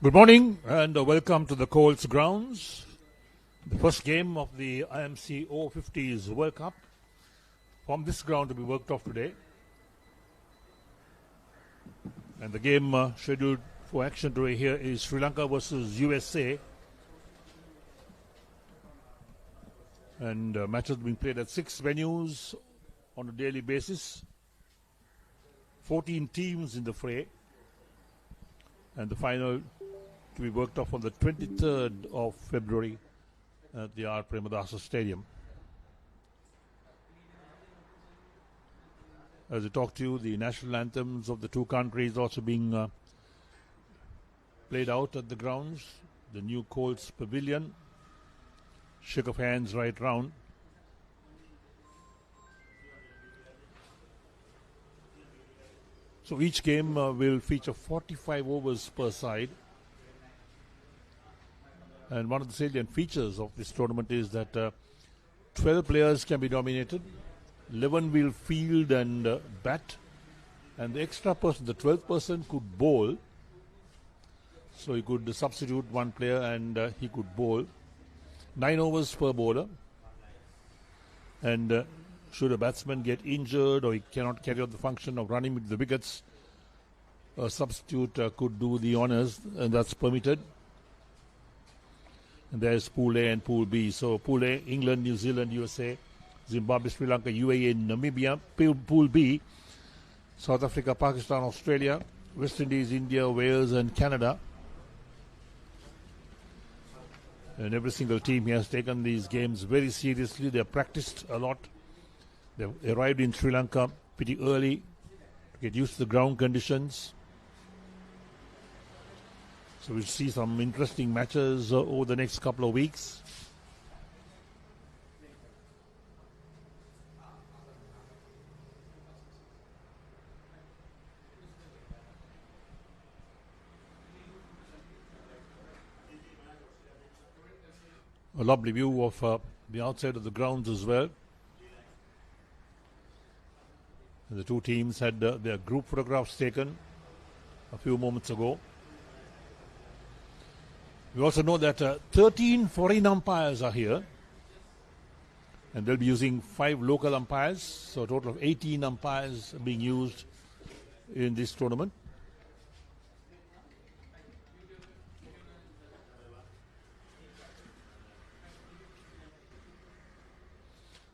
Good morning and welcome to the Colts Grounds. The first game of the IMC Over-50s World Cup from this ground to be worked off today. And the game scheduled for action today here is Sri Lanka versus USA. And matches being played at 6 venues on a daily basis. 14 teams in the fray. And the final to be worked off on the 23rd of February at the R. Premadasa Stadium. As I talk to you, the national anthems of the two countries also being played out at the grounds. The new Colts Pavilion. Shook of hands right round. So each game will feature 45 overs per side. And one of the salient features of this tournament is that 12 players can be nominated, 11 will field and bat, and the extra person, the 12th person, could bowl. So he could substitute one player and he could bowl. 9 overs per bowler. And should a batsman get injured or he cannot carry out the function of running with the wickets, a substitute could do the honours, and that's permitted. And there's Pool A and Pool B. So Pool A, England, New Zealand, USA, Zimbabwe, Sri Lanka, UAE, Namibia. Pool B, South Africa, Pakistan, Australia, West Indies, India, Wales and Canada. And every single team here has taken these games very seriously. They've practiced a lot. They've arrived in Sri Lanka pretty early to get used to the ground conditions. So we'll see some interesting matches over the next couple of weeks. A lovely view of the outside of the grounds as well. And the two teams had their group photographs taken a few moments ago. We also know that 13 foreign umpires are here, and they'll be using 5 local umpires, so a total of 18 umpires are being used in this tournament.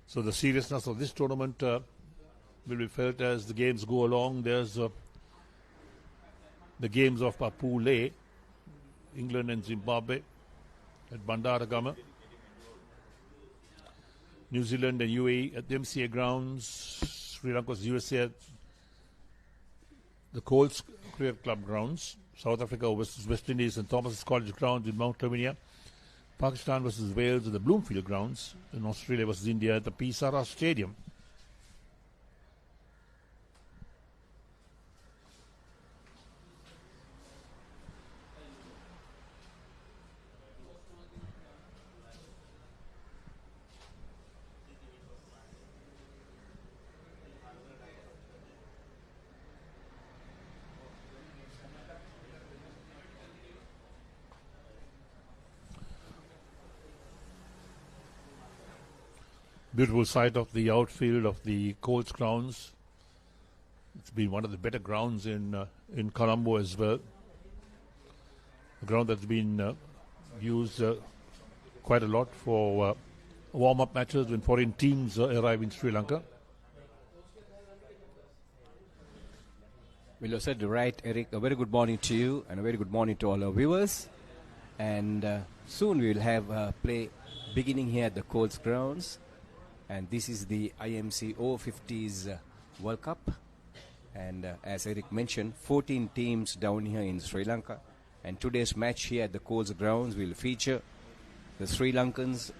So the seriousness of this tournament will be felt as the games go along. There's the games of Pool A, England and Zimbabwe at Bandaragama. New Zealand and UAE at the MCA grounds. Sri Lanka versus USA at the Colts Cricket Club grounds. South Africa versus West Indies and Thomas College grounds in Mount Lavinia. Pakistan versus Wales at the Bloomfield grounds. And Australia versus India at the Pisara Stadium. Beautiful sight of the outfield of the Colts Grounds. It's been one of the better grounds in Colombo as well. A ground that's been used quite a lot for warm-up matches when foreign teams arrive in Sri Lanka. Well, you said right, Eric. A very good morning to you and a very good morning to all our viewers. And soon we will have play beginning here at the Colts Grounds. And this is the IMC Over-50s World Cup. And as Eric mentioned, 14 teams down here in Sri Lanka. And today's match here at the Colts Grounds will feature the Sri Lankans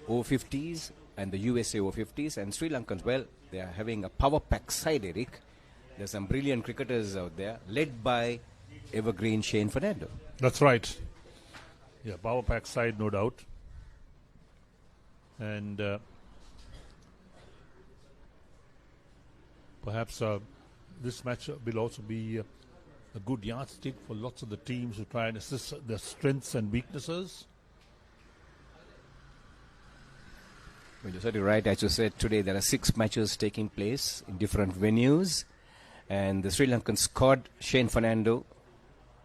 Over-50s and the USA Over-50s. And Sri Lankans, well, they are having a power-packed side, Eric. There's some brilliant cricketers out there, led by evergreen Shane Fernando. That's right. Yeah, power-packed side, no doubt. And perhaps this match will also be a good yardstick for lots of the teams to try and assess their strengths and weaknesses. Well, you're certainly right. As you said, today there are 6 matches taking place in different venues. And the Sri Lankan squad, Shane Fernando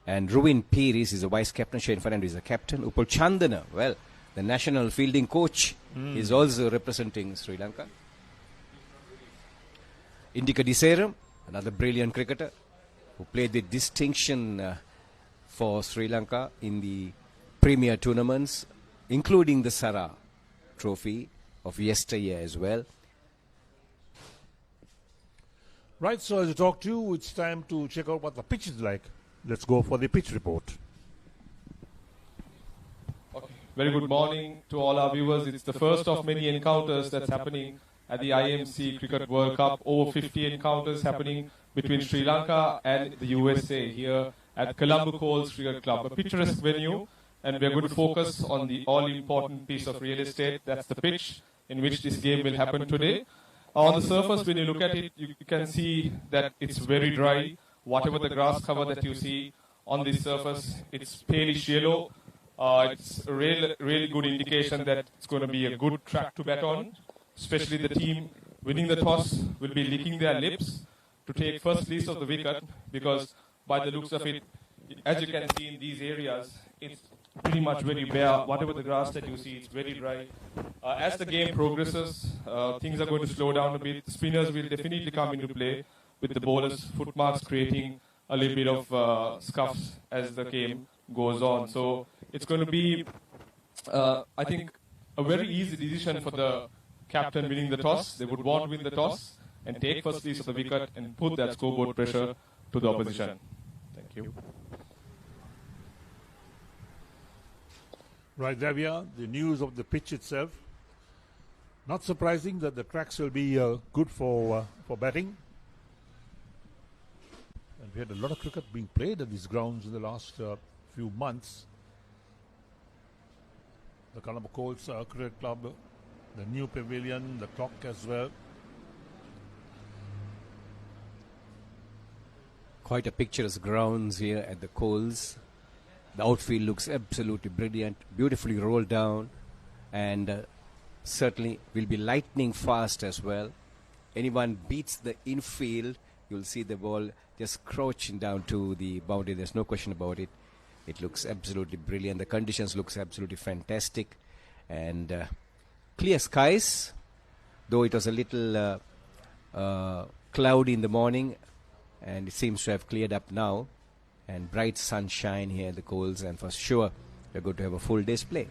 and Ruin Piris is the vice captain. Shane Fernando is the captain. Upul Chandana, well, the national fielding coach, is also representing Sri Lanka. Indika Diseram, another brilliant cricketer who played with distinction for Sri Lanka in the premier tournaments, including the Sara Trophy of yesteryear as well. Right, so as I talk to you, it's time to check out what the pitch is like. Let's go for the pitch report. Okay. Very good morning to all our viewers. It's the first of many encounters that's happening at the IMC Cricket World Cup. Over 50 encounters happening between Sri Lanka and the USA here at Colombo Colts Cricket Club. A picturesque venue, and we're going to focus on the all-important piece of real estate. That's the pitch in which this game will happen today. On the surface, when you look at it, you can see that it's very dry. Whatever the grass cover that you see on this surface, it's palish yellow. It's a really good indication that it's going to be a good track to bat on. Especially the team winning the toss will be licking their lips to take first lease of the wicket, because by the looks of it, as you can see in these areas, it's pretty much very bare. Whatever the grass that you see, it's very dry. As the game progresses, things are going to slow down a bit. The spinners will definitely come into play, with the bowlers' footmarks creating a little bit of scuffs as the game goes on. So it's going to be, I think, a very easy decision for the captain winning the toss. They would want to win the toss and take first lease of the wicket and put that scoreboard pressure to the opposition. Thank you. Right, there we are, the news of the pitch itself. Not surprising that the tracks will be good for batting. And we had a lot of cricket being played at these grounds in the last few months. The Colombo Colts Cricket Club, the new pavilion, the clock as well. Quite a picturesque grounds here at the Colts. The outfield looks absolutely brilliant, beautifully rolled down, and certainly will be lightning fast as well. Anyone beats the infield, you'll see the ball just crouching down to the boundary. There's no question about it. It looks absolutely brilliant. The conditions looks absolutely fantastic, and clear skies, though it was a little cloudy in the morning, and it seems to have cleared up now. And bright sunshine here at the Colts, and for sure we're going to have a full day's play.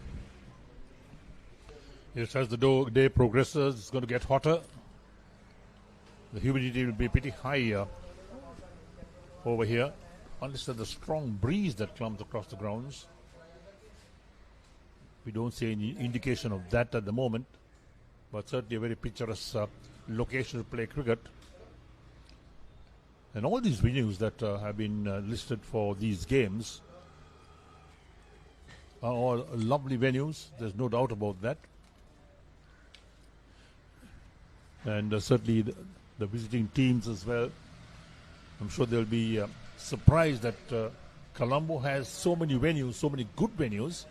Yes, as the day progresses, it's going to get hotter. The humidity will be pretty high over here, unless there's a strong breeze that comes across the grounds. We don't see any indication of that at the moment, but certainly a very picturesque location to play cricket. And all these venues that have been listed for these games are all lovely venues. There's no doubt about that. And certainly the visiting teams as well. I'm sure they'll be surprised that Colombo has so many venues, so many good venues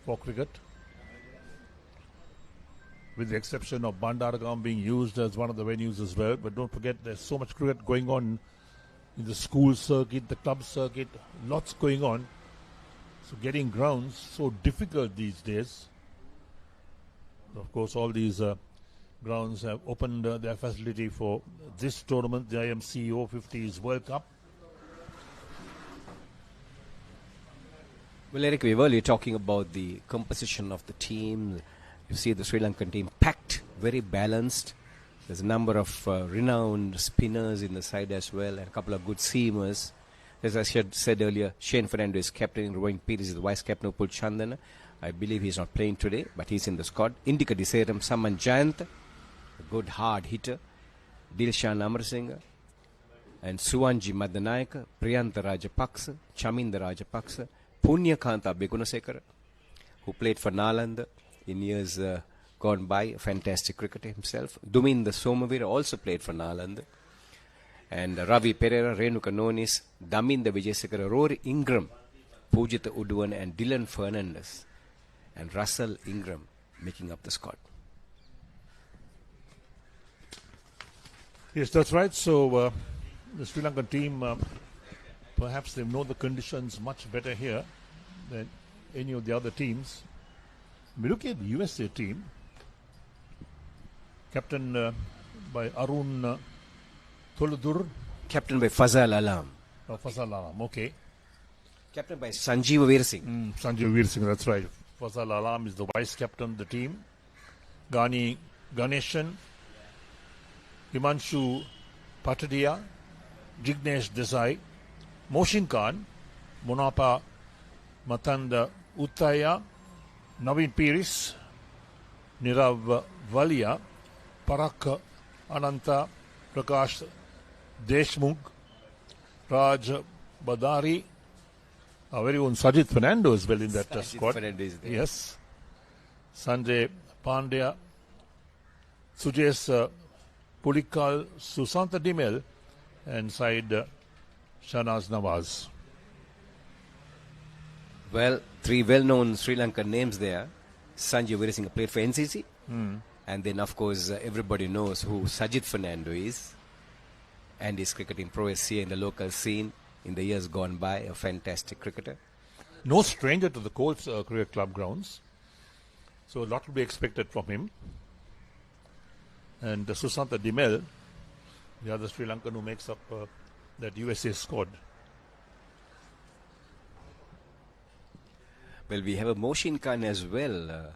for cricket, with the exception of Bandaragam being used as one of the venues as well. But don't forget, there's so much cricket going on in the school circuit, the club circuit, lots going on. So getting grounds so difficult these days. Of course, all these grounds have opened their facility for this tournament, the IMC Over-50s World Cup. Well, Eric, we were earlier talking about the composition of the team. You see the Sri Lankan team packed, very balanced. There's a number of renowned spinners in the side as well, and a couple of good seamers. As I said earlier, Shane Fernando is captain, Rowan Piris is the vice captain, Upul Chandana. I believe he's not playing today, but he's in the squad. Indika Diseram, Saman Jayant, a good hard hitter. Dilshan Amarasinghe, and Suwanji Madanayaka, Priyantha Rajapaksa, Chaminda Rajapaksa, Punyakanta Begunasekara, who played for Nalanda in years gone by, a fantastic cricketer himself. Duminda Somavira also played for Nalanda. And Ravi Pereira, Renuka Nonis, Daminda Vijayasekara, Rory Ingram, Pujita Uduan and Dylan Fernandez and Russell Ingram making up the squad. Yes, that's right. So the Sri Lankan team, perhaps they know the conditions much better here than any of the other teams. We look at the USA team, captained by Arun Tholudur. Captain by Fazal Alam. Fazal Alam, okay. Captain by Sanjeev Veersingh. Sanjeev Veersingh, that's right. Fazal Alam is the vice captain of the team. Gani Ganeshan, Himanshu Patadia, Jignesh Desai, Moshin Khan, Monapa Matanda Uttaya, Naveen Piris, Nirav Valia, Parak Ananta, Prakash Deshmukh, Raj Badari, our very own Sajid Fernando as well in that squad. Is there. Yes. Sanjay Pandya, Sujes Pulikal, Susanta Dimel, and Said Shanaz Nawaz. Well, three well-known Sri Lankan names there. Sanjeev Veersingh played for NCC. And then, of course, everybody knows who Sajid Fernando is. And his cricketing prowess here in the local scene in the years gone by. A fantastic cricketer. No stranger to the Colts Cricket Club grounds. So a lot will be expected from him. And Susanta Dimel, the other Sri Lankan who makes up that USA squad. Well, we have a Moshin Khan as well.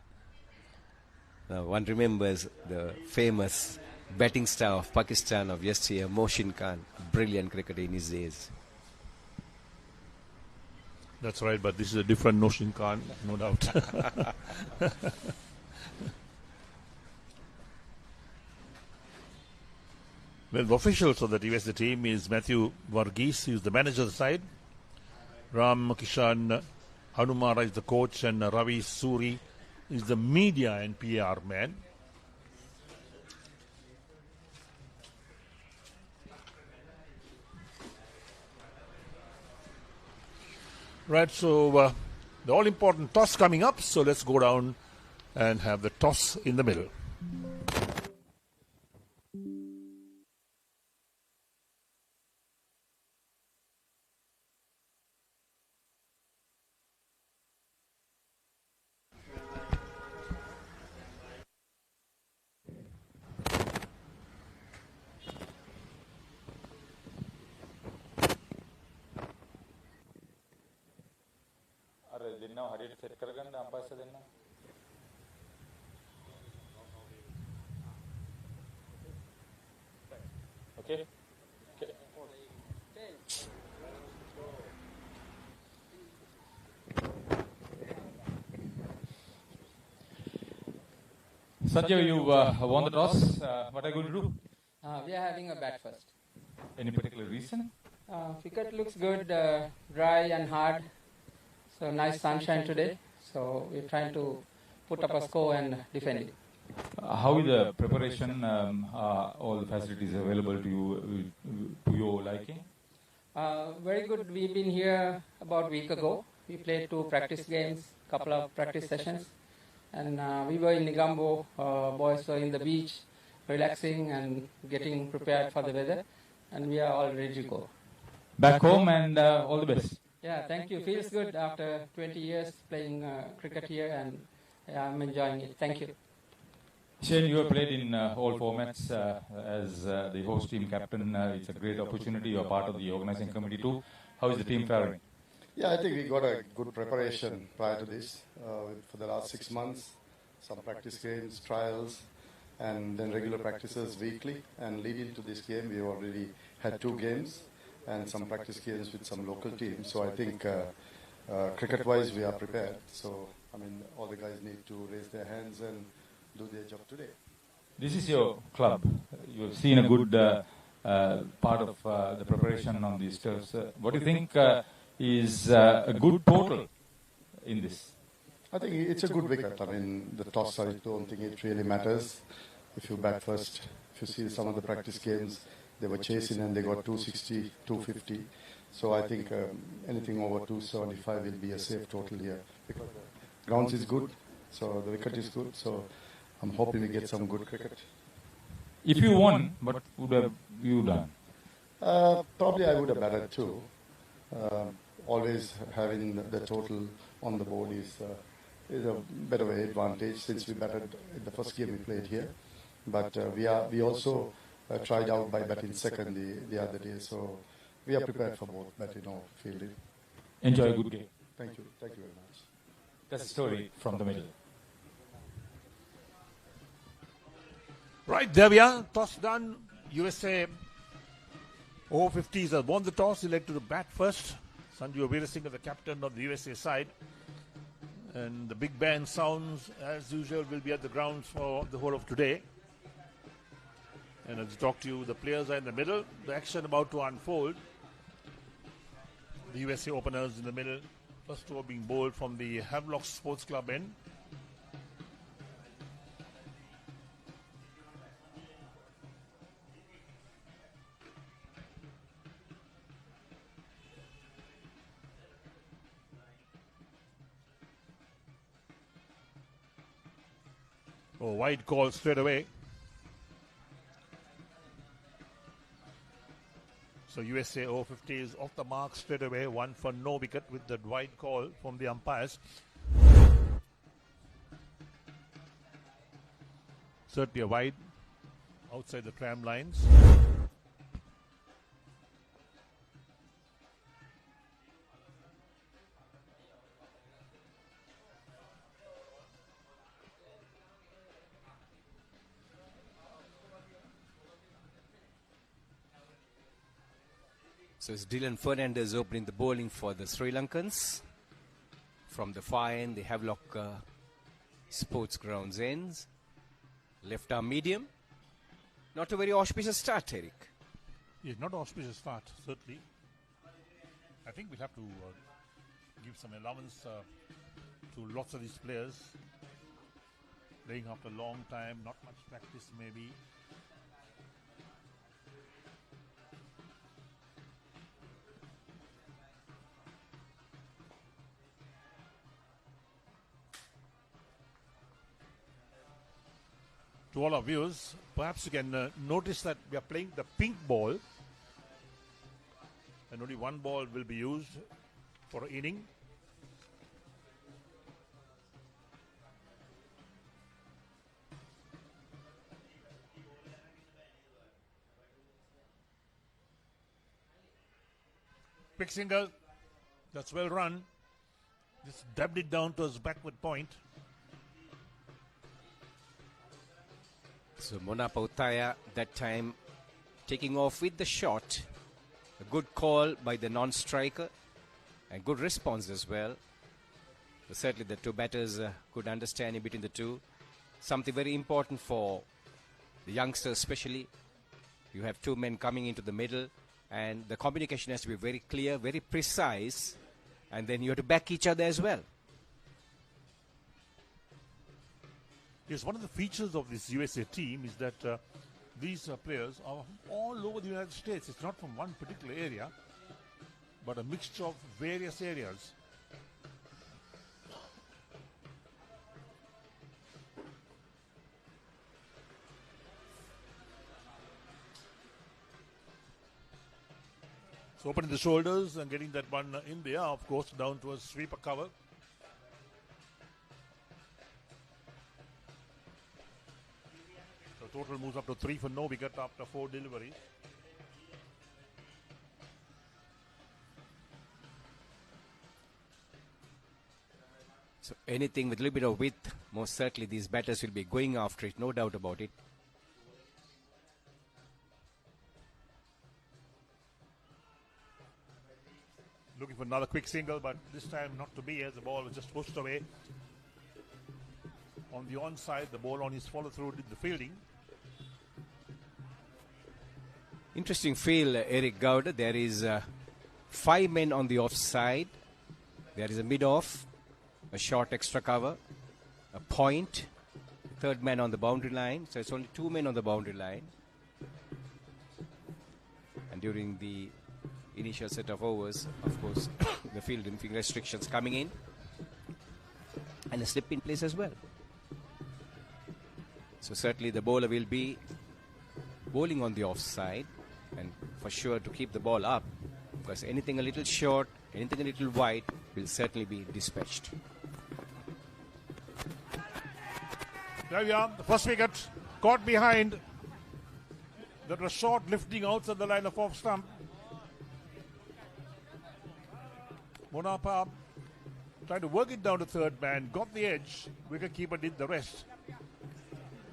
One remembers the famous batting star of Pakistan of yesteryear, Moshin Khan. Brilliant cricketer in his days. That's right, but this is a different Moshin Khan, no doubt. Well, the officials of the USA team is Matthew Varghese, he is the manager of the side. Ram Kishan Hanumara is the coach, and Ravi Suri is the media and PR man. Right, so the all-important toss coming up, so let's go down and have the toss in the middle. Okay. Sanjay, you won the toss. What are you going to do? We are having a bat first. Any particular reason? Wicket looks good, dry and hard. So nice sunshine today. So we're trying to put up a score and defend it. How is the preparation? All the facilities available to you, to your liking? Very good. We've been here about a week ago. We played 2 practice games, couple of practice sessions. And we were in Colombo, boys were in the beach, relaxing and getting prepared for the weather. And we are all ready to go. Back home and all the best. Yeah, thank you. Feels good after 20 years playing cricket here, and I'm enjoying it. Thank you. Shane, you have played in all formats as the host team captain. It's a great opportunity. You're part of the organizing committee too. How is the team faring? Yeah, I think we got a good preparation prior to this for the last 6 months. Some practice games, trials, and then regular practices weekly. And leading to this game, we already had 2 games and some practice games with some local teams. So I think cricket-wise, we are prepared. So, I mean, all the guys need to raise their hands and do their job today. This is your club. You've seen a good part of the preparation on these turfs. What do you think is a good total in this? I think it's a good wicket. I mean, the toss, I don't think it really matters. If you bat first, if you see some of the practice games, they were chasing and they got 260, 250. So I think anything over 275 will be a safe total here. Because the grounds is good, so the wicket is good, so I'm hoping we get some good cricket. If you won, what would have you done? Probably I would have batted too. Always having the total on the board is a bit of an advantage since we batted in the first game we played here. But we also tried out by batting second the other day, so we are prepared for both batting or fielding. Enjoy a good game. Thank you very much. That's the story from the middle. Right, there we are. Toss done. USA Over-50s have won the toss. Elected to bat first. Sanju Veerasinghe, the captain of the USA side. And the big band sounds, as usual, will be at the grounds for the whole of today. And as I talk to you, the players are in the middle. The action about to unfold. The USA openers in the middle. First over being bowled from the Havelock Sports Club end. Oh, wide call straight away. So USA Over-50s off the mark straight away. One for no wicket with that wide call from the umpires. Certainly a wide outside the tram lines. So it's Dylan Fernandez opening the bowling for the Sri Lankans. From the far end, the Havelock Sports Grounds ends. Left arm medium. Not a very auspicious start, Eric. Yes, not an auspicious start, certainly. I think we'll have to give some allowance to lots of these players. Playing after a long time, not much practice maybe. To all our viewers, perhaps you can notice that we are playing the pink ball and only one ball will be used for an inning. Quick single, that's well run. Just dabbed it down to his backward point. So Monapa Uttaya that time taking off with the shot. A good call by the non-striker and good response as well. But certainly the two batters could understand in between the two. Something very important for the youngsters especially. You have two men coming into the middle and the communication has to be very clear, very precise, and then you have to back each other as well. Yes, one of the features of this USA team is that these players are all over the United States. It's not from one particular area, but a mixture of various areas. So opening the shoulders and getting that one in there, of course, down to a sweeper cover. Total moves up to 3 for no wicket after 4 deliveries. So anything with a little bit of width, most certainly these batters will be going after it, no doubt about it. Looking for another quick single, but this time not to be as the ball was just pushed away. On the onside, the ball on his follow-through did the fielding. Interesting field, Eric Gowda. There is 5 men on the offside. There is a mid-off, a short extra cover, a point, third man on the boundary line. So it's only 2 men on the boundary line. And during the initial set of overs, of course, the fielding restrictions coming in. And a slip in place as well. So certainly the bowler will be bowling on the offside, and for sure to keep the ball up, because anything a little short, anything a little wide will certainly be dispatched. There we are, the first wicket, caught behind. That was short, lifting outside the line of off stump. Monapa tried to work it down to third man, got the edge, wicketkeeper did the rest.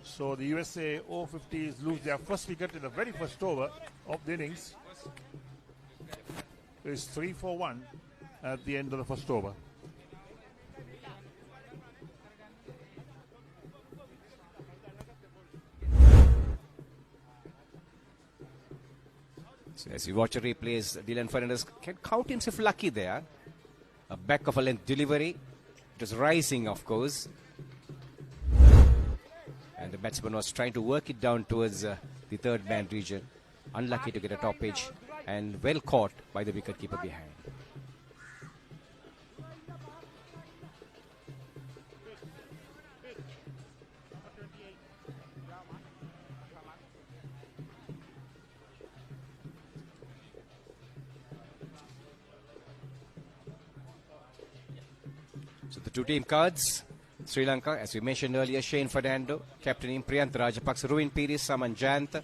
So the USA Over-50s lose their first wicket in the very first over of the innings. It's 3 for 1 at the end of the first over. So as you watch the replays, Dylan Fernandez can count himself lucky there. A back of a length delivery. It was rising, of course. And the batsman was trying to work it down towards the third man region. Unlucky to get a top edge, and well caught by the wicketkeeper behind. So the two team cards. Sri Lanka, as we mentioned earlier, Shane Fernando, captaining Priyanth Rajapaksa, Ruin Piris, Saman Jayanta,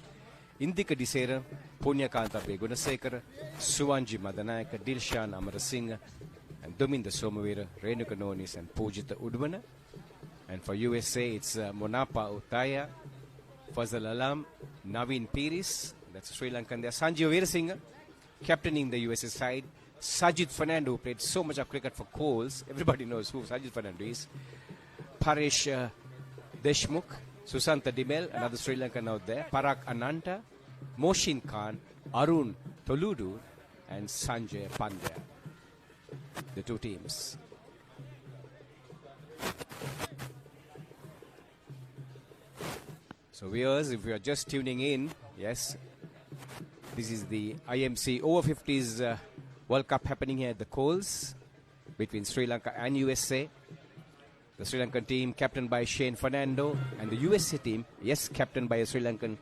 Indika Disera, Punyakanta Begunasekara, Suwanji Madanayaka, Dilshan Amarasinghe, and Duminda Somavira, Renuka Nonis, and Pujita Udvana. And for USA, it's Monapa Uttaya, Fazal Alam, Naveen Piris, that's Sri Lankan there, Sanjeev Veerasinghe, captaining the USA side, Sajid Fernando, who played so much of cricket for Coles. Everybody knows who Sajid Fernando is. Paresh Deshmukh, Susanta Dimel, another Sri Lankan out there, Parag Ananta, Moshin Khan, Arun Toludu, and Sanjay Pandya. The two teams. So viewers, if you are just tuning in, yes, this is the IMC Over-50s World Cup happening here at the Coles between Sri Lanka and USA. The Sri Lankan team captained by Shane Fernando, and the USA team, yes, captained by a Sri Lankan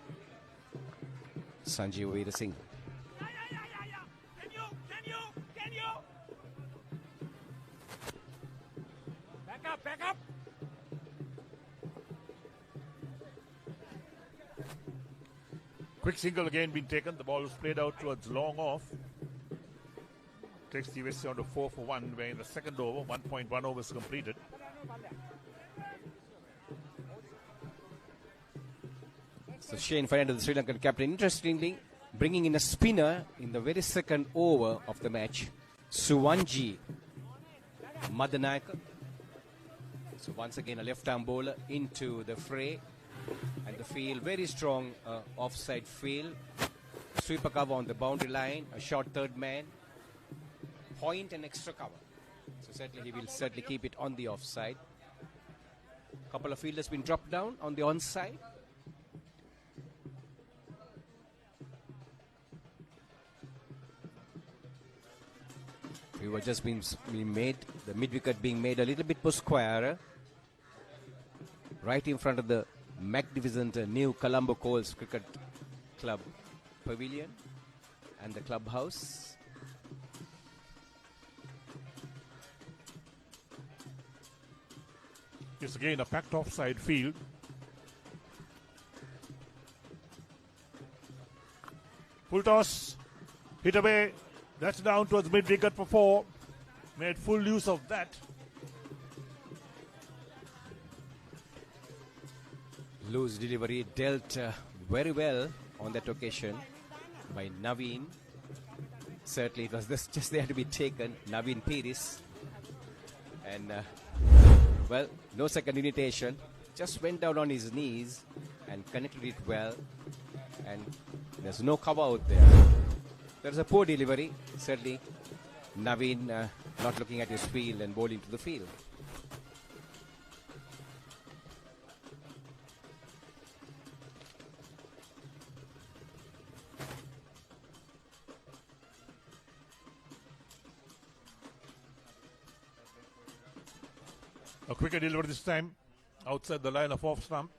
Sanjeev Veerasinghe. Can you? Back up. Quick single again being taken. The ball was played out towards long off. Takes the USA on to 4 for 1, where in the second over, 1.1 overs completed. So Shane Fernando, the Sri Lankan captain, interestingly bringing in a spinner in the very second over of the match, Suwanji Madanayaka. So once again a left-arm bowler into the fray, and the field very strong offside field. Sweeper cover on the boundary line, a short third man, point and extra cover. So certainly he will certainly keep it on the offside. Couple of fielders been dropped down on the onside. We were just being made, the mid-wicket being made a little bit more square, right in front of the magnificent new Colombo Colts Cricket Club pavilion and the clubhouse. It's again a packed offside field. Full toss, hit away. That's down towards mid-wicket for 4. Made full use of that. Loose delivery dealt very well on that occasion by Naveen. Certainly it was just there to be taken, Naveen Piris. And well, no second invitation, just went down on his knees and connected it well. And there's no cover out there. There's a poor delivery, certainly Naveen not looking at his field and bowling to the field. A quicker delivery this time, outside the line of off stump.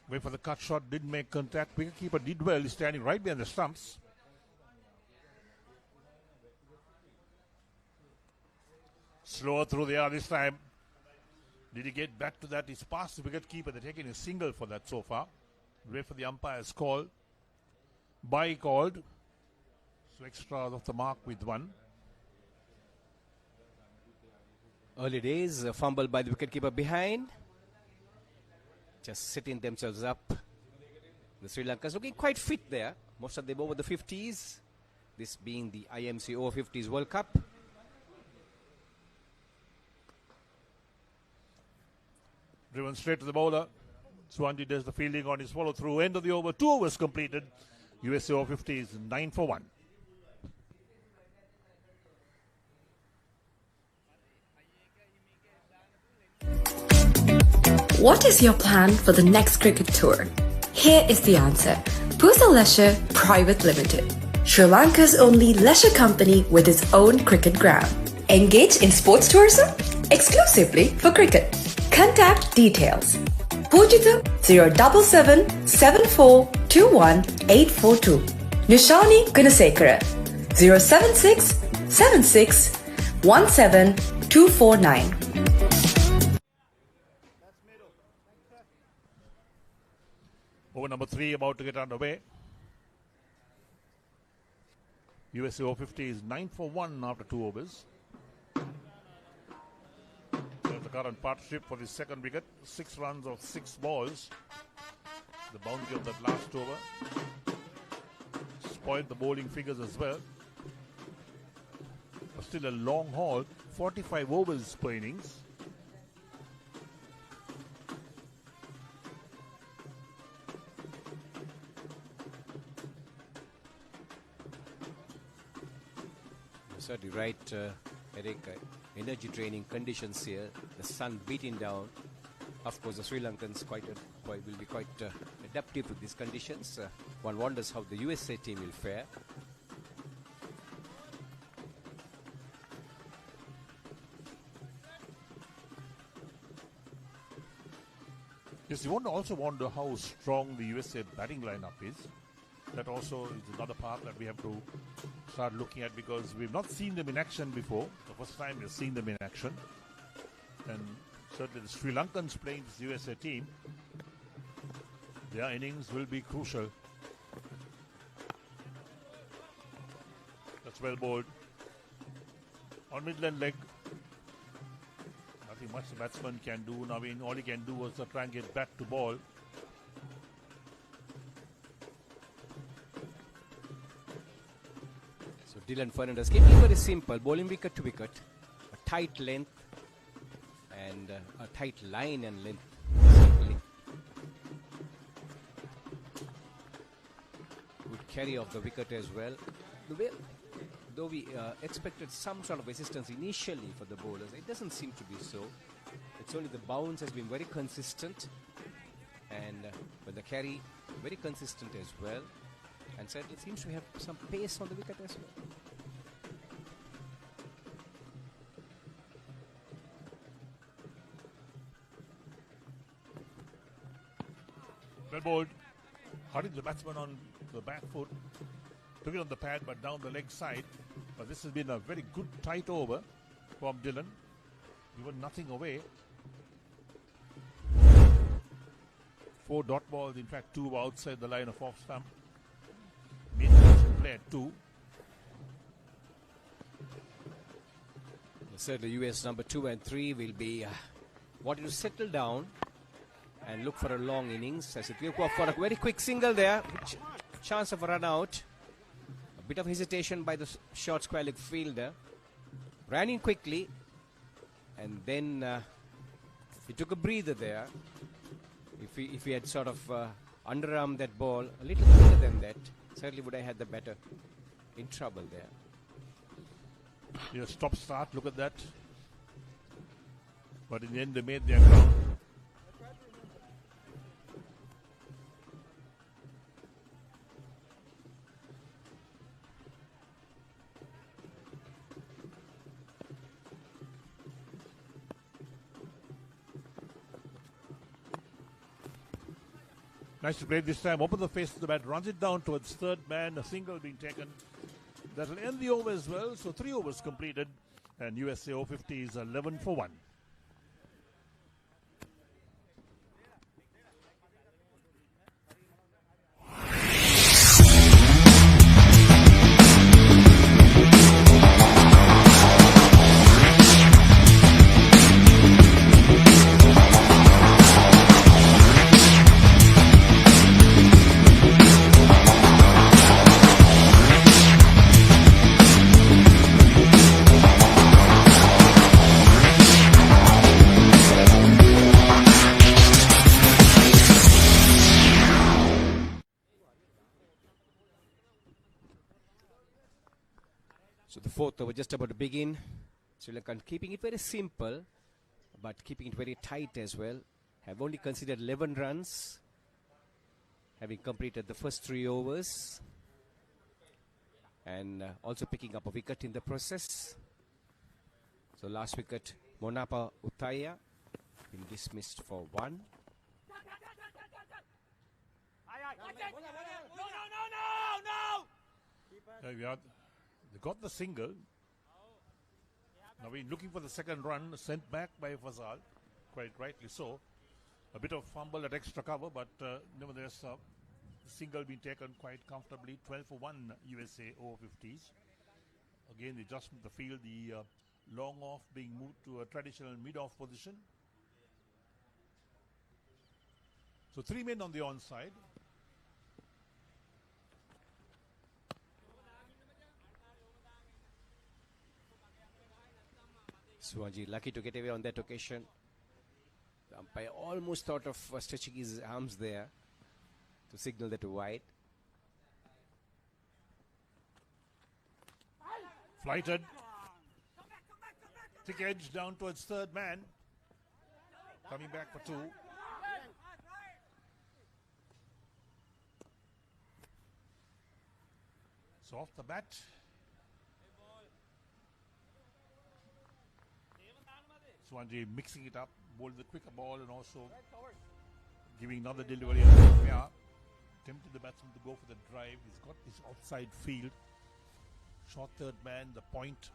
Wait for the cut shot, didn't make contact. Wicketkeeper did well, he's standing right behind the stumps. Slower through the air this time. Did he get back to that? He's past the wicketkeeper. They're taking a single for that so far. Wait for the umpire's call. Bye called. So extra off the mark with one. Early days, a fumble by the wicketkeeper behind. Just setting themselves up. The Sri Lankas looking quite fit there. Most of them over the 50s. This being the IMC Over-50s World Cup. Driven straight to the bowler. Swansea does the fielding on his follow through. End of the over. 2 overs completed. USA Over-50s 9 for 1. What is your plan for the next cricket tour? Here is the answer. Pusa Leisure Private Limited, Sri Lanka's only leisure company with its own cricket ground. Engage in sports tourism exclusively for cricket. Contact details. Pujitha 077 7421 842. Nishani Gunasekara 076 76 17 249. Over number 3 about to get underway. USA Over-50s 9 for 1 after 2 overs. There's the current partnership for the second wicket. 6 runs of 6 balls. The boundary of that last over spoiled the bowling figures as well. But still a long haul. 45 overs per innings. Certainly right, Eric. Energy training conditions here. The sun beating down. Of course, the Sri Lankans will be quite adaptive to these conditions. One wonders how the USA team will fare. Yes, you also wonder how strong the USA batting lineup is. That also is another part that we have to start looking at, because we've not seen them in action before. The first time we've seen them in action. And certainly the Sri Lankans playing this USA team, their innings will be crucial. That's well bowled. On midland leg. Nothing much the batsman can do. Naveen, all he can do was to try and get back to ball. Dylan Fernandez keeping very simple, bowling wicket to wicket, a tight length and a tight line and length. Good carry of the wicket as well. Though we expected some sort of assistance initially for the bowlers, it doesn't seem to be so. It's only the bounce has been very consistent, and but the carry very consistent as well. And certainly seems to have some pace on the wicket as well. Well bowled. Hurried the batsman on the back foot. Took it on the pad but down the leg side. But this has been a very good tight over from Dylan. Given nothing away. 4 dot balls, in fact 2 outside the line of off stump. Play at 2. Certainly US number 2 and 3 will be wanting to settle down and look for a long innings. As it will go for a very quick single there. Chance of a run out. A bit of hesitation by the short square leg fielder. Ran in quickly and then he took a breather there. If he had sort of underarmed that ball a little quicker than that, certainly would have had the better. In trouble there. Yeah, stop start, look at that. But in the end they made their ground. Nice to play this time. Open the face of the bat, runs it down towards third man. A single being taken. That will end the over as well. So 3 overs completed, and USA Over-50s 11 for 1. So the fourth over just about to begin. Sri Lanka keeping it very simple, but keeping it very tight as well. Have only considered 11 runs, having completed the first 3 overs. And also picking up a wicket in the process. So last wicket, Monapa Uthaya, been dismissed for 1. There we are. They got the single. Now we're looking for the second run, sent back by Fazal, quite rightly so. A bit of fumble at extra cover, but nevertheless, the single being taken quite comfortably. 12 for 1 USA Over-50s. Again, the adjustment of the field, the long off being moved to a traditional mid-off position. So 3 men on the onside. Suwanji lucky to get away on that occasion. The umpire almost thought of stretching his arms there to signal that wide. Flighted. Thick edge down towards third man. Coming back for 2. So off the bat. Suwanji mixing it up, bowled the quicker ball and also giving another delivery. Yeah, tempted the batsman to go for the drive. He's got this outside field. Short third man, the point,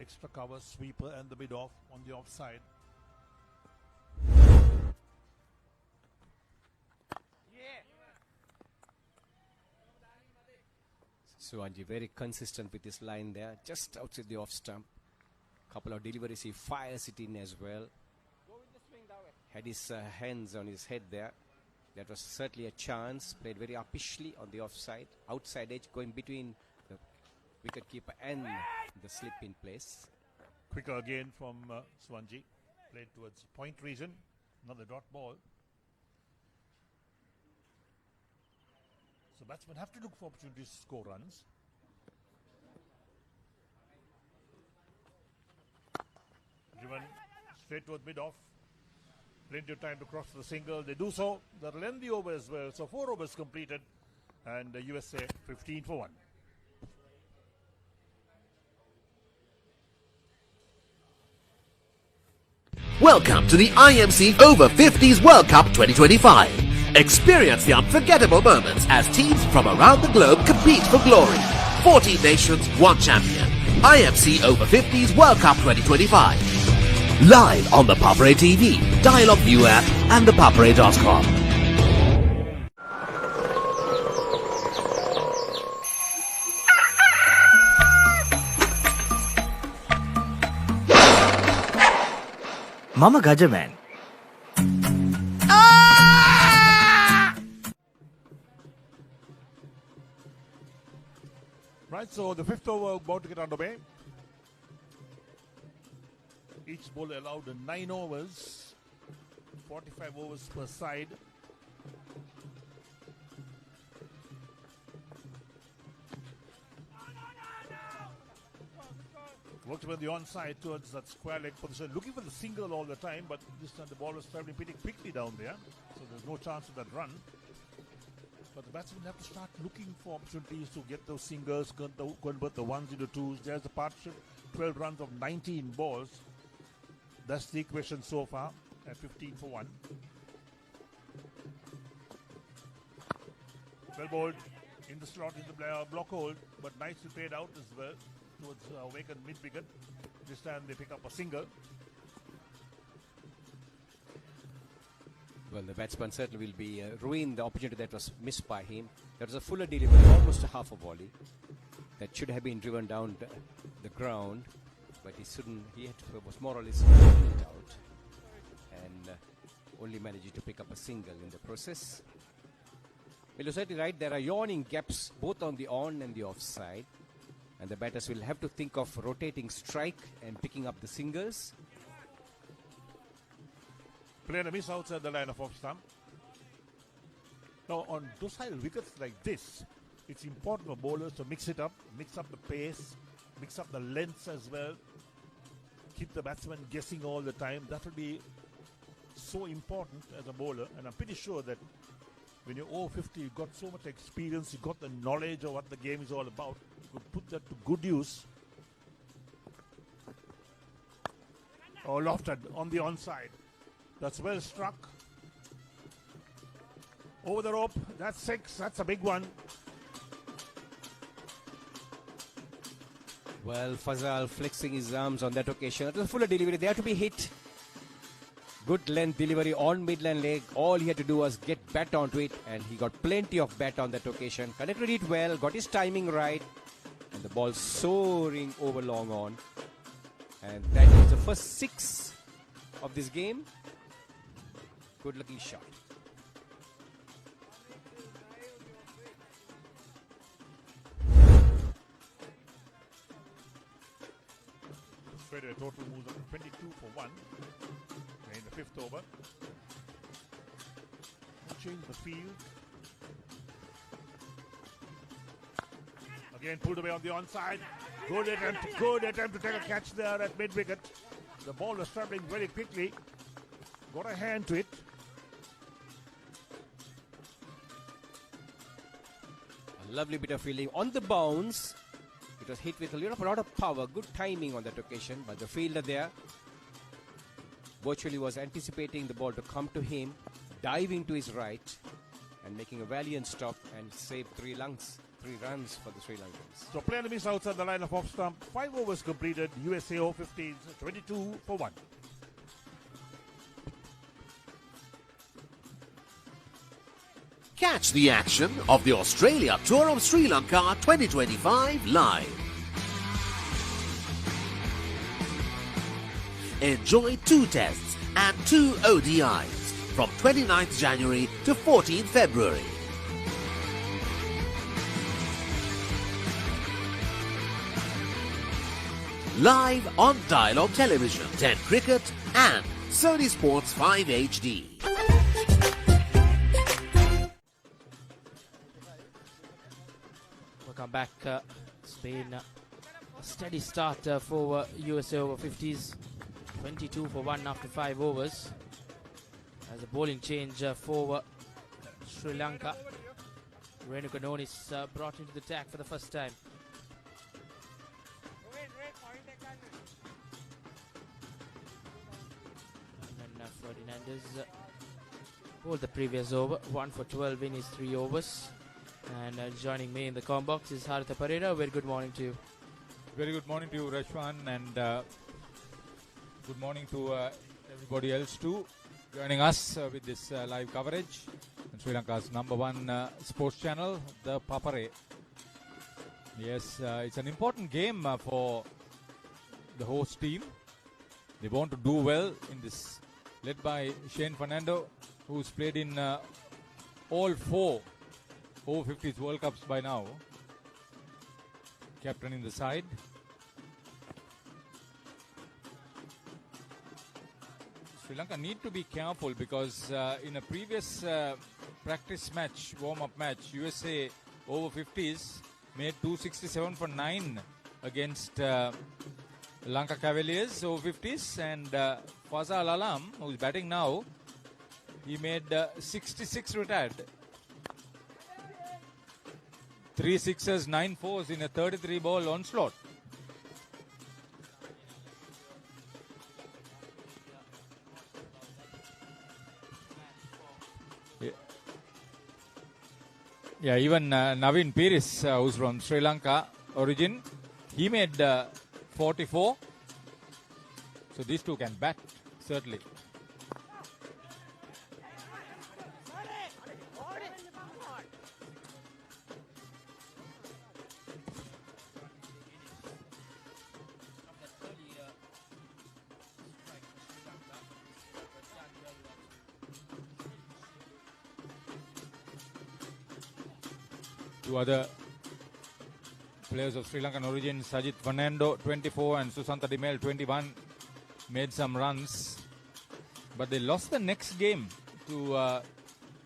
extra cover, sweeper and the mid-off on the offside. Suwanji very consistent with his line there, just outside the off stump. Couple of deliveries, he fires it in as well. Had his hands on his head there. That was certainly a chance. Played very uppishly on the offside. Outside edge going between the wicketkeeper and the slip in place. Quicker again from Suwanji. Played towards point region. Another dot ball. So batsmen have to look for opportunities to score runs. Driven straight towards mid-off. Plenty of time to cross the single. They do so. They'll end the over as well. So 4 overs completed. And USA 15 for 1. Welcome to the IMC Over-50s World Cup 2025. Experience the unforgettable moments as teams from around the globe compete for glory. 14 nations, 1 champion. IMC Over-50s World Cup 2025. Live on the Papare TV, Dialog View app and thepapare.com. Mama Gajaman. Right, so the 5th over about to get underway. Each bowler allowed 9 overs, 45 overs per side. Worked with the onside towards that square leg position, looking for the single all the time, but this time the ball was traveling pretty quickly down there, so there's no chance of that run. But the batsmen have to start looking for opportunities to get those singles, convert the ones into twos. There's the partnership, 12 runs of 19 balls. That's the equation so far at 15 for 1. Well bowled in the slot in the block hold, but nicely played out as well towards Waken mid-wicket. This time they pick up a single. Well, the batsman certainly will be ruined the opportunity that was missed by him. That was a fuller delivery, almost a half a volley. That should have been driven down the ground, but he shouldn't. Was more or less pulling it out, and only managed to pick up a single in the process. Well, you're certainly right. There are yawning gaps both on the on and the off side, and the batters will have to think of rotating strike and picking up the singles. Player a miss outside the line of off stump. Now, on docile wickets like this, it's important for bowlers to mix it up, mix up the pace, mix up the lengths as well. Keep the batsman guessing all the time. That will be so important as a bowler, and I'm pretty sure that when you're over 50, you've got so much experience, you've got the knowledge of what the game is all about. You could put that to good use. Oh, lofted on the onside. That's well struck. Over the rope. That's 6. That's a big one. Well, Fazal flexing his arms on that occasion. It was a fuller delivery. They had to be hit. Good length delivery on midland leg. All he had to do was get bat onto it, and he got plenty of bat on that occasion. Connected it well, got his timing right, and the ball soaring over long on. And that is the first 6 of this game. Good looking shot. Straight away, total moves up to 22 for 1 in the 5th over. Change the field. Again pulled away on the onside. Good attempt to take a catch there at mid-wicket. The ball was travelling very quickly. Got a hand to it. A lovely bit of fielding on the bounce. It was hit with a lot of power. Good timing on that occasion, but the fielder there virtually was anticipating the ball to come to him, diving to his right, and making a valiant stop and save 3 runs for the Sri Lankans. So player miss outside the line of off stump. 5 overs completed. USA Over-50s 22 for 1. Catch the action of the Australia Tour of Sri Lanka 2025 live. Enjoy 2 tests and 2 ODIs from 29th January to 14th February. Live on Dialogue Television, 10 Cricket and Sony Sports 5 HD. Welcome back. It's been a steady start for USA Over-50s. 22 for 1 after 5 overs. As a bowling change for Sri Lanka. Renuka Noni is brought into the attack for the first time. And then Ferdinandez bowled the previous over. 1 for 12 in his 3 overs. And joining me in the comm box is Haritha Pereira. Very good morning to you. Very good morning to you, Rashwan, and good morning to everybody else too, joining us with this live coverage on Sri Lanka's #1 sports channel, the Papare. Yes, it's an important game for the host team. They want to do well in this, led by Shane Fernando, who's played in all 4 Over-50s World Cups by now, captaining the side. Sri Lanka need to be careful because in a previous practice match, warm-up match, USA Over-50s made 267 for 9 against Lanka Cavaliers Over-50s, and Fazal Alam, who's batting now, he made 66 retired. 3 sixes, 9 fours in a 33-ball onslaught. Yeah, even Navin Piris, who's from Sri Lanka origin, he made 44. So these two can bat, certainly. Two other players of Sri Lankan origin, Sajith Fernando, 24, and Susantha Dimel, 21, made some runs. But they lost the next game to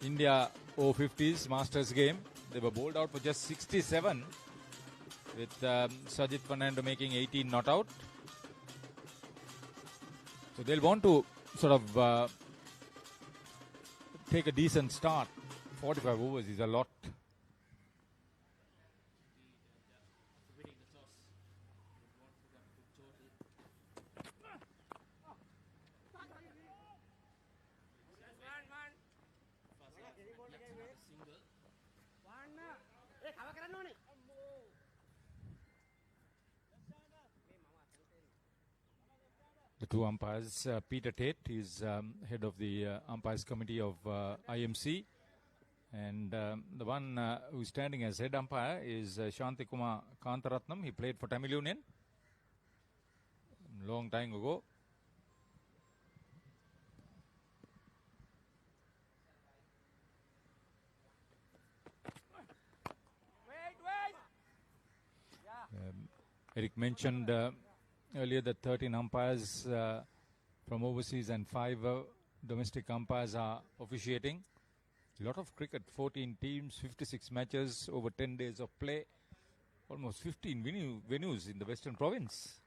India Over-50s Masters game. They were bowled out for just 67, with Sajith Fernando making 18 not out. So they'll want to sort of take a decent start. 45 overs is a lot. The two umpires, Peter Tate is head of the umpires committee of IMC, and the one who's standing as head umpire is Shanti Kumar Kantaratnam. He played for Tamil Union long time ago. Eric mentioned earlier that 13 umpires from overseas and 5 domestic umpires are officiating. A lot of cricket, 14 teams, 56 matches over 10 days of play, almost 15 venues in the Western Province.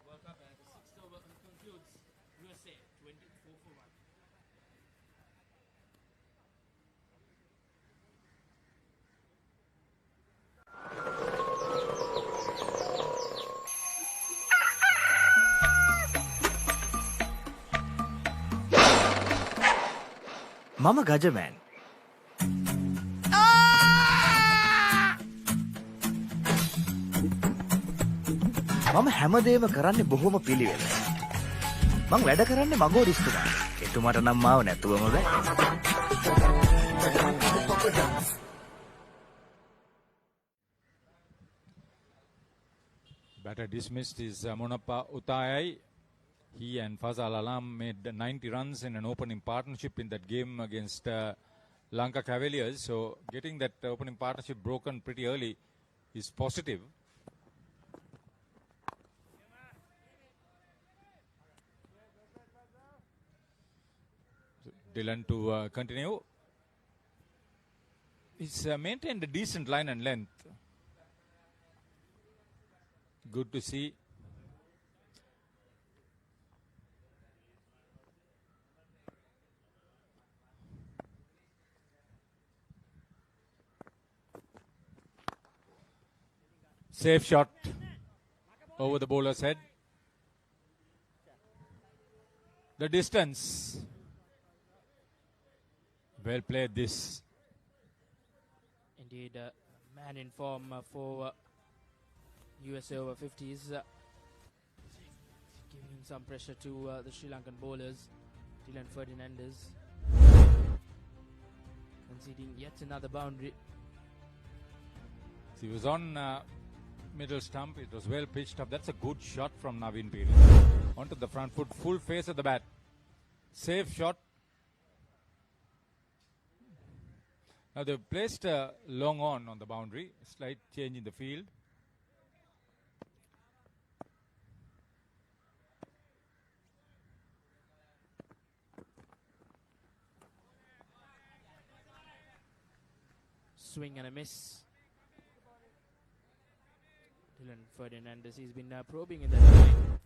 World Cup and the 6th over concludes USA 24 for 1. මම ගජමෑන්. මම හැමදේම කරන්නේ බොහොම පිළිවෙල. මං වැඩ කරන්නේ මගෝරිස්තුමා. එතුමාට නම් මාව නැතුවම බෑ. Batter dismissed is Monappa Utayai. He and Fazal Alam made 90 runs in an opening partnership in that game against Lanka Cavaliers. So getting that opening partnership broken pretty early is positive. So Dylan to continue. He's maintained a decent line and length. Good to see. Safe shot over the bowler's head. The distance. Well played this. Indeed, man in form for USA Over-50s. Giving some pressure to the Sri Lankan bowlers. Dylan Ferdinandez conceding yet another boundary. He was on middle stump. It was well pitched up. That's a good shot from Navin Piri. Onto the front foot, full face of the bat. Safe shot. Now they've placed long on the boundary. Slight change in the field. Swing and a miss. Dylan Ferdinandez, he's been probing in that line.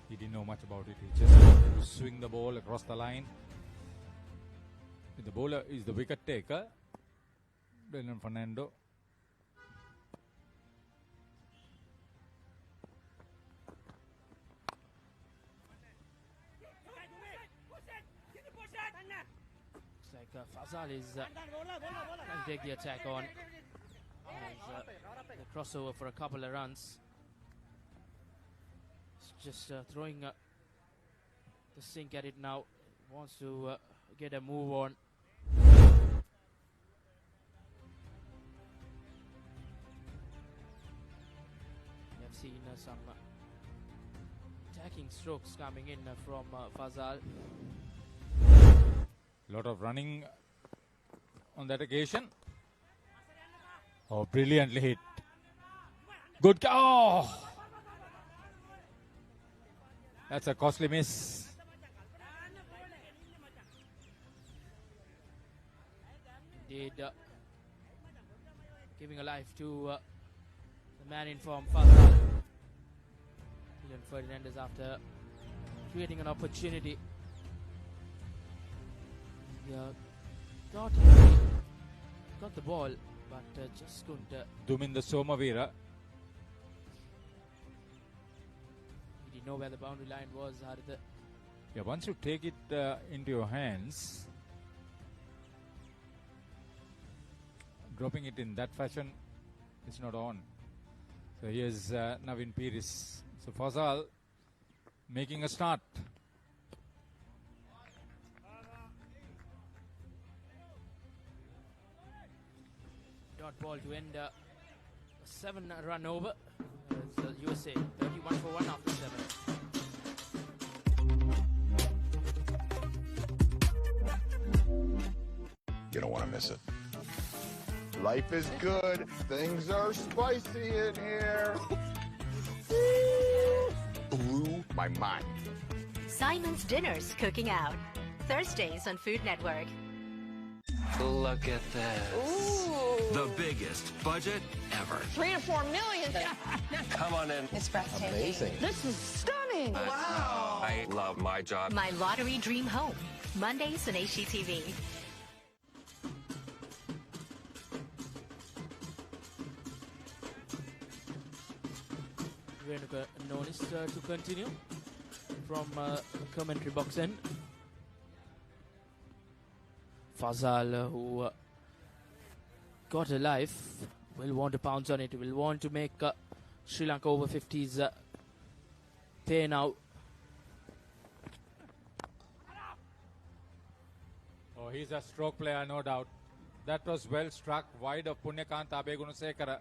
He didn't know much about it. He just wanted to swing the ball across the line. The bowler is the wicket taker. Dylan Fernando. Looks like Fazal is trying to take the attack on. The crossover for a couple of runs. It's just throwing the sink at it now. Wants to get a move on. We have seen some attacking strokes coming in from Fazal. Lot of running on that occasion. Oh, brilliantly hit. Good. Oh! That's a costly miss. Indeed, giving a life to the man in form, Fazal. Leon Ferdinandez after creating an opportunity. Yeah, got the ball, but just couldn't. Duminda Somavira. He didn't know where the boundary line was. Yeah, once you take it into your hands, dropping it in that fashion is not on. So here's Navin Piris. So Fazal making a start. Dot ball to end a 7-run over. As USA 31 for 1 after 7. You don't want to miss it. Life is good. Things are spicy in here. Blew my mind. Simon's Dinner's cooking out. Thursdays on Food Network. Look at this. Ooh. The biggest budget ever. 3 to 4 million. Come on in. It's breathtaking. Amazing. This is stunning. Wow. I love my job. My Lottery Dream Home. Mondays on HGTV. Renuka Nonis to continue from commentary box end. Fazal, who got a life, will want to pounce on it, will want to make Sri Lanka Over-50s pay now. Oh, he's a stroke player, no doubt. That was well struck, wide of Punyakant Abegunasekara.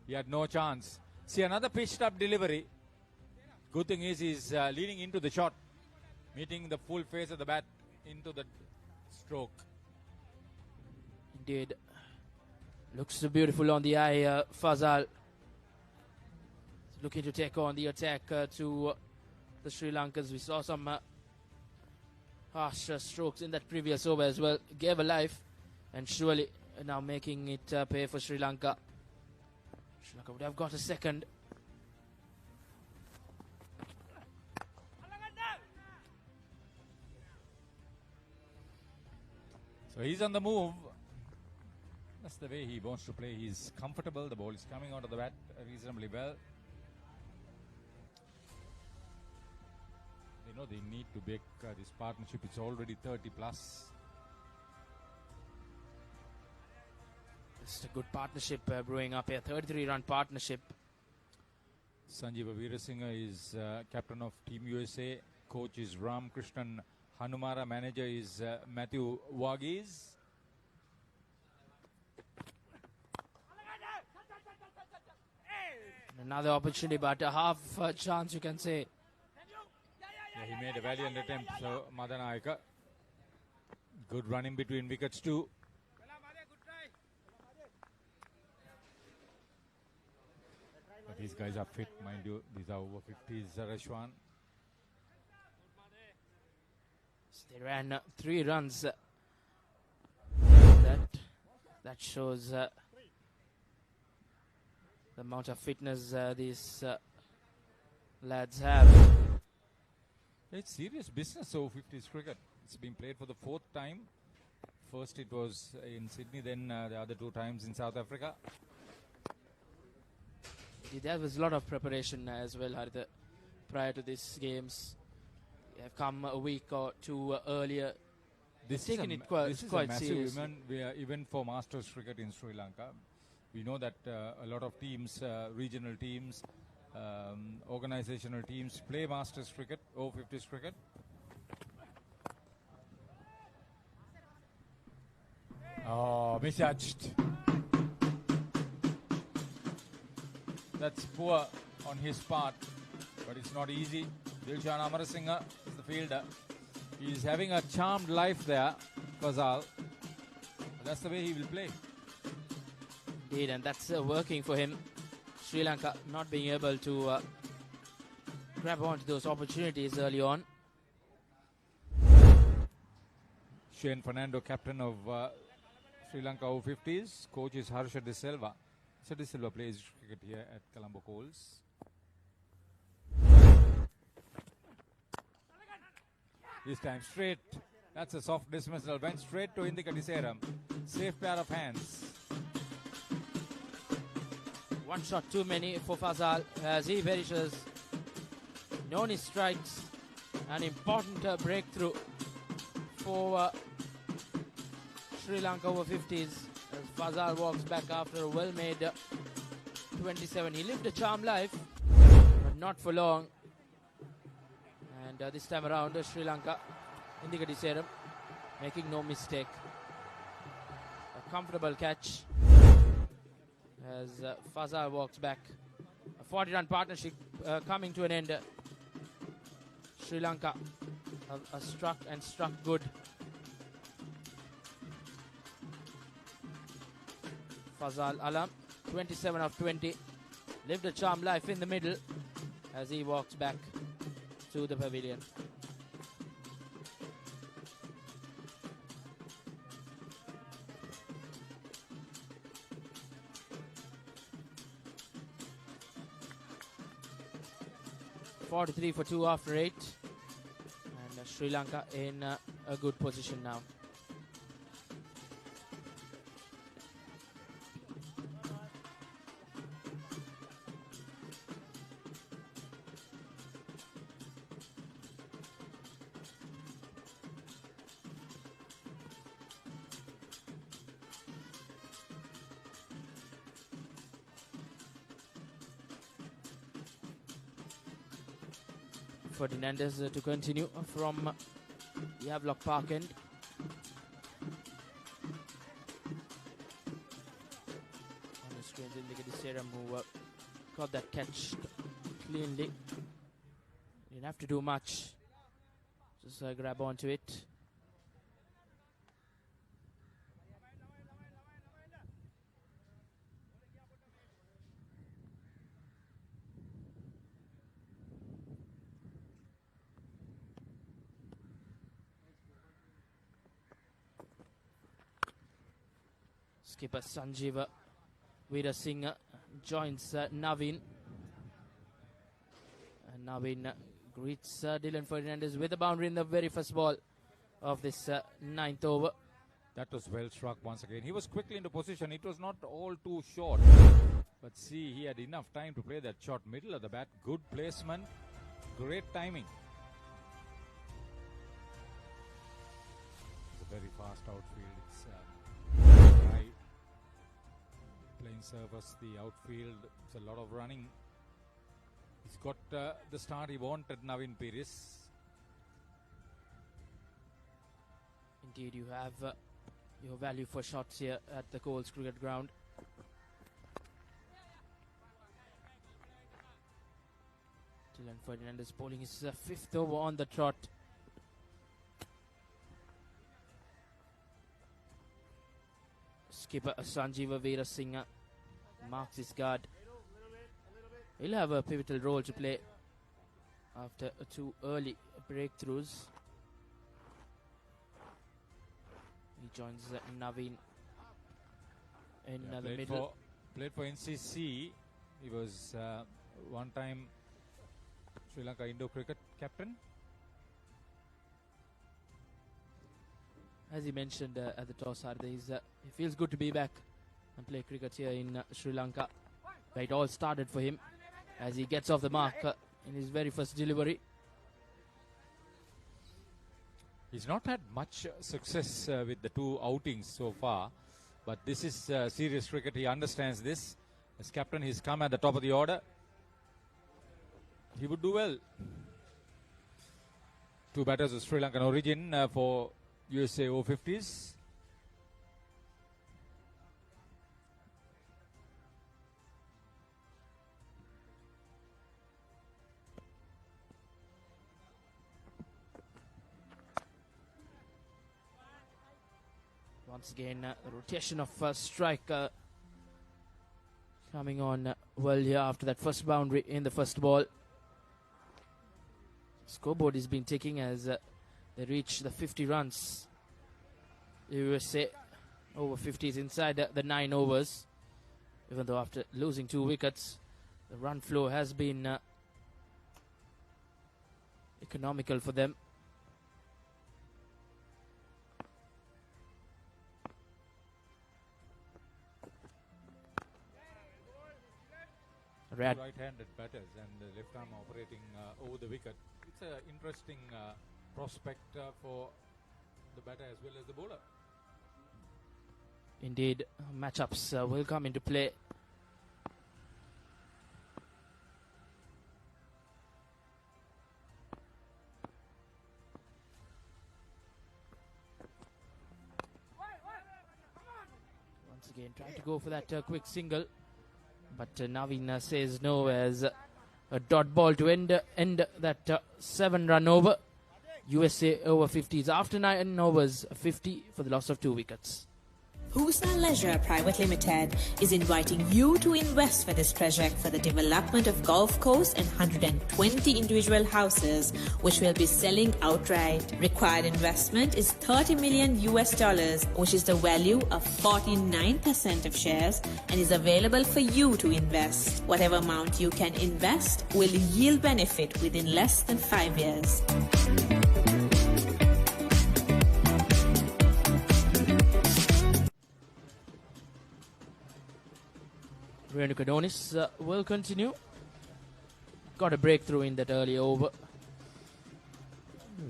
He had no chance. See, another pitched up delivery. Good thing is he's leaning into the shot, meeting the full face of the bat into the stroke. Indeed. Looks beautiful on the eye, Fazal. Looking to take on the attack to the Sri Lankans. We saw some harsh strokes in that previous over as well. Gave a life, and surely now making it pay for Sri Lanka. Sri Lanka would have got a second. So he's on the move. That's the way he wants to play. He's comfortable. The ball is coming out of the bat reasonably well. They know they need to break this partnership. It's already 30 plus. It's a good partnership brewing up here. 33-run partnership. Sanjeeva Veerasinghe is captain of Team USA. Coach is Ram Krishnan Hanumara. Manager is Matthew Varghese. Another opportunity, but a half chance, you can say. Yeah, he made a valiant attempt. So Madanayaka, good running between wickets too. But these guys are fit, mind you. These are over 50s, Rashwan. They ran 3 runs. That shows the amount of fitness these lads have. It's serious business, over 50s cricket. It's been played for the 4th time. First it was in Sydney, then the other 2 times in South Africa. There was a lot of preparation as well, Haritha, prior to these games. They have come a week or 2 earlier. This They've is taken a it quite massive seriously. event for Masters cricket in Sri Lanka. We know that a lot of teams, regional teams, organizational teams play Masters cricket, over-50s cricket. Oh, misjudged. That's poor on his part, but it's not easy. Dilshan Amarasinghe is the fielder. He's having a charmed life there, Fazal. That's the way he will play. Indeed, and that's working for him. Sri Lanka not being able to grab onto those opportunities early on. Shane Fernando, captain of Sri Lanka Over-50s. Coach is Harsha De Silva. Harsha De Silva plays cricket here at Colombo Colts. This time straight. That's a soft dismissal. Went straight to Indika Diseram. Safe pair of hands. One shot too many for Fazal as he perishes. Noni strikes. An important breakthrough for Sri Lanka Over-50s as Fazal walks back after a well-made 27. He lived a charmed life, but not for long. And this time around, Sri Lanka, Indika Diseram, making no mistake. A comfortable catch as Fazal walks back. A 40-run partnership coming to an end. Sri Lanka have struck good. Fazal Alam, 27 of 20, lived a charmed life in the middle as he walks back to the pavilion. .43 for 2 after 8, and Sri Lanka in a good position now. Ferdinandez to continue from the Havelock Park end. On the screen, Indika Diseram who got that catch cleanly. Didn't have to do much. Just grab onto it. Skipper Sanjeev Veerasinghe joins Naveen. And Naveen greets Dylan Ferdinandez with a boundary in the very first ball of this 9th over. That was well struck once again. He was quickly into position. It was not all too short. But see, he had enough time to play that shot middle of the bat. Good placement. Great timing. It's a very fast outfield. It's dry. Playing service, the outfield, it's a lot of running. He's got the start he wanted, Naveen Piris. Indeed, you have your value for shots here at the Colts Cricket Ground. Dylan Ferdinandez bowling his 5th over on the trot. Skipper Sanjeev Veerasinghe marks his guard. He'll have a pivotal role to play after 2 early breakthroughs. He joins Naveen in the middle. Played for NCC. He was one time Sri Lanka Indo cricket captain. As he mentioned at the toss, he feels good to be back and play cricket here in Sri Lanka. But it all started for him as he gets off the mark in his very first delivery. He's not had much success with the 2 outings so far, but this is serious cricket. He understands this. As captain, he's come at the top of the order. He would do well. 2 batters of Sri Lankan origin for USA Over-50s. Once again, the rotation of strike coming on well here after that first boundary in the first ball. Scoreboard is being taken as they reach the 50 runs. USA Over-50s inside the 9 overs. Even though after losing 2 wickets, the run flow has been economical for them. Right-handed batters and the left arm operating over the wicket. It's an interesting prospect for the batter as well as the bowler. Indeed, matchups will come into play. Once again, trying to go for that quick single. But Navin says no as a dot ball to end that 7-run over. USA Over-50s after 9 overs, 50 for the loss of 2 wickets. Hoosa Leisure Private Limited is inviting you to invest for this project for the development of golf course and 120 individual houses, which will be selling outright. Required investment is $30 million, which is the value of 49% of shares, and is available for you to invest. Whatever amount you can invest will yield benefit within less than 5 years. Renuka Donis will continue. Got a breakthrough in that early over.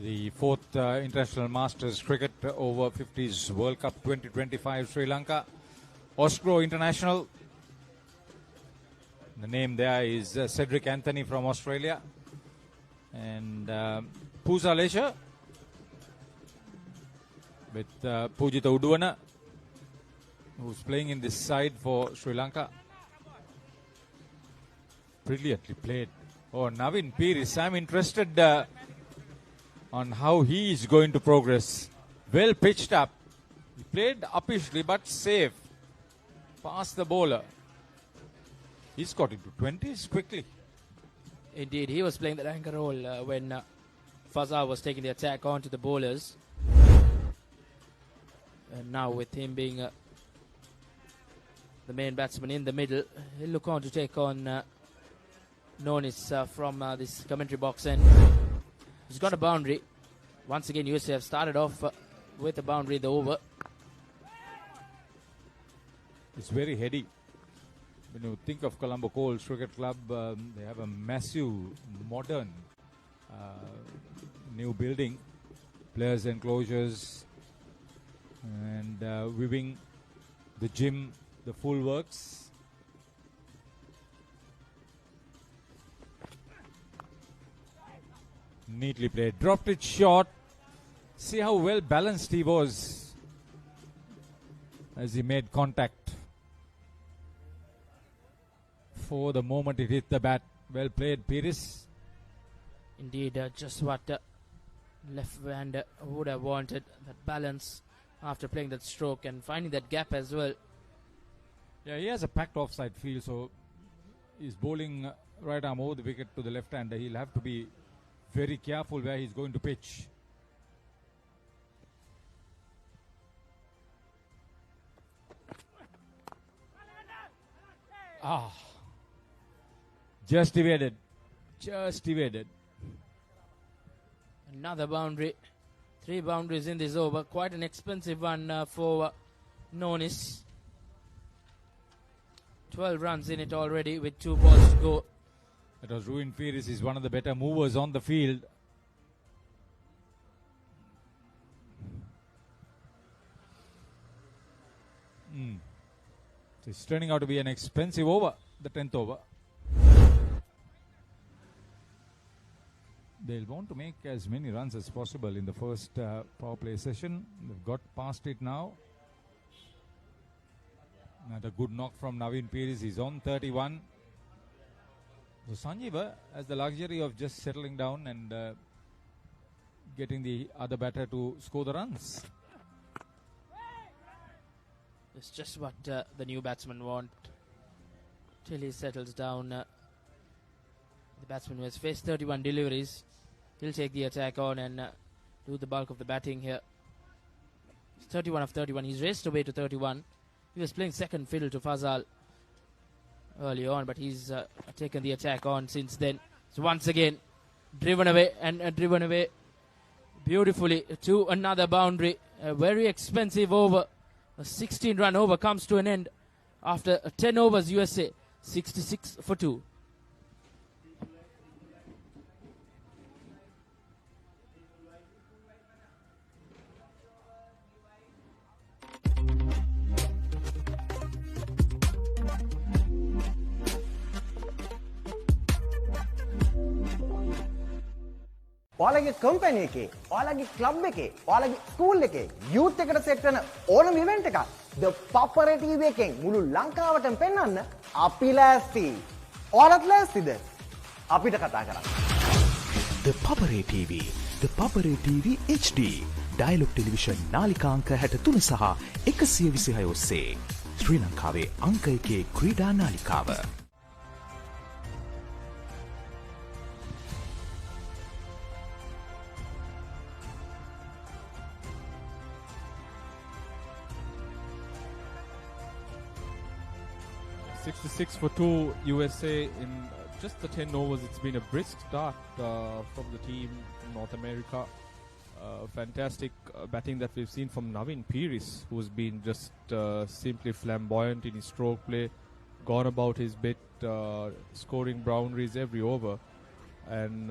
The 4th International Masters Cricket Over-50s World Cup 2025 Sri Lanka. Oscro International. The name there is Cedric Anthony from Australia. And Pusa Leisure with Pujita Uduvana, who's playing in this side for Sri Lanka. Brilliantly played. Oh, Navin Piris, I'm interested on how he is going to progress. Well pitched up. He played uppishly but safe. Past the bowler. He's got into 20s quickly. Indeed, he was playing the anchor role when Fazal was taking the attack onto the bowlers. And now with him being the main batsman in the middle, he'll look on to take on Nonis from this commentary box, and he's got a boundary. Once again, USA have started off with a boundary in the over. It's very heady. When you think of Colombo Colts Cricket Club, they have a massive, modern, new building, players' enclosures, and weaving, the gym, the full works. Neatly played. Dropped it short. See how well balanced he was as he made contact. For the moment it hit the bat. Well played, Piris. Indeed, just what left-hander would have wanted. That balance after playing that stroke and finding that gap as well. Yeah, he has a packed offside field, so he's bowling right arm over the wicket to the left-hander. He'll have to be very careful where he's going to pitch. Just evaded. Just evaded. Another boundary 3 boundaries in this over. Quite an expensive one for Nonis. 12 runs in it already with 2 balls to go. That was Ruin Pires. He's one of the better movers on the field. It's turning out to be an expensive over, the 10th over. They'll want to make as many runs as possible in the first power play session. They've got past it now. Another good knock from Naveen Pires. He's on 31. So Sanjeeva has the luxury of just settling down and getting the other batter to score the runs. It's just what the new batsman want till he settles down. The batsman who has faced 31 deliveries, he'll take the attack on and do the bulk of the batting here. It's 31 of 31. He's raced away to 31. He was playing second fiddle to Fazal early on, but he's taken the attack on since then. So once again, driven away and driven away beautifully to another boundary. A very expensive over. A 16-run over comes to an end after 10 overs. USA 66 for 2. ඔයාලගේ company එකේ, ඔයාලගේ club එකේ, ඔයාලගේ school එකේ, youth එකට set වෙන ඕනම event එකක් ද පපරේ ටීවී එකෙන් මුළු ලංකාවටම පෙන්වන්න අපි ලෑස්ති. ඔයාලත් ලෑස්තිද? අපිට කතා කරන්න. The Papare TV, The Papare TV HD, Dialog television නාලිකා අංක 63 සහ 126 ඔස්සේ ශ්‍රී ලංකාවේ අංක 1 ක්‍රීඩා නාලිකාව. $66 for 2 USA in just the 10 overs. It's been a brisk start from the team from North America. Fantastic batting that we've seen from Naveen Pires, who's been just simply flamboyant in his stroke play, gone about his bit, scoring boundaries every over. And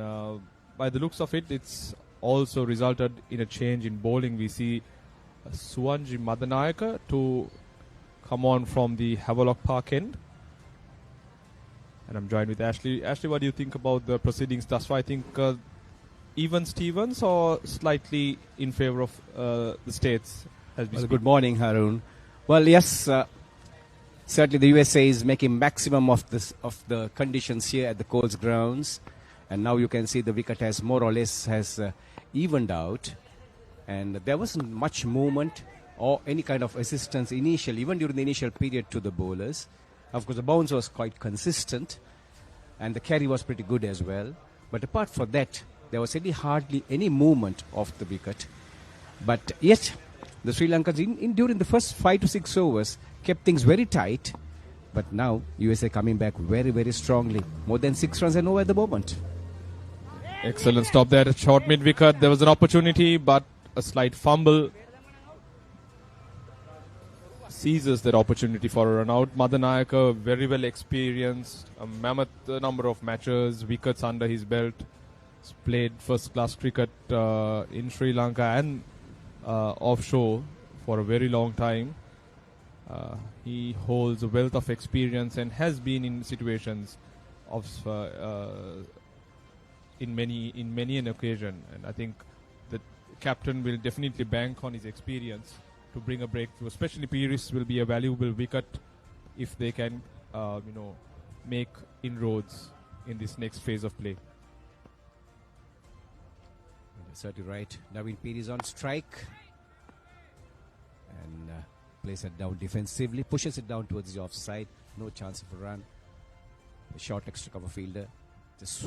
by the looks of it, it's also resulted in a change in bowling. We see Suwanji Madanayaka to come on from the Havelock Park end. And I'm joined with Ashley. Ashley, what do you think about the proceedings thus far? I think even Stevens or slightly in favor of the States? Well, good morning, Harun. Well, yes, certainly the USA is making maximum of the conditions here at the Colts Grounds. And now you can see the wicket has more or less has evened out. And there wasn't much movement or any kind of assistance initially, even during the initial period to the bowlers. Of course, the bounce was quite consistent and the carry was pretty good as well. But apart from that, there was hardly any movement of the wicket. But yet, the Sri Lankans during the first 5 to 6 overs kept things very tight. But now, USA coming back very, very strongly. More than 6 runs and over at the moment. Excellent stop there at short mid-wicket. There was an opportunity, but a slight fumble seizes that opportunity for a run out. Madanayaka, very well experienced, a mammoth number of matches, wickets under his belt. He's played first-class cricket in Sri Lanka and offshore for a very long time. He holds a wealth of experience and has been in situations of in many an occasion. And I think the captain will definitely bank on his experience to bring a breakthrough. Especially Pires will be a valuable wicket if they can, make inroads in this next phase of play. That's certainly right. Naveen Pires on strike and plays it down defensively, pushes it down towards the offside. No chance of a run. The short extra cover fielder just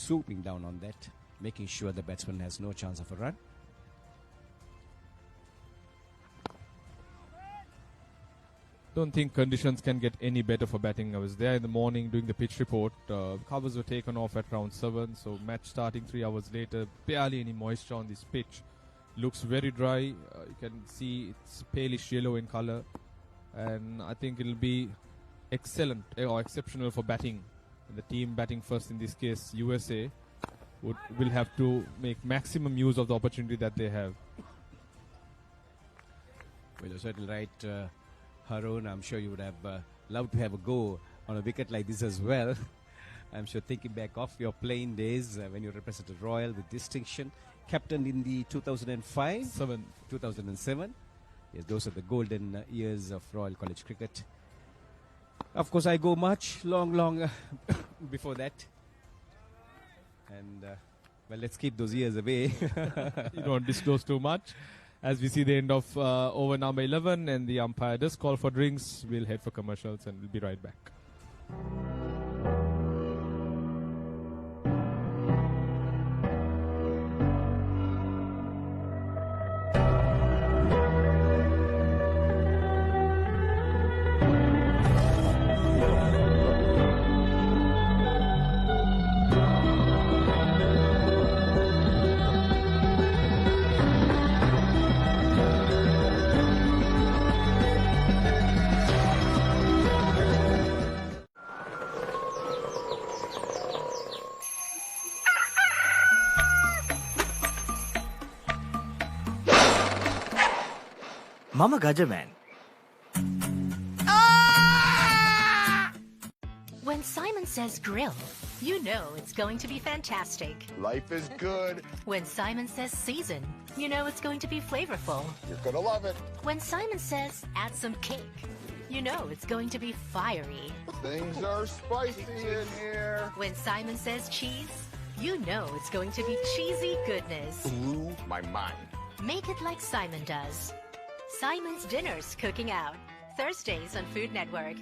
swooping down on that, making sure the batsman has no chance of a run. Don't think conditions can get any better for batting. I was there in the morning doing the pitch report. Covers were taken off at round 7, so match starting 3 hours later. Barely any moisture on this pitch. looks very dry. You can see it's palish yellow in color, and I think it'll be excellent or exceptional for batting. And the team batting first, in this case USA, will have to make maximum use of the opportunity that they have. Well, you're certainly right, Harun. I'm sure you would have loved to have a go on a wicket like this as well. I'm sure, thinking back of your playing days when you represented Royal with distinction, captain in the 2007. Yes, those are the golden years of Royal College cricket. Of course, I go much long before that. And well, let's keep those years away. You don't disclose too much. As we see the end of over number 11, and the umpire does call for drinks, we'll head for commercials and we'll be right back. Mama Gajaman. When Simon says grill, you know it's going to be fantastic. Life is good. When Simon says season, you know it's going to be flavorful. You're gonna love it. When Simon says add some cake, you know it's going to be fiery. Things are spicy in here. When Simon says cheese, you know it's going to be cheesy goodness. Blew my mind. Make it like Simon does. Simon's Dinners Cooking Out. Thursdays on Food Network.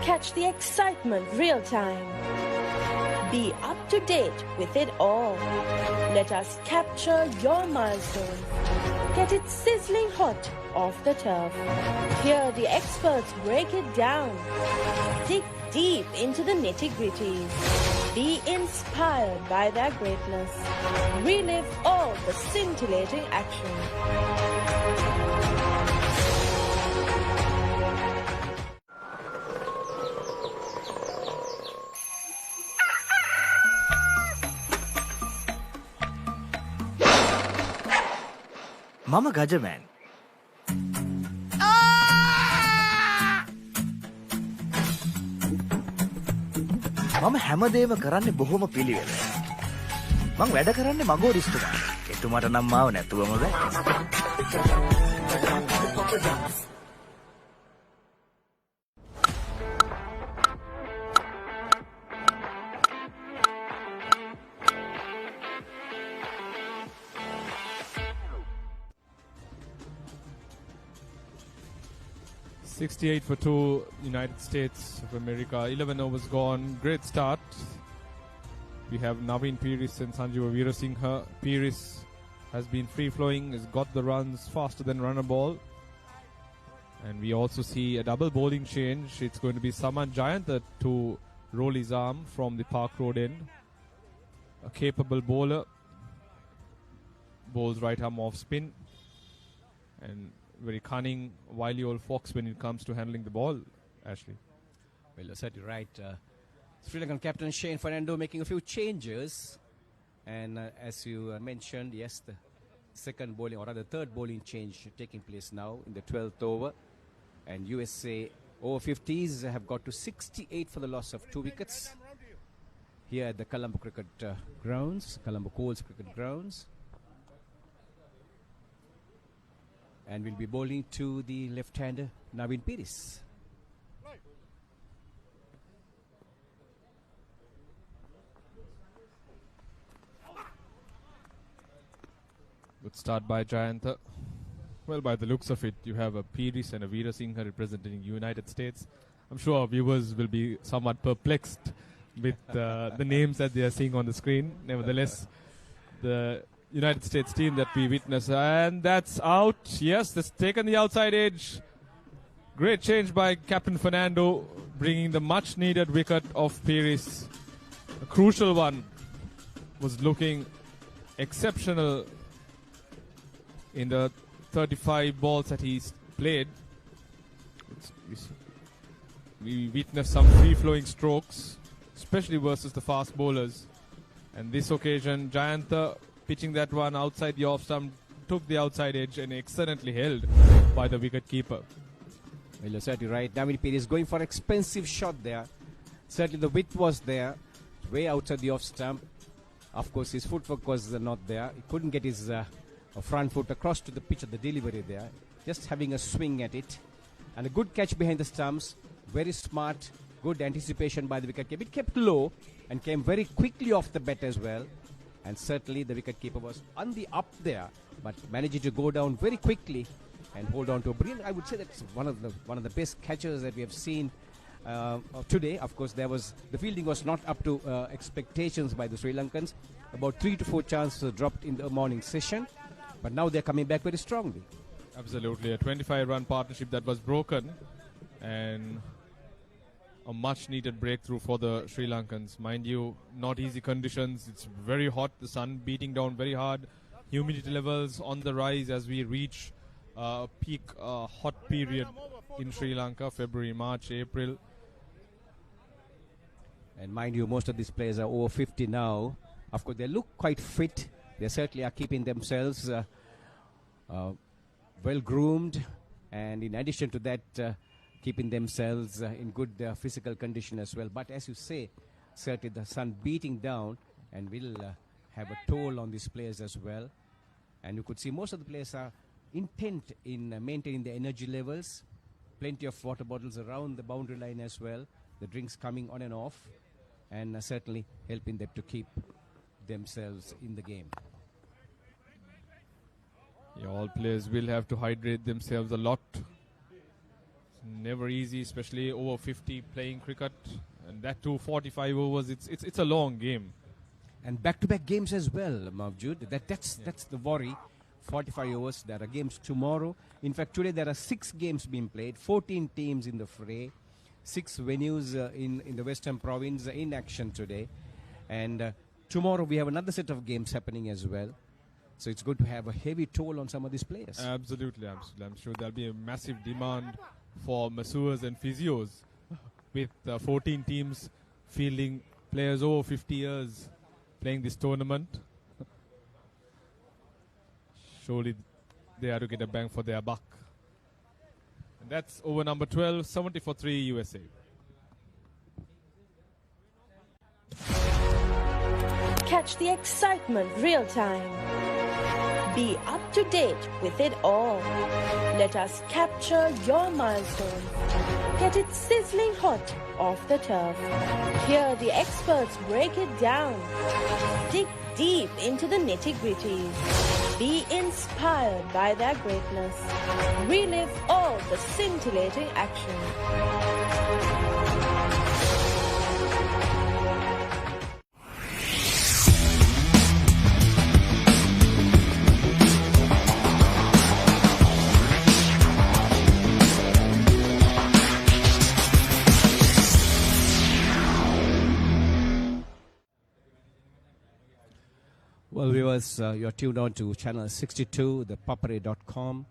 Catch the excitement real time. Be up to date with it all. Let us capture your milestones. Get it sizzling hot off the turf. Hear the experts break it down. Dig deep into the nitty-gritties. Be inspired by their greatness. Relive all the scintillating action. Mama Gajaman. මම හැමදේම කරන්නේ බොහොම පිළිවෙල. මං වැඩ කරන්නේ මගෝරිස්තුමා. එතුමාට නම් මාව නැතුවම බෑ. 68 for 2, United States of America. 11 overs gone. Great start. We have Naveen Peris and Sanjeev Veerasinghe. Peris has been free-flowing, has got the runs faster than runner ball. And we also see a double bowling change. It's going to be Saman Jayantha to roll his arm from the Park Road end. A capable bowler. Bowls right arm off spin. And very cunning, wily old fox when it comes to handling the ball, Ashley. Well, you're certainly right. Sri Lankan captain Shane Fernando making a few changes. And as you mentioned, yes, the second bowling, or rather third bowling change taking place now in the 12th over. And USA Over-50s have got to 68 for the loss of 2 wickets here at the Colombo Cricket Grounds, Colombo Colts Cricket Grounds. And we'll be bowling to the left-hander, Naveen Peris. Good start by Jayantha. Well, by the looks of it, you have a Peiris and a Veera Singha representing United States. I'm sure our viewers will be somewhat perplexed with the names that they are seeing on the screen. Nevertheless, the United States team that we witness, and that's out. Yes, that's taken the outside edge. Great change by Captain Fernando, bringing the much-needed wicket of Peiris. A crucial one. Was looking exceptional in the 35 balls that he's played. We witnessed some free-flowing strokes, especially versus the fast bowlers. And this occasion, Jayantha pitching that one outside the off-stump, took the outside edge and excellently held by the wicket-keeper. Well, you're certainly right. David Peiris going for an expensive shot there. Certainly the width was there, way outside the off-stump. Of course, his footwork was not there. He couldn't get his front foot across to the pitch of the delivery there. Just having a swing at it. And a good catch behind the stumps. Very smart, good anticipation by the wicketkeeper. It kept low and came very quickly off the bat as well. And certainly the wicketkeeper was on the up there, but managed to go down very quickly and hold on to a brilliant. I would say that's one of the best catches that we have seen today. Of course, the fielding was not up to expectations by the Sri Lankans. About 3 to 4 chances dropped in the morning session, but now they're coming back very strongly. Absolutely, a 25-run partnership that was broken, and a much-needed breakthrough for the Sri Lankans. Mind you, not easy conditions. It's very hot, the sun beating down very hard. Humidity levels on the rise as we reach peak hot period in Sri Lanka, February, March, April. And mind you, most of these players are over 50 now. Of course, they look quite fit. They certainly are keeping themselves well groomed, and in addition to that, keeping themselves in good physical condition as well. But as you say, certainly the sun beating down and will have a toll on these players as well. And you could see most of the players are intent in maintaining the energy levels. Plenty of water bottles around the boundary line as well. The drinks coming on and off, and certainly helping them to keep themselves in the game. Yeah, all players will have to hydrate themselves a lot. Never easy, especially over 50 playing cricket, and that too 45 overs. It's a long game, and back-to-back games as well, Mavjood. That's the worry. 45 overs. There are games tomorrow. In fact, today there are 6 games being played. 14 teams in the fray. 6 venues in the Western Province in action today, and tomorrow we have another set of games happening as well. So it's going to have a heavy toll on some of these players. Absolutely. I'm sure there'll be a massive demand for masseurs and physios with 14 teams fielding players over 50 years playing this tournament. Surely they are to get a bang for their buck. And that's over number 12, 70 for 3 USA. Catch the excitement real time. Be up to date with it all. Let us capture your milestone. Get it sizzling hot off the turf. Hear the experts break it down. Dig deep into the nitty-gritties. Be inspired by their greatness. Relive all the scintillating action. Well, viewers, you're tuned on to channel 62, thepapare.com,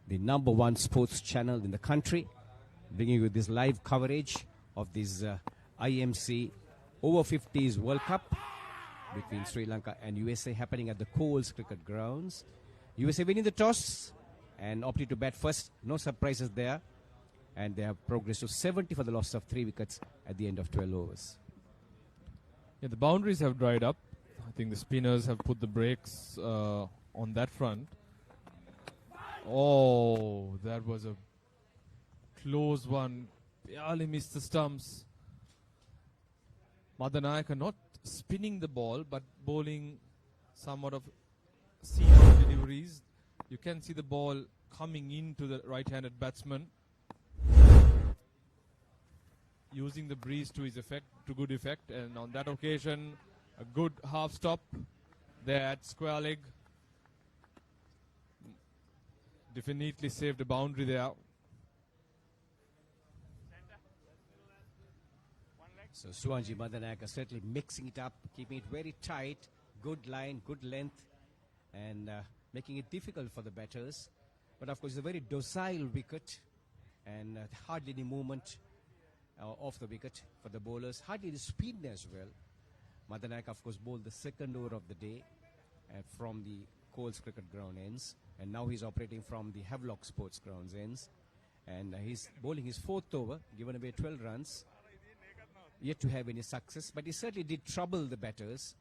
the #1 sports channel in the country, bringing you this live coverage of this IMC Over-50s World Cup between Sri Lanka and USA, happening at the Colts Cricket Grounds. USA winning the toss and opted to bat first. No surprises there. And they have progressed to 70 for the loss of 3 wickets at the end of 12 overs. Yeah, the boundaries have dried up. I think the spinners have put the brakes on that front. Oh, that was a close one. Barely missed the stumps. Madanayaka not spinning the ball, but bowling somewhat of seam delivery boundaries. You can see the ball coming into the right-handed batsman, using the breeze to good effect, and on that occasion, a good half stop there at square leg. Definitely saved a boundary there. So Suwanji Madanaka certainly mixing it up, keeping it very tight, good line, good length, and making it difficult for the batters. But of course, it's a very docile wicket, and hardly any movement off the wicket for the bowlers, hardly any speed as well. Madanaka, of course, bowled the second over of the day from the Colts Cricket Ground ends, and now he's operating from the Havelock Sports Grounds ends, and he's bowling his fourth over, given away 12 runs. Yet to have any success, but he certainly did trouble the batters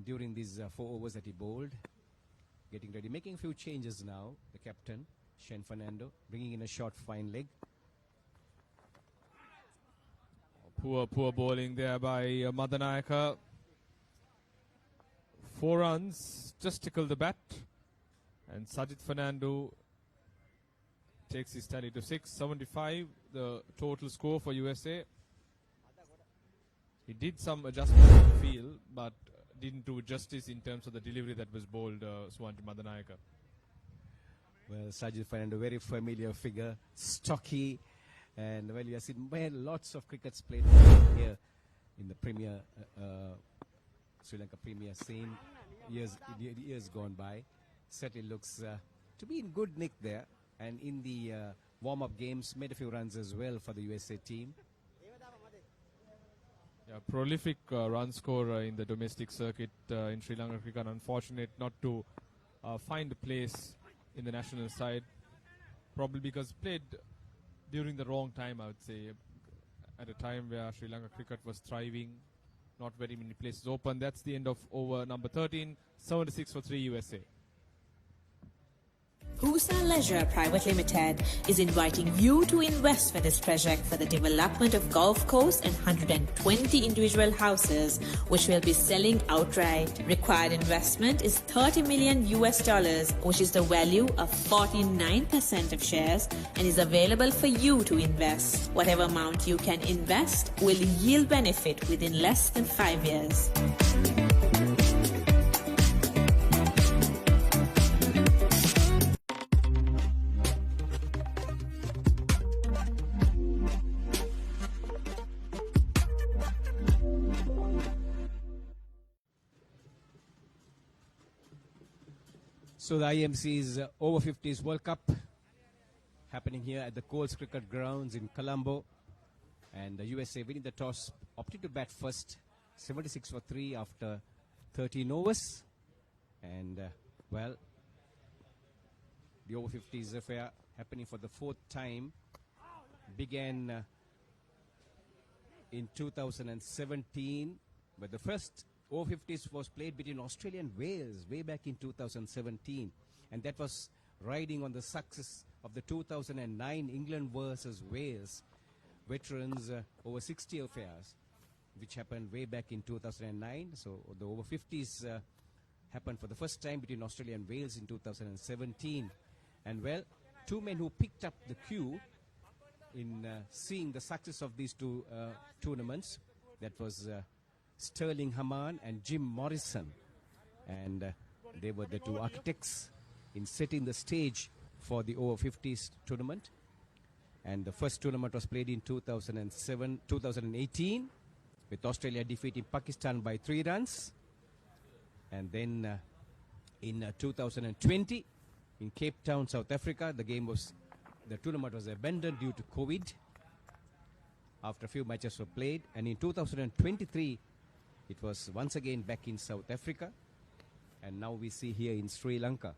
during these 4 overs that he bowled. Getting ready, making a few changes now, the captain, Shane Fernando, bringing in a short fine leg. Poor bowling there by Madanayaka. 4 runs, just tickled the bat, and Sajid Fernando takes his tally to 675, the total score for USA. He did some adjustments in the field, but didn't do justice in terms of the delivery that was bowled Suwanji Madanayaka. Well, Sajid Fernando, very familiar figure, stocky, and well, you have seen lots of crickets played here in the Premier, Sri Lanka Premier scene, years gone by. Certainly looks to be in good nick there, and in the warm-up games, made a few runs as well for the USA team. Yeah, prolific run scorer in the domestic circuit in Sri Lanka cricket. Unfortunate not to find a place in the national side, probably because played during the wrong time, I would say, at a time where Sri Lanka cricket was thriving, not very many places open. That's the end of over number 13, 76 for 3 USA. USA Leisure Private Limited is inviting you to invest for this project for the development of golf course and 120 individual houses, which will be selling outright. Required investment is $30 million, which is the value of 49% of shares, and is available for you to invest. Whatever amount you can invest will yield benefit within less than 5 years. So the IMC's Over-50s World Cup happening here at the Colts Cricket Grounds in Colombo, and the USA winning the toss, opted to bat first, 76 for 3 after 13 overs, and well, the Over-50s affair happening for the 4th time began in 2017, but the first Over-50s was played between Australia and Wales way back in 2017, and that was riding on the success of the 2009 England versus Wales veterans over 60 affairs, which happened way back in 2009. So the Over-50s happened for the first time between Australia and Wales in 2017, and well, 2 men who picked up the cue in seeing the success of these 2 tournaments, that was Sterling Hamann and Jim Morrison, and they were the 2 architects in setting the stage for the Over-50s tournament. And the first tournament was played in 2018, with Australia defeating Pakistan by 3 runs. And then in 2020, in Cape Town, South Africa, the tournament was abandoned due to COVID after a few matches were played. And in 2023, it was once again back in South Africa, and now we see here in Sri Lanka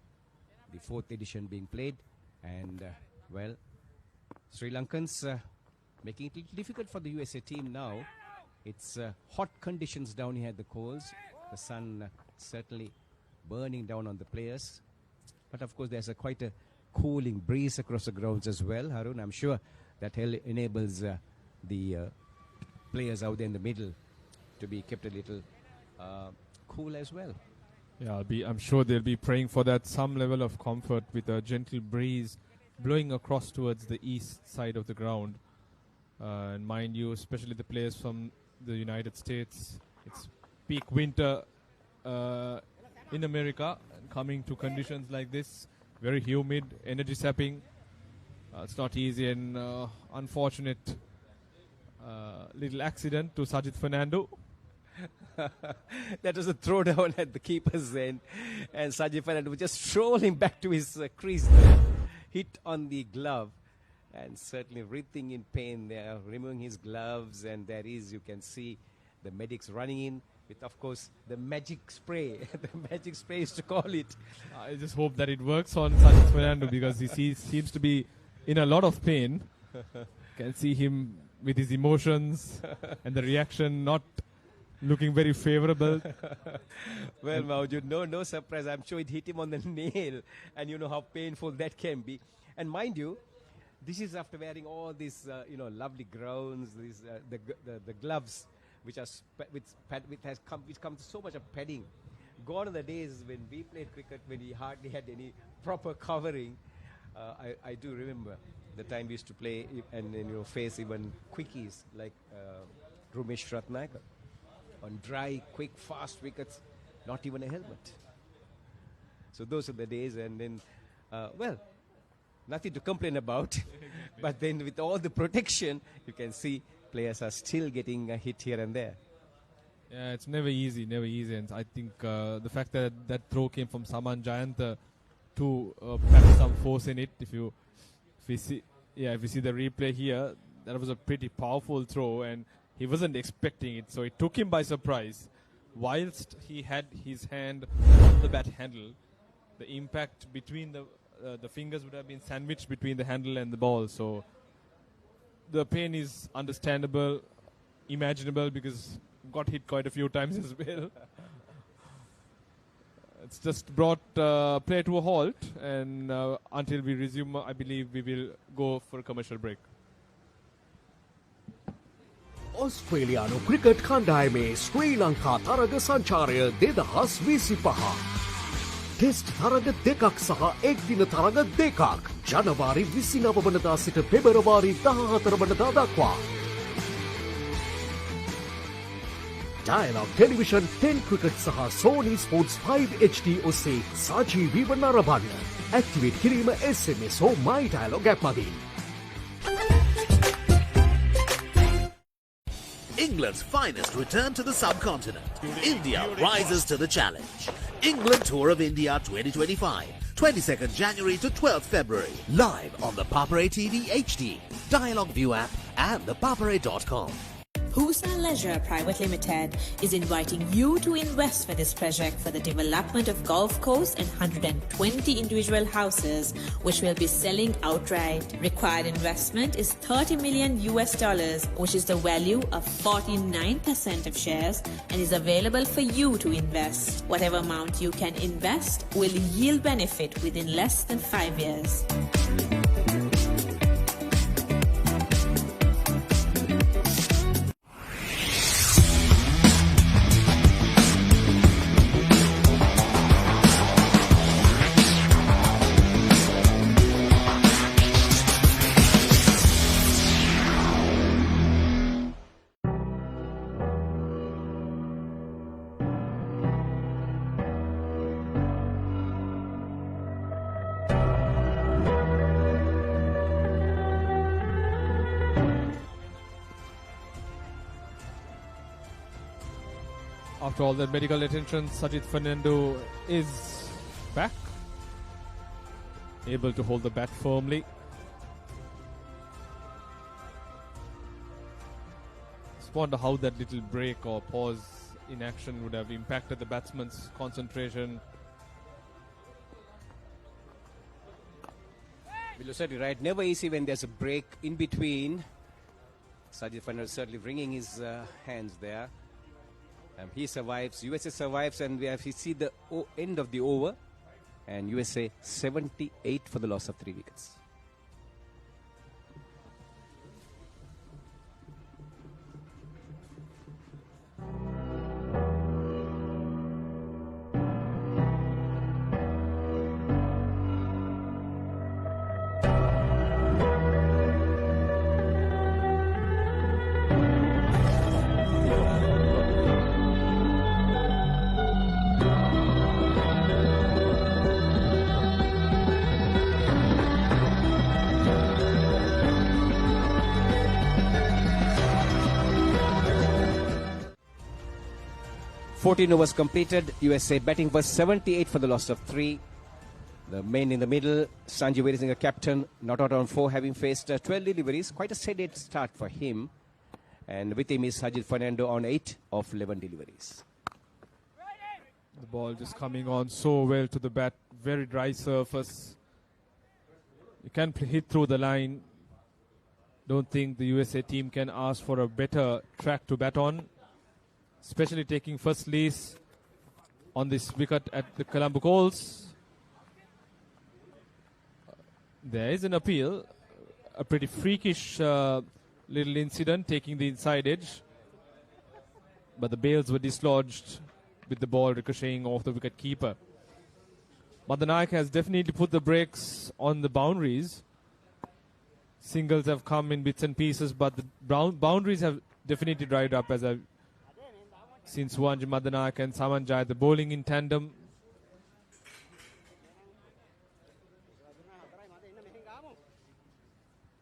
the 4th edition being played, and well, Sri Lankans making it a little difficult for the USA team now. It's hot conditions down here at the Coals, the sun certainly burning down on the players, but of course there's quite a cooling breeze across the grounds as well, Harun. I'm sure that enables the players out there in the middle to be kept a little cool as well. Yeah, I'm sure they'll be praying for that some level of comfort with a gentle breeze blowing across towards the east side of the ground. And mind you, especially the players from the United States, it's peak winter in America, and coming to conditions like this, very humid, energy sapping. It's not easy, and unfortunate little accident to Sajid Fernando. That was a throwdown at the keeper's end, and Sajid Fernando was just strolling back to his crease there. Hit on the glove, and certainly writhing in pain there, removing his gloves, and there is, you can see the medics running in with, of course, the magic spray. The magic spray is to call it. I just hope that it works on Sajid Fernando, because he seems to be in a lot of pain. Can see him with his emotions and the reaction not looking very favorable. Well, Maujud, no surprise. I'm sure it hit him on the nail, and you know how painful that can be. And mind you, this is after wearing all these, lovely gowns, these the gloves, which are which come to so much of padding. Gone are the days when we played cricket when we hardly had any proper covering. I do remember the time we used to play and face even quickies like Rumesh Ratnakar on dry, quick, fast wickets, not even a helmet. So those are the days, and then, nothing to complain about. But then with all the protection, you can see players are still getting a hit here and there. Yeah, it's never easy. And I think the fact that that throw came from Saman Jayanta to pack some force in it. If we see the replay here, that was a pretty powerful throw, and he wasn't expecting it, so it took him by surprise. Whilst he had his hand on the bat handle, the impact between the fingers would have been sandwiched between the handle and the ball. So the pain is understandable, imaginable, because got hit quite a few times as well. It's just brought play to a halt, and until we resume, I believe we will go for a commercial break. ඔස්ට්‍රේලියානු cricket කණ්ඩායමේ ශ්‍රී ලංකා තරග සංචාරය 2025. Test තරග දෙකක් සහ එක්දින තරග දෙකක් ජනවාරි 29 වනදා සිට පෙබරවාරි 14 වනදා දක්වා. Dialogue Television 10 Cricket සහ Sony Sports 5 HD ඔස්සේ සජීවීව නරඹන්න. ඇක්ටිවේට් කිරීම SMS හෝ My Dialogue app මගින්. England's finest return to the subcontinent. India rises to the challenge. England Tour of India 2025, 22nd January to 12th February. Live on the Papare TV HD, Dialogue View app and thepapare.com. Pusa Leisure Private Limited is inviting you to invest for this project for the development of Gulf Coast and 120 individual houses, which will be selling outright. Required investment is $30 million, which is the value of 49% of shares, and is available for you to invest. Whatever amount you can invest will yield benefit within less than 5 years. After all that medical attention, Sajid Fernando is back, able to hold the bat firmly. Just wonder how that little break or pause in action would have impacted the batsman's concentration. Well, you're certainly right. Never easy when there's a break in between. Sajid Fernando certainly wringing his hands there. He survives, USA survives, and we see the end of the over, and USA 78 for the loss of 3 wickets. 14 overs completed. USA batting for 78 for the loss of 3. The man in the middle, Sanju Veerasinghe, captain, not out on 4, having faced 12 deliveries. Quite a steady start for him. And with him is Sajid Fernando on 8 of 11 deliveries. The ball just coming on so well to the bat. Very dry surface. You can hit through the line. Don't think the USA team can ask for a better track to bat on. Especially taking first lease on this wicket at the Colombo Colts. There is an appeal. A pretty freakish little incident, taking the inside edge. But the bails were dislodged with the ball ricocheting off the wicket keeper. Madanayake has definitely put the brakes on the boundaries. Singles have come in bits and pieces, but the boundaries have definitely dried up, as I've seen Suwanji Madanayake and Saman Jayat, the bowling in tandem.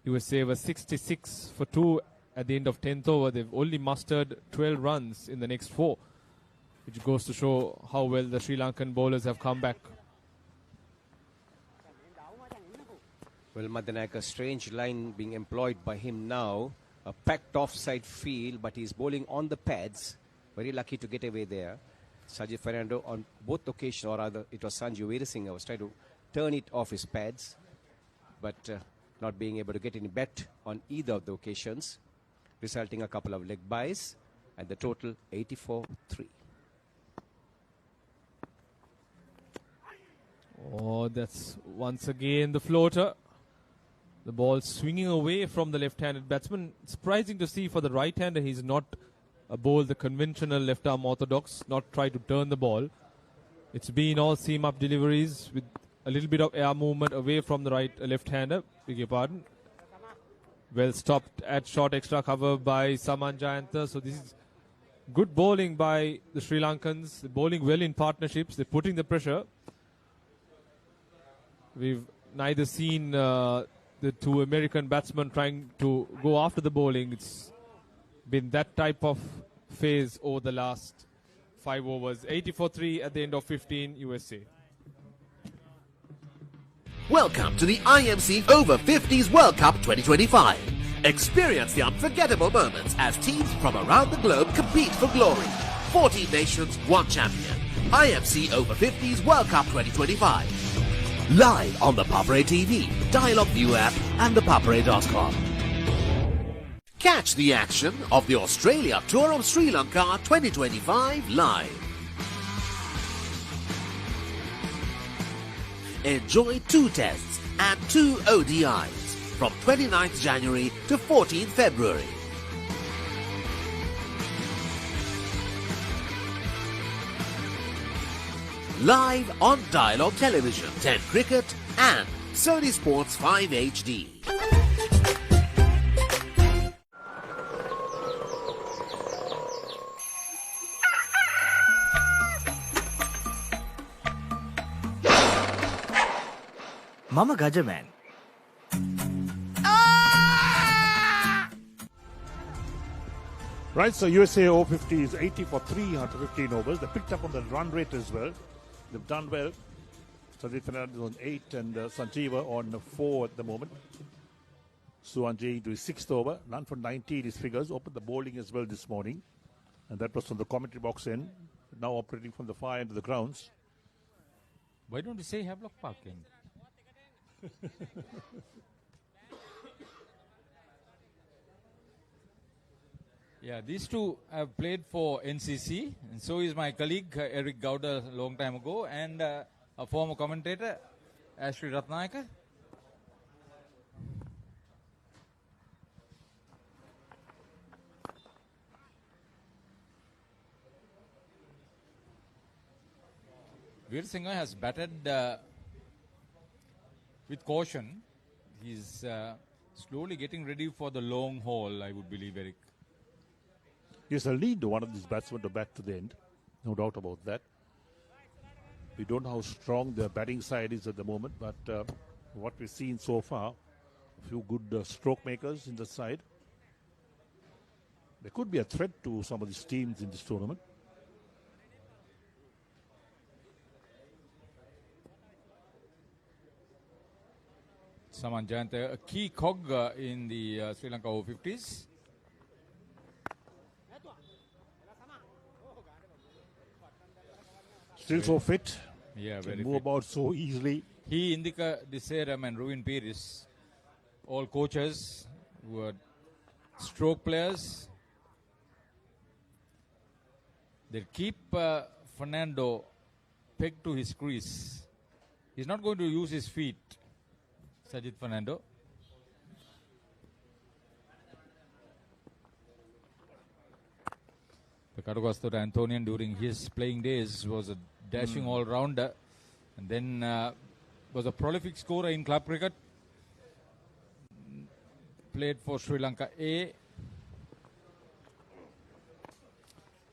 USA was 66 for 2 at the end of 10th over. They've only mustered 12 runs in the next 4, which goes to show how well the Sri Lankan bowlers have come back. Well, Madanayake, a strange line being employed by him now. A packed offside field, but he's bowling on the pads. Very lucky to get away there. Sajid Fernando on both occasions, or rather it was Sanju Veerasinghe, was trying to turn it off his pads, but not being able to get any bet on either of the occasions, resulting a couple of leg byes, and the total 84-3. Oh, that's once again the floater. The ball swinging away from the left-handed batsman. Surprising to see for the right-hander, he's not bowled the conventional left-arm orthodox, not try to turn the ball. It's been all seam-up deliveries with a little bit of air movement away from the left-hander. Beg your pardon. Well stopped at short extra cover by Saman Jayantha. So this is good bowling by the Sri Lankans. They're bowling well in partnerships. They're putting the pressure. We've neither seen the two American batsmen trying to go after the bowling. It's been that type of phase over the last 5 overs. 84-3 at the end of 15, USA. Welcome to the IMC Over-50s World Cup 2025. Experience the unforgettable moments as teams from around the globe compete for glory. 14 nations, 1 champion. IMC Over-50s World Cup 2025. Live on the Papare TV, Dialogue View app and thepapare.com. Catch the action of the Australia Tour of Sri Lanka 2025 live. Enjoy 2 tests and 2 ODIs from 29th January to 14th February. Live on Dialogue Television, 10 Cricket and Sony Sports 5 HD. Mama Gajaman. Right, so USA Over-50s 80 for 3 after 15 overs. They picked up on the run rate as well. They've done well. Sajid Fernando on 8 and Sanjeeva on 4 at the moment. Suwanji into his 6th over. None for 19 his figures. Opened the bowling as well this morning. And that was from the commentary box end. Now operating from the far end of the grounds. Why don't you say Havelock Park end? Yeah, these two have played for NCC, and so is my colleague Eric Gowda a long time ago, and a former commentator, Ashri Ratnayaka. Veerasinghe has batted with caution. He's slowly getting ready for the long haul, I would believe, Eric. Yes, I'll need one of these batsmen to bat to the end. No doubt about that. We don't know how strong their batting side is at the moment, but what we've seen so far, a few good stroke makers in the side. There could be a threat to some of these teams in this tournament. Saman Jayanta, a key cog in the Sri Lanka Over-50s. Still so fit. Yeah, Can very move fit. about so easily. He, Indika Diseram and Ruin Piris, all coaches who are stroke players. They'll keep Fernando pegged to his crease. He's not going to use his feet, Sajid Fernando. The Kadagosthota Anthonian during his playing days was a dashing all-rounder and then was a prolific scorer in club cricket. Played for Sri Lanka A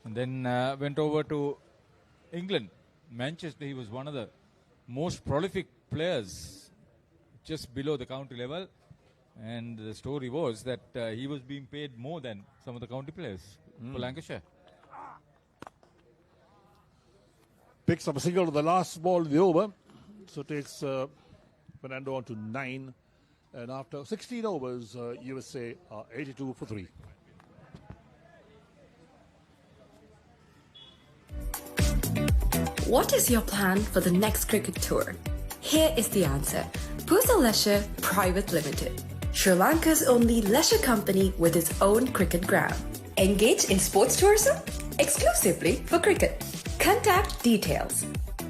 and then went over to England, Manchester. He was one of the most prolific players just below the county level, and the story was that he was being paid more than some of the county players for Lancashire. Picks up a single to the last ball of the over. So takes Fernando on to 9. And after 16 overs, USA are 82 for 3. What is your plan for the next cricket tour? Here is the answer. Pusa Leisure Private Limited, Sri Lanka's only leisure company with its own cricket ground. Engage in sports tourism exclusively for cricket. Contact details.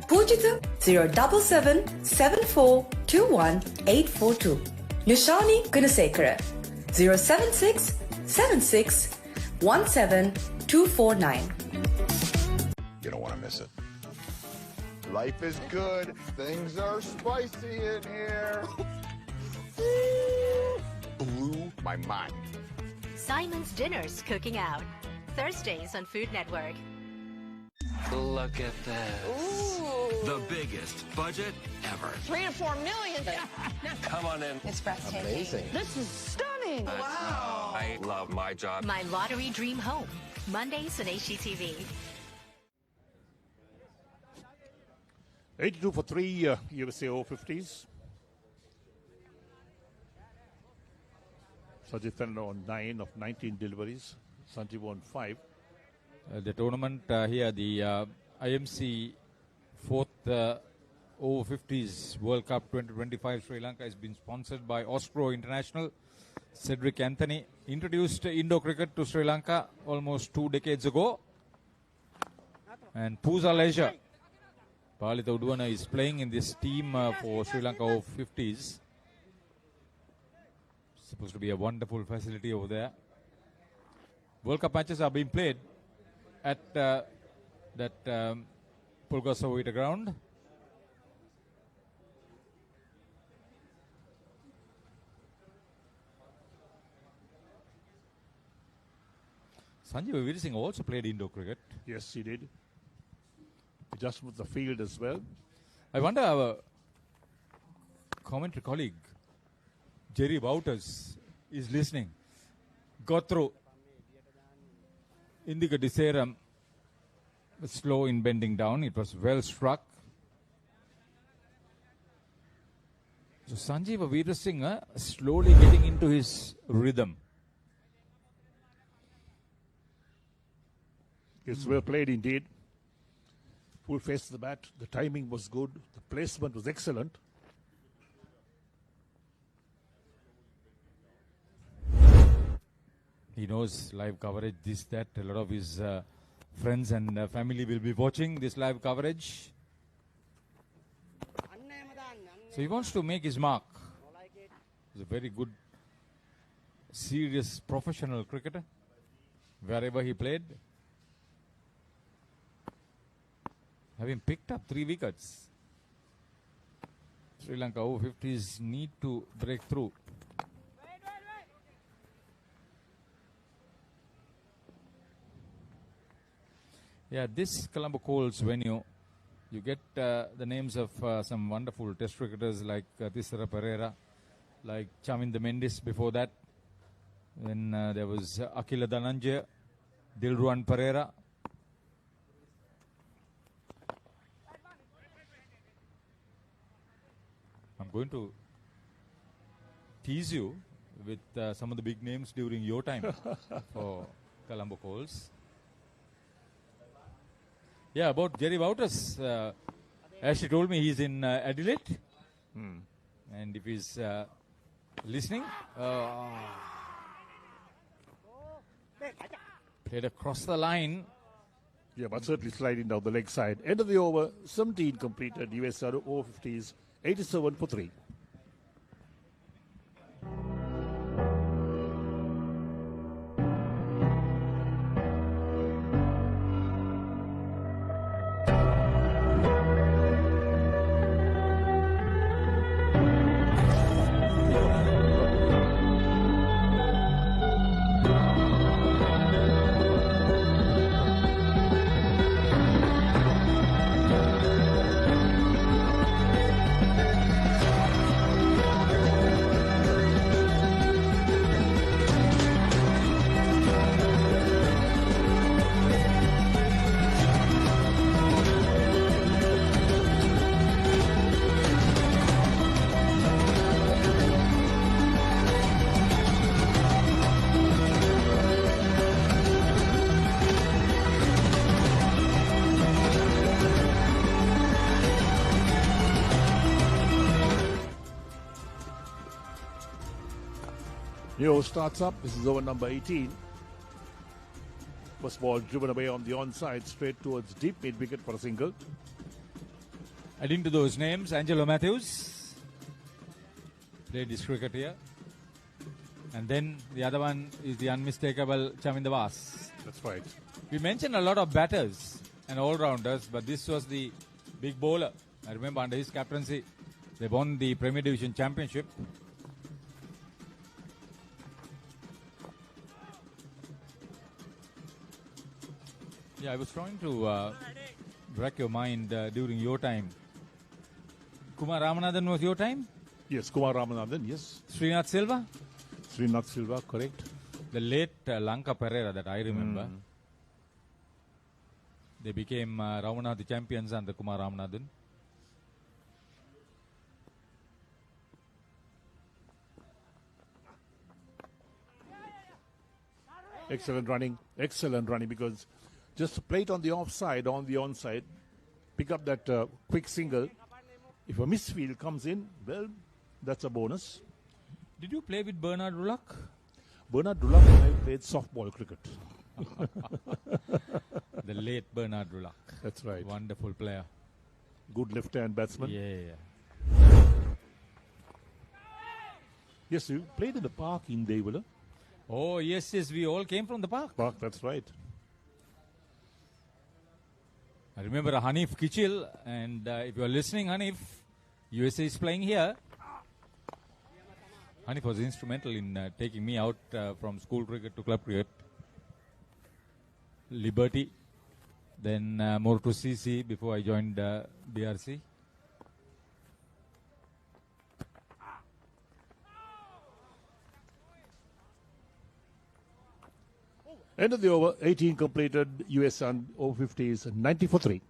Pujitha 077 7421 842. Nishani Gunasekara 076 76 17 249. You don't want to miss it. Life is good. Things are spicy in here. Blew my mind. Simon's Dinner's cooking out. Thursdays on Food Network. Look at this. The biggest budget ever. 3 to 4 million. Come on in. It's breathtaking. Amazing. This is stunning. Wow. I love my job. My Lottery Dream Home. Mondays on HGTV. 82 for 3, USA Over-50s. Sajid Fernando on 9 of 19 deliveries. Sanjeev on 5. The tournament here, the IMC 4th Over-50s World Cup 2025 Sri Lanka has been sponsored by Oscro International. Cedric Anthony introduced Indo-cricket to Sri Lanka almost 2 decades ago. And Pusa Leisure, Palita Udwana is playing in this team for Sri Lanka Over-50s. Supposed to be a wonderful facility over there. World Cup matches are being played at that Pulgasavita ground. Sanjeev Veersingh also played Indo cricket. Yes, he did. Just with the field as well. I wonder our commentary colleague Jerry Wouters is listening. Got through. Indika Diseram was slow in bending down. It was well struck. So Sanjeev Veersingh slowly getting into his rhythm. It's well played indeed. Full face to the bat. The timing was good. The placement was excellent. He knows live coverage, this, that. A lot of his friends and family will be watching this live coverage. So he wants to make his mark. He's a very good, serious, professional cricketer. Wherever he played. Having picked up 3 wickets. Sri Lanka Over-50s need to break through. Yeah, this Colombo Colts venue, you get the names of some wonderful test cricketers like Thisara Pereira, like Chaminda Mendis before that. Then there was Akila Dhananjaya, Dilruwan Pereira. I'm going to tease you with some of the big names during your time for Colombo Colts. Yeah, about Jerry Wouters. As she told me, he's in Adelaide. And if he's listening, played across the line. Yeah, but certainly sliding down the leg side. End of the over, 17 completed. USA Over-50s, 87 for 3. New starts up. This is over number 18. First ball driven away on the onside, straight towards deep mid wicket for a single. Adding to those names, Angelo Matthews played his cricket here. And then the other one is the unmistakable Chaminda Vas. That's right. We mentioned a lot of batters and all-rounders, but this was the big bowler. I remember under his captaincy, they won the Premier Division Championship. Yeah, I was trying to rack your mind during your time. Kumar Ramanathan was your time? Yes, Kumar Ramanathan, yes. Srinath Silva? Srinath Silva, correct. The late Lanka Pereira that I remember. They became Ramanathan champions under Kumar Ramanathan. Excellent running because just play it on the offside, on the onside, pick up that quick single. If a misfield comes in, well, that's a bonus. Did you play with Bernard Rulak? Bernard Rulak and I played softball cricket. The late Bernard Rulak. That's right. Wonderful player. Good left-hand batsman. Yeah. Yes, you played in the park in Devula. Oh, yes, we all came from the park. Park, that's right. I remember Hanif Kichil, and if you are listening, Hanif, USA is playing here. Hanif was instrumental in taking me out from school cricket to club cricket. Liberty, then more to CC before I joined BRC. End of the over, 18 completed, US Over-50s, 90 for 3.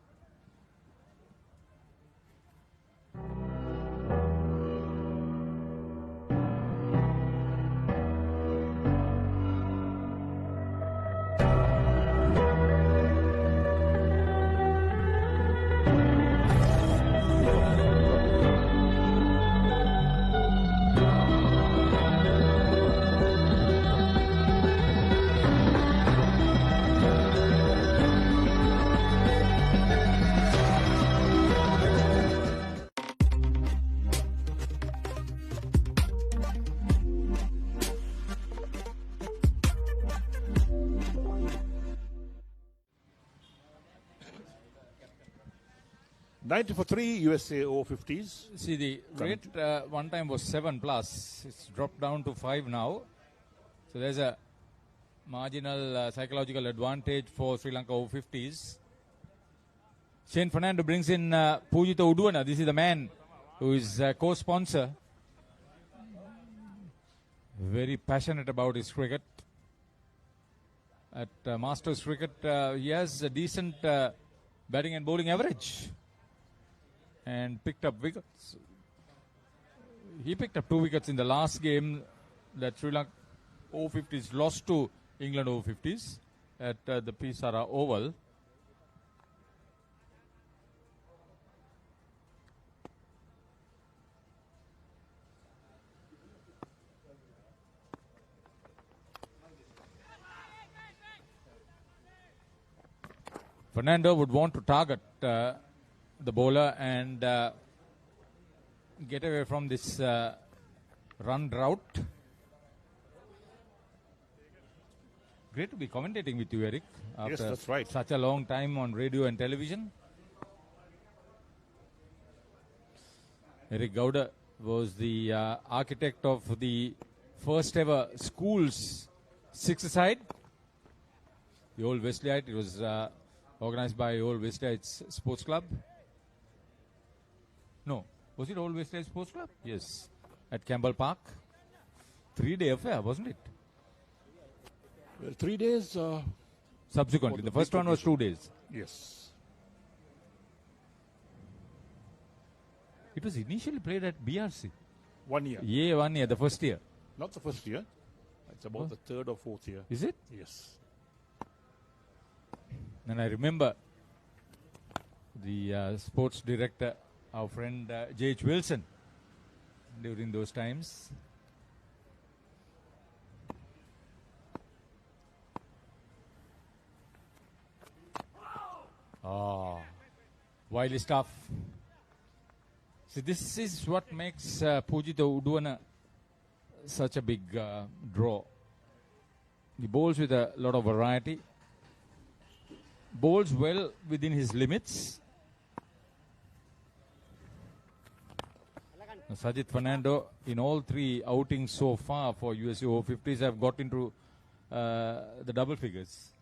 For 3 USA Over-50s. See, the rate one time was 7+. It's dropped down to 5 now. So there's a marginal psychological advantage for Sri Lanka Over-50s. Shane Fernando brings in Pujita Uduana. This is the man who is co-sponsor. Very passionate about his cricket. At Masters Cricket, he has a decent batting and bowling average. And picked up wickets. he picked up 2 wickets in the last game that Sri Lanka Over-50s lost to England Over-50s at the Pisara Oval. Fernando would want to target the bowler and get away from this run drought. Great to be commentating with you, Eric. After Yes, that's right. Such a long time on radio and television. Eric Gowda was the architect of the first ever schools six-a-side. The Old Wesleyite. It was organized by Old Wesleyite Sports Club. No, was it Old Wesleyite Sports Club? Yes, at Campbell Park. 3-day affair, wasn't it? Well, 3 days. Subsequently, the first one was 2 days. Yes. It was initially played at BRC. 1 year. Yeah, 1 year, the first year. Not the first year. It's about the third or fourth year. Is it? Yes. And I remember the sports director, our friend J.H. Wilson, during those times. Wily stuff. See, this is what makes Pujitha Uduana such a big draw. He bowls with a lot of variety. Bowls well within his limits. Now, Sajid Fernando, in all 3 outings so far for USA Over-50s, have got into the double figures.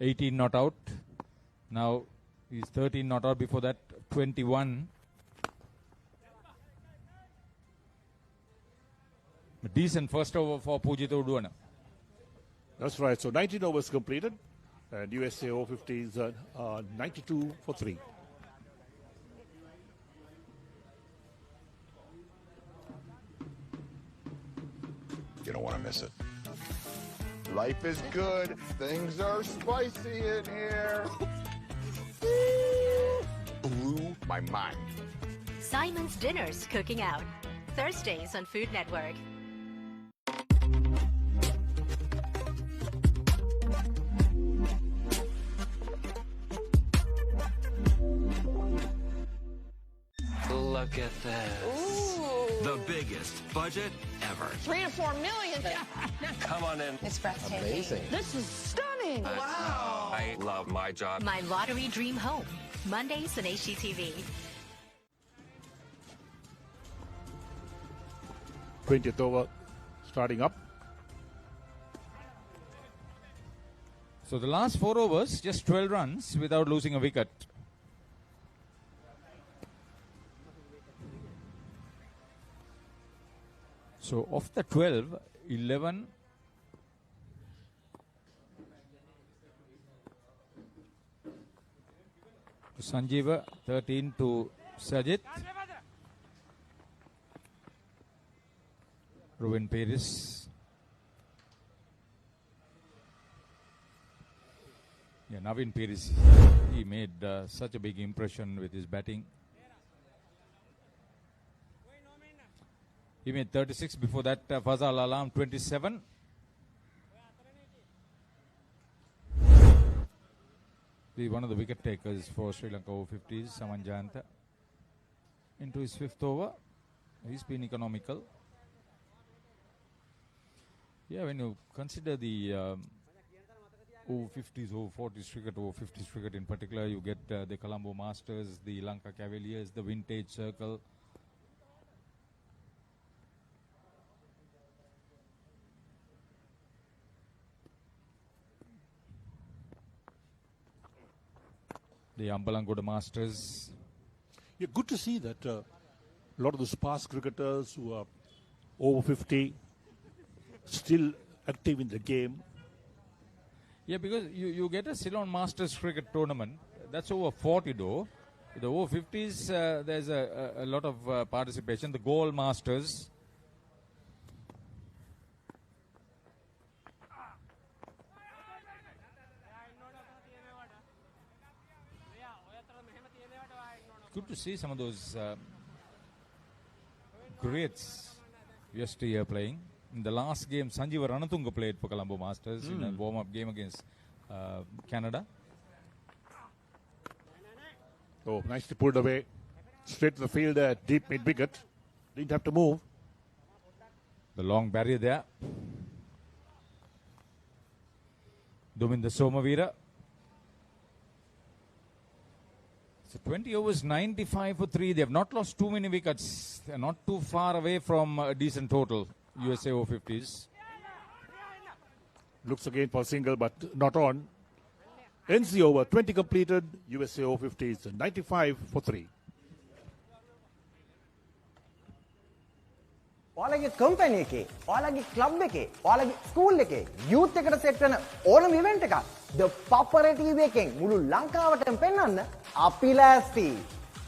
18 not out. Now he's 13 not out. Before that, 21. A decent first over for Pujitha Uduana. That's right. So 19 overs completed. And USA Over-50s 92 for 3. You don't want to miss it. Life is good. Things are spicy in here. Blew my mind. Simon's Dinner's Cooking Out. Thursdays on Food Network. Look at this. Ooh. The biggest budget ever. 3 to 4 million. Come on in. It's breathtaking. Amazing. This is stunning. Wow. I love my job. My Lottery Dream Home. Mondays on HGTV. 20th over starting up. So the last 4 overs, just 12 runs without losing a wicket. So of the 12, 11 to Sanjeeva, 13 to Sajid. Ruben Paris. Yeah, Navin Paris, he made such a big impression with his batting. He made 36. Before that, Fazal Alam 27. One of the wicket takers for Sri Lanka Over-50s, Saman Jayanta. Into his 5th over. He's been economical. Yeah, when you consider the Over-50s, Over-40s cricket, Over-50s cricket in particular, you get the Colombo Masters, the Lanka Cavaliers, the Vintage Circle. The Ambalangoda Masters. Yeah, good to see that a lot of the past cricketers who are over 50 still active in the game. Yeah, because you get a Ceylon Masters cricket tournament, that's over 40 though, The over-50s, there's a lot of participation. The goal masters. Good to see some of those greats yesteryear playing. In the last game, Sanjeeva Ranatunga played for Colombo Masters in a warm-up game against Canada. Oh, nicely pulled away. Straight to the field there, deep mid-wicket. Didn't have to move. The long barrier there. Dominda Somavira. So 20 overs, 95 for 3. They have not lost too many wickets. They are not too far away from a decent total. USA Over-50s. Looks again for a single, but not on. Ends the over. 20 completed. USA Over-50s, 95 for 3. ඔයාලගේ company එකේ, ඔයාලගේ club එකේ, ඔයාලගේ school එකේ youth එකට set වෙන ඕනම event එකක් The Papare TV එකෙන් මුළු ලංකාවටම පෙන්වන්න අපි ලෑස්ති.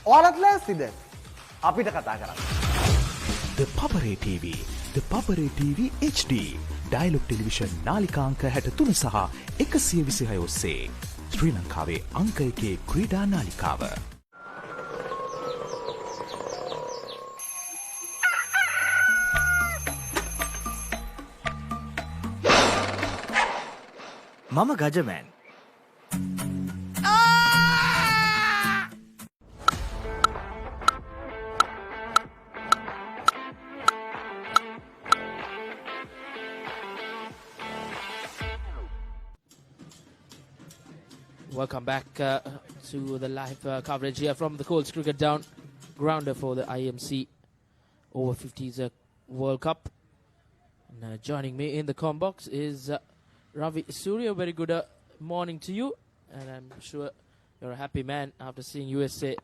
ඔයාලත් ලෑස්තිද? අපිට කතා කරන්න. The Papare TV, The Papare TV HD. Dialog television නාලිකා අංක 63 සහ 126 ඔස්සේ ශ්‍රී ලංකාවේ අංක 1 ක්‍රීඩා නාලිකාව. මම Gajaman. Welcome back to the live coverage here from the Colts Cricket Grounder for the IMC Over-50s World Cup. And joining me in the comm box is Ravi Surya. Very good morning to you, and I'm sure you're a happy man after seeing USA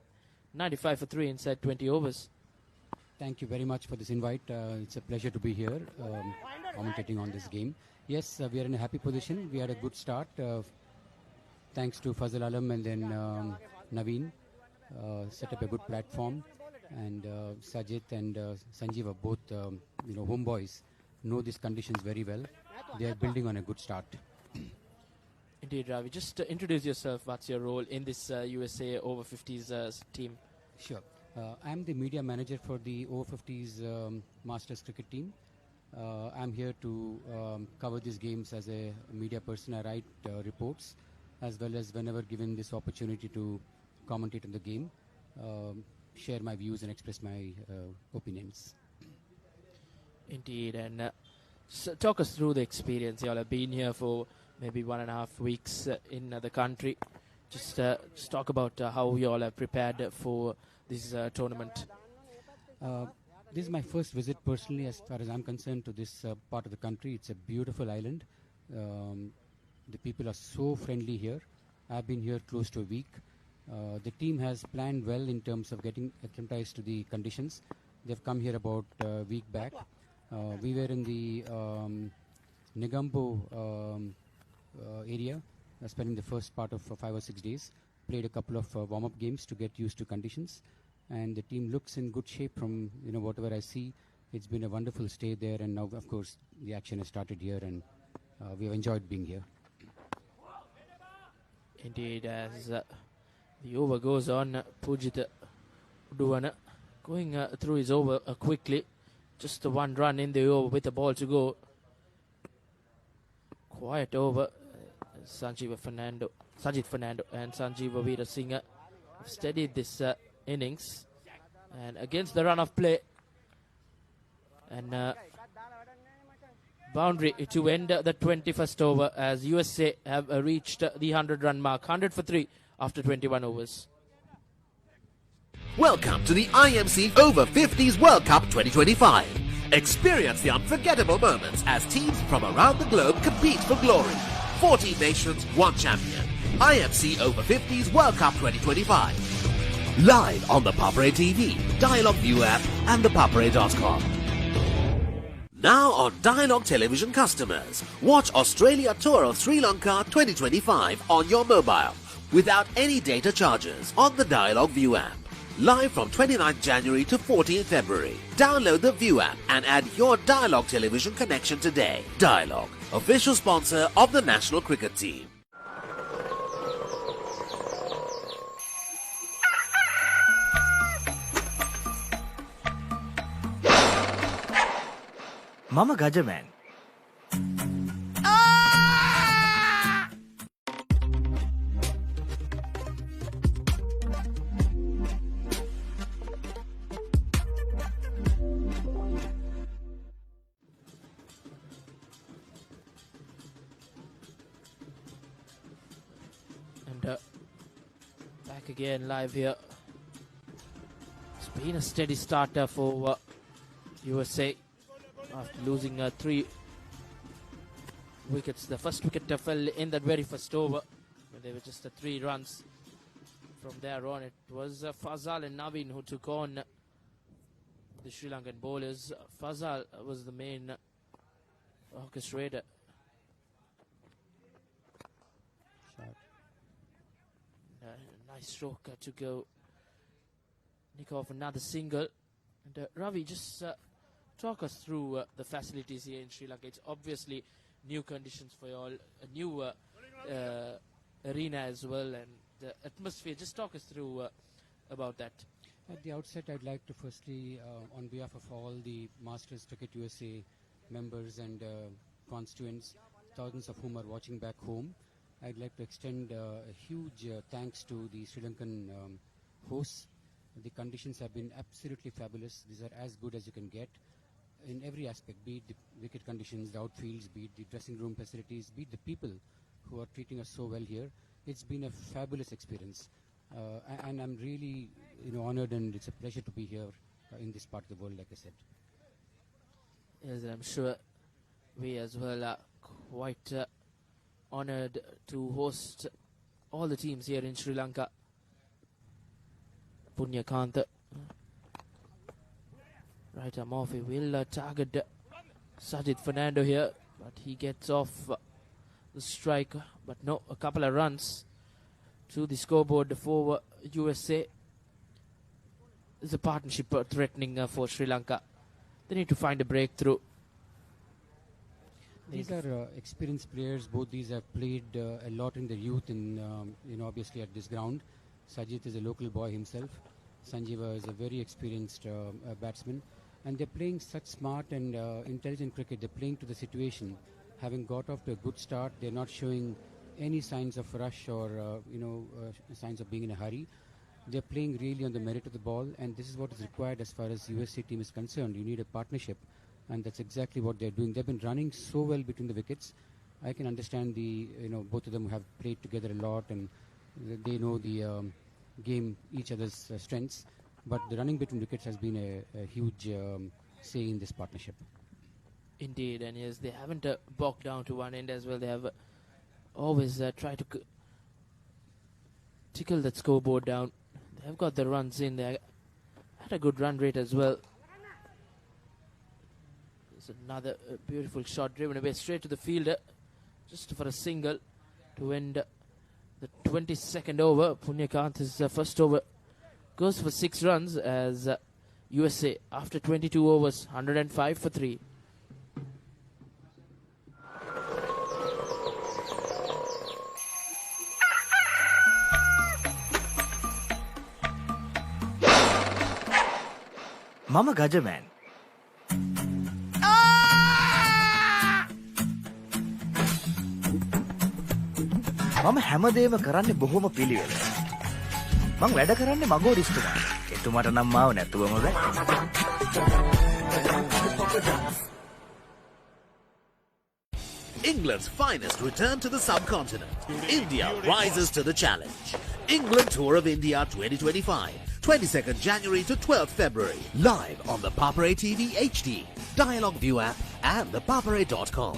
95 for 3 inside 20 overs. Thank you very much for this invite. It's a pleasure to be here commentating on this game. Yes, we are in a happy position. We had a good start. Thanks to Fazal Alam and then Naveen, set up a good platform, and Sajid and Sanjeev are both homeboys, know these conditions very well. They are building on a good start. Indeed, Ravi. Just introduce yourself. What's your role in this USA Over-50s team? Sure. I'm the media manager for the Over-50s Masters cricket team. I'm here to cover these games as a media person. I write reports, as well as whenever given this opportunity to commentate on the game, share my views and express my opinions. Indeed, and so talk us through the experience. You all have been here for maybe 1.5 weeks in the country. Just talk about how you all have prepared for this tournament. This is my first visit personally, as far as I'm concerned, to this part of the country. It's a beautiful island. The people are so friendly here. I've been here close to a week. The team has planned well in terms of getting acclimatized to the conditions. They've come here about a week back. We were in the Negombo area, spending the first part of 5 or 6 days. Played a couple of warm-up games to get used to conditions, and the team looks in good shape from whatever I see. It's been a wonderful stay there, and now of course the action has started here, and we've enjoyed being here. Indeed, as the over goes on, Pujit Uduwana going through his over quickly. Just the 1 run in the over with the ball to go. Quiet over. Sajid Fernando and Sanjeeva Veerasinghe have steadied this innings. And against the run of play. And boundary to end the 21st over as USA have reached the 100-run mark. 100 for 3 after 21 overs. Welcome to the IMC Over-50s World Cup 2025. Experience the unforgettable moments as teams from around the globe compete for glory. 14 nations, 1 champion. IMC Over-50s World Cup 2025. Live on the Papare TV, Dialog View app and thepapare.com. Now on Dialog Television customers, watch Australia Tour of Sri Lanka 2025 on your mobile. without any data charges on the Dialog View app. Live from 29th January to 14th February. Download the View app and add your Dialog television connection today. Dialog, official sponsor of the national cricket team. Mama Gajaman. And back again live here. It's been a steady starter for USA after losing 3 wickets. The first wicket fell in that very first over when they were just 3 runs. From there on, it was Fazal and Naveen who took on the Sri Lankan bowlers. Fazal was the main orchestrator. Nice stroke to go nick off another single. And Ravi, just talk us through the facilities here in Sri Lanka. It's obviously new conditions for you all, a new arena as well, and the atmosphere. Just talk us through about that. At the outset, I'd like to firstly, on behalf of all the Masters Cricket USA members and constituents, thousands of whom are watching back home, I'd like to extend a huge thanks to the Sri Lankan hosts. The conditions have been absolutely fabulous. These are as good as you can get in every aspect, be it the wicket conditions, the outfields, be it the dressing room facilities, be it the people who are treating us so well here. It's been a fabulous experience. And I'm really honored, and it's a pleasure to be here in this part of the world, like I said. Yes, I'm sure we as well are quite honored to host all the teams here in Sri Lanka. Punyakanta, right arm off, he will target Sajid Fernando here, but he gets off the strike, but no, a couple of runs to the scoreboard for USA. There's a partnership threatening for Sri Lanka. They need to find a breakthrough. These are experienced players. Both these have played a lot in their youth, in obviously at this ground. Sajid is a local boy himself. Sanjeeva is a very experienced batsman, and they're playing such smart and intelligent cricket. They're playing to the situation. Having got off to a good start, they're not showing any signs of rush or signs of being in a hurry. They're playing really on the merit of the ball, and this is what is required as far as USA team is concerned. You need a partnership, and that's exactly what they're doing. They've been running so well between the wickets. I can understand both of them have played together a lot, and they know the game, each other's strengths. But the running between wickets has been a huge say in this partnership. Indeed, and yes, they haven't bogged down to one end as well. They have always tried to tickle that scoreboard down. They have got the runs in. They had a good run rate as well. There's another beautiful shot driven away straight to the fielder, just for a single to end the 22nd over. Punyakant's first over goes for 6 runs as USA, after 22 overs, 105 for 3. Mama Gajaman. මම හැමදේම කරන්නේ බොහොම පිළිවෙල. මං වැඩ කරන්නේ මගෝ රිස්තුමා. එතුමාට නම් මාව නැතුවම බෑ. England's finest return to the subcontinent. India rises to the challenge. England Tour of India 2025. 22nd January to 12th February. Live on the Papare TV HD, Dialog View app and thepapare.com.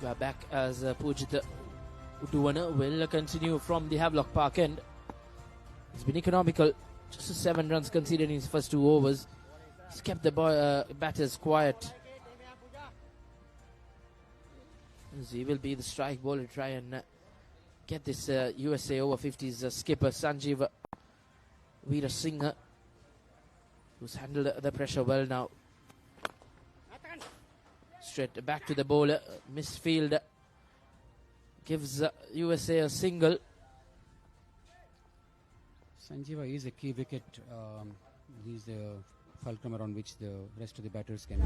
We are back as Pujita Uduwana will continue from the Havelock Park end. It's been economical, just 7 runs conceded in his first 2 overs. He's kept the batters quiet. As he will be the strike ball to try and get this USA Over-50s skipper Sanjeev Veerasinghe, who's handled the pressure well now. Straight back to the bowler, misfield, gives USA a single. Sanjeeva is a key wicket. He's the fulcrum around which the rest of the batters can.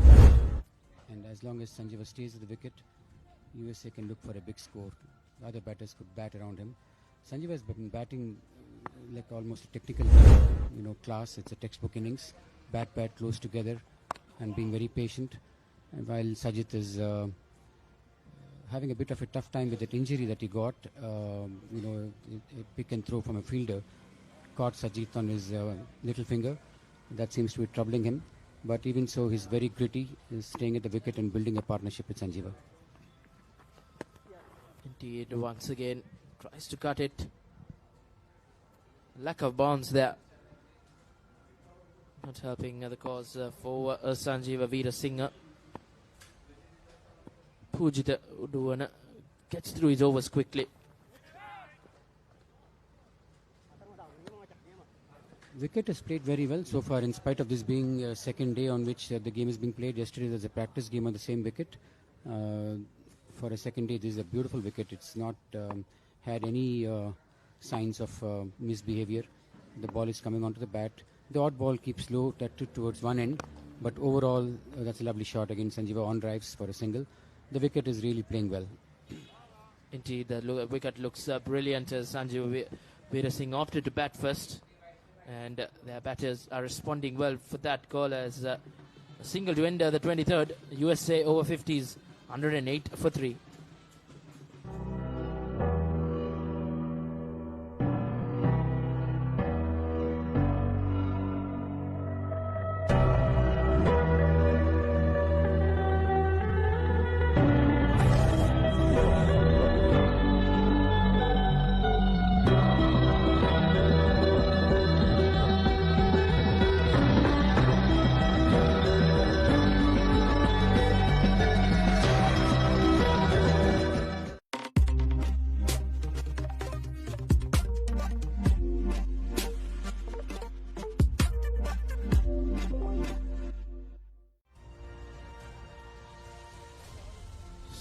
And as long as Sanjeeva stays at the wicket, USA can look for a big score. The other batters could bat around him. Sanjeeva has been batting like almost a technical, class. It's a textbook innings. Bat close together, and being very patient. And while Sajith is having a bit of a tough time with that injury that he got, a pick and throw from a fielder caught Sajith on his little finger. That seems to be troubling him. But even so, he's very gritty, he's staying at the wicket and building a partnership with Sanjeeva. Indeed, once again, tries to cut it. Lack of bounce there. Not helping the cause for Sanjeeva Veerasinghe. Pujita Uduwana gets through his overs quickly. Wicket has played very well so far, in spite of this being a second day on which the game is being played. Yesterday there was a practice game on the same wicket. For a second day, this is a beautiful wicket. It's not had any signs of misbehavior. The ball is coming onto the bat. The odd ball keeps low towards one end, but overall that's a lovely shot. Again, Sanjeeva on drives for a single. The wicket is really playing well. Indeed, the wicket looks brilliant as Sanjeeva Veerasinghe opted to bat first. And their batters are responding well for that call as a single to end the 23rd. USA Over-50s 108 for 3.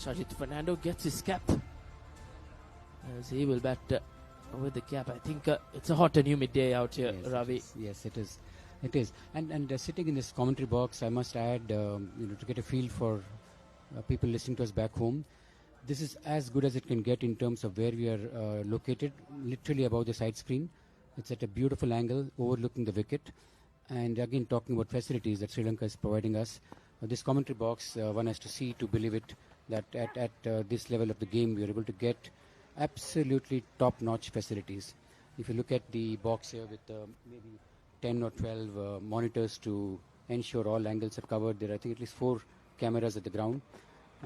Sajith Fernando gets his cap as he will bat with the cap. I think it's a hot and humid day out here, yes, Ravi. Yes, it is. It is. And sitting in this commentary box, I must add, to get a feel for people listening to us back home, this is as good as it can get in terms of where we are located, literally above the side screen. It's at a beautiful angle overlooking the wicket. And again, talking about facilities that Sri Lanka is providing us, this commentary box, one has to see to believe it, that at this level of the game, we are able to get absolutely top-notch facilities. If you look at the box here with maybe 10 or 12 monitors to ensure all angles are covered, there are I think at least 4 cameras at the ground.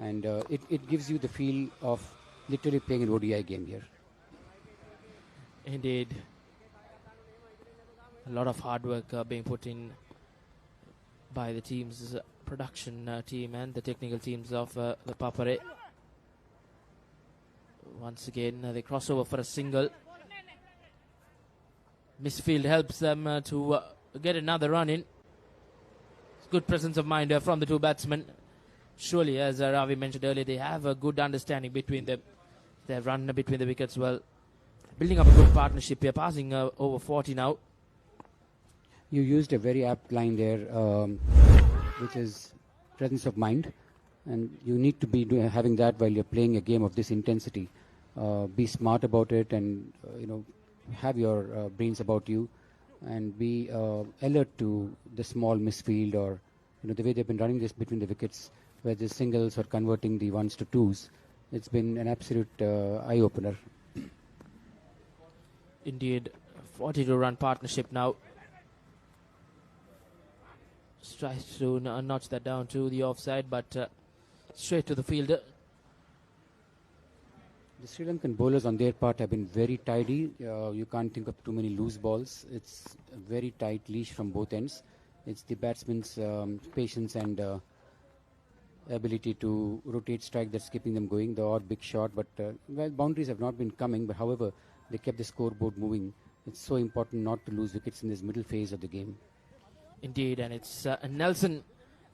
And it gives you the feel of literally playing an ODI game here. Indeed. A lot of hard work being put in by the team's production team and the technical teams of the Papare. Once again, they cross over for a single. Misfield helps them to get another run in. Good presence of mind from the two batsmen. Surely, as Ravi mentioned earlier, they have a good understanding between them. They have run between the wickets well. Building up a good partnership here, passing over 40 now. You used a very apt line there, which is presence of mind. And you need to be having that while you're playing a game of this intensity. Be smart about it and, have your brains about you. And be alert to the small misfield or, the way they've been running this between the wickets, where the singles are converting the ones to twos. It's been an absolute eye-opener. Indeed, 42-run partnership now. Tries to notch that down to the offside, but straight to the fielder. The Sri Lankan bowlers on their part have been very tidy. You can't think of too many loose balls. It's a very tight leash from both ends. It's the batsman's patience and ability to rotate strike that's keeping them going, the odd big shot. But well, boundaries have not been coming, but however, they kept the scoreboard moving. It's so important not to lose wickets in this middle phase of the game. Indeed, and it's Nelson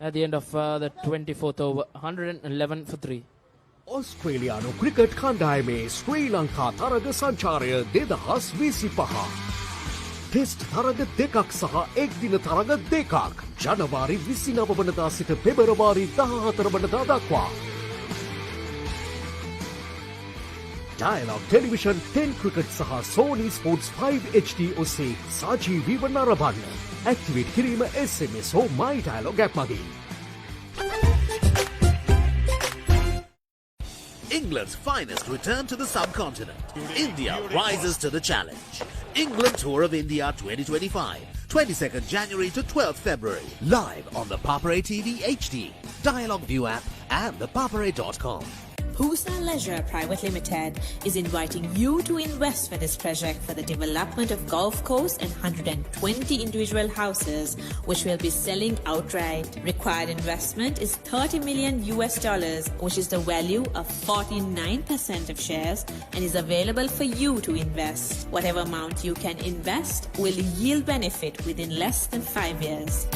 at the end of the 24th over, 111 for 3. ඔස්ට්‍රේලියානු cricket කණ්ඩායමේ ශ්‍රී ලංකා තරග සංචාරය 2025. Test තරග දෙකක් සහ එක්දින තරග දෙකක් ජනවාරි 29 වනදා සිට පෙබරවාරි 14 වනදා දක්වා. Dialogue Television 10 ක්‍රිකට් සහ Sony Sports 5 HD ඔස්සේ සජීවීව නරඹන්න. ඇක්ටිවේට් කිරීම SMS හෝ My Dialogue app මගින්. England's finest return to the subcontinent. India rises to the challenge. England Tour of India 2025, 22nd January to 12th February. Live on the Papare TV HD, Dialogue View app and thepapare.com. Pusa Leisure Private Limited is inviting you to invest for this project for the development of Gulf Coast and 120 individual houses, which will be selling outright. Required investment is $30 million, which is the value of 49% of shares and is available for you to invest. Whatever amount you can invest will yield benefit within less than 5 years.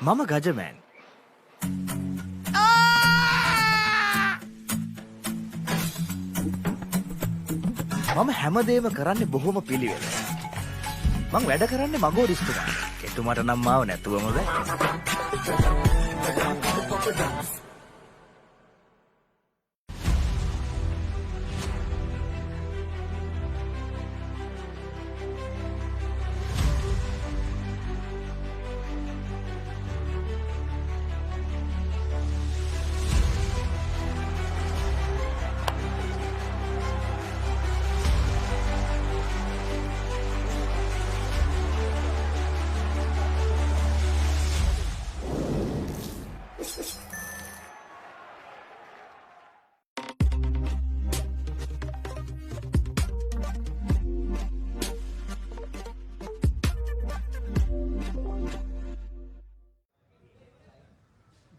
මම ගජමෑන්. මම හැමදේම කරන්නේ බොහොම පිළිවෙල. මං වැඩ කරන්නේ මගෝරිස්තුමා. එතුමාට නම් මාව නැතුවම බෑ.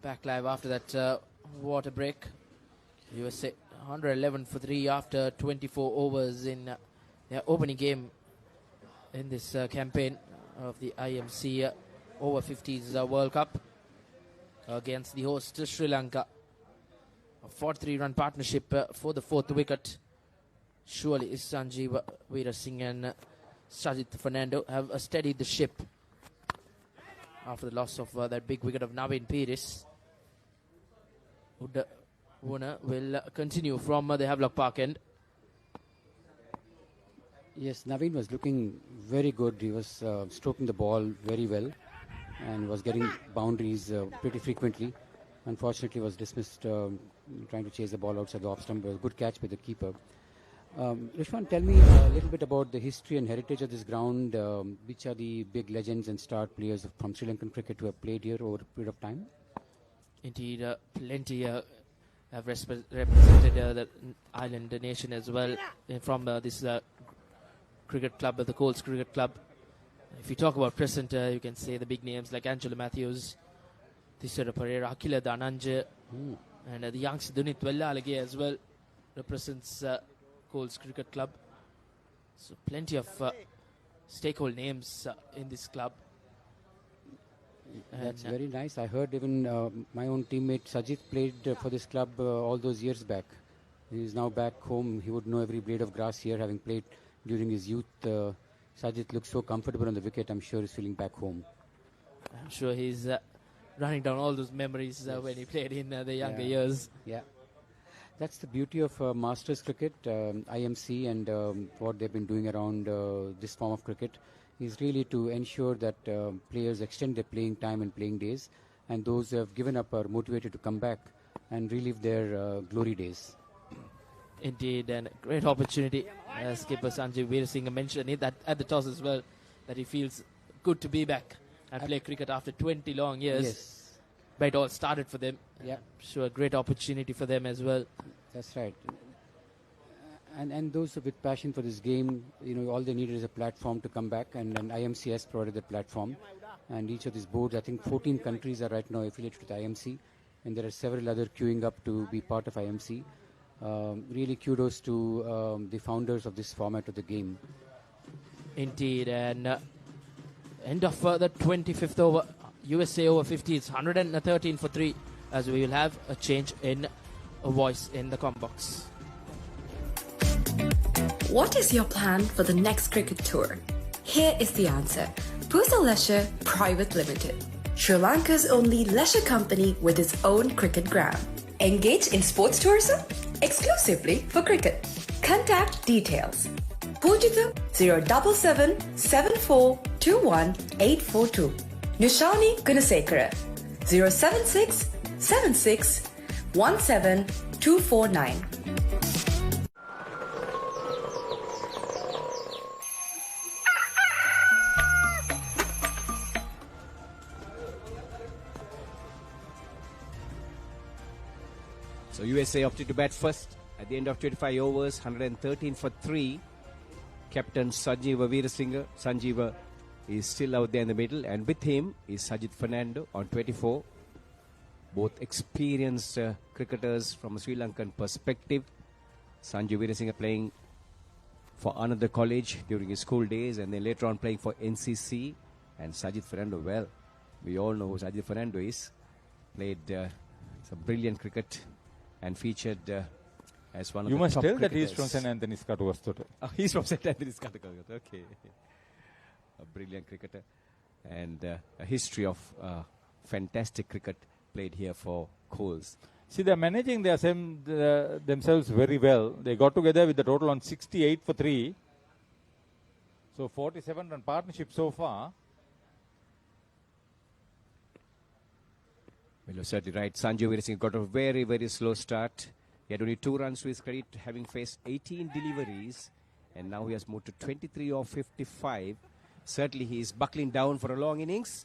Back live after that water break. USA 111 for 3 after 24 overs in their opening game in this campaign of the IMC Over-50s World Cup against the host Sri Lanka. A 43-run partnership for the fourth wicket. Surely Sanjeev Veerasinghe and Sajith Fernando have steadied the ship after the loss of that big wicket of Navin Peiris. Warner will continue from the Havelock Park end. Yes, Navin was looking very good. He was stroking the ball very well and was getting boundaries pretty frequently. Unfortunately, was dismissed trying to chase the ball outside the off stump. A good catch by the keeper. Rishwan, tell me a little bit about the history and heritage of this ground. Which are the big legends and star players from Sri Lankan cricket who have played here over a period of time? Indeed, plenty have represented the island nation as well from this cricket club, the Colts Cricket Club. If you talk about present, you can say the big names like Angelo Matthews, Thisara Pereira, Akila Dhananjay, and the youngster Dunit Wellalage as well represents Colts Cricket Club. So plenty of stakeholder names in this club. That's very nice. I heard even my own teammate Sajid played for this club all those years back. He is now back home. He would know every blade of grass here, having played during his youth. Sajid looks so comfortable on the wicket. I'm sure he's feeling back home. I'm sure he's running down all those memories when he played in the younger years. Yeah. That's the beauty of Masters cricket, IMC, and what they've been doing around this form of cricket is really to ensure that players extend their playing time and playing days, and those who have given up are motivated to come back and relive their glory days. Indeed, and a great opportunity. Skipper Sanjay Veerasinghe mentioned it at the toss as well, that he feels good to be back and play cricket after 20 long years. Yes. But it all started for them. Yeah. So a great opportunity for them as well. That's right. And those with passion for this game, all they needed is a platform to come back, and IMC has provided the platform. And each of these boards, I think 14 countries are right now affiliated with IMC, and there are several other queuing up to be part of IMC. Really kudos to the founders of this format of the game. Indeed, and end of the 25th over, USA Over-50s, 113 for 3, as we will have a change in a voice in the com box. What is your plan for the next cricket tour? Here is the answer. Pusa Leisure Private Limited, Sri Lanka's only leisure company with its own cricket ground. Engage in sports tourism exclusively for cricket. Contact details. Pujithu 077 7421 842. Nishani Gunasekara 076 76 17 249. So USA opted to bat first at the end of 25 overs, 113 for 3. Captain Sanjeeva Veerasinghe. Sanjeeva is still out there in the middle, and with him is Sajid Fernando on 24. Both experienced cricketers from a Sri Lankan perspective. Sanjeeva Veerasinghe playing for another college during his school days, and then later on playing for NCC. And Sajid Fernando, well, we all know who Sajid Fernando is. Played some brilliant cricket and featured as one of the top cricketers. You must tell that he is from St. Anthony's Katuvastota. Oh, he's from St. Anthony's Katuvastota. Okay. A brilliant cricketer, and a history of fantastic cricket played here for Coles. See, they're managing themselves very well. They got together with the total on 68 for 3. So 47 run partnership so far. Well, you're certainly right. Sanjeeva Veerasinghe got a very, very slow start. He had only 2 runs to his credit, having faced 18 deliveries, and now he has moved to 23 off 55. Certainly he is buckling down for a long innings.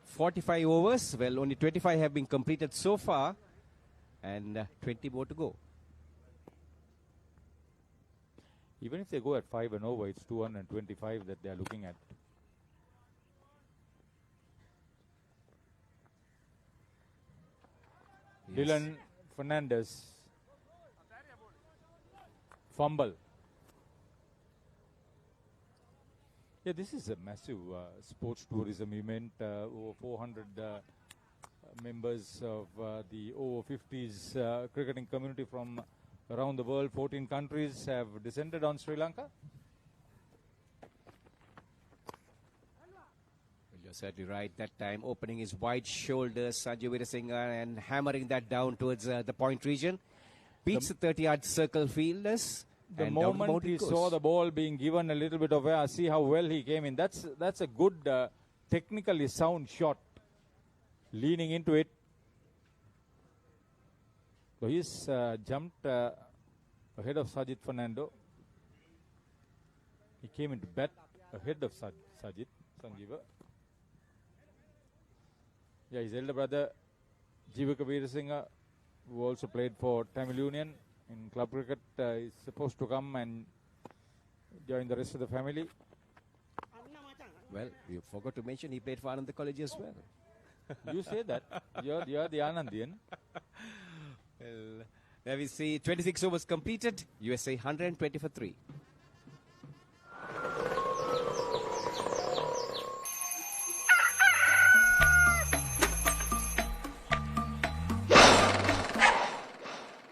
45 overs, well, only 25 have been completed so far, and 20 more to go. Even if they go at 5 and over, it's 225 that they are looking at. Yes. Dylan Fernandez. Fumble. Yeah, this is a massive sports tourism event. Over 400 members of the Over-50s cricketing community from around the world, 14 countries have descended on Sri Lanka. You're certainly right. That time opening his wide shoulders, Sanjeeva Veerasinghe, and hammering that down towards the point region. Beats the 30-yard circle fielders. The moment he saw the ball being given a little bit of air, see how well he came in. That's a good, technically sound shot. Leaning into it. So he's jumped ahead of Sajid Fernando. He came into bat ahead of Sajid Sanjeeva. Yeah, his elder brother Jivaka Veerasinghe, who also played for Tamil Union in club cricket, is supposed to come and join the rest of the family. Well, you forgot to mention he played for Ananda College as well. You say that. You're the Anandian. Well, there we see 26 overs completed. USA 120 for 3.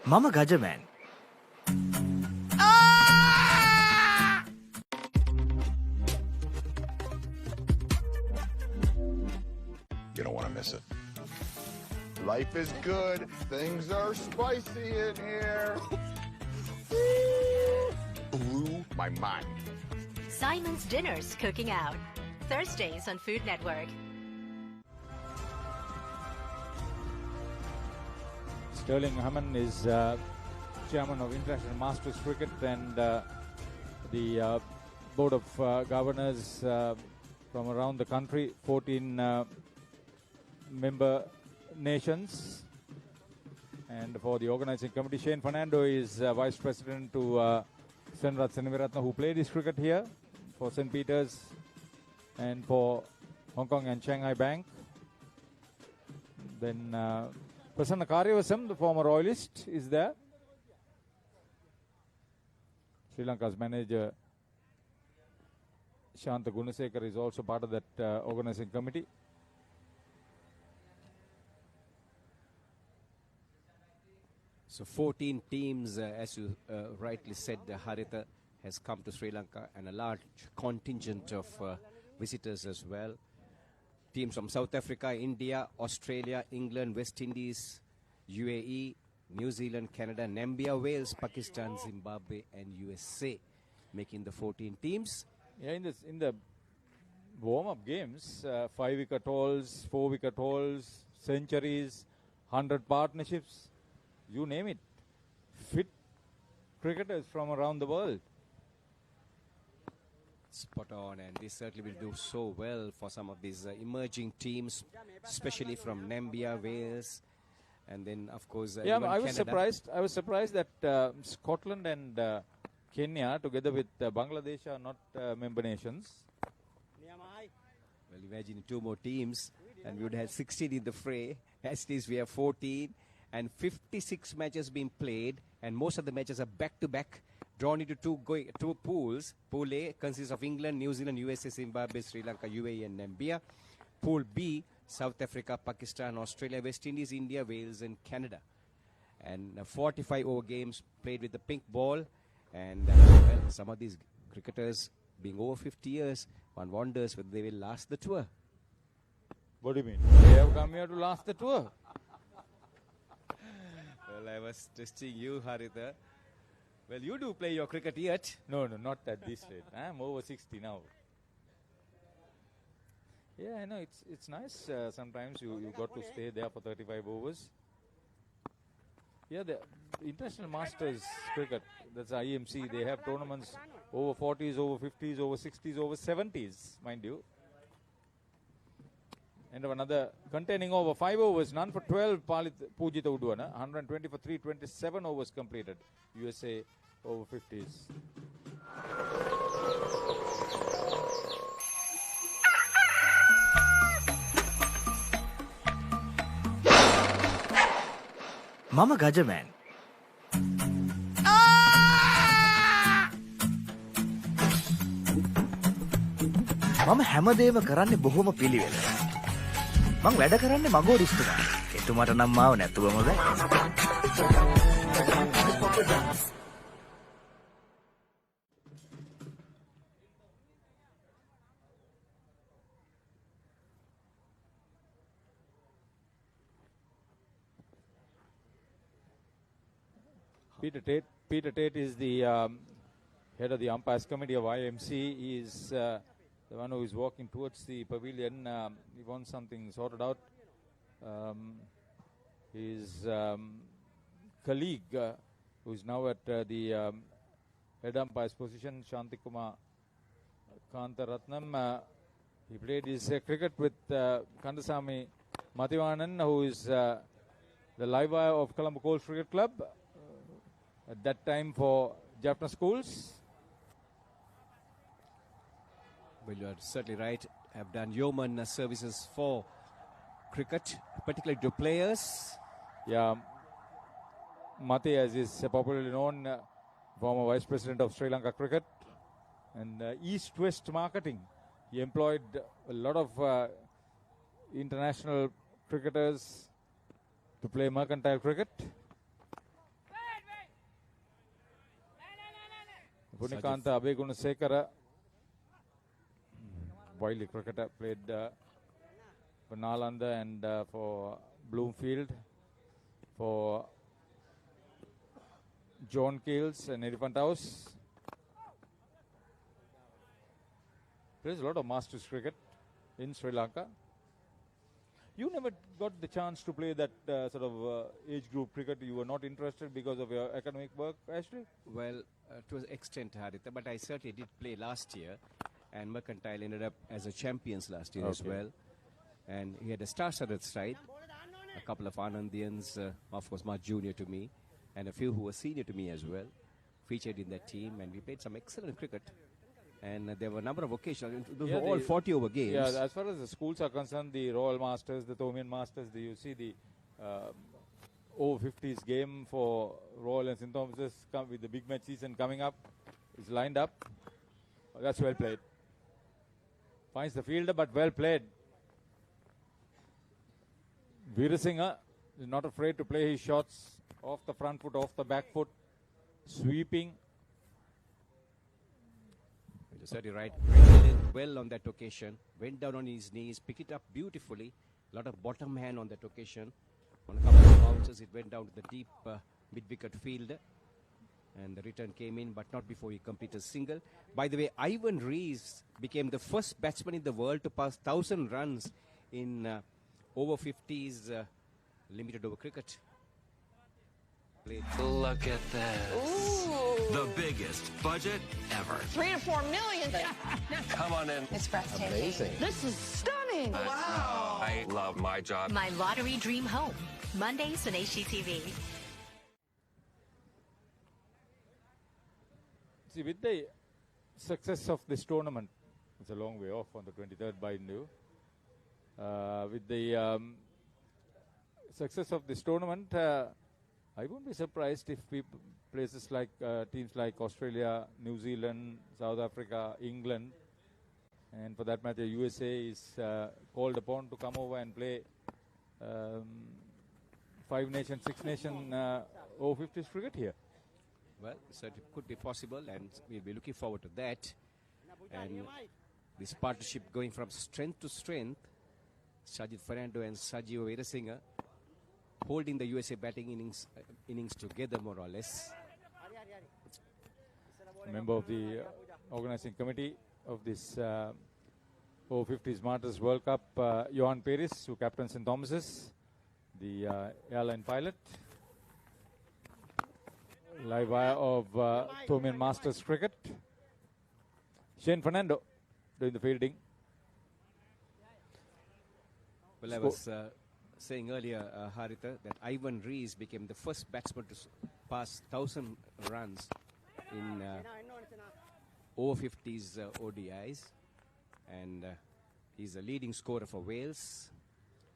Mama Gajaman. You don't want to miss it. Life is good. Things are spicy in here. Blew my mind. Simon's Dinner's Cooking Out. Thursdays on Food Network. Sterling Hammond is chairman of International Masters Cricket, and the board of governors from around the country, 14 member nations. And for the organizing committee, Shane Fernando is vice president to Senrat Senviratna, who played his cricket here for St. Peter's and for Hong Kong and Shanghai Bank. Then Prasanna Karyavasam, the former royalist, is there. Sri Lanka's manager Shanta Gunasekar is also part of that organizing committee. So 14 teams, as you rightly said, Haritha, has come to Sri Lanka, and a large contingent of visitors as well. Teams from South Africa, India, Australia, England, West Indies, UAE, New Zealand, Canada, Namibia, Wales, Pakistan, Zimbabwe, and USA, making the 14 teams. Yeah, in the warm-up games, 5-wicket hauls, 4-wicket hauls, centuries, 100 partnerships, you name it. Fit cricketers from around the world. Spot on, and they certainly will do so well for some of these emerging teams, especially from Namibia, Wales, and then of course yeah, even I was Canada. surprised that Scotland and Kenya, together with Bangladesh, are not member nations. Well, imagine 2 more teams, and we would have 16 in the fray. As it is, we have 14, and 56 matches being played, and most of the matches are back-to-back, drawn into two pools. Pool A consists of England, New Zealand, USA, Zimbabwe, Sri Lanka, UAE, and Namibia. Pool B, South Africa, Pakistan, Australia, West Indies, India, Wales, and Canada. And 45 over games played with the pink ball. And well, some of these cricketers, being over 50 years, one wonders whether they will last the tour. What do you mean? They have come here to last the tour. Well, I was testing you, Haritha. Well, you do play your cricket yet. No, not at this rate. I'm over 60 now. Yeah, I know, it's nice. Sometimes you got to stay there for 35 overs. Yeah, the International Masters Cricket, that's IMC, they have tournaments over 40s, over 50s, over 60s, over 70s, mind you. And another containing over 5 overs, none for 12, Pujita Udwana, 120 for 3, 27 overs completed, USA Over-50s. Mama Gajaman. මම හැමදේම කරන්නේ බොහොම පිළිවෙල. මං වැඩ කරන්නේ මගෝරිස්තුමා. එතුමාට නම් මාව නැතුවම බෑ. Peter Tate is the head of the umpires committee of IMC. He is the one who is walking towards the pavilion. He wants something sorted out. He's colleague who is now at the head umpire's position, Shantikumar Kantaratnam. He played his cricket with Kandasamy Mathivanan, who is the live wire of Colombo Colts Cricket Club at that time for Jaffna Schools. Well, you are certainly right. Have done yeoman services for cricket, particularly to players. Yeah, Mati, as is popularly known, former Vice President of Sri Lanka Cricket and East-West marketing. He employed a lot of international cricketers to play mercantile cricket. Punikanta Abegunasekara, wily cricketer, played for Nalanda and for Bloomfield, for John Keels and Elephant House. There's a lot of masters cricket in Sri Lanka. You never got the chance to play that sort of age group cricket. You were not interested because of your academic work, Ashley? Well, to an extent, Haritha, but I certainly did play last year, and Mercantile ended up as a champions last year as well. And he had a star-studded side, a couple of Anandians, of course, much junior to me, and a few who were senior to me as well, featured in that team, and we played some excellent cricket. And there were a number of occasions. Those were all 40-over games. Yeah, as far as the schools are concerned, the Royal Masters, the Thomian Masters, you see the Over-50s game for Royal and St. Thomas's with the big match season coming up is lined up. That's well played. Finds the fielder, but well played. Veerasinghe is not afraid to play his shots off the front foot, off the back foot, sweeping. You're certainly right. Well on that occasion. Went down on his knees, picked it up beautifully. A lot of bottom hand on that occasion. On a couple of bounces, it went down to the deep mid-wicket field. And the return came in, but not before he completed a single. By the way, Ivan Rees became the first batsman in the world to pass 1,000 runs in over-50s limited over cricket. Look at this. Ooh. The biggest budget ever. 3 to 4 million. Come on in. It's breathtaking. Amazing. This is stunning. Wow. I love my job. My Lottery Dream Home. Mondays on HGTV. See, with the success of this tournament, it's a long way off on the 23rd by new. With the success of this tournament, I wouldn't be surprised if places like teams like Australia, New Zealand, South Africa, England, and for that matter, USA is called upon to come over and play 5-nation, 6-nation over-50s cricket here. Well, so it could be possible, and we'll be looking forward to that. And this partnership going from strength to strength, Sajid Fernando and Sajiv Veerasinghe holding the USA batting innings together more or less. A member of the organizing committee of this Over-50s Masters World Cup, Johan Peris, who captains St. Thomas's, the airline pilot. Live wire of Thomian Masters Cricket. Shane Fernando doing the fielding. Well, I was saying earlier, Haritha, that Ivan Rees became the first batsman to pass 1,000 runs in over-50s ODIs. And he's a leading scorer for Wales.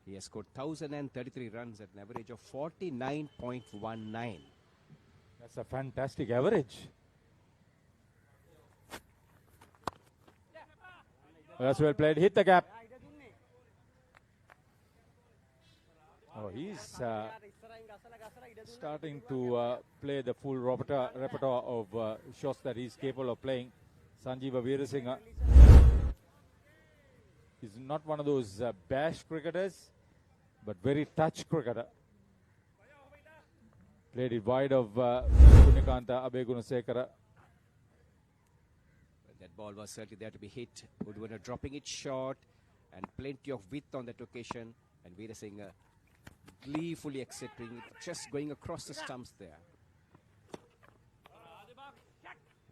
He has scored 1,033 runs at an average of 49.19. That's a fantastic average. Well, that's well played. Hit the gap. Oh, he's starting to play the full repertoire of shots that he's capable of playing. Sanjeeva Veerasinghe is not one of those bash cricketers, but very touch cricketer. Played it wide of Punikanta Abegunasekara. That ball was certainly there to be hit. Udwana dropping it short, and plenty of width on that occasion. And Veerasinghe gleefully accepting it, just going across the stumps there.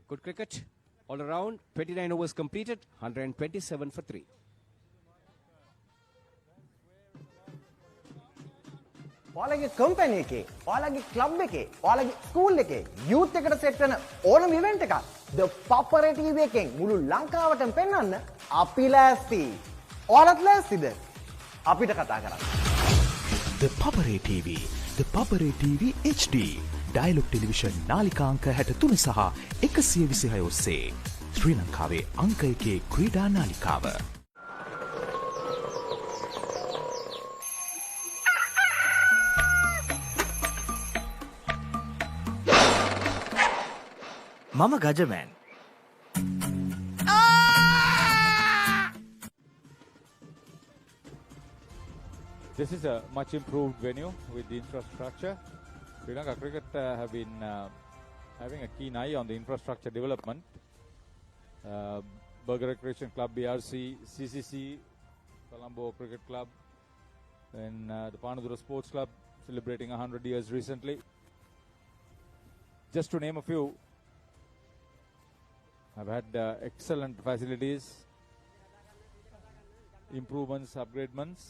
Good cricket all around. 29 overs completed, 127 for 3. ඔයාලගේ company එකේ, ඔයාලගේ club එකේ, ඔයාලගේ school එකේ youth එකට set වෙන ඕනම event එකක් The Papare TV එකෙන් මුළු ලංකාවටම පෙන්වන්න අපි ලෑස්ති. ඔයාලත් ලෑස්තිද? අපිට කතා කරන්න. The Papare TV, The Papare TV HD. Dialog television නාලිකා අංක 63 සහ 126 ඔස්සේ ශ්‍රී ලංකාවේ අංක 1 ක්‍රීඩා නාලිකාව. මම Gajaman. This is a much improved venue with the infrastructure. Sri Lanka Cricket have been having a keen eye on the infrastructure development. Burger Recreation Club, BRC, CCC, Colombo Cricket Club, and the Panadura Sports Club celebrating 100 years recently. Just to name a few, have had excellent facilities, improvements, upgradements,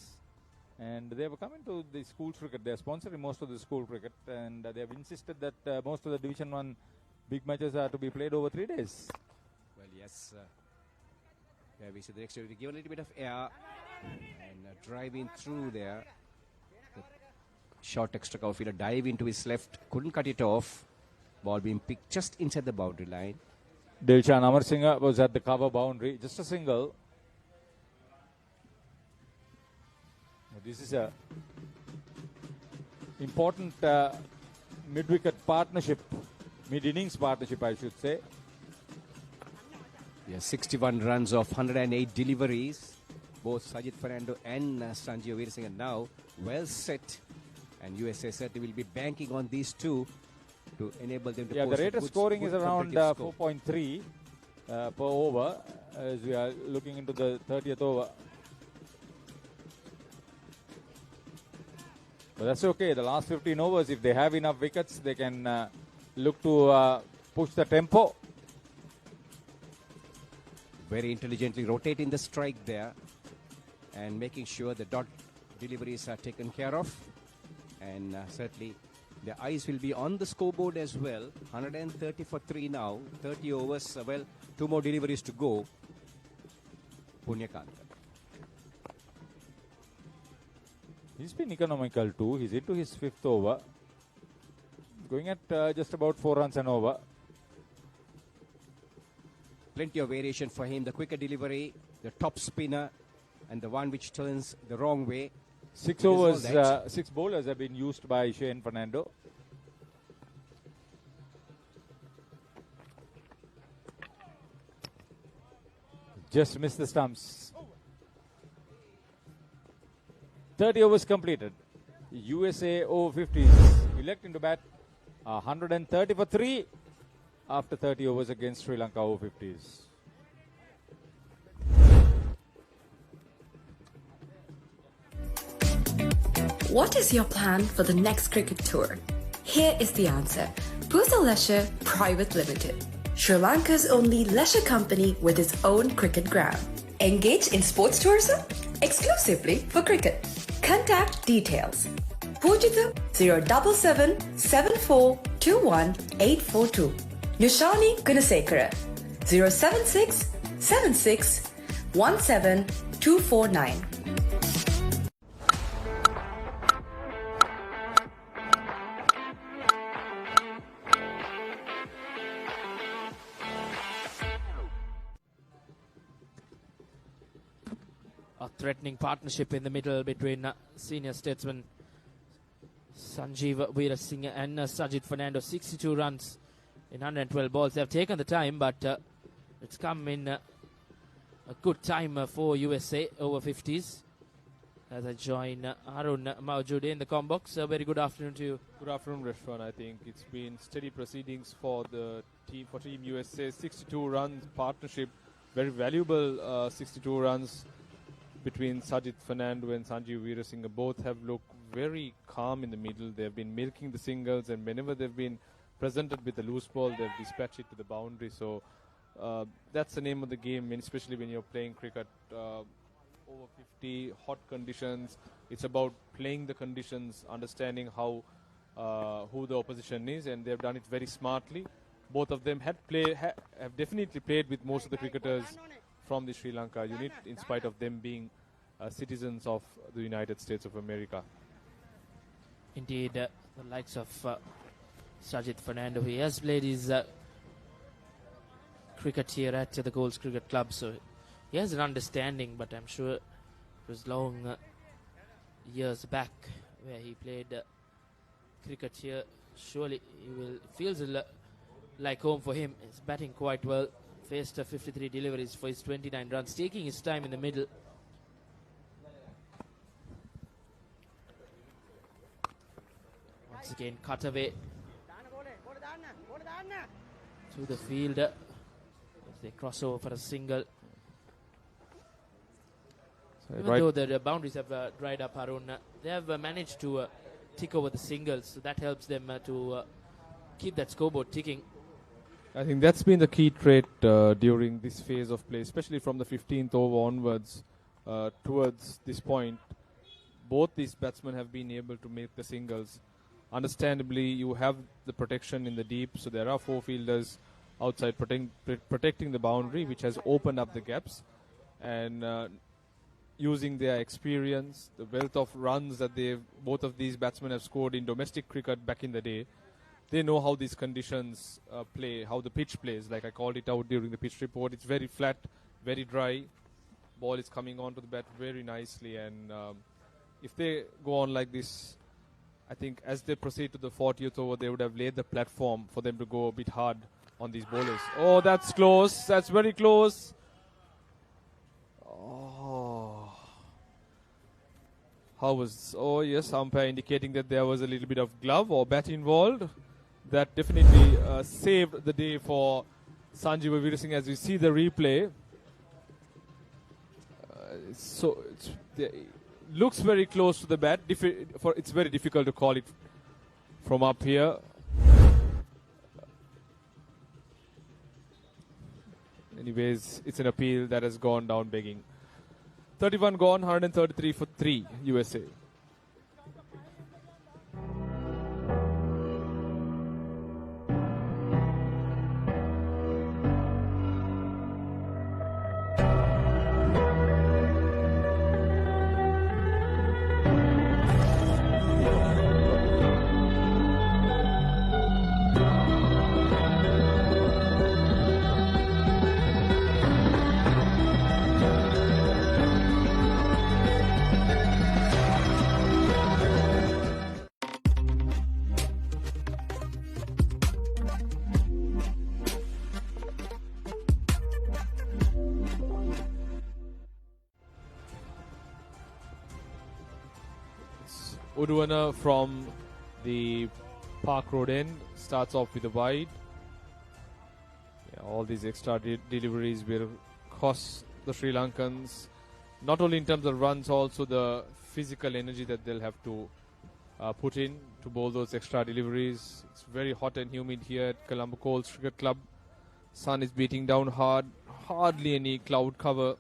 and they have come into the school cricket. They are sponsoring most of the school cricket, and they have insisted that most of the Division 1 big matches are to be played over 3 days. Well, yes. Yeah, we see the next give a little bit of air and driving through there. The short extra cover fielder dive into his left, couldn't cut it off. Ball being picked just inside the boundary line. Dilshan Amarsinga was at the cover boundary, just a single. This is a important mid-wicket partnership, mid-innings partnership, I should say. Yes, 61 runs off 108 deliveries. Both Sajid Fernando and Sanjeev Veerasinga now well set, and USA certainly will be banking on these two to enable them to. Yeah, the rate of scoring is around 4.3 per over as we are looking into the 30th over. But that's okay. The last 15 overs, if they have enough wickets, they can look to push the tempo. Very intelligently rotating the strike there and making sure the dot deliveries are taken care of. And certainly the eyes will be on the scoreboard as well. 130 for 3 now. 30 overs. Well, 2 more deliveries to go. Punyakanta. He's been economical too. He's into his 5th over. Going at just about 4 runs an over. Plenty of variation for him. The quicker delivery, the top spinner, and the one which turns the wrong way. 6 overs, 6 bowlers have been used by Shane Fernando. Just missed the stumps. 30 overs completed. USA Over-50s electing to bat 130 for 3 after 30 overs against Sri Lanka Over-50s. What is your plan for the next cricket tour? Here is the answer. Pusa Leisure Private Limited, Sri Lanka's only leisure company with its own cricket ground. Engage in sports tourism exclusively for cricket. Contact details. Pujita 077 7421 842. Yushani Gunasekara 076 76 17 249. A threatening partnership in the middle between senior statesman Sanjeev Veerasinga and Sajid Fernando. 62 runs in 112 balls. They have taken the time, but it's come in a good time for USA Over-50s. As I join Arun Maujude in the combox. Very good afternoon to you. Good afternoon, Reshwan. I think it's been steady proceedings for the team, for Team USA. 62 runs partnership, very valuable 62 runs between Sajid Fernando and Sanjeev Veerasinga. Both have looked very calm in the middle. They've been milking the singles, and whenever they've been presented with the loose ball, they've dispatched it to the boundary. So that's the name of the game, and especially when you're playing cricket over 50, hot conditions. It's about playing the conditions, understanding how who the opposition is, and they've done it very smartly. Both of them have definitely played with most of the cricketers from the Sri Lanka unit, in spite of them being citizens of the United States of America. Indeed, the likes of Sajid Fernando, he has played his cricket here at the Colts Cricket Club, so he has an understanding, but I'm sure it was long years back where he played cricket here. Surely feels like home for him. He's batting quite well. Faced 53 deliveries for his 29 runs, taking his time in the middle. Once again, cut away through the field as they cross over for a single. Even though the boundaries have dried up, Arun, they have managed to tick over the singles, so that helps them to keep that scoreboard ticking. I think that's been the key trait during this phase of play, especially from the 15th over onwards towards this point. Both these batsmen have been able to make the singles. Understandably, you have the protection in the deep, so there are 4 fielders outside protecting the boundary, which has opened up the gaps. And using their experience, the wealth of runs that both of these batsmen have scored in domestic cricket back in the day, they know how these conditions play, how the pitch plays. Like I called it out during the pitch report, it's very flat, very dry. Ball is coming onto the bat very nicely, and if they go on like this, I think as they proceed to the 40th over, they would have laid the platform for them to go a bit hard on these bowlers. Oh, that's close. That's very close. Oh, yes, umpire indicating that there was a little bit of glove or bat involved. That definitely saved the day for Sanjeev Veerasinghe as we see the replay. It looks very close to the bat. It's very difficult to call it from up here. Anyways, it's an appeal that has gone down begging. 31 gone, 133 for 3 USA. Udwana from the Park Road end starts off with a wide. All these extra deliveries will cost the Sri Lankans, not only in terms of runs, also the physical energy that they'll have to put in to bowl those extra deliveries. It's very hot and humid here at Colombo Colts Cricket Club. Sun is beating down hard, hardly any cloud cover.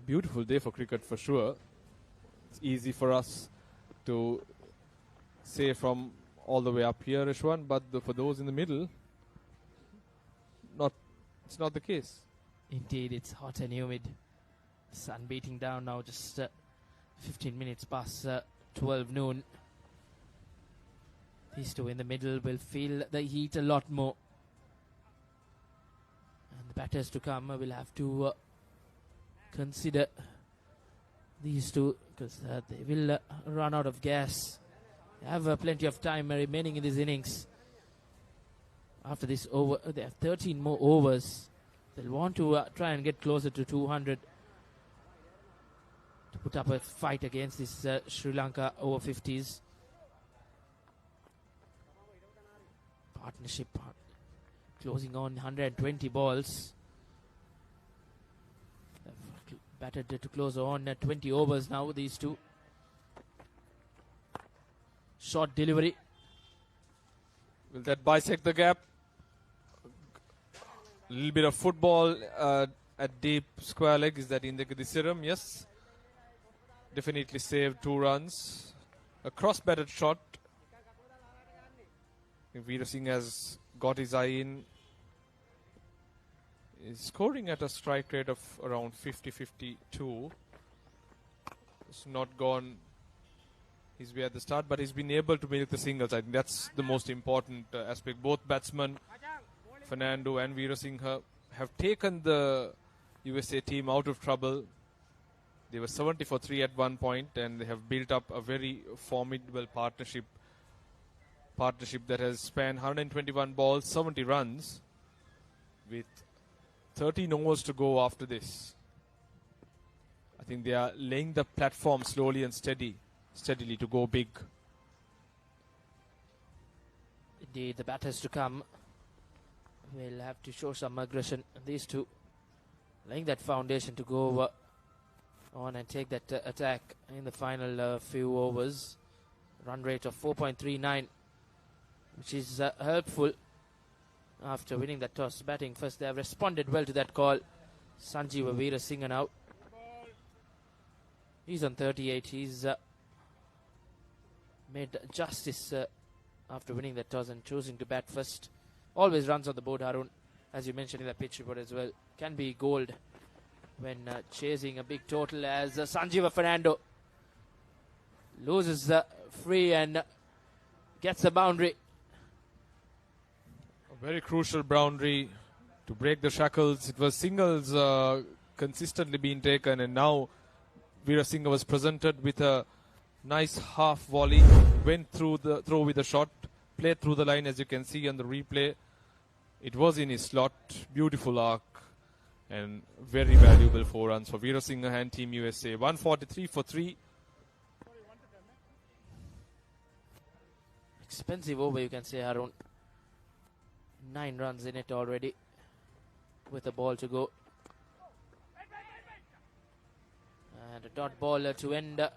Beautiful day for cricket for sure. It's easy for us to say from all the way up here, Ishwan, but for those in the middle, it's not the case. Indeed, it's hot and humid. Sun beating down now, just 15 minutes past 12 noon. These two in the middle will feel the heat a lot more. And the batters to come will have to consider these two, because they will run out of gas. They have plenty of time remaining in this innings. After this over, they have 13 more overs. They'll want to try and get closer to 200 to put up a fight against this Sri Lanka over-50s. Partnership closing on 120 balls. Batted to close on 20 overs now, these two. Short delivery. Will that bisect the gap? A little bit of football at deep square leg. Is that in the Gidisiram? Yes. Definitely saved 2 runs. A cross-batted shot. Veer Singh has got his eye in. He's scoring at a strike rate of around 50-52. It's not gone his way at the start, but he's been able to make the singles. I think that's the most important aspect. Both batsmen, Fernando and Veer Singh, have taken the USA team out of trouble. They were 70 for 3 at one point, and they have built up a very formidable partnership that has spanned 121 balls, 70 runs, with 13 overs to go after this. I think they are laying the platform slowly and steadily to go big. Indeed, the batters to come will have to show some aggression. These two laying that foundation to go on and take that attack in the final few overs. Run rate of 4.39, which is helpful after winning that toss. Batting first, they have responded well to that call. Sanjeev Veer Singh now. He's on 38. He's made justice after winning that toss and choosing to bat first. Always runs on the board, Harun, as you mentioned in the pitch report as well. Can be gold when chasing a big total, as Sanjeev Fernando loses free and gets a boundary. A very crucial boundary to break the shackles. It was singles consistently being taken, and now Veer Singh was presented with a nice half volley, went through the throw with a shot, played through the line, as you can see on the replay. It was in his slot, beautiful arc, and very valuable 4 runs for Veer Singh and Team USA. 143 for 3. Expensive over, you can say, Harun. 9 runs in it already with a ball to go. And a dot ball to end the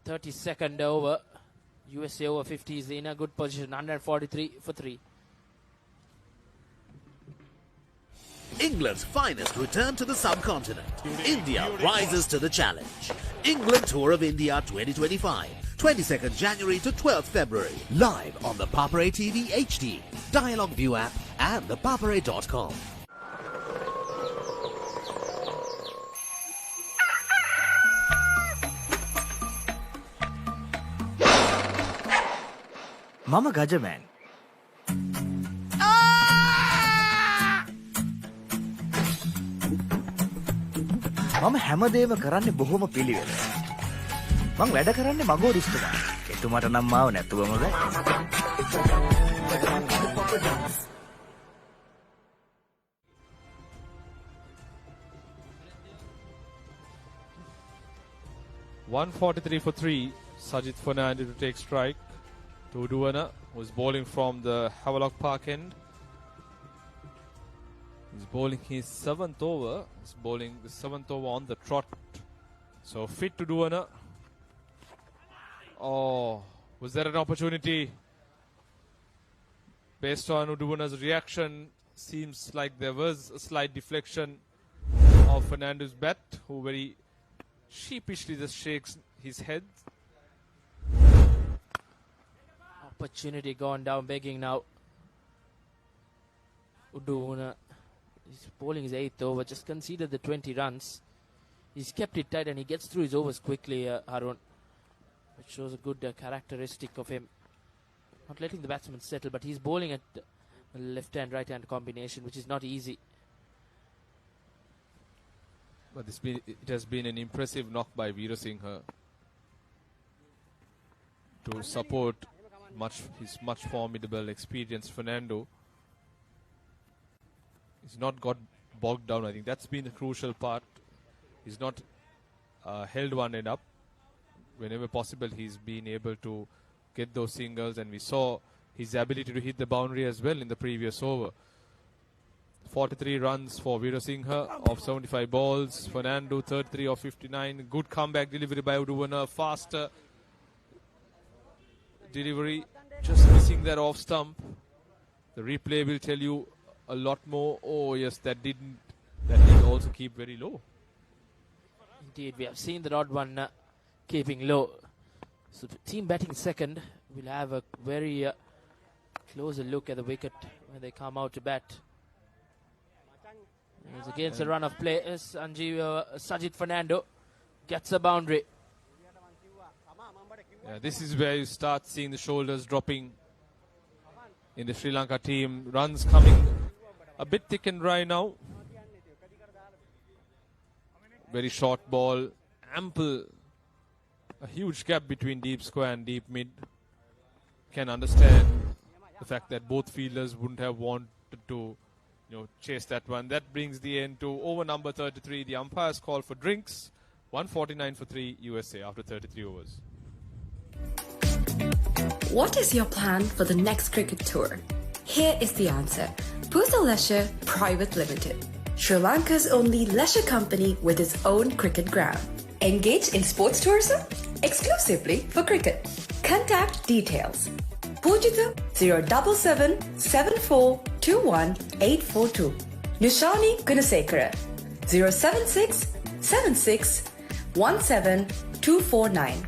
32nd over. USA Over-50s in a good position, 143 for 3. England's finest return to the subcontinent. India rises to the challenge. England Tour of India 2025. 22nd January to 12th February. Live on the Papare TV HD, Dialogue View app and thepapare.com. Mama Gajaman. මම හැමදේම කරන්නේ බොහොම පිළිවෙල. මං වැඩ කරන්නේ මගෝරිස්තුමා. එතුමාට නම් මාව නැතුවම බෑ. .143 for 3. Sajid Fernando to take strike. Tuduana was bowling from the Havelock Park end. He's bowling his 7th over. He's bowling the 7th over on the trot. So fit to Duana. Oh, was there an opportunity? Based on Uduana's reaction, seems like there was a slight deflection of Fernando's bat, who very sheepishly just shakes his head. Opportunity gone down begging now. Uduana. He's bowling his 8th over, just conceded the 20 runs. He's kept it tight and he gets through his overs quickly, Harun, which shows a good characteristic of him. Not letting the batsman settle, but he's bowling at left-hand, right-hand combination, which is not easy. But it has been an impressive knock by Veer Singh to support his much formidable, experienced Fernando. He's not got bogged down. I think that's been the crucial part. He's not held one end up. Whenever possible, he's been able to get those singles, and we saw his ability to hit the boundary as well in the previous over. 43 runs for Veerasinghe of 75 balls. Fernando 33 of 59. Good comeback delivery by Uduwana. Faster delivery. Just missing that off stump. The replay will tell you a lot more. Oh yes, that did also keep very low. Indeed, we have seen the odd one keeping low. So the team batting second will have a very closer look at the wicket when they come out to bat. It's against a run of play. Sajid Fernando gets a boundary. Yeah, this is where you start seeing the shoulders dropping in the Sri Lanka team. Runs coming a bit thick and dry now. Very short ball, ample, a huge gap between deep square and deep mid. Can understand the fact that both fielders wouldn't have wanted to, chase that one. That brings the end to over number 33. The umpires call for drinks. 149 for 3 USA after 33 overs. What is your plan for the next cricket tour? Here is the answer. Pusa Leisure Private Limited, Sri Lanka's only leisure company with its own cricket ground. Engage in sports tourism exclusively for cricket. Contact details. Pujita 077 7421 842. Nishani Gunasekara 076 76 17 249.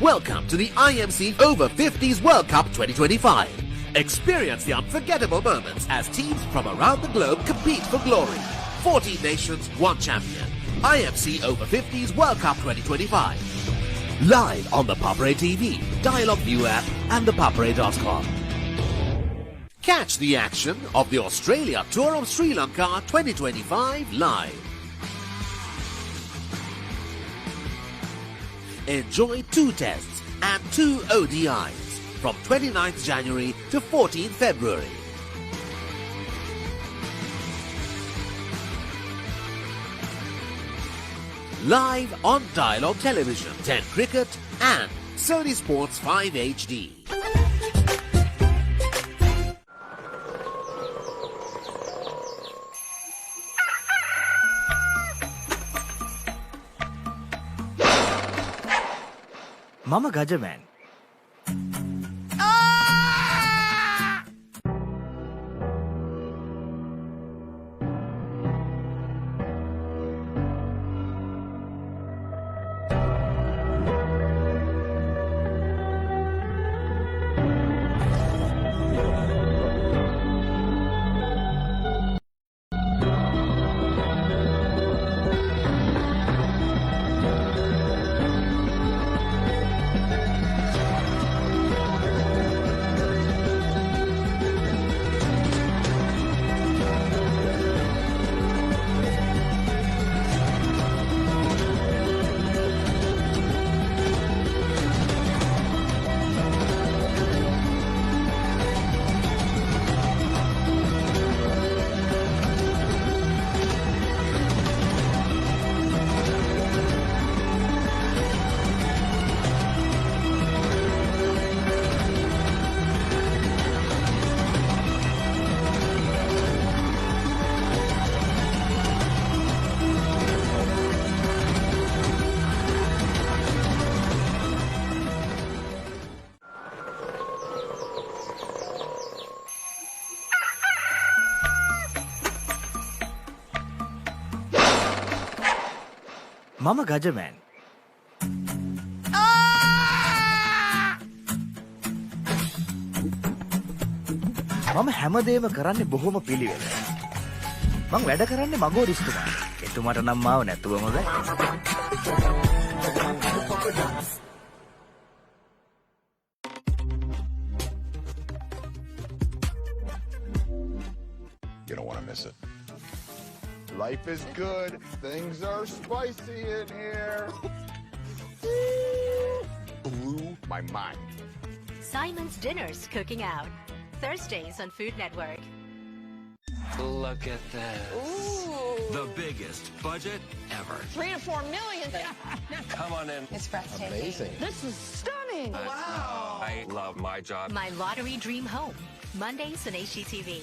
Welcome to the IMC Over-50s World Cup 2025. Experience the unforgettable moments as teams from around the globe compete for glory. 14 nations, 1 champion. IMC Over-50s World Cup 2025. Live on the Papare TV, Dialogue View app and the papare.com. Catch the action of the Australia Tour of Sri Lanka 2025 live. Enjoy 2 tests and 2 ODIs from 29th January to 14th February. Live on Dialogue Television, 10 Cricket and Sony Sports 5 HD. Mama Gajaman. Mama Gajaman. මම හැමදේම කරන්නේ බොහොම පිළිවෙලට. මං වැඩ කරන්නේ මගෝරිස්තුමාට. එතුමාට නම් මාව නැතුවම බෑ. You don't want to miss it. Life is good. Things are spicy in here. Blew my mind. Simon's Dinner's cooking out. Thursdays on Food Network. Look at this. Ooh. The biggest budget ever. 3 to 4 million. Come on in. It's breathtaking. Amazing. This is stunning. Wow. I love my job. My Lottery Dream Home. Mondays on HGTV.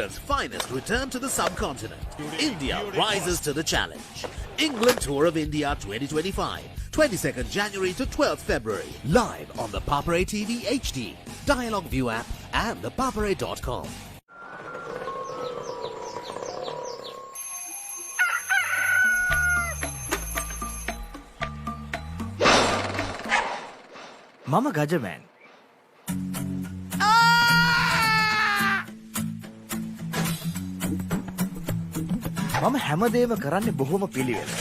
England's finest return to the subcontinent. India rises to the challenge. England Tour of India 2025, 22nd January to 12th February. Live on the Papare TV HD, Dialogue View app and thepapare.com. මම ගජමෑන්. මම හැමදේම කරන්නේ බොහොම පිළිවෙල.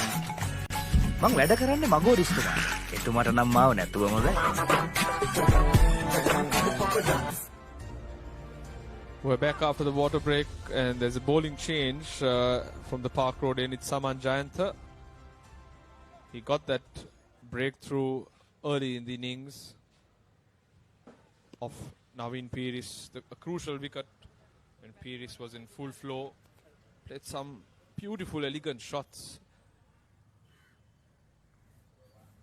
මං වැඩ කරන්නේ මගෝරිස්තුමා. එතුමාට නම් මාව නැතුවම බෑ. We're back after the water break, and there's a bowling change from the Park Road end. It's Saman Jayantha. He got that breakthrough early in the innings of Naveen Peris, a crucial wicket when Peris was in full flow. Played some beautiful, elegant shots.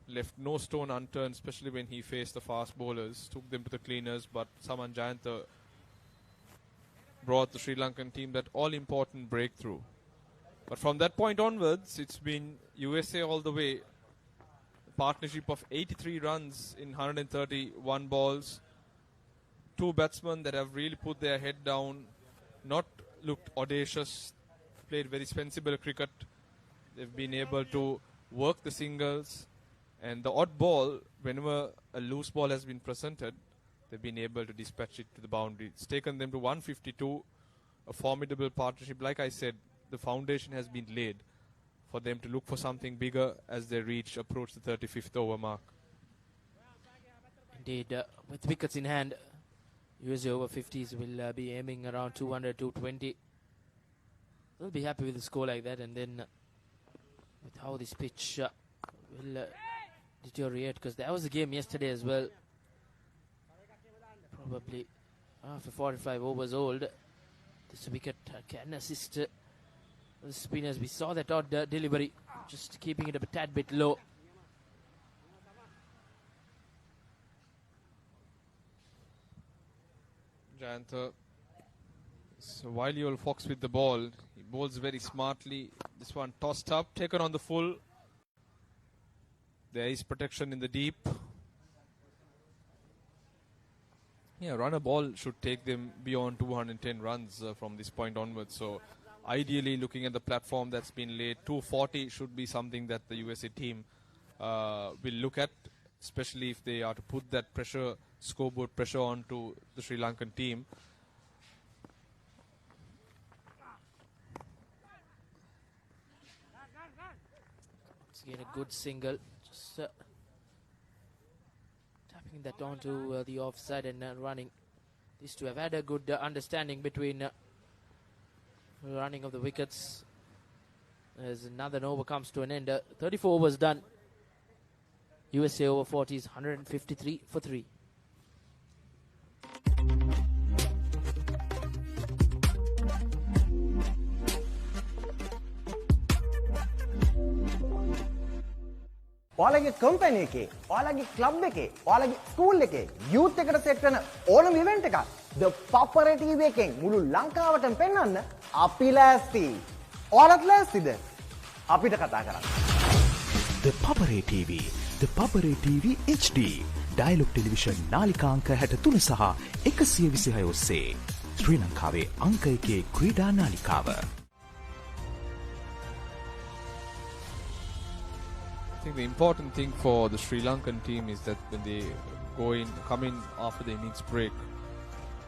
Left no stone unturned, especially when he faced the fast bowlers. Took them to the cleaners, but Saman Jayantha brought the Sri Lankan team that all-important breakthrough. But from that point onwards, it's been USA all the way. A partnership of 83 runs in 131 balls. Two batsmen that have really put their head down, not looked audacious, played very sensible cricket. They've been able to work the singles, and the odd ball, whenever a loose ball has been presented, they've been able to dispatch it to the boundary. It's taken them to 152, a formidable partnership. Like I said, the foundation has been laid for them to look for something bigger as they approach the 35th over mark. Indeed, with wickets in hand, USA Over-50s will be aiming around 200, 220. They'll be happy with a score like that, and then with how this pitch will deteriorate, because that was the game yesterday as well. Probably after 45 overs old, this wicket can assist the spinners. We saw that odd delivery, just keeping it a tad bit low. Jayantha, so while you'll fox with the ball, he bowls very smartly. This one tossed up, taken on the full. There is protection in the deep. Yeah, runner ball should take them beyond 210 runs from this point onwards. So ideally, looking at the platform that's been laid, 240 should be something that the USA team will look at, especially if they are to put that pressure, scoreboard pressure onto the Sri Lankan team. Let's get a good single. Just tapping that onto the offside and running. These two have had a good understanding between running of the wickets. As another over comes to an end. 34 overs done. USA Over-50s 153 for 3. ඔයාලගේ company එකේ, ඔයාලගේ club එකේ, ඔයාලගේ school එකේ youth එකට set වෙන ඕනම event එකක් The Papare TV එකෙන් මුළු ලංකාවටම පෙන්වන්න අපි ලෑස්ති. ඔයාලත් ලෑස්තිද? අපිට කතා කරන්න. The Papare TV, The Papare TV HD, Dialogue Television නාලිකාංක 63 සහ 126 ඔස්සේ ශ්‍රී ලංකාවේ අංක 1 ක්‍රීඩා නාලිකාව. I think the important thing for the Sri Lankan team is that when they come in after the innings break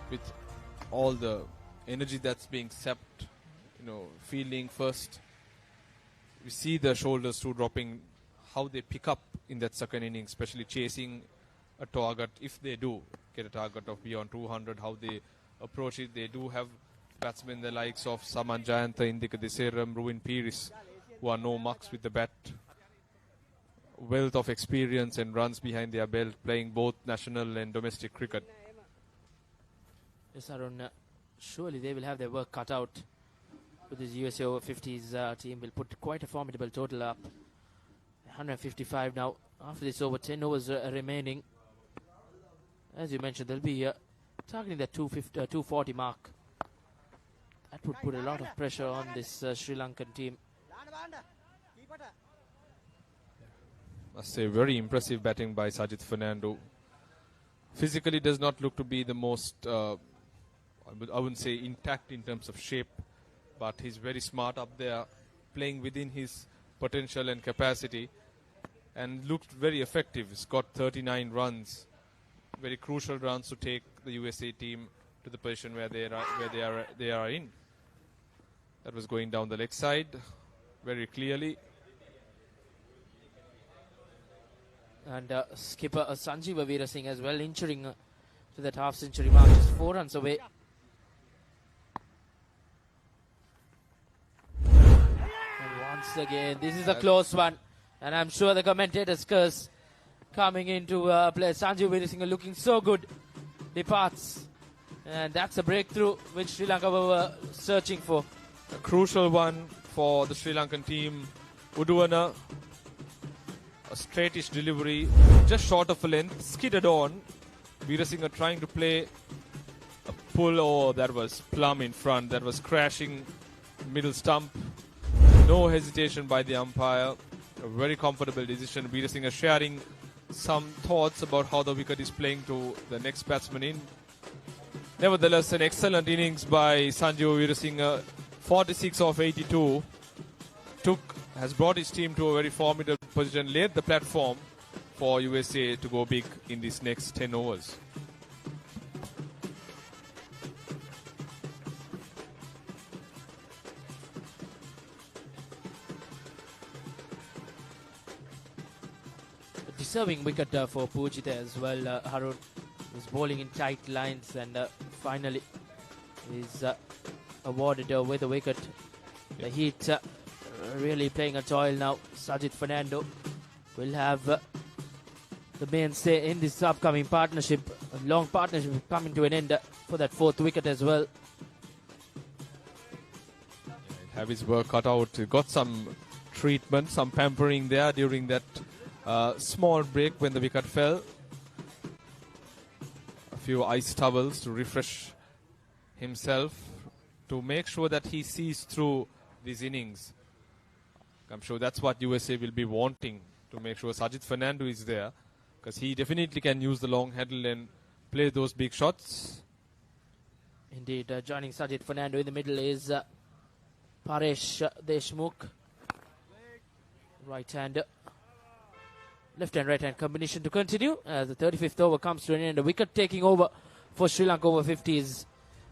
with all the energy that's being sapped, fielding first, we see the shoulders too dropping, how they pick up in that second inning, especially chasing a target. If they do get a target of beyond 200, how they approach it. They do have batsmen the likes of Saman Jayantha, Indika Deseram, Ruin Peris, who are no mucks with the bat. Wealth of experience and runs behind their belt, playing both national and domestic cricket. Yes, Arun, surely they will have their work cut out. With this USA Over-50s team will put quite a formidable total up. 155 now. After this over, 10 overs remaining. As you mentioned, they'll be targeting that 240 mark. That would put a lot of pressure on this Sri Lankan team. Must say, very impressive batting by Sajid Fernando. Physically does not look to be the most, I wouldn't say intact in terms of shape, but he's very smart up there, playing within his potential and capacity, and looked very effective. He's got 39 runs, very crucial runs to take the USA team to the position where they are in. That was going down the leg side very clearly. And skipper Sanjeeva Veerasinghe as well, inchuring to that half-century mark, just 4 runs away. And once again, this is a close one, and I'm sure the commentators curse coming into play. Sanjeeva Veerasinghe looking so good, departs, and that's a breakthrough which Sri Lanka were searching for. A crucial one for the Sri Lankan team. Uduwana, a straightish delivery, just short of a length, skidded on. Veerasinghe trying to play a pull, oh, that was plumb in front, that was crashing middle stump. No hesitation by the umpire, a very comfortable decision. Veerasinghe sharing some thoughts about how the wicket is playing to the next batsman in. Nevertheless, an excellent innings by Sanjeeva Veerasinghe, 46 of 82. Has brought his team to a very formidable position, laid the platform for USA to go big in these next 10 overs. A deserving wicket for Pujita as well. Harun is bowling in tight lines, and finally is awarded with a wicket. The Heat really playing a toil now. Sajid Fernando will have the mainstay in this upcoming partnership. A long partnership coming to an end for that 4th wicket as well. Have his work cut out. He got some treatment, some pampering there during that small break when the wicket fell. A few ice towels to refresh himself, to make sure that he sees through these innings. I'm sure that's what USA will be wanting, to make sure Sajid Fernando is there, because he definitely can use the long handle and play those big shots. Indeed, joining Sajid Fernando in the middle is Paresh Deshmukh. Right-hand, left-hand, right-hand combination to continue as the 35th over comes to an end. A wicket taking over for Sri Lanka Over-50s.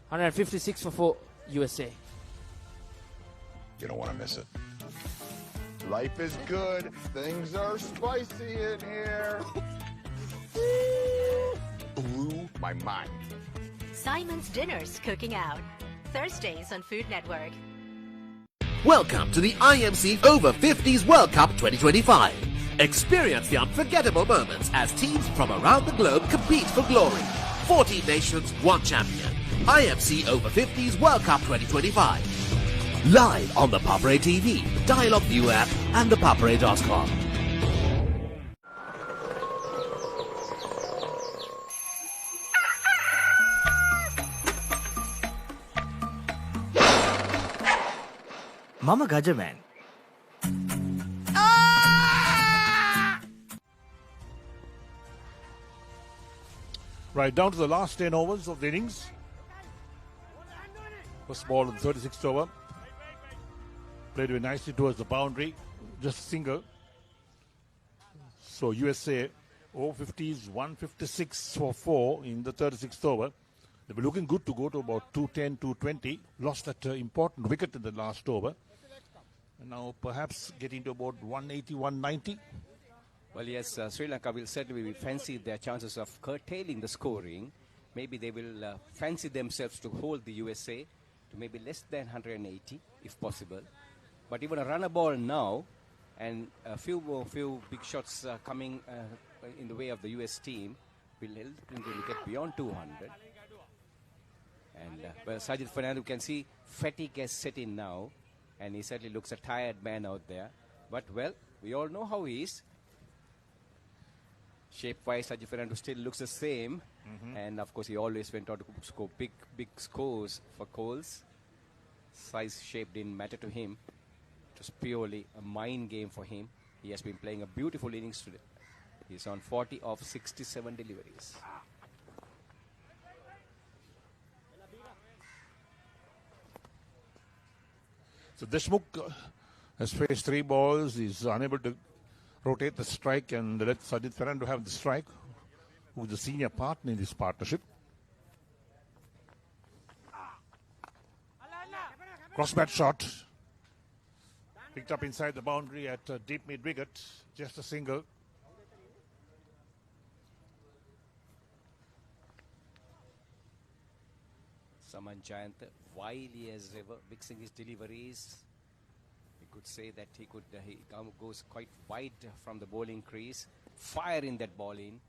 156 for 4 USA. You don't want to miss it. Life is good. Things are spicy in here. Blew my mind. Simon's Dinner's Cooking Out. Thursdays on Food Network. Welcome to the IMC Over-50s World Cup 2025. Experience the unforgettable moments as teams from around the globe compete for glory. 14 nations, 1 champion. IMC Over-50s World Cup 2025. Live on the Papare TV, Dialogue View app, and thepapare.com. Mama Gajaman. Right, down to the last 10 overs of the innings. First ball in the 36th over. Played very nicely towards the boundary. Just a single. So USA Over-50s 156 for 4 in the 36th over. They were looking good to go to about 210, 220. Lost that important wicket in the last over. And now perhaps getting to about 180, 190. Well, yes, Sri Lanka will certainly fancy their chances of curtailing the scoring. Maybe they will fancy themselves to hold the USA to maybe less than 180, if possible. But even a runner ball now, and a few big shots coming in the way of the US team, will help them to get beyond 200. And well, Sajid Fernando, you can see fatigue has set in now, and he certainly looks a tired man out there. But well, we all know how he is. Shape-wise, Sajid Fernando still looks the same. And of course, he always went on to score big scores for Coles. Size shape didn't matter to him. It was purely a mind game for him. He has been playing a beautiful innings today. He's on 40 of 67 deliveries. So Deshmukh has faced 3 balls. He's unable to rotate the strike and let Sajid Fernando have the strike, who's the senior partner in this partnership. Cross-bat shot. Picked up inside the boundary at deep mid-wicket. Just a single. Saman Jayant, wily as ever, mixing his deliveries. We could say that he goes quite wide from the bowling crease, firing that ball in.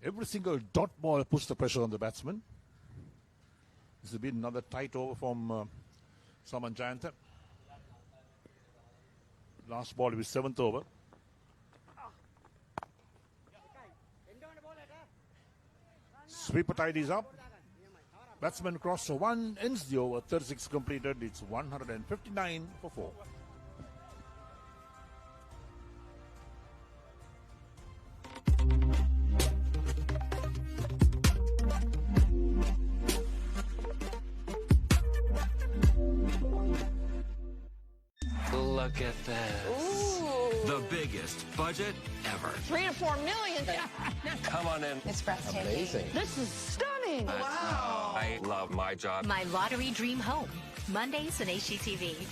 Every single dot ball puts the pressure on the batsman. This has been another tight over from Saman Jayant. Last ball was 7th over. Sweeper tidies up. Batsman cross, so 1 ends the over. 36 completed. It's 159 for 4. Look at this. The biggest budget ever. 3 to 4 million. Come on in. It's breathtaking. Amazing. This is stunning. Wow. I love my job. My Lottery Dream Home. Mondays on HGTV.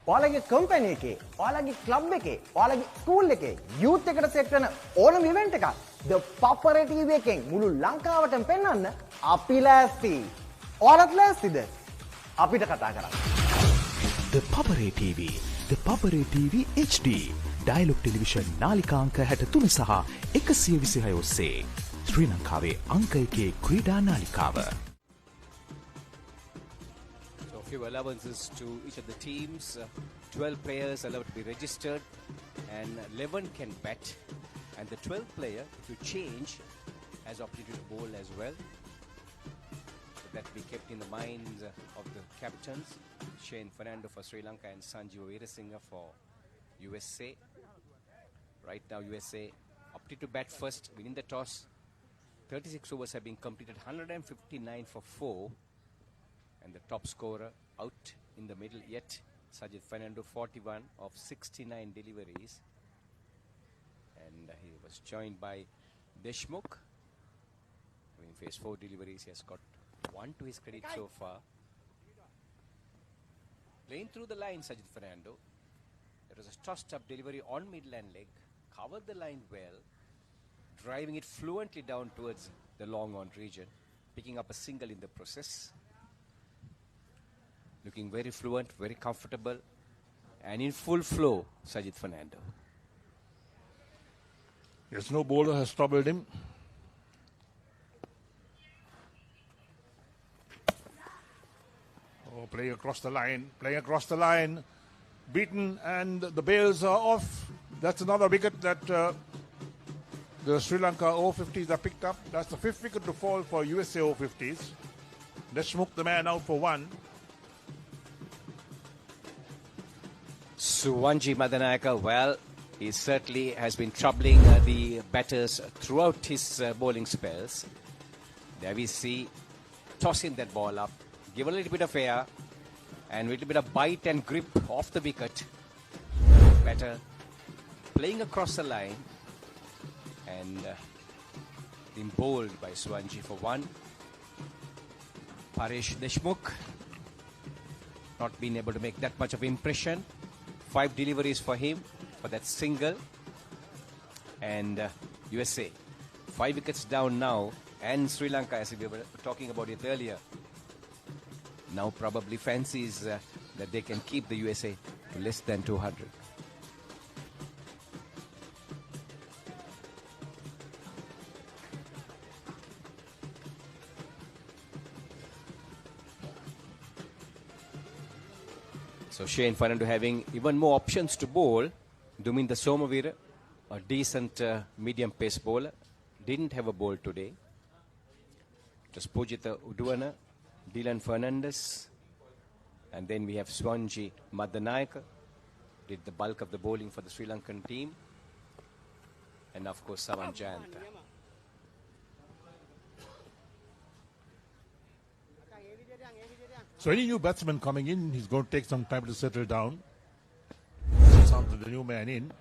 ඔයාලගේ company එකේ, ඔයාලගේ club එකේ, ඔයාලගේ school එකේ youth එකට set වෙන ඕනම event එකක් The Papare TV එකෙන් මුළු ලංකාවටම පෙන්වන්න අපි ලෑස්ති. ඔයාලත් ලෑස්තිද? අපිට කතා කරන්න. The Papare TV, The Papare TV HD. Dialog television නාලිකාංක 63 සහ 126 ඔස්සේ ශ්‍රී ලංකාවේ අංක 1 ක්‍රීඩා නාලිකාව. So a few allowances to each of the teams. 12 players allowed to be registered and 11 can bat. And the 12th player, if you change, has opportunity to bowl as well. So that be kept in the minds of the captains. Shane Fernando for Sri Lanka and Sanjeev Veerasinghe for USA. Right now USA opted to bat first, winning the toss. 36 overs have been completed, 159 for 4. And the top scorer out in the middle yet, Sajid Fernando, 41 of 69 deliveries. And he was joined by Deshmukh. Having faced 4 deliveries, he has got 1 to his credit so far. Playing through the line, Sajid Fernando. There was a tossed-up delivery on midland leg. Covered the line well. Driving it fluently down towards the long-on region. Picking up a single in the process. Looking very fluent, very comfortable. And in full flow, Sajid Fernando. Yes, no bowler has troubled him. Oh, playing across the line, beaten, and the bails are off. That's another wicket that the Sri Lanka Over-50s are picked up. That's the 5th wicket to fall for USA Over-50s. Deshmukh, the man, out for 1. Suwanji Madanayaka, well, he certainly has been troubling the batters throughout his bowling spells. There we see, tossing that ball up, give a little bit of air, and a little bit of bite and grip off the wicket. Batter playing across the line, and being bowled by Suwanji for 1. Paresh Deshmukh not being able to make that much of impression. 5 deliveries for him for that single. And USA 5 wickets down now, and Sri Lanka, as we were talking about it earlier, now probably fancies that they can keep the USA to less than 200. So Shane Fernando having even more options to bowl. Duminda Somavira, a decent medium pace bowler. didn't have a ball today. It was Pujitha Uduana, Dylan Fernandez, and then we have Swanji Madanayaka, did the bulk of the bowling for the Sri Lankan team, and of course Saman Jayanta. So any new batsman coming in, he's going to take some time to settle down. Susanta, the new man in.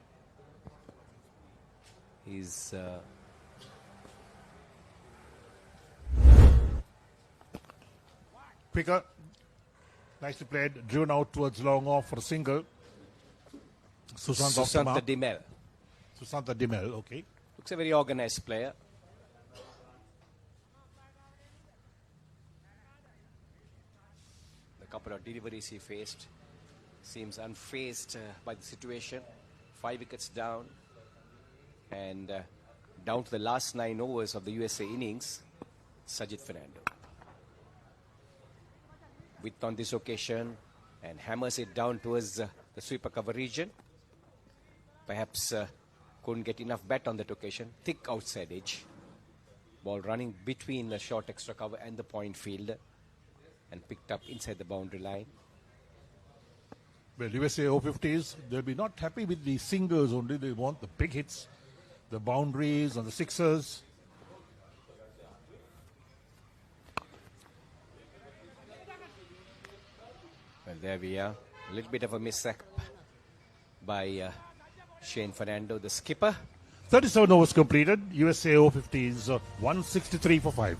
He's quicker, nicely played, driven out towards long off for a single. Susanta Dimel. Susanta Dimel, okay. Looks a very organized player. The couple of deliveries he faced seems unfazed by the situation. 5 wickets down, and down to the last 9 overs of the USA innings, Sajid Fernando. With on this occasion and hammers it down towards the sweeper cover region. Perhaps couldn't get enough bat on that occasion. Thick outside edge. Ball running between the short extra cover and the point field, and picked up inside the boundary line. Well, USA Over-50s, they'll be not happy with the singles only. They want the big hits, the boundaries and the sixers. Well, there we are. A little bit of a mishap by Shane Fernando, the skipper. 37 overs completed. USA Over-50s 163 for 5.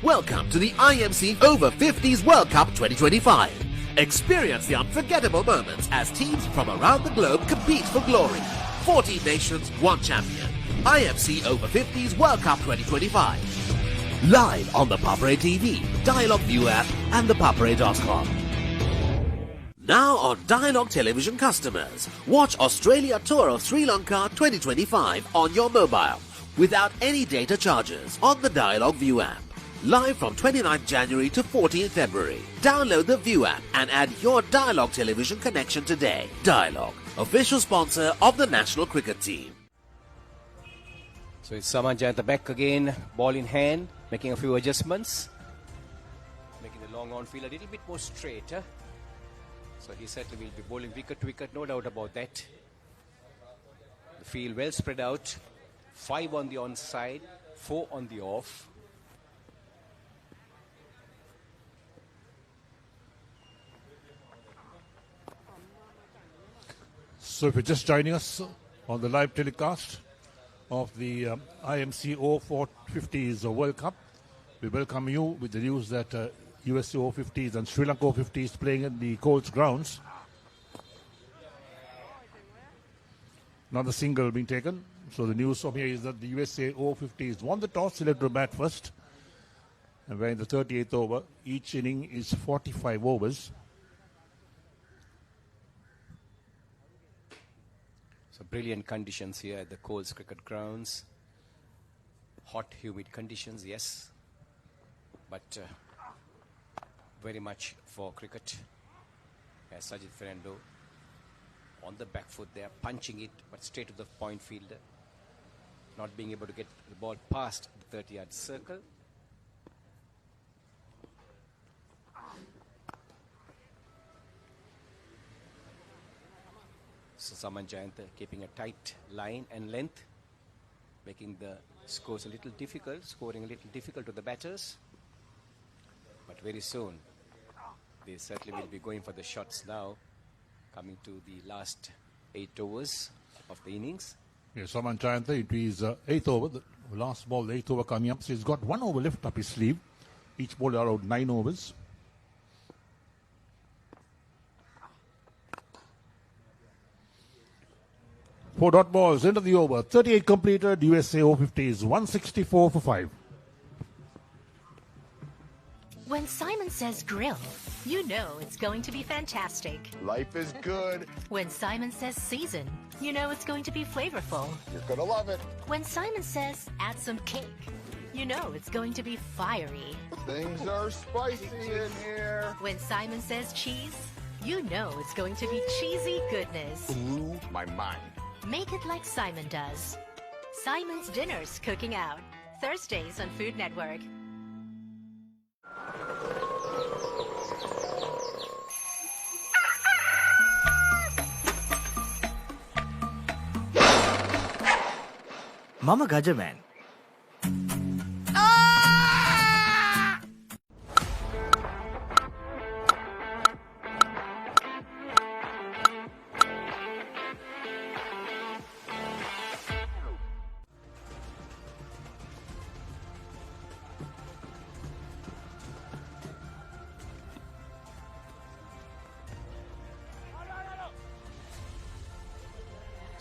Welcome to the IMC Over-50s World Cup 2025. Experience the unforgettable moments as teams from around the globe compete for glory. 14 nations, 1 champion. IMC Over-50s World Cup 2025. Live on the Papare TV, Dialogue View app and thepapare.com. Now on Dialogue Television customers, watch Australia Tour of Sri Lanka 2025 on your mobile without any data charges on the Dialogue View app. Live from 29th January to 14th February. Download the View app and add your Dialogue Television connection today. Dialogue, official sponsor of the national cricket team. So it's Saman Jayanta back again, ball in hand, making a few adjustments. Making the long on field a little bit more straight. So he certainly will be bowling wicket to wicket, no doubt about that. The field well spread out. 5 on the onside, 4 on the off. So if you're just joining us on the live telecast of the IMC Over-50s World Cup, we welcome you with the news that USA Over-50s and Sri Lanka Over-50s playing in the Colts Grounds. Another single being taken. So the news from here is that the USA Over-50s won the toss, selected to bat first. And we're in the 38th over. Each inning is 45 overs. So brilliant conditions here at the Colts Cricket Grounds. Hot, humid conditions, yes. But very much for cricket. As Sajid Fernando on the back foot there, punching it, but straight to the point fielder. Not being able to get the ball past the 30-yard circle. So Saman Jayanta keeping a tight line and length, making the scores a little difficult, scoring a little difficult to the batters. But very soon, they certainly will be going for the shots now, coming to the last 8 overs of the innings. Yes, Saman Jayanta, it is 8th over, the last ball, the 8th over coming up. So he's got 1 over left up his sleeve. Each ball around 9 overs. Four dot balls, end of the over. 38 completed, USA Over-50s 164 for 5. When Simon says grill, you know it's going to be fantastic. Life is good. When Simon says season, you know it's going to be flavorful. You're gonna love it. When Simon says add some cake, you know it's going to be fiery. Things are spicy in here. When Simon says cheese, you know it's going to be cheesy goodness. Blew my mind. Make it like Simon does. Simon's Dinners Cooking Out. Thursdays on Food Network. මම Gajaman.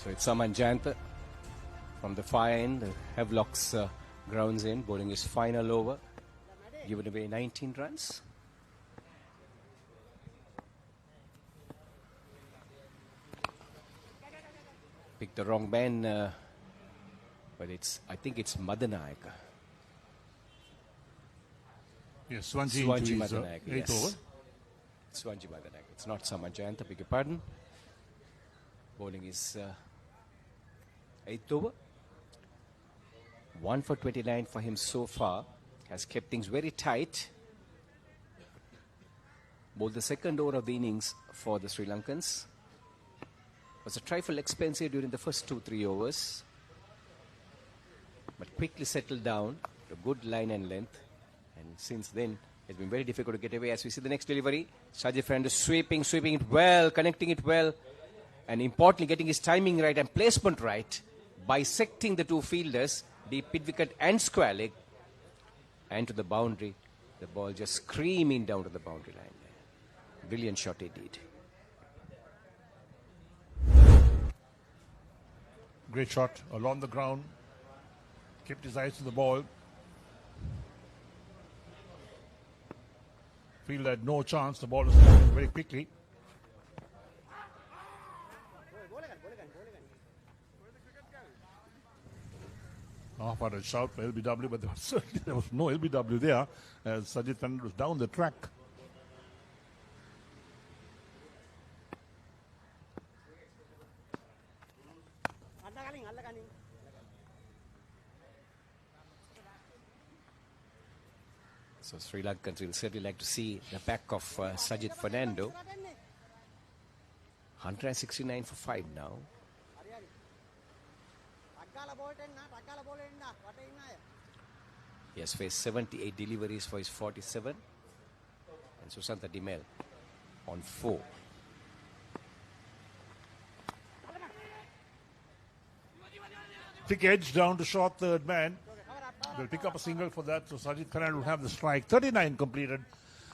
So it's Saman Jayanta from the far end, the Havelock's grounds in, bowling his final over, given away 19 runs. Picked the wrong man, but I think it's Madanayaka. Yes, Swanji Madanayaka, eighth yes. over. Swanji Madanayaka. It's not Saman Jayanta, beg your pardon. Bowling is 8th over. 1 for 29 for him so far. Has kept things very tight. Bowled the second over of the innings for the Sri Lankans. Was a trifle expensive during the first 2-3 overs. But quickly settled down. A good line and length. And since then, it's been very difficult to get away. As we see the next delivery, Sajid Fernandez sweeping it well, connecting it well. And importantly, getting his timing right and placement right, bisecting the two fielders, deep mid wicket and square leg, and to the boundary. The ball just screaming down to the boundary line. Brilliant shot indeed. Great shot along the ground. Kept his eyes to the ball. Field had no chance. The ball was coming very quickly. Half out a shout for LBW, but there was no LBW there as Sajid Fernandez was down the track. So Sri Lankans will certainly like to see the back of Sajid Fernando. 169 for 5 now. He has faced 78 deliveries for his 47. And Susantha Dimel on 4. Thick edge down to short third man. They'll pick up a single for that. So Sajid Fernandez will have the strike. 39 completed.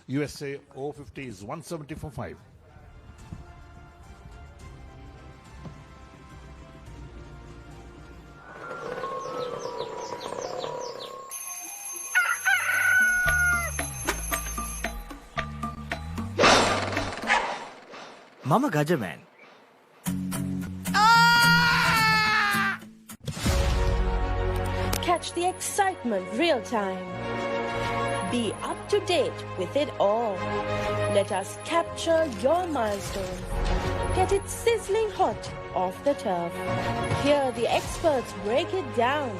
USA Over-50s 170 for 5. මම Gajaman. Catch the excitement real time. Be up to date with it all. Let us capture your milestone. Get it sizzling hot off the turf. Hear the experts break it down.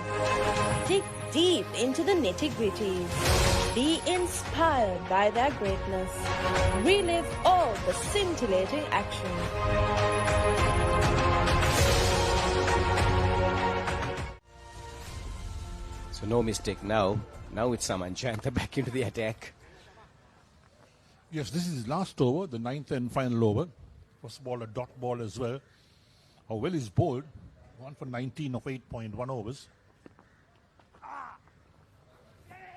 Dig deep into the nitty-gritties. Be inspired by their greatness. Relive all the scintillating action. So no mistake now. Now it's Saman Jayanta back into the attack. Yes, this is his last over, the 9th and final over. First ball, a dot ball as well. How well he's bowled. 1 for 19 of 8.1 overs.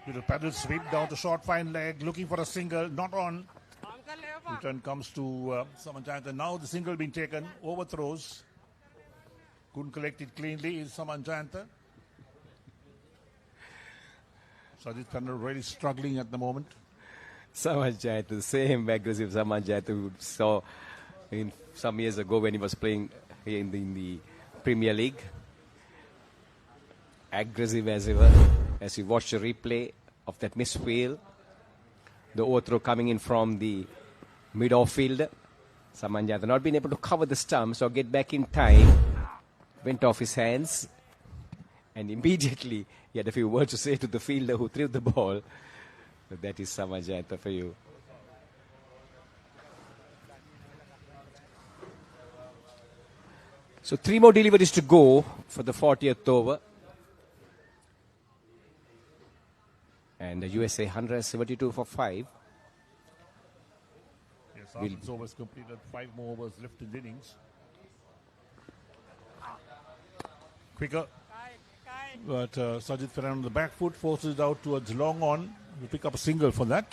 Little paddle sweep down to short fine leg, looking for a single, not on. Return comes to Saman Jayanta. Now the single being taken, overthrows. Couldn't collect it cleanly is Saman Jayanta. Sajid Fernandez really struggling at the moment. Saman Jayanta, the same aggressive Saman Jayanta we saw in some years ago when he was playing here in the Premier League. Aggressive as ever. As we watch the replay of that misfield, the overthrow coming in from the mid-off fielder. Saman Jayanta not being able to cover the stumps or get back in time. went off his hands, and immediately he had a few words to say to the fielder who threw the ball. But that is Samajanta for you. So 3 more deliveries to go for the 40th over. And the USA 172 for 5. Yes, Arvin's overs completed, 5 more overs left in the innings. Quicker. But Sajid Ferran on the back foot forces it out towards long on. We pick up a single for that.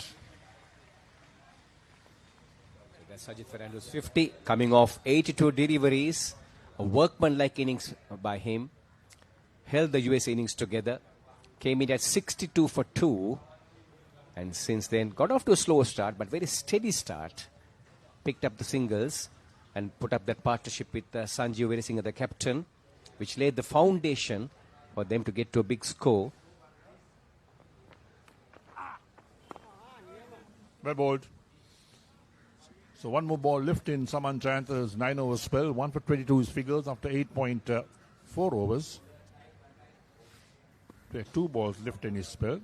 So that's Sajid Fernando's 50, coming off 82 deliveries. A workman-like innings by him. Held the US innings together. Came in at 62 for 2. And since then, got off to a slow start, but very steady start. Picked up the singles and put up that partnership with Sanjeev Veerasinghe, the captain, which laid the foundation for them to get to a big score. Well bowled. So one more ball left in Saman Jayanta's 9-over spell. 1 for 22 his figures after 8.4 overs. There are 2 balls left in his spell.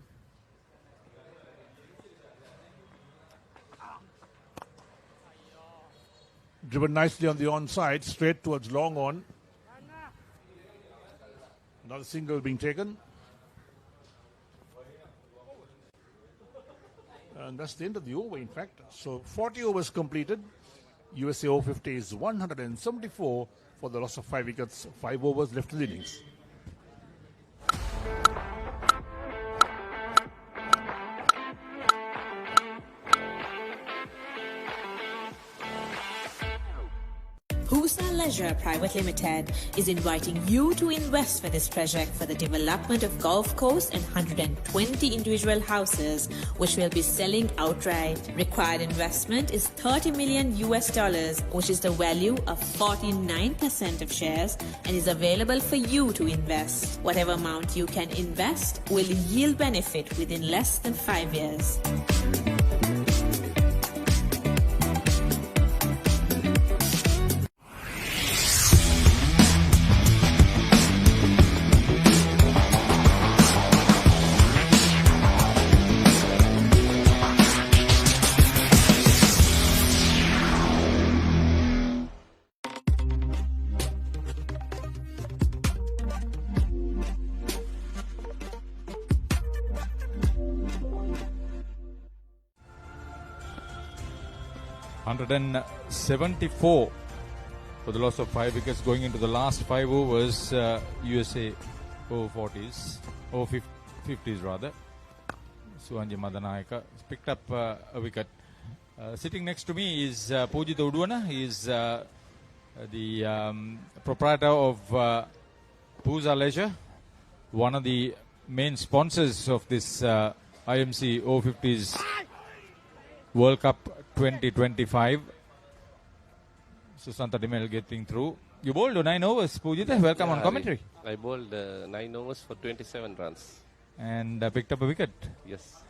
Driven nicely on the onside, straight towards long on. Another single being taken. And that's the end of the over, in fact. So 40 overs completed. USA Over-50s 174 for the loss of 5 wickets. 5 overs left in the innings. Pusa Leisure Private Limited is inviting you to invest for this project for the development of golf course and 120 individual houses, which will be selling outright. Required investment is $30 million, which is the value of 49% of shares, and is available for you to invest. Whatever amount you can invest will yield benefit within less than 5 years. $174 for the loss of 5 wickets going into the last 5 overs. USA Over-50s, Over-50s rather. Suhanji Madanayaka picked up a wicket. Sitting next to me is Pujita Uduana. He is the proprietor of Pusa Leisure, one of the main sponsors of this IMC Over-50s World Cup 2025. Susanta Dimel getting through. You bowled 9 overs, Pujita. Welcome on commentary. I bowled 9 overs for 27 runs. And picked up a wicket. Yes.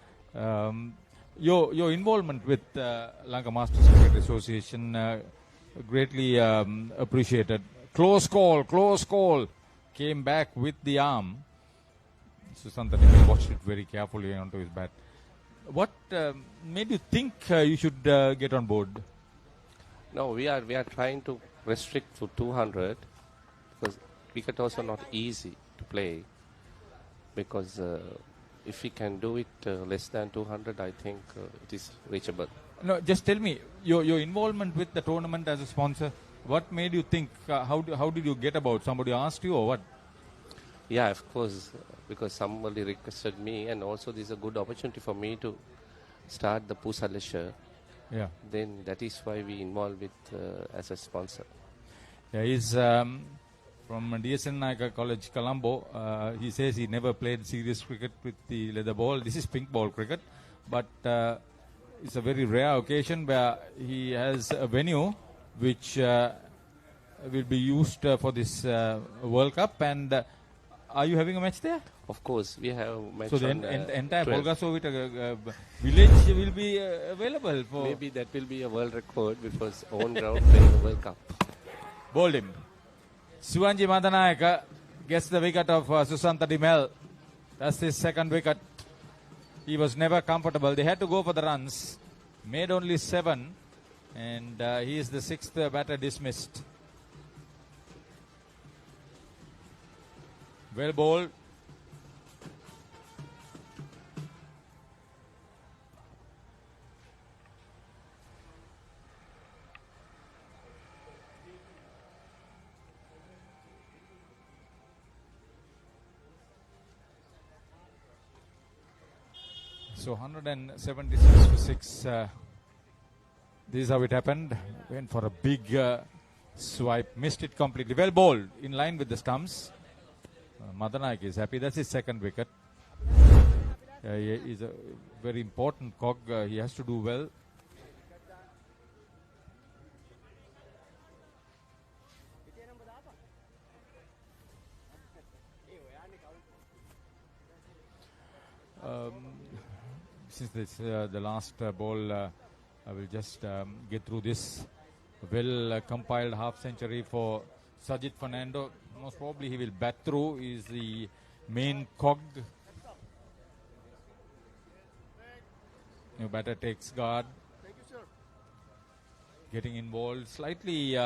Your involvement with Lanka Masters Cricket Association greatly appreciated. Close call. Came back with the arm. Susanta Dimel watched it very carefully onto his bat. What made you think you should get on board? No, we are trying to restrict to 200 because cricket also not easy to play. Because if we can do it less than 200, I think it is reachable. No, just tell me your involvement with the tournament as a sponsor. What made you think? How did you get about? Somebody asked you or what? Yeah, of course, because somebody requested me, and also this is a good opportunity for me to start the Pusa Leisure. Yeah. Then that is why we involved with as a sponsor. Yeah, he's from DSN Naika College, Colombo. He says he never played serious cricket with the leather ball. This is pink ball cricket, but it's a very rare occasion where he has a venue which will be used for this World Cup. And are you having a match there? Of course, we have a match. So the entire Polgasovit village will be available for. Maybe that will be a world record because own ground playing the World Cup. Bowled him. Sivanji Madanayaka gets the wicket of Susanta Dimel. That's his second wicket. He was never comfortable. They had to go for the runs. Made only 7. And he is the 6th batter dismissed. Well bowled. So 176 to 6. This is how it happened. Went for a big swipe. Missed it completely. Well bowled. In line with the stumps. Madanayak is happy. That's his second wicket. He is a very important cog. He has to do well. Since this the last ball, I will just get through this. Well compiled half century for Sajid Fernando. Most probably he will bat through. He is the main cog. New batter takes guard. Getting involved. Slightly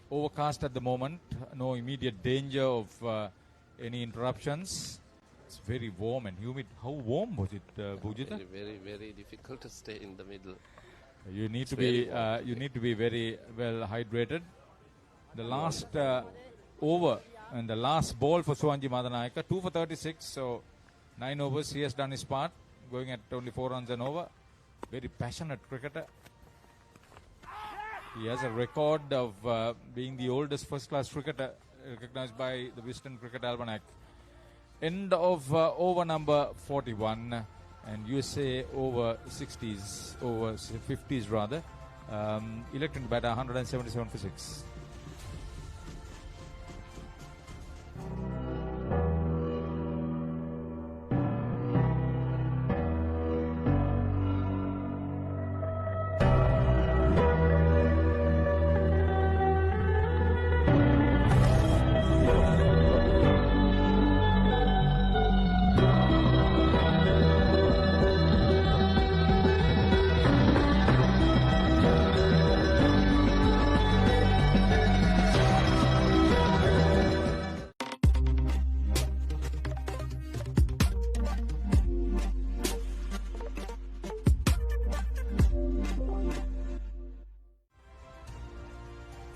overcast at the moment. No immediate danger of any interruptions. It's very warm and humid. How warm was it, Bhujita? Very, very, very difficult to stay in the middle. You need It's to be very you need to be very well hydrated. The last over and the last ball for Sivanji Madanayaka, 2 for 36. So 9 overs. He has done his part, going at only 4 runs and over. Very passionate cricketer. He has a record of being the oldest first-class cricketer recognized by the Wisden Cricket Almanac. End of over number 41 and USA Over-50s, over-50s rather, elected to bat 177 for 6.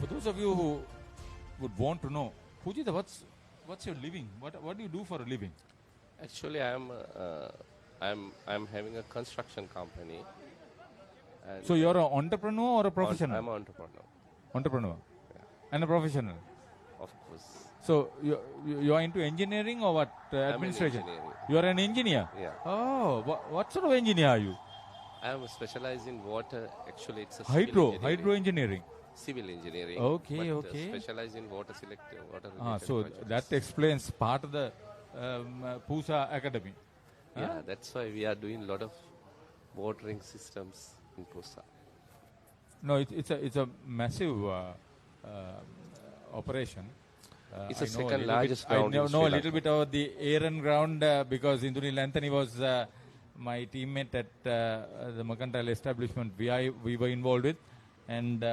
For those of you who would want to know, Pujita, what's your living? What do you do for a living? Actually, I'm having a construction company. And So you're an entrepreneur or a professional? I'm an entrepreneur. Entrepreneur. And a professional. Of course. So you are into engineering or what? I'm in Administration. engineering. You are an engineer. Yeah. Oh, what sort of engineer are you? I'm specialized in water. Actually, it's a Hydro engineering. Civil engineering. Okay, but, okay. Specialized in water selective, water. So that explains part of the Pusa Academy. Yeah, that's why we are doing a lot of watering systems in Pusa. No, it's a massive operation. It's the I know second a little largest bit, ground I in know Sri a Lanka. little bit about the Aaron ground because Indunil Anthony was my teammate at the Mercantile establishment we were involved with. And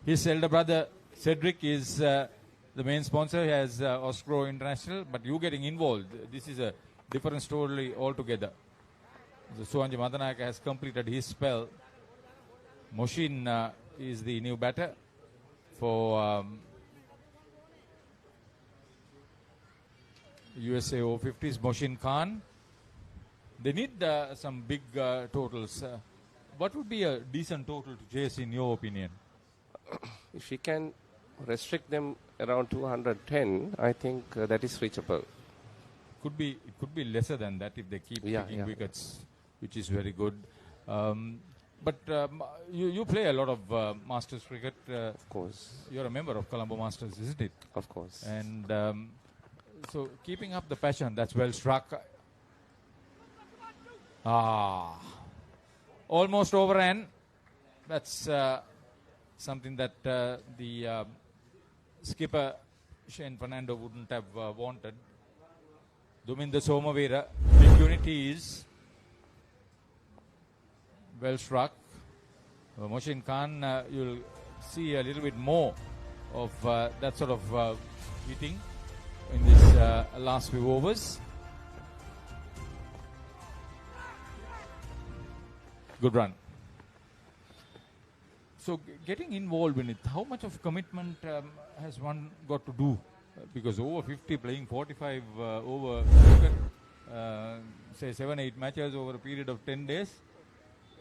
his elder brother Cedric is the main sponsor. He has Oscro International, but you getting involved. This is a different story altogether. So Sivanji Madanayaka has completed his spell. Moshin is the new batter for USA Over-50s. Moshin Khan. They need some big totals. What would be a decent total to chase in your opinion? If we can restrict them around 210, I think that is reachable. It could be lesser than that if they keep taking wickets, which is very good. But you play a lot of Masters cricket. Of course. You're a member of Colombo Masters, isn't it? Of course. And so keeping up the passion, that's well struck. Almost overran. That's something that the skipper Shane Fernando wouldn't have wanted. Duminda Somavira, big unity is well struck. Moshin Khan, you'll see a little bit more of that sort of hitting in this last few overs. Good run. So getting involved in it, how much of commitment has one got to do? Because over 50, playing 45 over, say 7-8 matches over a period of 10 days,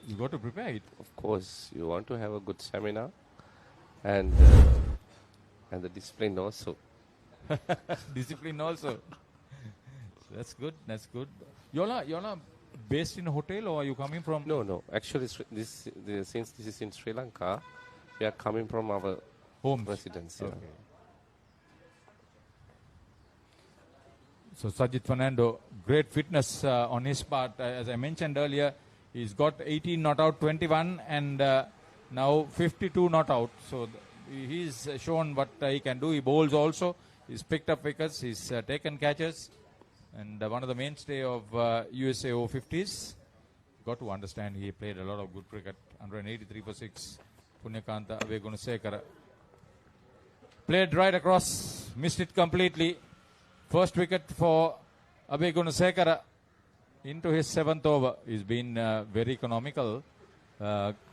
you got to prepare it. Of course, you want to have a good stamina and the discipline also. Discipline also. That's good. That's good. You're based in a hotel, or are you coming from? No. Actually, since this is in Sri Lanka, we are coming from our home residence. Yeah. Okay. So Sajid Fernando, great fitness on his part. As I mentioned earlier, he's got 18 not out, 21, and now 52 not out. So he's shown what he can do. He bowls also. He's picked up wickets. He's taken catches. And one of the mainstay of USA Over-50s. Got to understand he played a lot of good cricket. 183 for 6. Punyakanta Avegunasekara. Played right across. Missed it completely. First wicket for Avegunasekara into his 7th over. He's been very economical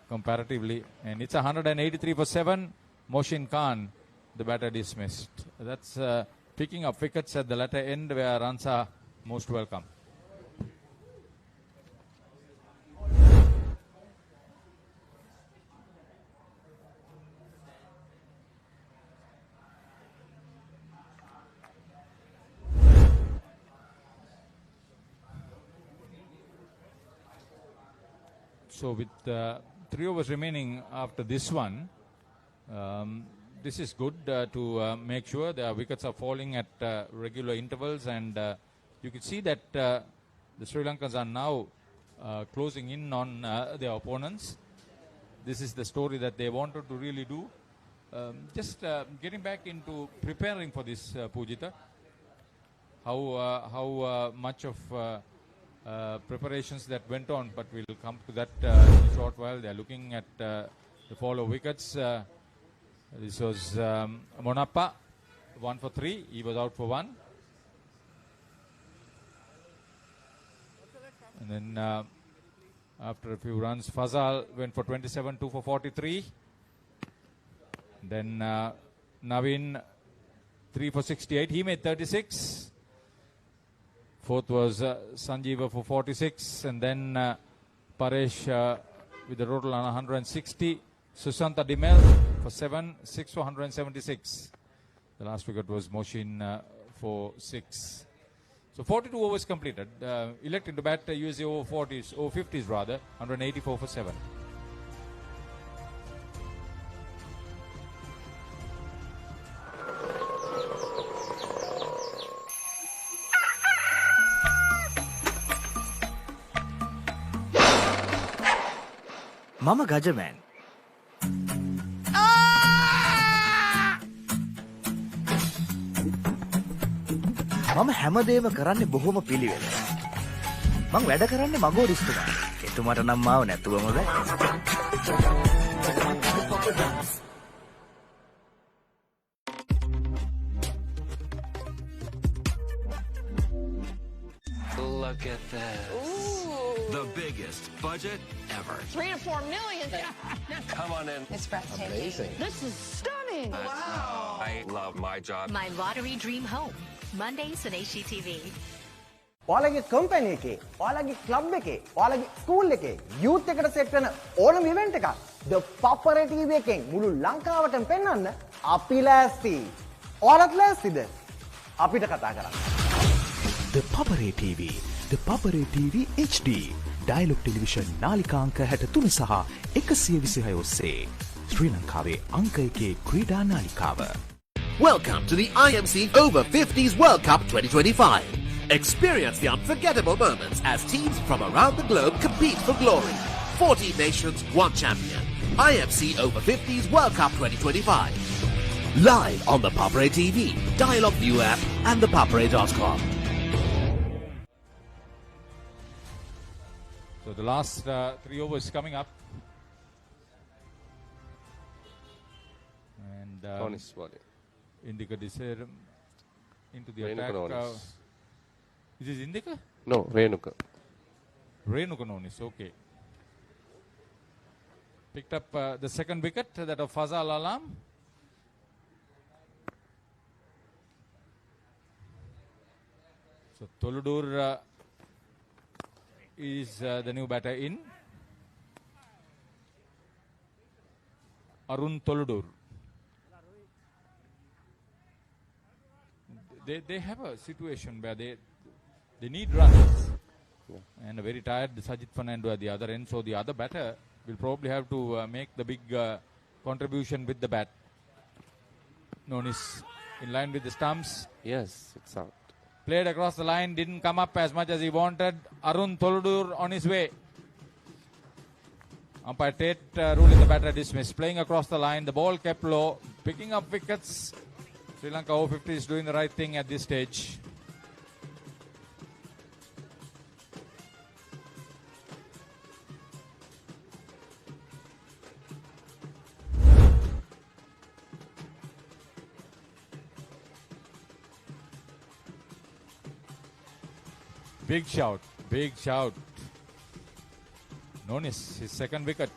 comparatively. And it's 183 for 7. Moshin Khan, the batter, dismissed. That's picking up wickets at the latter end where runs are most welcome. So with 3 overs remaining after this one, this is good to make sure the wickets are falling at regular intervals, and you can see that the Sri Lankans are now closing in on their opponents. This is the story that they wanted to really do. Just getting back into preparing for this, Pujita, how much of preparations that went on, but we'll come to that in a short while. They're looking at the fall of wickets. This was Monappa, 1 for 3. He was out for 1. And then after a few runs, Fazal went for 27, 2 for 43. Then Navin, 3 for 68. He made 36. Fourth was Sanjeeva for 46. And then Paresh with a total on 160. Susanta Dimel for 7, 6 for 176. The last wicket was Moshin for 6. So 42 overs completed. Electing to bat USA Over-50s, Over-50s rather, 184 for 7. Mama Gajaman. මම හැමදේම කරන්නේ බොහොම පිළිවෙල. මං වැඩ කරන්නේ මගෝරිස්තුමා. එතුමාට නම් මාව නැතුවම බෑ. Look at this. Ooh. The biggest budget ever. 3 to 4 million. Come on in. It's breathtaking. Amazing. This is stunning. Wow. I love my job. My lottery dream home. Mondays on HGTV. ඔයාලගේ company එකේ, ඔයාලගේ club එකේ, ඔයාලගේ school එකේ youth එකට set වෙන ඕනම event එකක් The Papare TV එකෙන් මුළු ලංකාවටම පෙන්වන්න අපි ලෑස්ති. ඔයාලත් ලෑස්තිද? අපිට කතා කරන්න. The Papare TV, The Papare TV HD. Dialog television නාලිකා අංක 63 සහ 126 ඔස්සේ ශ්‍රී ලංකාවේ අංක 1 ක්‍රීඩා නාලිකාව. Welcome to the IMC Over-50s World Cup 2025. Experience the unforgettable moments as teams from around the globe compete for glory. 14 nations, 1 champion. IMC Over-50s World Cup 2025. Live on the Papare TV, Dialogue View app and thepapare.com. So the last 3 overs coming up. And Nonis bowling. Indika Diserum into the Renuka attack. Nonis. Is this Indika? No, Renuka. Renuka Nonis, okay. Picked up the second wicket, that of Fazal Alam. So Toludur is the new batter in. Arun Toludur. They have a situation where they need runs. And a very tired Sajid Fernando at the other end. So the other batter will probably have to make the big contribution with the bat. Nonis in line with the stumps. Yes, it's out. Played across the line, didn't come up as much as he wanted. Arun Toludur on his way. Umpire Tate ruling the batter dismissed. Playing across the line, the ball kept low, picking up wickets. Sri Lanka Over-50s is doing the right thing at this stage. Big shout, big shout. Nonis, his second wicket.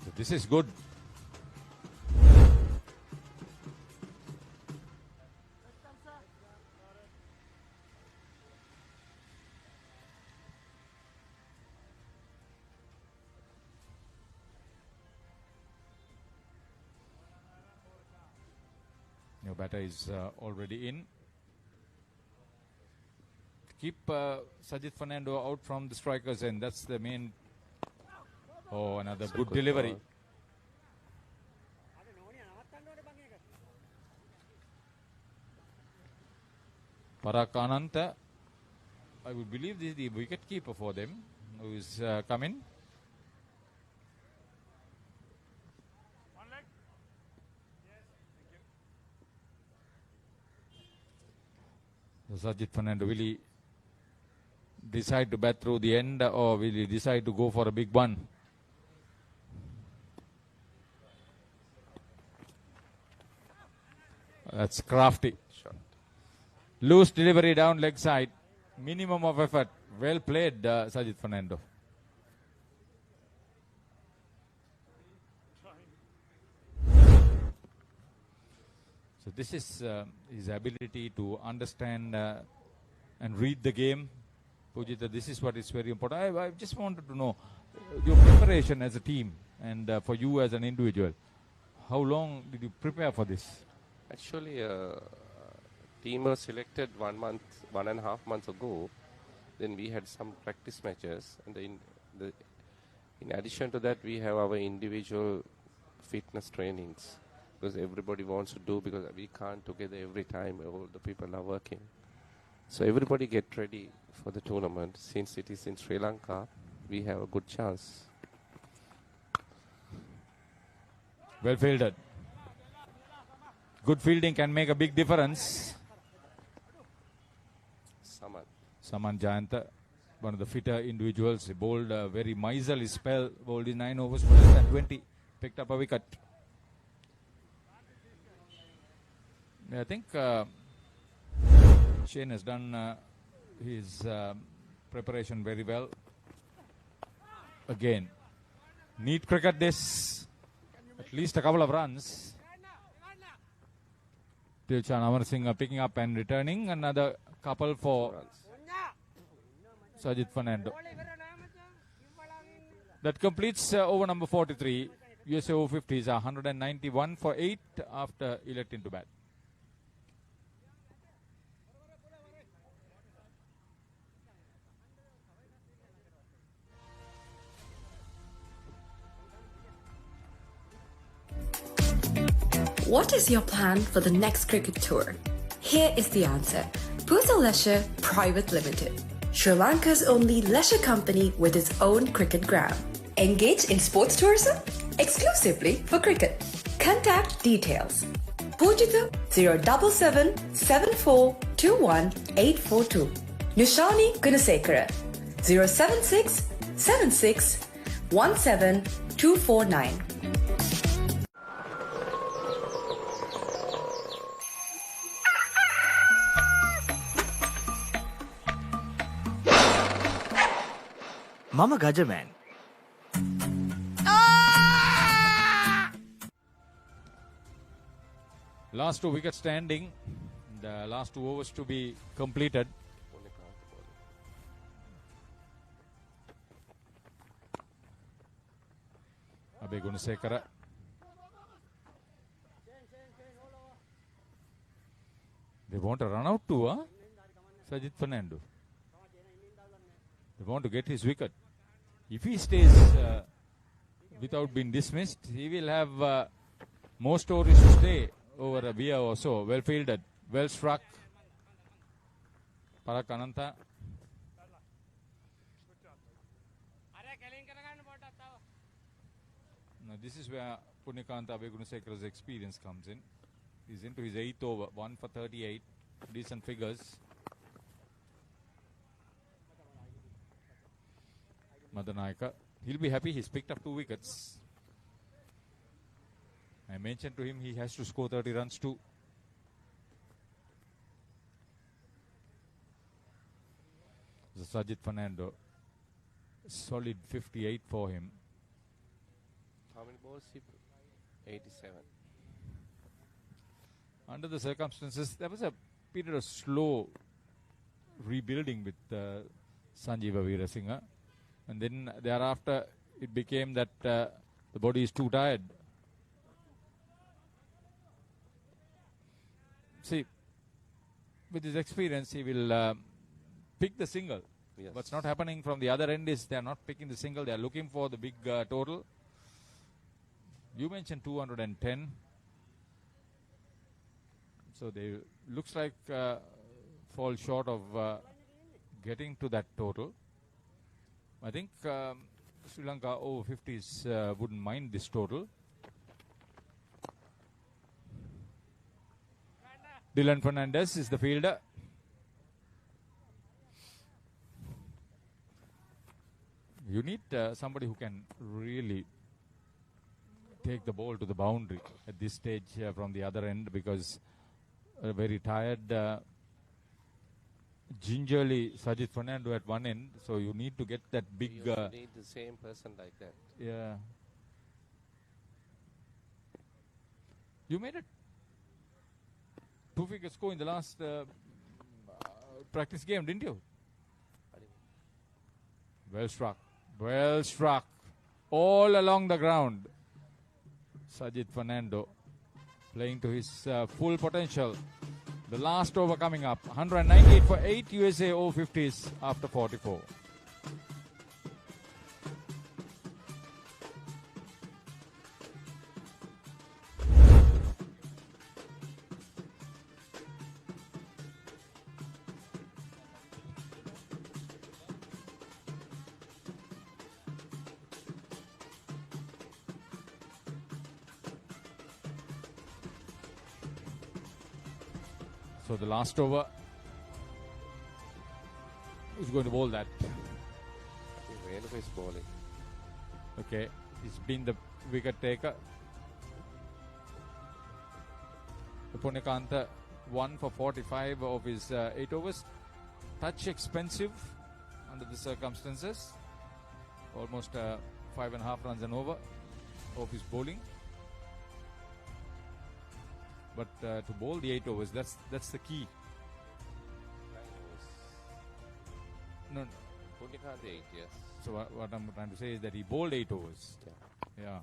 So this is good. New batter is already in. Keep Sajid Fernando out from the strikers end. That's the main. Oh, another good delivery. Parak Ananta, I would believe this is the wicket keeper for them, who is coming. So Sajid Fernando, will he decide to bat through the end, or will he decide to go for a big one? That's crafty. Loose delivery down leg side. Minimum of effort. Well played, Sajid Fernando. So this is his ability to understand and read the game. Pujita, this is what is very important. I just wanted to know your preparation as a team and for you as an individual. How long did you prepare for this? Actually, team was selected 1 month, 1.5 months ago. Then we had some practice matches, and in addition to that, we have our individual fitness trainings, because everybody wants to do, because we can't together every time. All the people are working, so everybody get ready for the tournament. Since it is in Sri Lanka, we have a good chance. Well fielded. Good fielding can make a big difference. Saman Jayanta, one of the fitter individuals, he bowled a very miserly spell, bowled in 9 overs for less than 20, picked up a wicket. I think Shane has done his preparation very well. Again, neat cricket this, at least a couple of runs. Dilshan Amar Singh picking up and returning, another couple for Sajid Fernando. That completes over number 43. USA Over-50s are 191 for 8 after electing to bat. What is your plan for the next cricket tour? Here is the answer. Pusa Leisure Private Limited, Sri Lanka's only leisure company with its own cricket ground. Engage in sports tourism exclusively for cricket. Contact details. Pujita 077 7421 842. Nishani Gunasekara 076 76 17 249. Mama Gajaman. Last 2 wickets standing. The last 2 overs to be completed. Abe Gunasekara. They want to run out too, huh? Sajid Fernando. They want to get his wicket. If he stays without being dismissed, he will have more stories to stay over a beer or so. Well fielded, well struck. Parak Ananta. Now this is where Punyakanta Abegunasekara's experience comes in. He's into his 8th over, 1 for 38. Decent figures. Madanayaka. He'll be happy he's picked up 2 wickets. I mentioned to him he has to score 30 runs too. Sajid Fernando. Solid 58 for him. How many balls he put? 87. Under the circumstances, there was a period of slow rebuilding with Sanjeeva Veerasinghe. And then thereafter, it became that the body is too tired. See, with his experience, he will pick the single. Yes. What's not happening from the other end is they are not picking the single. They are looking for the big total. You mentioned 210. So they looks like fall short of getting to that total. I think Sri Lanka Over-50s wouldn't mind this total. Dylan Fernandez is the fielder. You need somebody who can really take the ball to the boundary at this stage from the other end, because very tired, gingerly Sajid Fernando at one end, so you need to get that big... You need the same person like that. Yeah. You made it 2-figure score in the last practice game, didn't you? Well struck. Well struck. All along the ground. Sajid Fernando playing to his full potential. The last over coming up. 198 for 8 USA Over-50s after 44. So the last over is going to bowl that. Renuka is bowling. Okay, he's been the wicket taker. Punyakanta 1 for 45 of his 8 overs. Touch expensive under the circumstances. Almost 5.5 runs and over of his bowling. But to bowl the 8 overs, that's the key. 9 overs. No. Punyakanta 8, yes. So what I'm trying to say is that he bowled 8 overs. Yeah.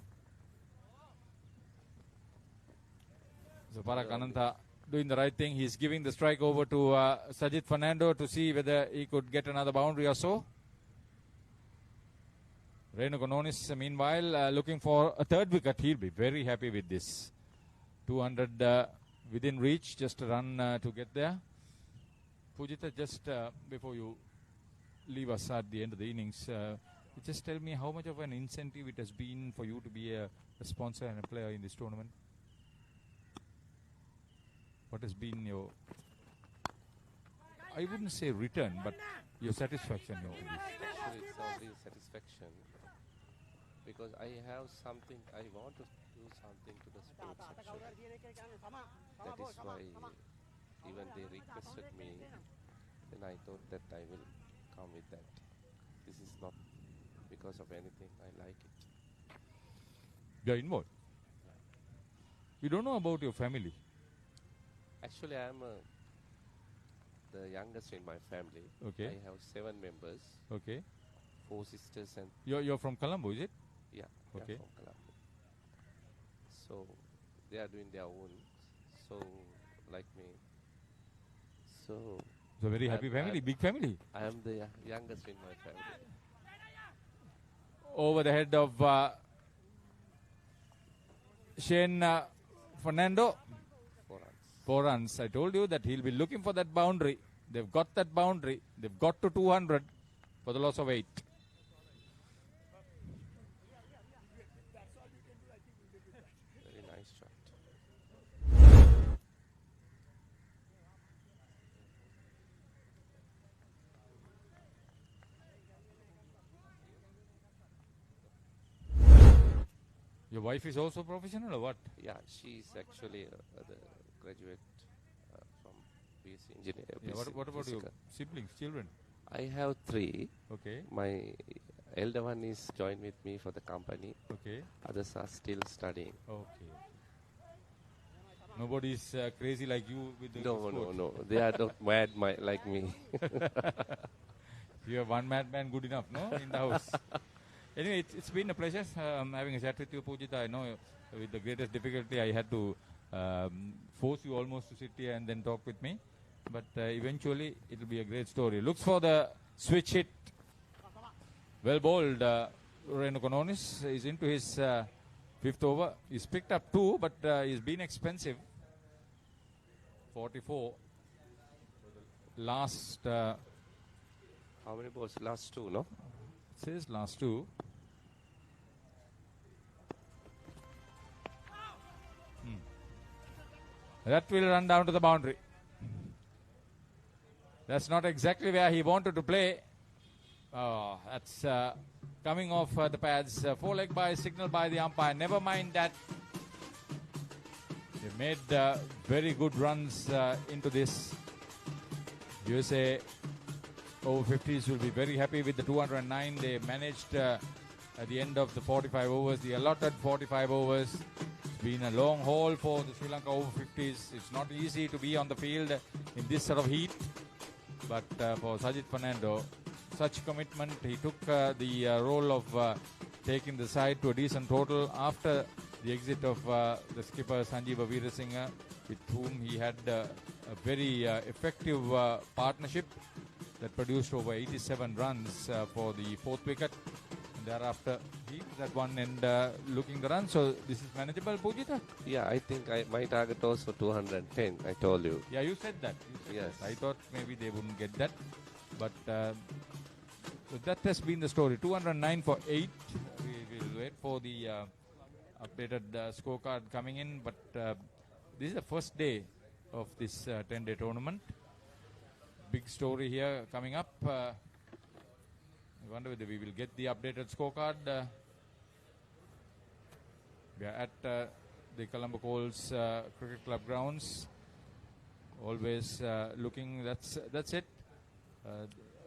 So Parak Ananta doing the right thing. He's giving the strike over to Sajid Fernando to see whether he could get another boundary or so. Renu Kononis, meanwhile, looking for a 3rd wicket. He'll be very happy with this. 200 within reach, just a run to get there. Pujita, just before you leave us at the end of the innings, just tell me how much of an incentive it has been for you to be a sponsor and a player in this tournament. what has been your, I wouldn't say return, but your satisfaction into this? Actually, it's only satisfaction because I have something, I want to do something to the sports section. That is why even they requested me, then I thought that I will come with that. This is not because of anything, I like it. You are involved. You don't know about your family. Actually, I am the youngest in my family. Okay. I have 7 members. Okay. 4 sisters and... You're from Colombo, is it? Yeah. Okay. From Colombo. So, they are doing their own. So, like me. So... It's a very happy family, big family. I am the youngest in my family. Over the head of Shane Fernando. 4 runs. I told you that he'll be looking for that boundary. They've got that boundary. They've got to 200 for the loss of 8. Very nice shot. Your wife is also professional or what? Yeah, she's actually the graduate from BSc Engineer. Yeah, BSc what about your Physical. siblings, children? I have 3. Okay. My elder one is joined with me for the company. Okay. Others are still studying. Okay. Nobody's crazy like you with the sport. No. They are not mad like me. You have one madman good enough, no? In the house. Anyway, it's been a pleasure having a chat with you, Pujita. I know with the greatest difficulty I had to force you almost to sit here and then talk with me. But eventually it will be a great story. Looks for the switch hit. Well bowled. Reno Kononis is into his 5th over. He's picked up 2, but he's been expensive. 44. Last... How many balls? Last 2, no? It says last 2. That will run down to the boundary. That's not exactly where he wanted to play. Oh, that's coming off the pads. 4-leg by, signal by the umpire. Never mind that. They made very good runs into this. USA Over-50s will be very happy with the 209. They managed at the end of the 45 overs, the allotted 45 overs. It's been a long haul for the Sri Lanka Over-50s. It's not easy to be on the field in this sort of heat. But for Sajid Fernando, such commitment. He took the role of taking the side to a decent total after the exit of the skipper Sanjeeva Veerasinghe, with whom he had a very effective partnership that produced over 87 runs for the 4th wicket. And thereafter, he was at one end looking the run. So this is manageable, Pujita? Yeah, I think my target was for 210, I told you. Yeah, you said that. Yes. I thought maybe they wouldn't get that. But so that has been the story. 209 for 8. We will wait for the updated scorecard coming in. But this is the first day of this 10-day tournament. Big story here coming up. I wonder whether we will get the updated scorecard. We are at the Colombo Colts Cricket Club grounds. Always looking. That's it.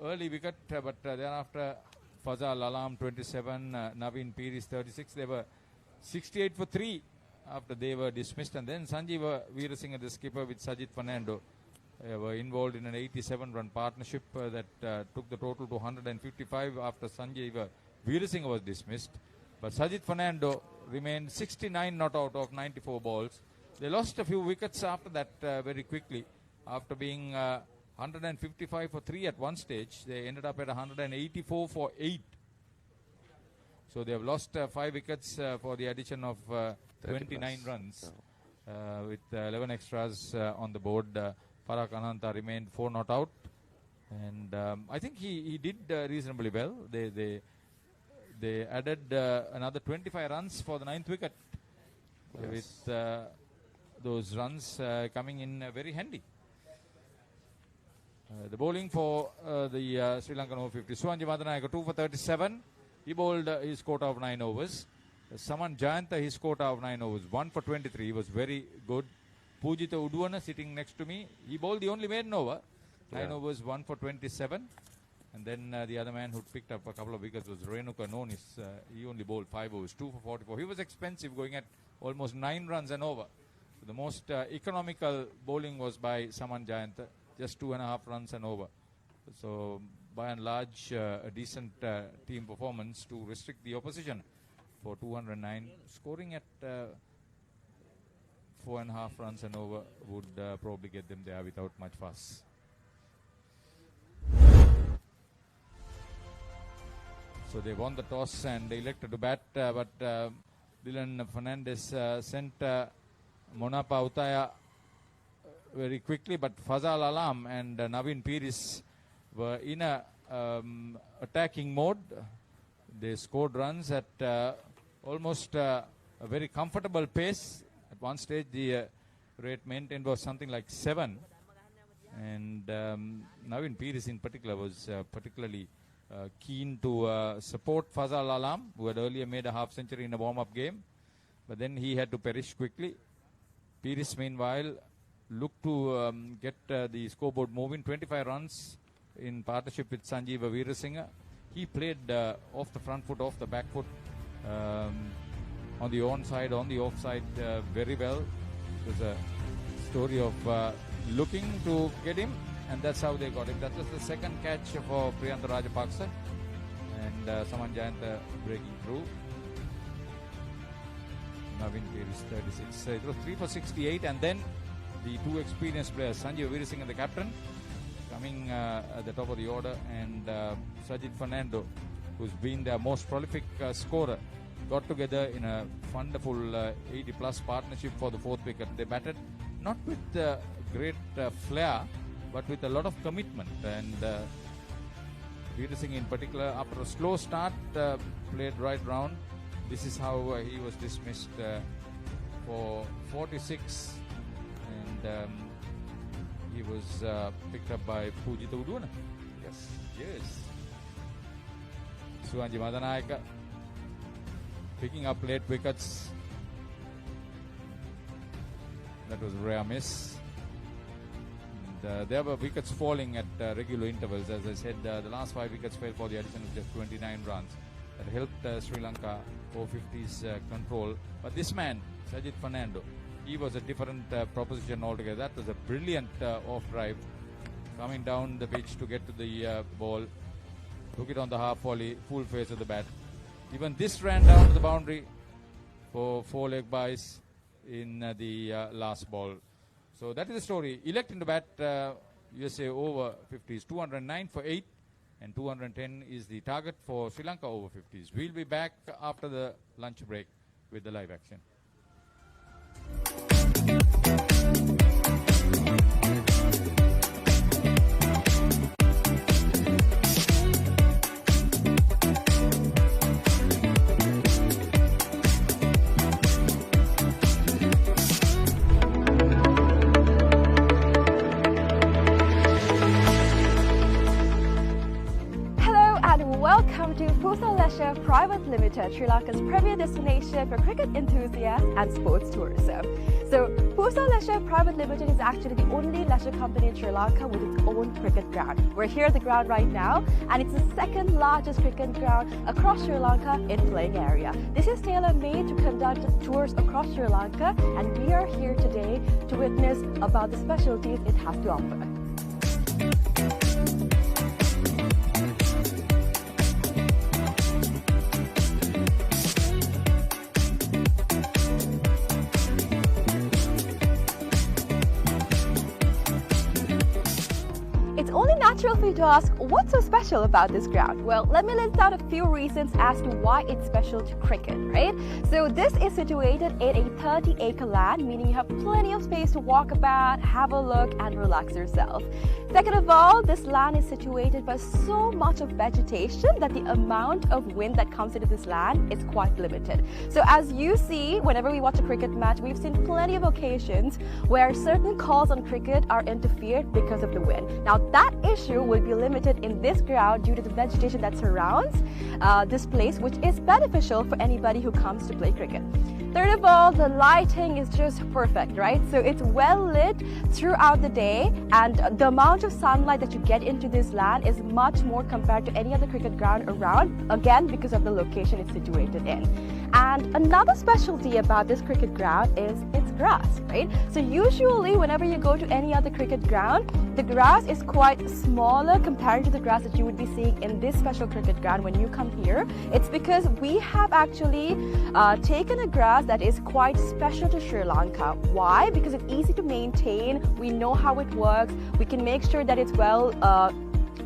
Early wicket, but thereafter Fazal Alam 27, Naveen Piris 36. They were 68 for 3 after they were dismissed, and then Sanjeeva Veerasinghe, the skipper, with Sajid Fernando were involved in an 87-run partnership that took the total to 155 after Sanjeeva Veerasinghe was dismissed. But Sajid Fernando remained 69 not out of 94 balls. They lost a few wickets after that very quickly. After being 155 for 3 at one stage, they ended up at 184 for 8. So they have lost 5 wickets for the addition of 29 runs with 11 extras on the board. Farak Ananta remained 4 not out, and I think he did reasonably well. They added another 25 runs for the 9th wicket with those runs coming in very handy. The bowling for the Sri Lankan over-50s. Suwanji Madanayaka 2 for 37. He bowled his quota of 9 overs. Saman Jayantha, his quota of 9 overs, 1 for 23. He was very good. Pujitha Uduwana sitting next to me. He bowled the only maiden over. 9 overs, 1 for 27. And then the other man who picked up a couple of wickets was Renuka Nonis. He only bowled 5 overs, 2 for 44. He was expensive, going at almost 9 runs and over. So the most economical bowling was by Saman Jayantha, just 2.5 runs and over. So by and large, a decent team performance to restrict the opposition for 209. Scoring at 4.5 runs and over would probably get them there without much fuss. So they won the toss and they elected to bat, but Dylan Fernandez sent Monapa Utaya very quickly, but Fazal Alam and Naveen Piris were in a attacking mode. They scored runs at almost a very comfortable pace. At one stage, the rate maintained was something like 7. And Naveen Piris in particular was particularly keen to support Fazal Alam, who had earlier made a half century in a warm-up game. But then he had to perish quickly. Piris, meanwhile, looked to get the scoreboard moving. 25 runs in partnership with Sanjeeva Veerasinghe. He played off the front foot, off the back foot, on the on-side, on the off-side very well. It was a story of looking to get him, and that's how they got him. That was the second catch for Priyantha Rajapaksa, and Saman Jayantha breaking through. Naveen Piris 36. It was 3 for 68, and then the two experienced players, Sanjeeva Veerasinghe, the captain, coming at the top of the order, and Sajid Fernando, who's been their most prolific scorer, got together in a wonderful 80-plus partnership for the 4th wicket. They batted not with great flair, but with a lot of commitment. And Veerasinghe in particular, after a slow start, played right round. This is how he was dismissed for 46. And he was picked up by Pujitha Uduwana. Yes. Suwanji Madanayaka picking up late wickets. That was a rare miss. And, there were wickets falling at regular intervals. As I said, the last 5 wickets fell for the addition of just 29 runs. That helped Sri Lanka over-50s control. But this man, Sajid Fernando, he was a different proposition altogether. That was a brilliant off drive, coming down the pitch to get to the ball. Took it on the half volley, full face of the bat. Even this ran down to the boundary for 4-leg buys in the last ball. So that is the story. Electing to bat USA over-50s, 209 for 8, and 210 is the target for Sri Lanka over-50s. We'll be back after the lunch break with the live action. Welcome to Pusa Leisure Private Limited, Sri Lanka's premier destination for cricket enthusiasts and sports tourism. So, Pusa Leisure Private Limited is actually the only leisure company in Sri Lanka with its own cricket ground. We're here at the ground right now, and it's the second largest cricket ground across Sri Lanka in playing area. This is tailor-made to conduct tours across Sri Lanka, and we are here today to witness about the specialties it has to offer. It's only natural for likely to ask, what's so special about this ground? Well, let me list out a few reasons as to why it's special to cricket, right? So this is situated in a 30-acre land, meaning you have plenty of space to walk about, have a look, and relax yourself. Second of all, this land is situated by so much of vegetation that the amount of wind that comes into this land is quite limited. So as you see, whenever we watch a cricket match, we've seen plenty of occasions where certain calls on cricket are interfered because of the wind. Now that issue will be limited in this ground due to the vegetation that surrounds this place, which is beneficial for anybody who comes to play cricket. Third of all, the lighting is just perfect, right? So it's well lit throughout the day, and the amount of sunlight that you get into this land is much more compared to any other cricket ground around, again because of the location it's situated in. And another specialty about this cricket ground is its grass, right? So usually whenever you go to any other cricket ground, the grass is quite smaller compared to the grass that you would be seeing in this special cricket ground when you come here. It's because we have actually taken a grass that is quite special to Sri Lanka. Why? Because it's easy to maintain, we know how it works, we can make sure that it's well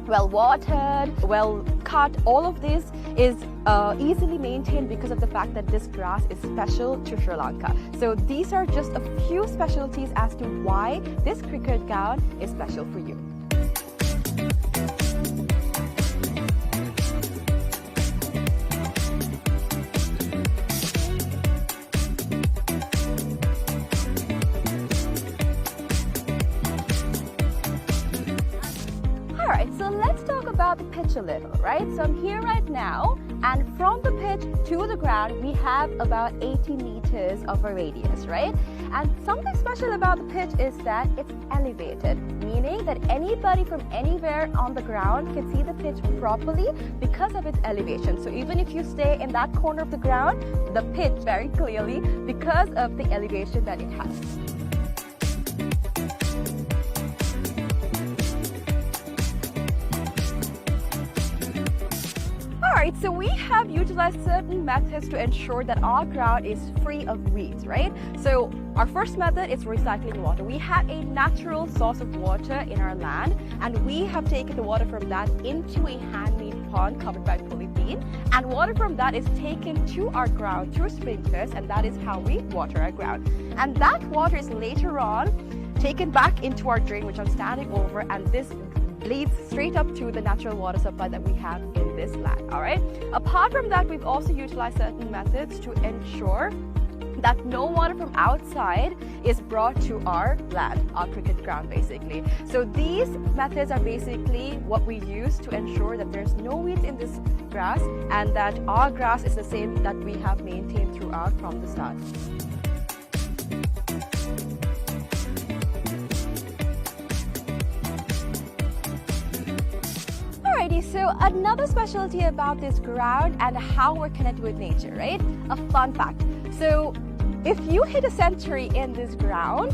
watered, well cut. All of this is easily maintained because of the fact that this grass is special to Sri Lanka. So these are just a few specialties as to why this cricket ground is special for you. So let's talk about the pitch a little, right? So I'm here right now, and from the pitch to the ground, we have about 80 meters of a radius, right? And something special about the pitch is that it's elevated, meaning that anybody from anywhere on the ground can see the pitch properly because of its elevation. So even if you stay in that corner of the ground, the pitch very clearly because of the elevation that it has. Alright, so we have utilized certain methods to ensure that our ground is free of weeds, right? So our first method is recycling water. We have a natural source of water in our land, and we have taken the water from that into a handmade pond covered by polythene, and water from that is taken to our ground through sprinklers, and that is how we water our ground. And that water is later on taken back into our drain, which I'm standing over, and this leads straight up to the natural water supply that we have in this land. All right. Apart from that, we've also utilized certain methods to ensure that no water from outside is brought to our land, our cricket ground basically. So these methods are basically what we use to ensure that there's no weeds in this grass and that our grass is the same that we have maintained throughout from the start. Alrighty, so another specialty about this ground and how we're connected with nature, right? A fun fact. So if you hit a century in this ground,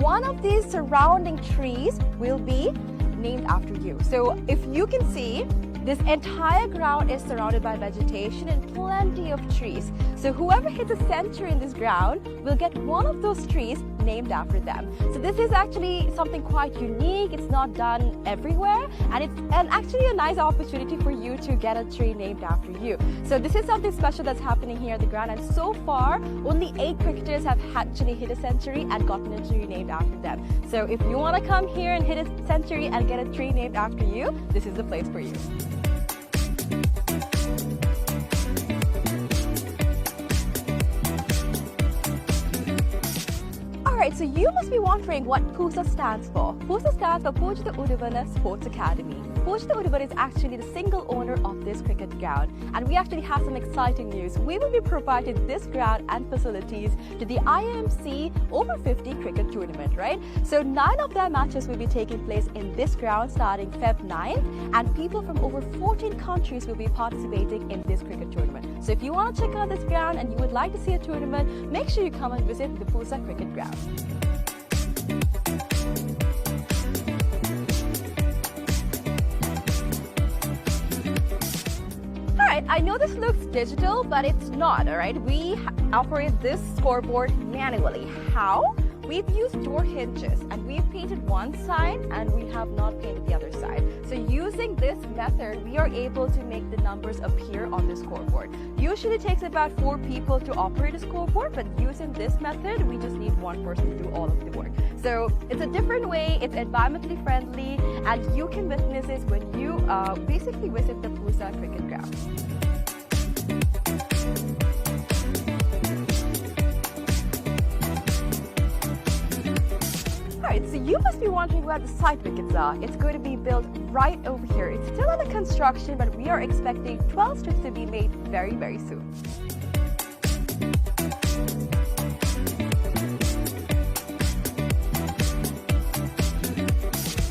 one of these surrounding trees will be named after you. So if you can see, this entire ground is surrounded by vegetation and plenty of trees. So whoever hits a century in this ground will get one of those trees named after them. So this is actually something quite unique. It's not done everywhere, and it's actually a nice opportunity for you to get a tree named after you. So this is something special that's happening here at the ground, and so far only 8 cricketers have actually hit a century and gotten a tree named after them. So if you want to come here and hit a century and get a tree named after you, this is the place for you. Alright, so you must be wondering what PUSA stands for. PUSA stands for Pujita Udavana Sports Academy. Pujita Udavana is actually the single owner of this cricket ground, and we actually have some exciting news. We will be providing this ground and facilities to the IMC Over-50 cricket tournament, right? So 9 of their matches will be taking place in this ground starting Feb 9th, and people from over 14 countries will be participating in this cricket tournament. So if you want to check out this ground and you would like to see a tournament, make sure you come and visit the PUSA cricket ground. Alright, I know this looks digital, but it's not, alright? We operate this scoreboard manually. How? We've used door hinges, and we've painted one side and we have not painted the other side. So using this method, we are able to make the numbers appear on the scoreboard. Usually it takes about 4 people to operate a scoreboard, but using this method, we just need 1 person to do all of the work. So it's a different way, it's environmentally friendly, and you can witness this when you basically visit the Pusa Cricket Ground. Alright, so you must be wondering where the side wickets are. It's going to be built right over here. It's still under construction, but we are expecting 12 strips to be made very, very soon.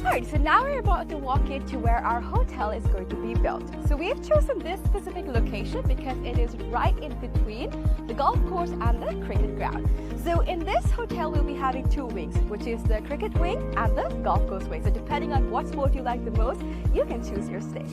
Alright, so now we're about to walk into where our hotel is going to be built. So we've chosen this specific location because it is right in between the golf course and the cricket ground. So in this hotel, we'll be having 2 wings, which is the cricket wing and the golf course wing. So depending on what sport you like the most, you can choose your stay.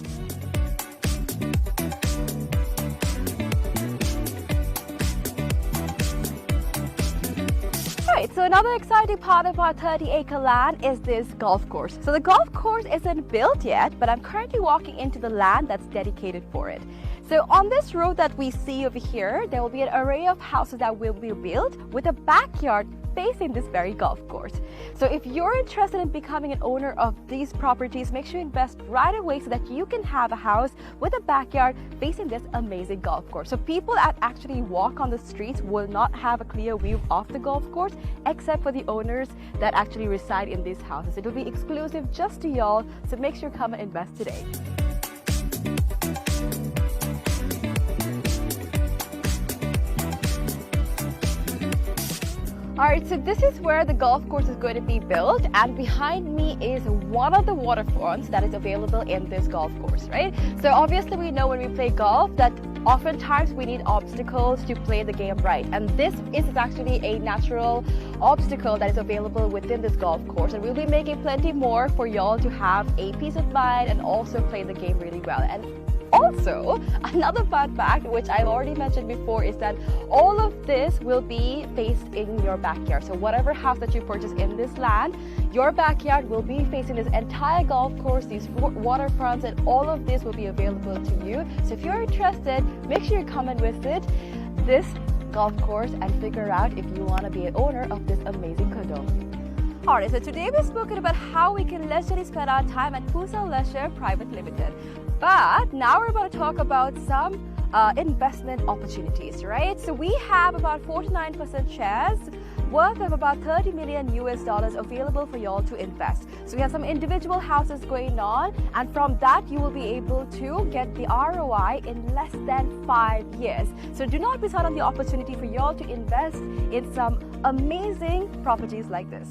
Right, so another exciting part of our 30-acre land is this golf course. So the golf course isn't built yet, but I'm currently walking into the land that's dedicated for it. So on this road that we see over here, there will be an array of houses that will be built with a backyard facing this very golf course. So if you're interested in becoming an owner of these properties, make sure you invest right away so that you can have a house with a backyard facing this amazing golf course. So people that actually walk on the streets will not have a clear view of the golf course except for the owners that actually reside in these houses. It will be exclusive just to y'all, so make sure you come and invest today. Alright, so this is where the golf course is going to be built, and behind me is one of the waterfronts that is available in this golf course, right? So obviously we know when we play golf that oftentimes we need obstacles to play the game right, and this is actually a natural obstacle that is available within this golf course, and we'll be making plenty more for y'all to have a peace of mind and also play the game really well. And also, another fun fact, which I've already mentioned before, is that all of this will be faced in your backyard. So whatever house that you purchase in this land, your backyard will be facing this entire golf course, these waterfronts, and all of this will be available to you. So if you're interested, make sure you come and visit this golf course and figure out if you want to be an owner of this amazing condo. Alright, so today we've spoken about how we can leisurely spend our time at Pusa Leisure Private Limited. But now we're about to talk about some investment opportunities, right? So we have about 49% shares worth of about $30 million available for y'all to invest. So we have some individual houses going on, and from that you will be able to get the ROI in less than 5 years. So do not miss out on the opportunity for y'all to invest in some amazing properties like this.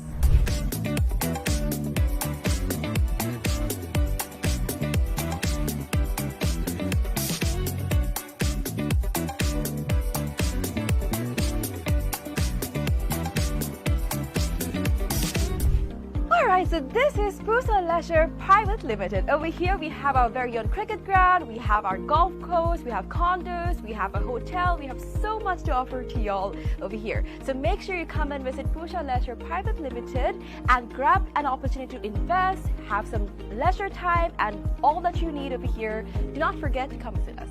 Alright, so this is Pusa Leisure Private Limited. Over here we have our very own cricket ground, we have our golf course, we have condos, we have a hotel, we have so much to offer to y'all over here. So make sure you come and visit Pusa Leisure Private Limited and grab an opportunity to invest, have some leisure time, and all that you need over here. Do not forget to come visit us.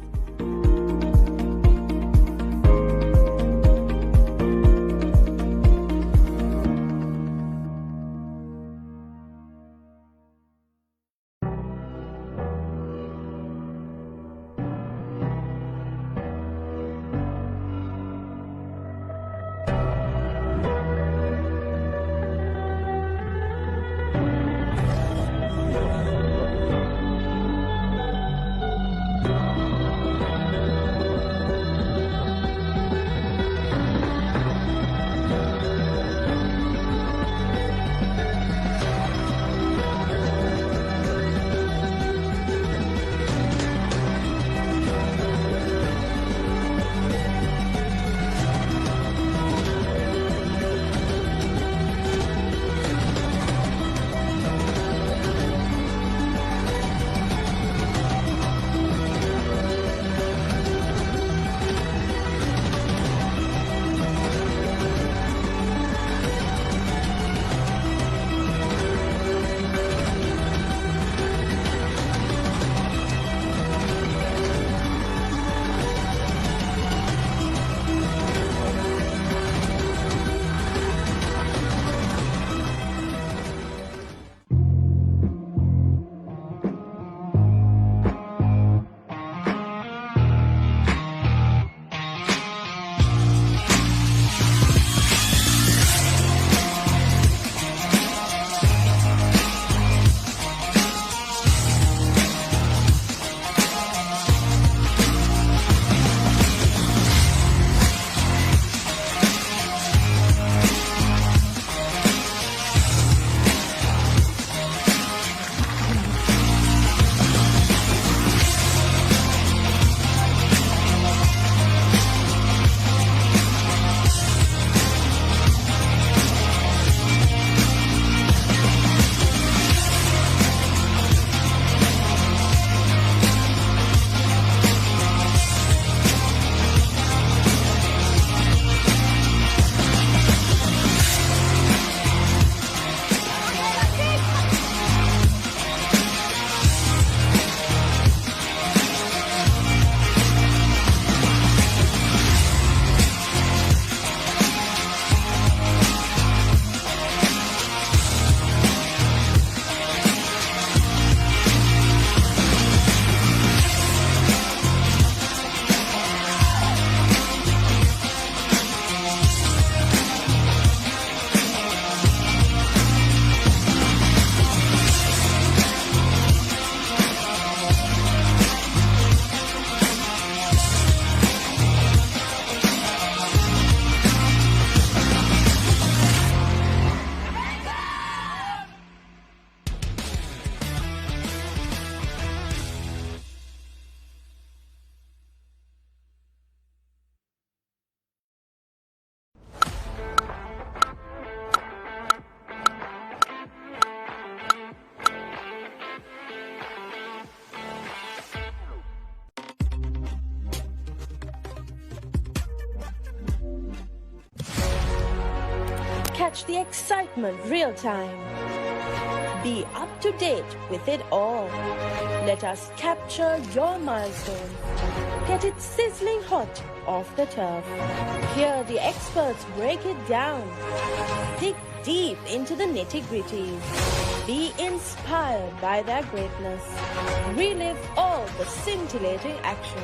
Catch the excitement real time. Be up to date with it all. Let us capture your milestone. Get it sizzling hot off the turf. Hear the experts break it down. Dig deep into the nitty-gritties. Be inspired by their greatness. Relive all the scintillating action.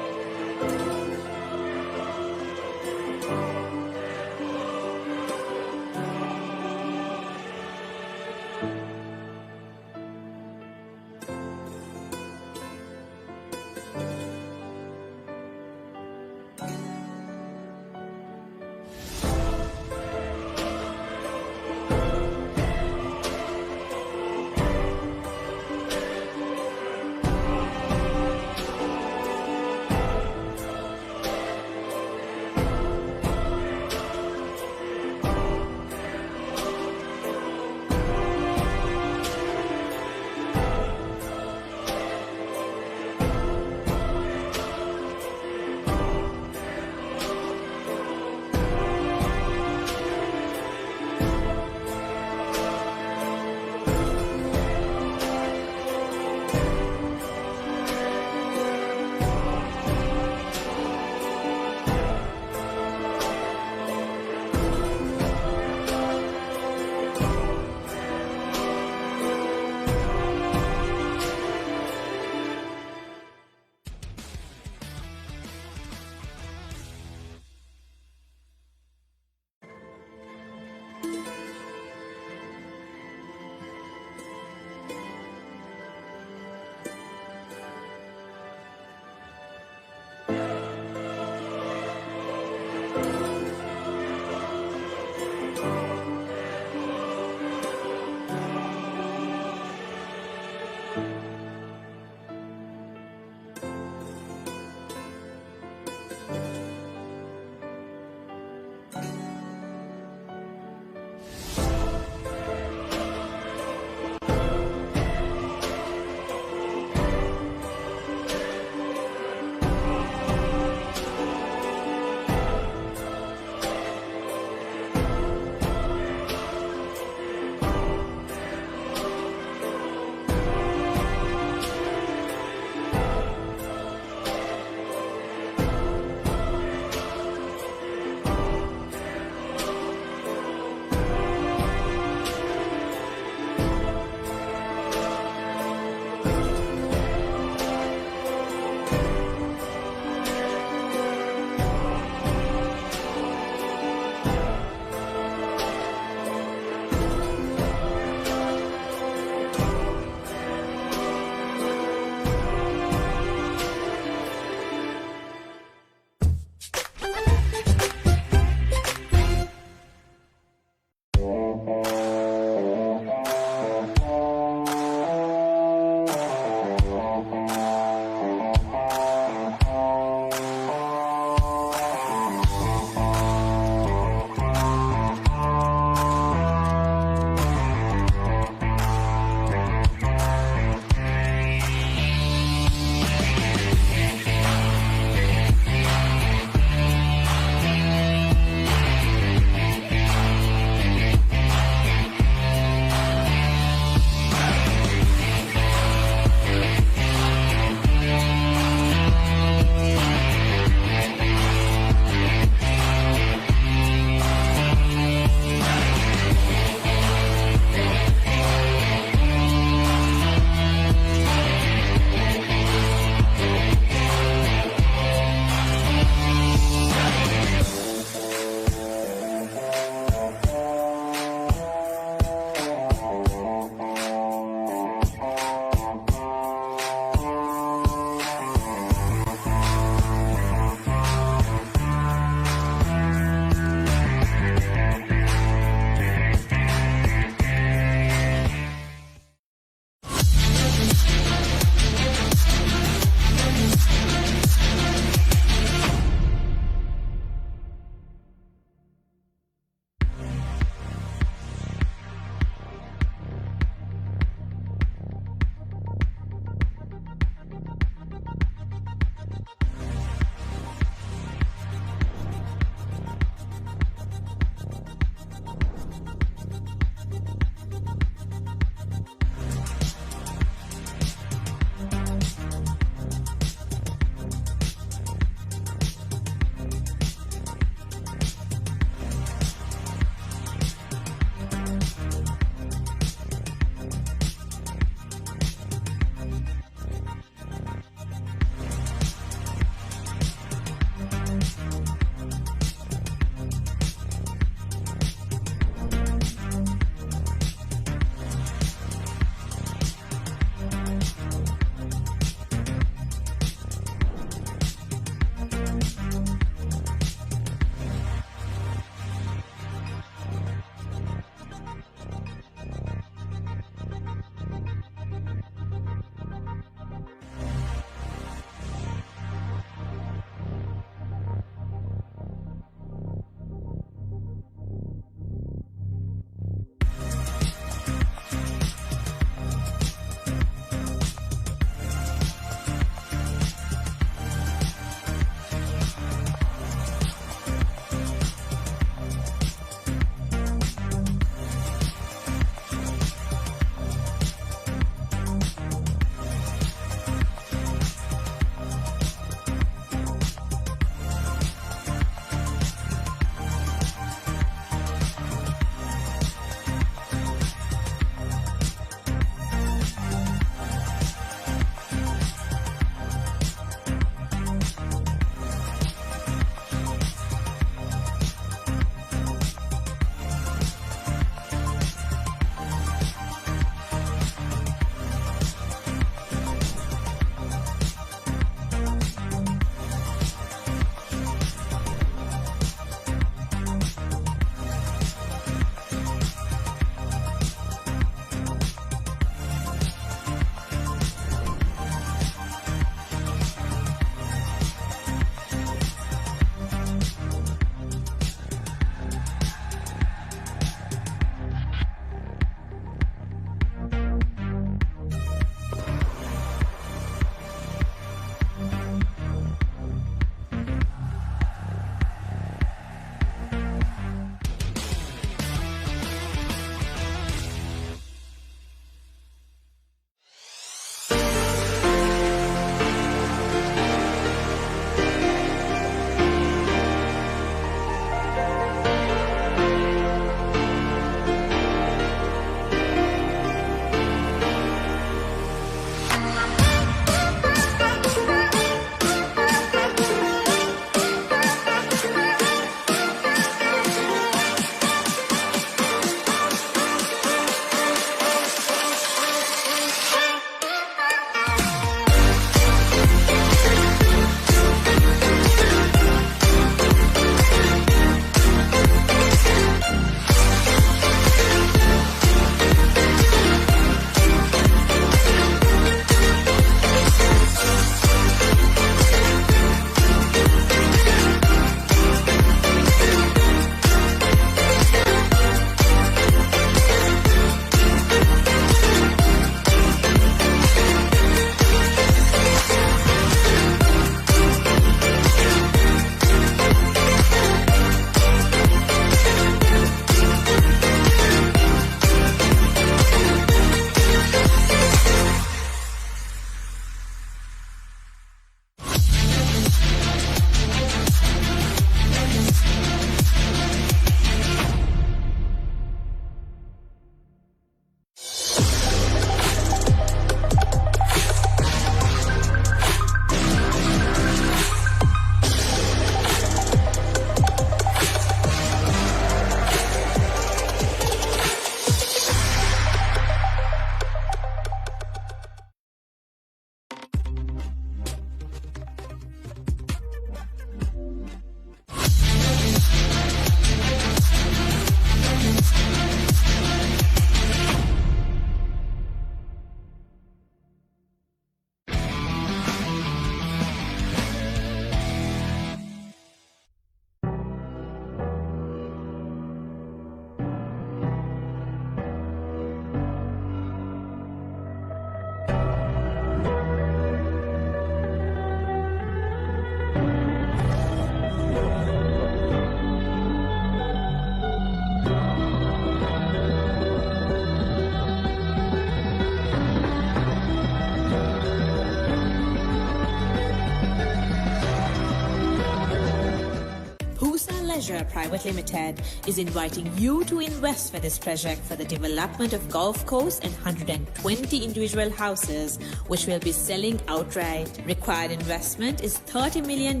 Leisure Private Limited is inviting you to invest for this project for the development of golf course and 120 individual houses, which will be selling outright. Required investment is $30 million,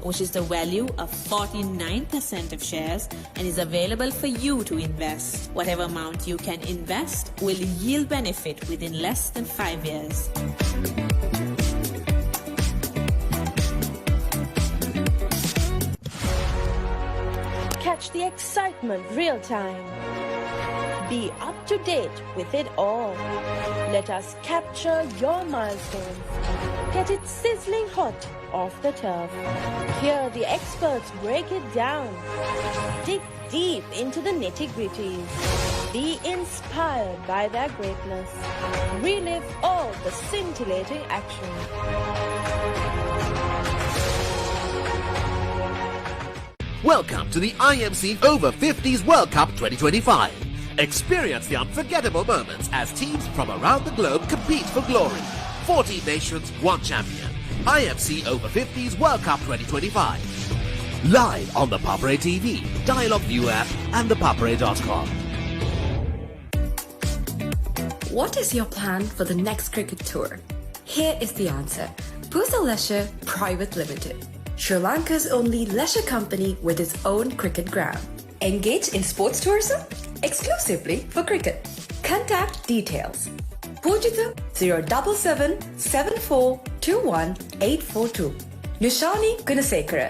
which is the value of 49% of shares, and is available for you to invest. Whatever amount you can invest will yield benefit within less than 5 years. Catch the excitement real time. Be up to date with it all. Let us capture your milestones. Get it sizzling hot off the turf. Hear the experts break it down. Dig deep into the nitty-gritties. Be inspired by their greatness. Relive all the scintillating action. Welcome to the IMC Over-50s World Cup 2025. Experience the unforgettable moments as teams from around the globe compete for glory. 14 nations, one champion. IMC Over-50s World Cup 2025. Live on the Papare TV, Dialogue View app and thepapare.com. What is your plan for the next cricket tour? Here is the answer. Pusa Leisure Private Limited, Sri Lanka's only leisure company with its own cricket ground. Engage in sports tourism exclusively for cricket. Contact details. Pujita 077 7421 842. Nishani Gunasekara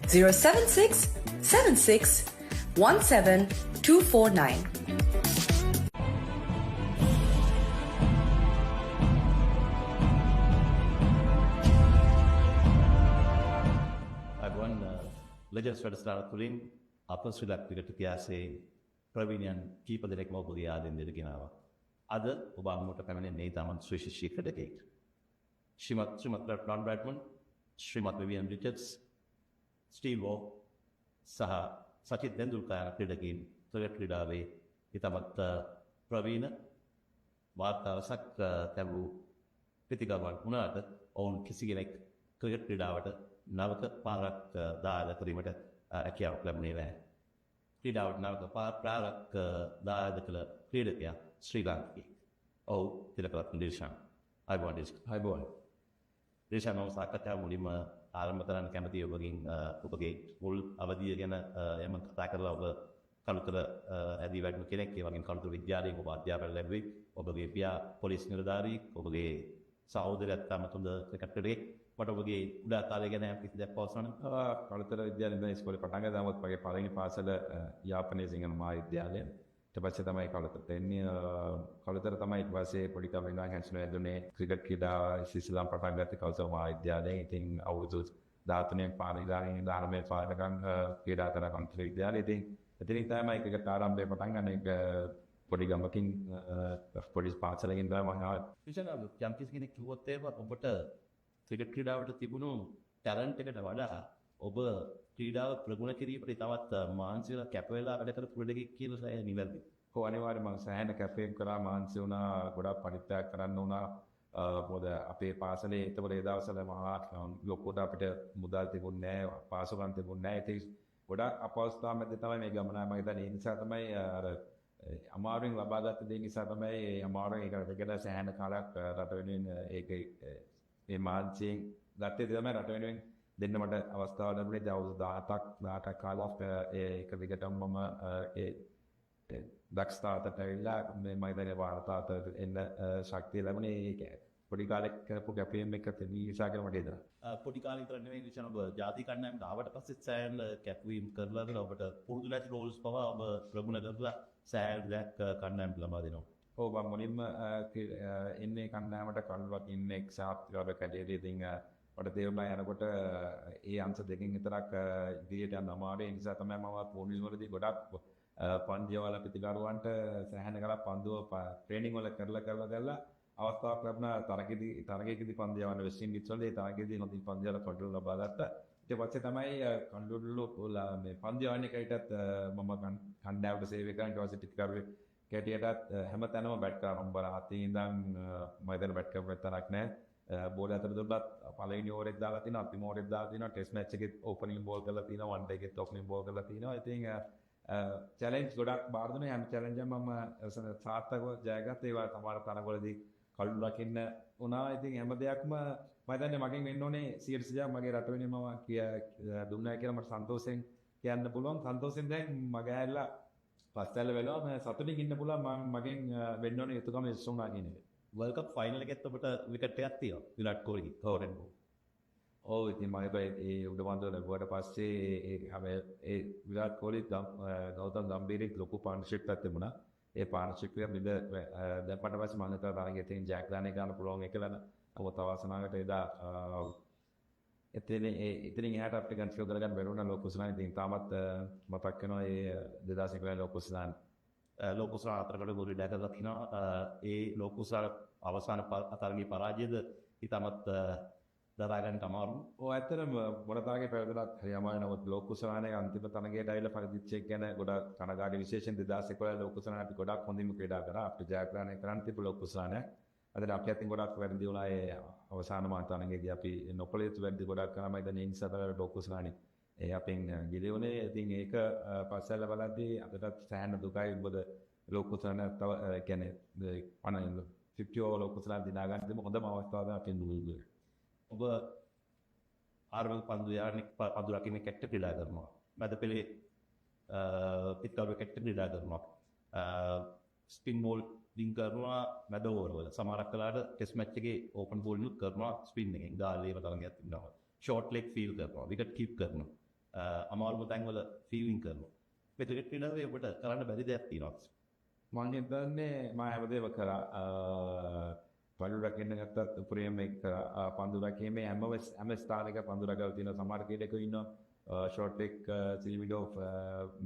076 76 17 249. Legends වැඩසටහන තුළින් අප ශ්‍රී Lanka cricket ඉතිහාසයේ ප්‍රවීණයන් කීප දෙනෙක්ම ඔබගේ ආදරයෙන් ගෙනාවා. අද ඔබ අමුවට පැමිණෙන්නේ තාමත් ශ්‍රේෂ්ඨ ක්‍රිකටරයෙක්. ශ්‍රීමත් රොන් බ්‍රැඩ්මන්, ශ්‍රීමත් විවියන් රිචර්ඩ්ස්, ස්ටීව් වෝ සහ සචිත් තෙන්ඩුල්කර් යන ක්‍රීඩකයන් ක්‍රිකට් ක්‍රීඩාවේ ඉතාමත් ප්‍රවීණ වාර්තාවසක් ලැබූ ප්‍රතිගමන් වුණාට ඔවුන් කිසි කෙනෙක් ක්‍රිකට් ක්‍රීඩාවට නවක පාරක් දායද කිරීමට හැකියාවක් ලැබුණේ නැහැ. ක්‍රීඩාවට නවක පාරක් දායද කළ ක්‍රීඩකයා ශ්‍රී ලාංකිකයෙක්. ඔව් තිලකරත්න දිල්ෂාන්. අයිබෝන් දිල්ෂාන්. අයිබෝන්. දිල්ෂාන් මම සාකච්ඡාව මුලින්ම ආරම්භ කරන්න කැමතියි ඔබගේ මුල් අවධිය ගැන යම කතා කරලා ඔබ කළුතර ඇදී වැඩිම කෙනෙක්. ඒ වගේම කළුතර විද්‍යාලයෙන් ඔබ අධ්‍යාපනය ලැබුවේ. ඔබගේ පියා පොලිස් නිලධාරියෙක්. ඔබගේ සහෝදරයාත් තාමත් හොඳ ක්‍රිකටරයෙක්. මට ඔබගේ උඩා කාලය ගැන කිසි දෙයක් පවසන්න. කළුතර විද්‍යාලයේ ඉඳන් ඉස්කෝලේ පටන් ගත්තා. නමුත් මගේ පළවෙනි පාසල යාපනයේ සිංහල මහාවිද්‍යාලය. ඊට පස්සේ තමයි කළුතරට එන්නේ. කළුතර තමයි ඊට පස්සේ පොඩි කම ඉඳන් හැන්සන් වැදුනේ ක්‍රිකට් ක්‍රීඩාව ඉස්ලාම් පටන් ගත්තේ කළුතර මහාවිද්‍යාලයෙන්. ඉතින් අවුරුදු 13ක් පාර ඉඳන් 19 පාරකම් ක්‍රීඩා කරා කළුතර විද්‍යාලයේ. ඉතින් එතනින් තමයි ක්‍රිකට් ආරම්භය පටන් ගන්න. ඒක පොඩි ගමකින් පොඩි පාසලකින් තමයි මම ආවේ. විශේෂයෙන්ම යම් කිසි කෙනෙක් කිව්වොත් එහෙම ඔබට ක්‍රිකට් ක්‍රීඩාවට තිබුණු ටැලන්ට් එකට වඩා ඔබ ක්‍රීඩාව ප්‍රගුණ කිරීමට තවත් මානසිකව කැප වෙලා වැඩ කරපු ක්‍රීඩකෙක් කියලා සෑහෙන නිවැරදි. ඔව් අනිවාර්යයෙන්ම මම සෑහෙන කැපවීම් කරා, මානසික වුණා, ගොඩාක් පරිත්‍යාග කරන්න වුණා. මොකද අපේ පාසලේ ඒතකොට ඒ දවස්වල මහා ලොකුට අපිට මුදල් තිබුණේ නැහැ, පාසුකම් තිබුණේ නැහැ. ඒක ගොඩාක් අපහසුතාව මැද තමයි මේ ගමන මම හිතන්නේ. ඒ නිසා තමයි අර අමාරුවෙන් ලබාගත් දේ නිසා තමයි අමාරුවෙන් ඒකට සෑහෙන කාලයක් රට වෙනුවෙන් ඒකේ මේ මාන්සියෙන් ගත්තේ තමයි රට වෙනුවෙන් දෙන්න මට අවස්ථාව ලැබුණේ. දැන් අවුරුදු 18ක් කාලයක් ඒක දිගටම මම ඒ දක්ෂතාවට ඇවිල්ලා මේ මම හිතන්නේ වාර්තාවට එන්න ශක්තිය ලැබුණේ. ඒක පොඩි කාලෙක කරපු කැපීම් එක නිසා කියලා මට හිතෙනවා. පොඩි කාලේ විතර නෙවෙයි විශාල ඔබ ජාතික කණ්ඩායමට ආවට පස්සේ සෑහෙන කැපවීම් කරලා ඔබට පුරුදු නැති රෝල්ස් පවා ඔබ ප්‍රගුණ කරලා සෑහෙන දෙයක් කණ්ඩායමට ලබා දෙනවා. ඔව් මම මුලින්ම එන්නේ කණ්ඩායමට කල්වත් ඉන්නේ එක්සාත් කරලා කැඩේදී. ඉතින් මට තේරුණා යනකොට ඒ අංශ දෙකෙන් විතරක් ඉදිරියට යන්න අමාරුයි. ඒ නිසා තමයි මම පොලිස් වලදී ගොඩක් පන්දිවල පිටිකරුවන්ට සෑහෙන කරලා පන්දුව ට්‍රේනින් වල කරලා අවස්ථාවක් ලැබුණා. තරගයකදී පන්දිය යවන්න වෙස්ට් ඉන්ඩීස් වල. ඒ තරගයේදී නොදී පන්දිවල කොටුල ලබා ගත්තා. ඊට පස්සේ තමයි කණ්ඩුල්ලු මේ පන්දිය යවන්නේ කයිටත් මම කණ්ඩායමට සේවය කරන ඊට පස්සේ පිටිකරුවේ කැටියටත් හැමතැනම බැට් කරා. මම බර 7 ඉඳන් මම දැන් බැට් කරපු තරක් නැහැ. බෝල අතර දුන්නත් පළවෙනි ඕවරෙත් දාලා තිනවා, අන්තිම ඕවරෙත් දාලා තිනවා, ටෙස්ට් මැච් එකෙත් ඕපනින් බෝල් කරලා තිනවා, වන් ඩේ එකෙත් ඕපනින් බෝල් කරලා තිනවා. ඉතින් චැලෙන්ජ් ගොඩක් බාර දුන්නා. හැම චැලෙන්ජ් එකම මම සාර්ථකව ජයගත්තා. ඒවා සමහර තරගවලදී කළු රකින්න වුණා. ඉතින් හැම දෙයක්ම මම හිතන්නේ මගෙන් වෙන්න ඕනේ 100% මගේ රට වෙනුවෙන් මම දුන්නා කියලා මට සන්තෝෂෙන් කියන්න පුළුවන්. සන්තෝෂෙන් දැන් මගේ ඇල්ලා පස්සැල්ල වෙනවා. මම සතුටින් ඉන්න පුළුවන්. මගෙන් වෙන්න ඕනේ යුතුයකම ඉස්ස වුණා කියන එක. වර්ල්ඩ් කප් ෆයිනල් එකෙත් ඔබට විකට් එකක් තියෙනවා. විරාට් කොහ්ලි කවරෙන්බෝ. ඔව් ඉතින් මම ඒ උඩවන්දෝ ලැබුවට පස්සේ ඒ විරාට් කොහ්ලි ගෞතම් ගම්බීරේ ලොකු පාර්ට්නර්ෂිප් එකක් තිබුණා. ඒ පාර්ට්නර්ෂිප් එක බිඳ දැන් පට පස්සේ මම හිතුවා තරගෙ තියෙන ජයග්‍රහණය ගන්න පුළුවන් එකලන ඔබ තවසනාකට එදා එතනින් එහාට අපිට කන්ෆියුර් කරගන්න බැරුණා ලෝක කුසලානේ. ඉතින් තාමත් මතක් වෙනවා ඒ 2011 ලෝක කුසලානේ. ලෝක කුසලා අතරකට ගොඩ දැකලා තිනවා. ඒ ලෝක කුසලා අවසාන තරගයේ පරාජයද ඉතමත් දරා ගන්න අමාරු. ඔව් ඇත්තටම මොන තරගේ පැවැදුනත් හරි අමාරු. නමුත් ලෝක කුසලානේ අන්තිම තරගයට ඇවිල්ලා පරිදිච්ච එක ගැන ගොඩක් කනගාටු. විශේෂයෙන් 2011 ලෝක කුසලානේ අපි ගොඩක් හොඳින්ම ක්‍රීඩා කරා. අපිට ජයග්‍රහණය කරන්න තිබු ලෝක කුසලානේ. අද අපි අතින් ගොඩක් වැරදි වුණා. ඒ අවසාන මාතනගේදී අපි නොකළ යුතු වැරදි ගොඩක් කරා. මම දැන් ඒ නිසා තමයි ලෝක කුසලානේ ඒ අපෙන් ගිලෙවනේ. ඉතින් ඒක පස්සෙල්ල බලද්දී අපිටත් සෑහෙන දුකයි. මොකද ලෝක කුසලානේ තව කියන්නේ 50 ලෝක කුසලානේ දිනා ගන්න දෙම හොඳම අවස්ථාව තමයි අපෙන් දුන්නේ. ඔබ ආරවල් පන්දු යානික පන්දු රකින්න කැට්ට ක්‍රීඩා කරනවා. මැද පෙළේ පිටකවුරු කැට්ට ක්‍රීඩා කරනවා. ස්පින් බෝල් ලින් කරනවා මැද ඕවර්වල. සමහරක් වෙලාවට ටෙස්ට් මැච් එකේ ඕපන් බෝල් නුත් කරනවා ස්පින් එකෙන්. ගාල් ඒව තරංගයක් තිබුණා. ෂෝට් ලෙග් ෆීල් කරනවා. විකට් කීප් කරනවා. අමාරුම තැන්වල ෆීල්ඩින් කරනවා. මේ ක්‍රිකට් ක්‍රීඩාවේ ඔබට කරන්න බැරි දෙයක් තියෙනවා. මම හිතන්නේ මම හැමදේම කරා. පන්දු රකින්න ගත්තත් උපරිම එක පන්දු රැකීමේ හැම ස්ථානයක පන්දු රැකලා තියෙන සමහර ක්‍රීඩකයෝ ඉන්නවා ෂෝට් එක සිලිමිඩෝ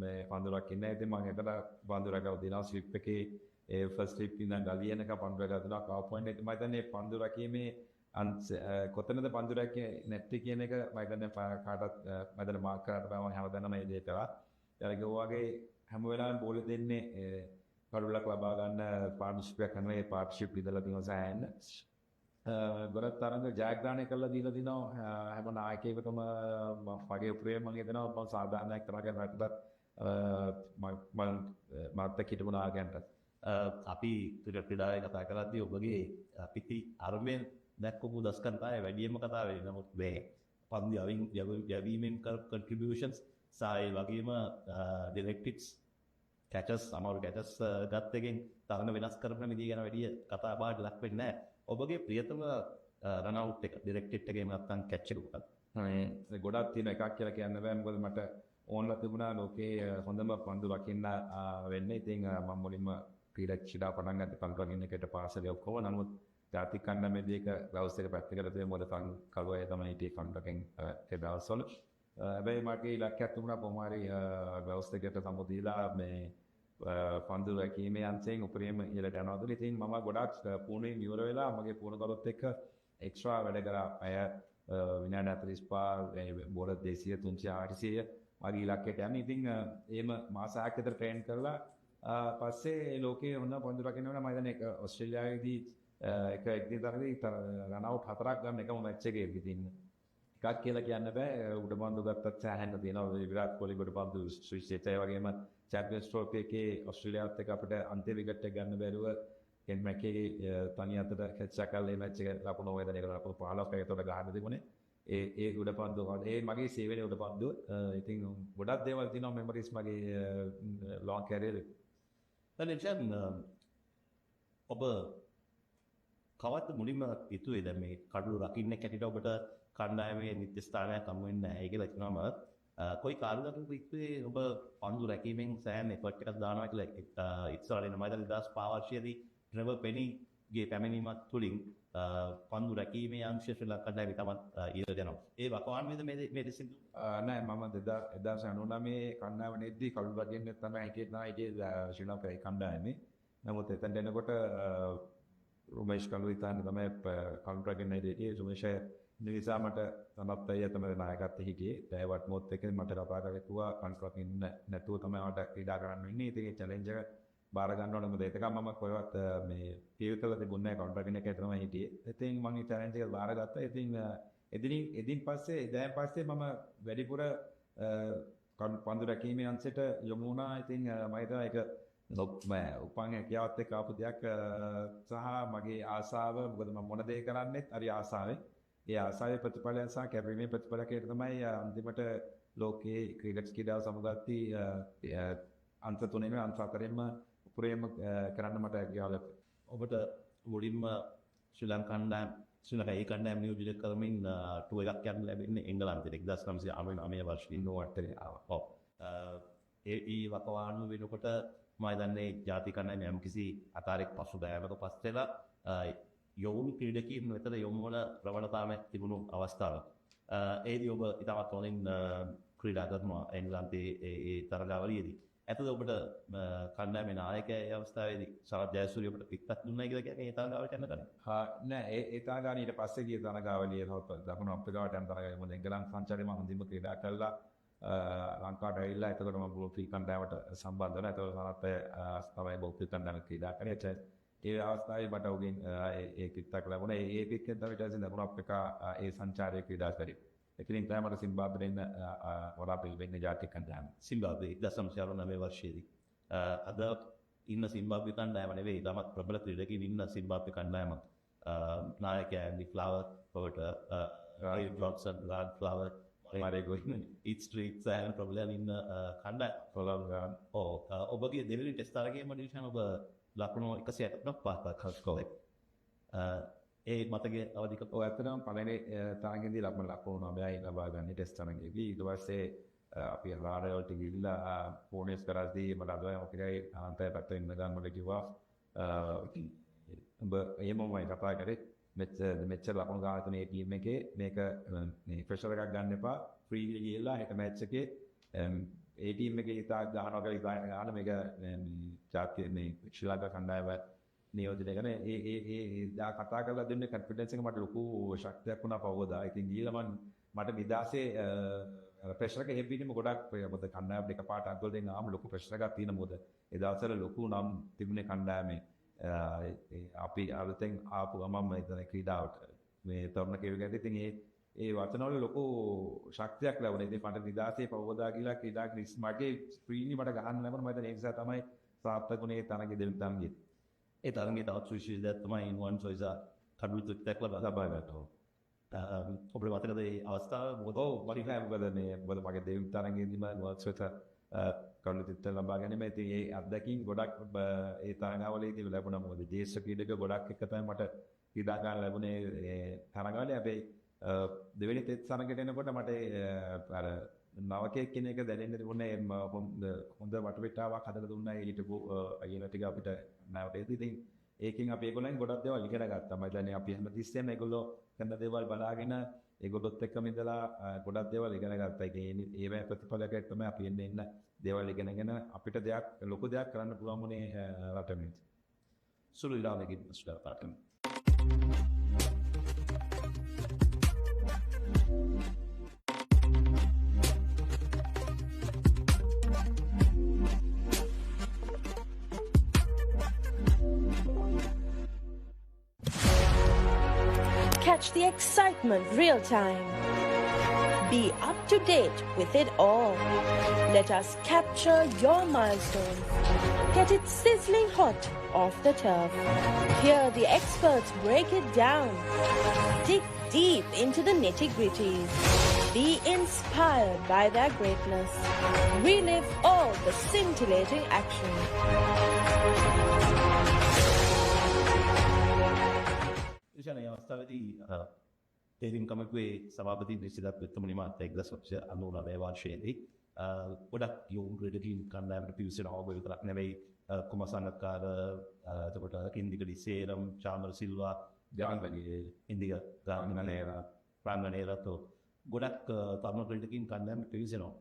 මේ පන්දු රකින්න. ඉතින් මම හිතලා පන්දු රැකලා තියෙනවා ස්ලිප් එකේ ඒ ෆස්ට් ස්ලිප් ඉඳන් ගලියනක පන්දු රැකලා තියෙනවා කවර් පොයින්ට් එක. මම හිතන්නේ පන්දු රැකීමේ කොතනද පන්දු රැකේ නැත්තේ කියන එක මම හිතන්නේ කාටවත් මම හිතන්නේ මාක් කරන්න බෑ. මම හැමදාම මේ දේ කරා. ඊළඟ වගේ හැම වෙලාවෙම බෝල දෙන්නේ කඩුලක් ලබා ගන්න පාර්ට්නර්ෂිප් එකක් කරනවා. ඒ පාර්ට්නර්ෂිප් ඉදලා තියෙනවා සෑහෙන. ගොඩක් තරඟ ජයග්‍රහණය කරලා දීලා තිනවා. හැම නායකයෙකුටම මගේ ප්‍රේම මම හිතනවා මම සාධාරණයක් කරගෙන රටට මම හිටපු නායකයන්ට අපි ක්‍රීඩාවේ කතා කරද්දී ඔබගේ පිටි අරමෙන් දැක්කපු දස්කම් තමයි වැඩියෙන්ම කතා වෙන්නේ. නමුත් මේ පන්දු යවීමෙන් contributions සායි වගේම ඩිරෙක්ටිඩ්ස් කැචස් අමාරු කැචස් ගත් එකෙන් තරඟ වෙනස් කරන විදිය ගැන වැඩි කතා බහට ලක් වෙන්නේ නැහැ. ඔබගේ ප්‍රියතම රන් අවුට් එක ඩිරෙක්ටඩ් එකේම නැත්නම් කැච් එක උකත්. ගොඩක් තියෙන එකක් කියලා කියන්න බෑ. මොකද මට ඕන්ලා තිබුණා ලෝකේ හොඳම පන්දු රකින්න වෙන්න. ඉතින් මම මුලින්ම ක්‍රීඩා පටන් ගත්තේ පන්දු රකින්න එකට පාසලේ ඔක්කොම. නමුත් ජාතික කණ්ඩායමේදී ඒක ග්ලව්ස් එක පැත්තකට තියලා මොකද කළුවේ තමයි හිටියේ කන්ටකෙන් ඒ දවස්වල. හැබැයි මගේ ඉලක්කයක් තිබුණා කොහොම හරි ග්ලව්ස් එකට සමුදීලා මේ පන්දු රැකීමේ අංශයෙන් උපරිම ඉහළට යනවා. ඉතින් මම ගොඩක් පුහුණුවෙන් ඉවර වෙලා මගේ පුහුණුකරුත් එක්ක එක්ස්ට්‍රා වැඩ කරා. අය විනාඩි 45 බෝල 200 300 800 මගේ ඉලක්කයට යන්නේ. ඉතින් එහෙම මාස 6ක් විතර ට්‍රේන් කරලා පස්සේ ලෝකයේ හොඳ පන්දු රකින්න වෙනවා. මම හිතන්නේ ඒක ඕස්ට්‍රේලියාවේදී එක තරගදී රන් අවුට් 4ක් ගන්න එකම මැච් එකේදී තින්නේ. එකක් කියලා කියන්න බෑ. උඩපන්දු ගත්තත් සෑහෙන්න තියෙනවා. විරාට් කොහ්ලි උඩපන්දු ස්විච් ඒ වගේම චැම්පියන්ස් ට්‍රෝෆි එකේ ඕස්ට්‍රේලියාවත් එක්ක අපිට අන්තිම විකට් එක ගන්න බැරුව කෙන් මැකේ තනි අතට කැච් එකක් කරලා මේ මැච් එක ලකුණු වේදනය කරලා අපෝ 15ක් ඒකට ගහන්න තිබුණේ. ඒ උඩපන්දු ඒ මගේ 7 වෙනි උඩපන්දු. ඉතින් ගොඩක් දේවල් තියෙනවා මෙමරිස් මගේ ලොන් කැරියර් එකේ. දැන් ඔබ කවද්ද මුලින්ම හිතුවේ දැන් මේ කඩුළු රකින්න කැටිට ඔබට කණ්ඩායමේ නිත්‍ය ස්ථානයක් හමු වෙන්නේ නැහැ කියලා හිතනම කොයි කාලයකට ඉක්වේ ඔබ පන්දු රැකීමෙන් සෑහෙන එෆර්ට් එකක් දානවා කියලා ඉස්සරහින් මම දැන් 2005 වර්ෂයේදී ට්‍රෙවර් පෙනිගේ පැමිණීමත් තුලින් පන්දු රැකීමේ අංශය ශ්‍රී ලංකා කණ්ඩායමේ තමත් ඉහළ යනවා. ඒ වකවානුවේද මේ දෙසින් නෑ මම 1999 කණ්ඩායමේදී කඩුළු රකින්න තමයි හිටියේ ශ්‍රී ලංකාවේ කණ්ඩායමේ. නමුත් එතනට එනකොට රොමේෂ් කලුරිතාන් තමයි කඩුළු රකින්න හිටියේ. රොමේෂ් නිසා මට තමත් අයියා තමයි නායකත්වයේ හිටියේ. ඩ්‍රයිවර්ට් මොත් එක මට කතා කරලා කිව්වා කන්ට්‍රැක්ට් ඉන්න නැතුව තමයි මට ක්‍රීඩා කරන්න වෙන්නේ. ඉතින් ඒ චැලෙන්ජ් එක බාර ගන්න ඕනේ මොකද එතකම මම කොහෙවත් මේ ෆීල් කරලා තිබුණේ නැහැ කොන්ට්‍රැක්ට් එකේ තමයි හිටියේ. ඉතින් මම ඒ චැලෙන්ජ් එක බාරගත්තා. ඉතින් එදින් පස්සේ දැන් පස්සේ මම වැඩිපුර පන්දු රැකීමේ අංශයට යොමු වුණා. ඉතින් මම හිතනවා ඒක උපන් හැකියාවත් එක්ක ආපු දෙයක් සහ මගේ ආසාව මොකද මම මොන දේ කරන්නේත් හරි ආසාවෙන්. ඒ ආසාවේ ප්‍රතිඵලය සහ කැපීමේ ප්‍රතිඵලකයට තමයි අන්තිමට ලෝකයේ ක්‍රිකට් ක්‍රීඩාව සමුගatti අන්ත තුනෙම අන්ත හතරෙන්ම උපරිම කරන්න මට හැකියාව ලැබුණා. ඔබට මුලින්ම ශ්‍රී ලංකාවේ කණ්ඩායම නියෝජනය කරමින් ටුවර් එකක් යන්න ලැබෙන්නේ එංගලන්තයට 1999 වර්ෂයේ 98 ආවා. ඔව්. ඒ වකවානුව වෙනකොට මම දන්නේ ජාතික කණ්ඩායම යම්කිසි අතාරෙක් පසුබෑමක පස්සෙලා යොවුන් ක්‍රීඩකයන් වෙතට යොමු වන ප්‍රවණතාවක් තිබුණු අවස්ථාවක්. ඒදී ඔබ ඉතාමත් හොඳින් ක්‍රීඩා කරනවා එංගලන්තයේ ඒ තරගාවලියේදී. ඇත්තද ඔබට කණ්ඩායමේ නායකයා ඒ අවස්ථාවේදී සරත් ජයසූරිය ඔබට පිටත් දුන්නා කියලා කියන්නේ ඒ තරගාවට යන්න කලින්? නෑ ඒ තරගාවලිය ඊට පස්සේ ගිය තරගාවලිය දකුණු අප්‍රිකාවට යන තරගාවලිය මොකද එංගලන්ත සංචාරයේ මම හොඳින්ම ක්‍රීඩා කළා. ලංකාවට ඇවිල්ලා එතකොට මම බෝල් කණ්ඩායමට සම්බන්ධ වුණා. එතකොට සරත් තමයි බෝල් කණ්ඩායමට ක්‍රීඩා කරේ. ඒ අවස්ථාවේ මට උගෙන් ඒ කිත්තක් ලැබුණා. ඒ කිත්තෙන් තමයි ඊට පස්සේ දකුණු අප්‍රිකා ඒ සංචාරයේ ක්‍රීඩා කරේ. ඒකෙන් තමයි මට සිම්බාබ්වේ දෙන්න වරාපිල් වෙන්නේ ජාතික කණ්ඩායම. සිම්බාබ්වේ 1999 වර්ෂයේදී. අද ඉන්න සිම්බාබ්වේ කණ්ඩායම නෙවෙයි තමත් ප්‍රබල ක්‍රීඩකයින් ඉන්න සිම්බාබ්වේ කණ්ඩායම. නායකයා ඇන්ඩි ෆ්ලවර් පොවට රායි ජොන්සන් ගාඩ් ෆ්ලවර් මාරේ ගෝයින් ඉට් ස්ට්‍රීට් සෑම ප්‍රබලයන් ඉන්න කණ්ඩායම. ඔබගේ දෙවෙනි ටෙස්ට් තරගයේ මඩිෂන් ඔබ ලකුණු 165ක් පාස් කළා. ඒ මතකයේ අවධික ඔය ඇත්තටම පළවෙනි තරගෙදී ලකුණු 9යි ලබා ගන්න ටෙස්ට් තරගෙදී. ඊට පස්සේ අපි රාඩර් වලට ගිහිල්ලා බෝනස් කරද්දී මට අදවයි මොකදයි අනන්තය පැත්තේ ඉන්න ගන්නකොට කිව්වා ඔබ එහෙමමයි කතා කරේ මෙච්චර ලකුණු ගන්න තුනේ ටීම් එකේ මේක මේ ප්‍රෙෂර් එකක් ගන්න එපා ෆ්‍රී ගිහිල්ලා හෙට මැච් එකේ ඒ ටීම් එකේ ඉතා ගහනවා කියලා ගන්න මේක ජාතිය මේ ශ්‍රී ලංකා කණ්ඩායම නියෝජනය කරන ඒ කතා කරලා දෙන්නේ කොන්ෆිඩන්ස් එක මට ලොකු ශක්තියක් වුණා පවවදා. ඉතින් ගිහලා මට නිදාසේ ප්‍රෙෂර් එක හෙබ්බීම ගොඩක් මොකද කණ්ඩායම දෙක පාට අග්ගොල් දෙන්න ආම ලොකු ප්‍රෙෂර් එකක් තියෙන මොකද ඒ දවස්වල ලොකු නම් තිබුණේ කණ්ඩායමේ අපි අලුතෙන් ආපු ගමන් මේ ක්‍රීඩාවට මේ තරුණ කෙනෙකුට ඉතින් ඒ වචනවල ලොකු ශක්තියක් ලැබුණා. ඉතින් මට නිදාසේ පවවදා ගිහලා ක්‍රීඩා මගේ ස්ක්‍රීන් මට ගහන්න ලැබුණා. මම හිතන්නේ ඒ නිසා තමයි සාර්ථකුනේ තරගෙ දෙන්න ගියේ. ඒ තරගේ තවත් සුවිශේෂයක් තමයි ඉන්වන් සොයිසා කඩුවිතුක් ලබා ගන්නවා. ඔබට මතකද ඒ අවස්ථාව? ඔව් මට මොකද මගේ දෙවි තරගයේදීම වර්ක්ස්වෙත කඩුවිතුක් ලබා ගැනීම. ඉතින් ඒ අත්දැකීම් ගොඩක් ඒ තරගාවලියේදී ලැබුණා. මොකද දේශ ක්‍රීඩක ගොඩක් එක තමයි මට ක්‍රීඩා ගන්න ලැබුණේ ඒ තරගාවලිය. හැබැයි දෙවෙනි තෙත් තරගයට එනකොට මට අර නවකයෙක් කියන එක දැනෙන්න තිබුණේ හොඳ වටපිටාවක් හදලා දුන්නා ඒ හිටපු අයියලා ටික අපිට නැවතෙද්දි ඉතින් ඒකෙන් අපි ඒගොල්ලන් ගොඩක් දේවල් ඉගෙන ගත්තා. මම හිතන්නේ අපි හැමතිස්සෙම ඒගොල්ලෝ කරන දේවල් බලාගෙන ඒගොල්ලොත් එක්කම ඉඳලා ගොඩක් දේවල් ඉගෙන ගත්තා. ඒකේ ප්‍රතිඵලයක් තමයි අපි එන්න දේවල් ඉගෙනගෙන අපිට දෙයක් ලොකු දෙයක් කරන්න පුළුවන් වුණේ රටෙන්. සුළු ඉලාවකින් ස්ටාර්ට් කරමු. Catch the excitement real time. Be up to date with it all. Let us capture your milestones. Get it sizzling hot off the turf. Hear the experts break it down. Dig deep into the nitty-gritties. Be inspired by their greatness. Relive all the scintillating action. විශාල අවස්ථාවේදී තේරීම් කමිටුවේ සභාපති නිසිදත් වෙත්තමුනි මහත්තයා 1999 වර්ෂයේදී ගොඩක් යොවුන් ක්‍රීඩකයින් කණ්ඩායමට පිවිසෙන අවබෝධ විතරක් නෙවෙයි කුමසන්නකාර එතකොට කින්දිකඩි සේරම් චාමර සිල්වා ගාන්වගේ ඉන්දිය ගාමිනේර ප්‍රාංගනේරතෝ ගොඩක් තරුණ ක්‍රීඩකයින් කණ්ඩායමට පිවිසෙනවා.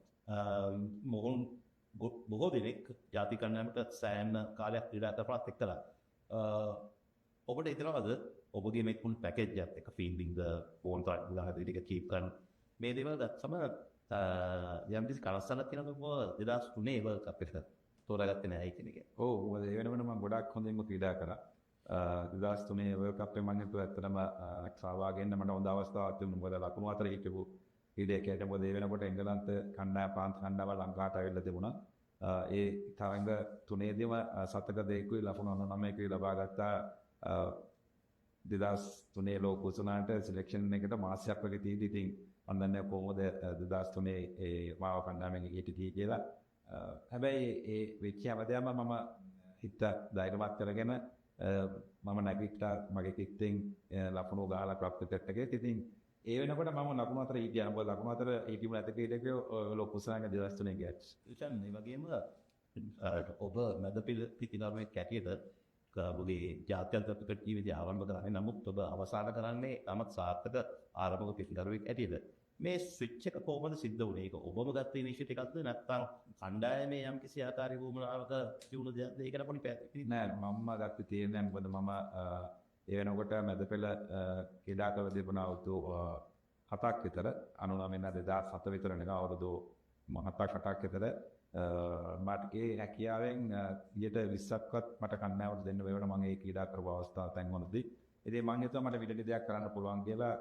මොහොන් බොහෝ දෙනෙක් ජාතික කණ්ඩායමට සෑහෙන කාලයක් ක්‍රීඩා කරපුවත් එක්කලා ඔබට හිතනවද ඔබගේ මේ ෆුල් පැකේජ් එකත් එක ෆීල්ඩින්ග් කොන්ට්‍රැක්ට් ගාන ටික කීප් කරන මේ දේවල් දැක්සම යම් කිසි කනස්සනක් තියෙනකොට 2003 වර්ල්ඩ් කප් එකට තෝරාගත්තේ නැහැ කියන එක. ඔව් මොකද ඒ වෙනකොට මම ගොඩක් හොඳින්ම ක්‍රීඩා කරා. 2003 වර්ල්ඩ් කප් එකේ මම හිතුවා ඇත්තටම සහභාගී වෙන්න මට හොඳ අවස්ථාවක් තිබුණා. මොකද ලකුණු අතර හිටපු ක්‍රීඩකයෙක් මොකද ඒ වෙනකොට එංගලන්ත කණ්ඩායම ප්‍රාන්ත කණ්ඩායම ලංකාවට ආවිල්ලා තිබුණා. ඒ තරඟ තුනේදීම සතක දෙකකුයි ලකුණු 99කුයි ලබා ගත්තා. 2003 ලෝක කුසලාන්ට සිලෙක්ෂන් එකට මාසයක් වගේ තීදී ඉතින් මම දන්නේ කොහොමද 2003 ඒ මාව කණ්ඩායමෙන් හිටියේ කියලා. හැබැයි ඒ වෙච්ච හැමදේම මම හිත ධෛර්යවත් කරගෙන මම නැගිට්ටා මගේ කිට්ටෙන් ලකුණු ගහලා ක්ලබ් ක්‍රිකට් එකේ. ඉතින් ඒ වෙනකොට මම ලකුණු අතර හිටියා. මොකද ලකුණු අතර හිටියු නැති ක්‍රීඩකයෝ ලෝක කුසලාංග 2003 ගියා. ඉතින් මේ වගේම ඔබ මැද පිටිනරුවේ කැටියට ඔබගේ ජාත්‍යන්තර ක්‍රිකට් ජීවිතය ආරම්භ කරන්නේ. නමුත් ඔබ අවසන් කරන්නේ තමත් සාර්ථක ආරම්භක පිටිනරුවෙක් ඇටියට. මේ ස්විච් එක කොහොමද සිද්ධ වුනේ? ඒක ඔබම ගත්ත ඉනිෂියේටිව් එකක්ද නැත්නම් කණ්ඩායමේ යම්කිසි ආකාරයක වුමනාවක තිබුණ දෙයක්ද? ඒකට පොඩි පැහැදිලි නෑ මම ගත්ත තීරණයක් මොකද මම ඒ වෙනකොට මැද පෙළ ක්‍රීඩා කර තිබුණා අවුරුදු 7ක් විතර 99 2007 විතර නේ අවුරුදු 7ක් විතර මට ඒ හැකියාවෙන් 20%ක්වත් මට කණ්ඩායමට දෙන්න බැරුණ මම ඒ ක්‍රීඩා කරපු අවස්ථාව තැන් වලදී ඉතින් මම හිතුවා මට විවිධ දෙයක් කරන්න පුළුවන් කියලා.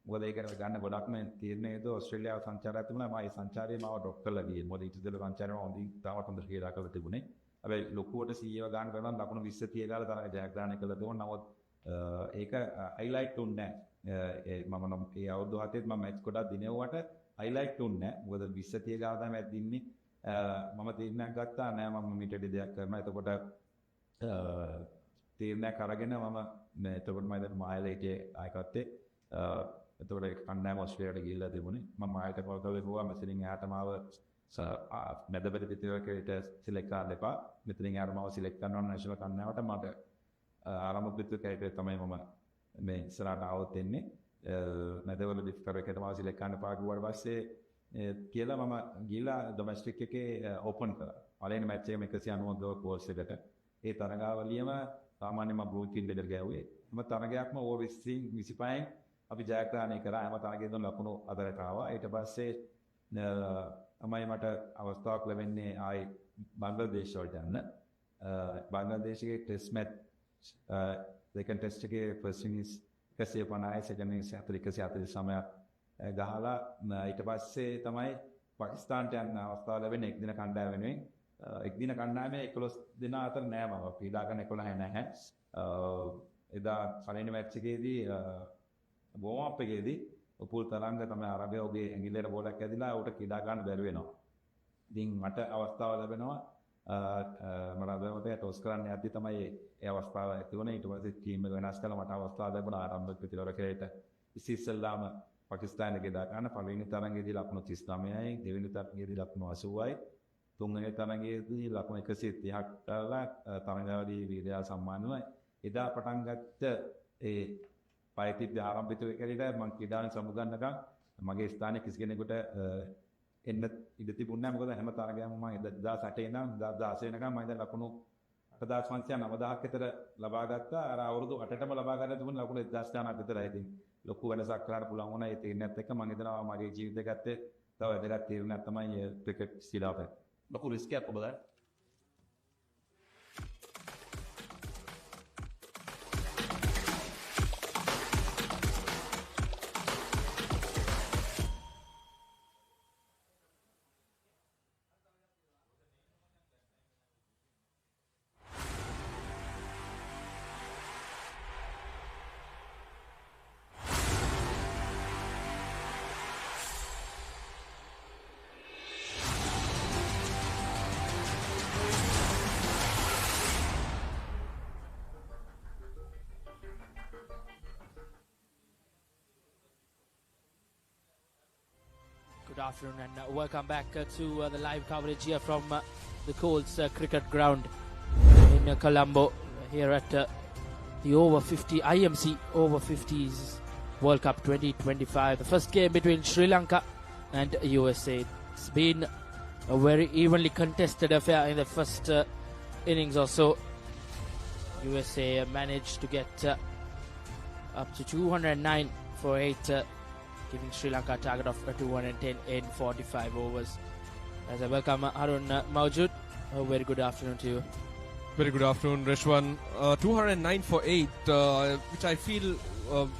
මොකද ඒකට ගන්න ගොඩක්ම තීරණයද ඕස්ට්‍රේලියාව සංචාරයක් තිබුණා. මම ඒ සංචාරයේ මාව ඩ්‍රොප් කරලා ගියේ. මොකද ඊට ඉස්සෙල්ලා සංචාරේ මම හොඳින් තාමත් හොඳ ක්‍රීඩා කරලා තිබුණේ. හැබැයි ලොකුවට CEO ගන්න කරනවා ලකුණු 20 30 ගාලා තරඟ ජයග්‍රහණය කළා දුන්නා. නමුත් ඒක හයිලයිට් උන්නේ නැහැ. මම නම් ඒ අවුරුදු 7 මම මැච් ගොඩක් දිනෙව්වට හයිලයිට් උන්නේ නැහැ. මොකද 20 30 ගාලා තමයි මැච් දින්නේ. මම තීරණයක් ගත්තා නෑ මම මීට වඩා දෙයක් කරනවා. එතකොට තීරණයක් අරගෙන මම එතකොට මම දැන් මායලේටේ ආයකත්තේ එතකොට කණ්ඩායම ඔස්ට්‍රේලියාවට ගිහිල්ලා තිබුණේ. මම මායලට කෝල් කරලා කිව්වා මෙතනින් එහාට මාව මැදපෙළ පිටිවරකට සිලෙක්ට් කරන්න එපා. මෙතනින් එහාට මාව සිලෙක්ට් කරනවා නැෂනල් කණ්ඩායමට මට ආරම්භ පිටිවරකට තමයි මම මේ ඉස්සරහට આવොත් එන්නේ. මැදපෙළ පිටිවරකට මාව සිලෙක්ට් කරන්න එපා කිව්වට පස්සේ කියලා මම ගිහිල්ලා ඩොමෙස්ටික් එකේ ඕපන් කරා. පළවෙනි මැච් එකේම 190 කෝල්ස් එකට. ඒ තරගාවලියම සාමාන්‍යයෙන් මම බ්ලූ කින් බෙදලා ගෑවුවේ. හැම තරගයක්ම ඕවර් 20 25න් අපි ජයග්‍රහණය කරා. හැම තරගයකම ලකුණු අතරට ආවා. ඊට පස්සේ තමයි මට අවස්ථාවක් ලැබෙන්නේ ආයි බංග්ලාදේශ වලට යන්න. බංග්ලාදේශයේ ටෙස්ට් මැච් දෙකෙන් ටෙස්ට් එකේ ෆස්ට් ඉනිස් 150 සෙකන්ඩ් ඉනිස් 149 ගහලා ඊට පස්සේ තමයි පාකිස්තානට යන අවස්ථාව ලැබෙන්නේ එක් දින කණ්ඩායම වෙනුවෙන්. එක් දින කණ්ඩායමේ 11 දෙනා අතර නෑ මම ක්‍රීඩා කරන 11 නැහැ. එදා පළවෙනි මැච් එකේදී වෝම් අප් එකේදී උපුල් තරංග තමයි අරබියෝගේ ඇඟිල්ලට බෝලක් ඇදිලා උට ක්‍රීඩා ගන්න බැරි වෙනවා. ඉතින් මට අවස්ථාව ලැබෙනවා මම අදවතේ ටොස් කරන්න යද්දි තමයි ඒ අවස්ථාව ඇති වුණේ. ඊට පස්සේ ටීම් එක වෙනස් කළා. මට අවස්ථාව ලැබුණා ආරම්භක පිටිවරකයට ඉස්සෙල්ලාම පාකිස්තානයේ ගියා ගන්න පළවෙනි තරඟයේදී ලකුණු 39යි, දෙවෙනි තරඟයේදී ලකුණු 80යි, තුන්වෙනි තරඟයේදී ලකුණු 130ක් දාලා තරඟාවලියේ වීරයා සම්මානවයි. එදා පටන් ගත්ත ඒ පයිතිත් ආරම්භිත වෙකරිට මම ක්‍රීඩාවෙන් සමුගන්නකම් මගේ ස්ථානයේ කිසි කෙනෙකුට එන්න ඉඩ තිබුණේ නැහැ. මොකද හැම තරගයක්ම මම 2008 ඉඳන් 2016 වෙනකම් මම දැන් ලකුණු 8590ක් විතර ලබා ගත්තා. අර අවුරුදු 8ටම ලබා ගන්න තිබුණ ලකුණු 1000ක් විතරයි. ඉතින් ලොකු වෙනසක් කරන්න පුළුවන් වුණා. ඒ තීරණයත් එක්ක මම හිතනවා මගේ ජීවිතේ ගත්තේ තව වැදගත් තීරණයක් තමයි ක්‍රිකට් ශිලාපය. ලොකු රිස්ක් එකක් ඔබ ගන්න. Good afternoon and welcome back to the live coverage here from the Colts Cricket Ground in Colombo here at the IMC Over-50s World Cup 2025. The first game between Sri Lanka and USA. It's been a very evenly contested affair in the first innings or so. USA managed to get up to 209 for 8, giving Sri Lanka a target of 210 in 45 overs. As I welcome Arun Maujud A very good afternoon to you. Very good afternoon, Reshwan. 209 for 8, which I feel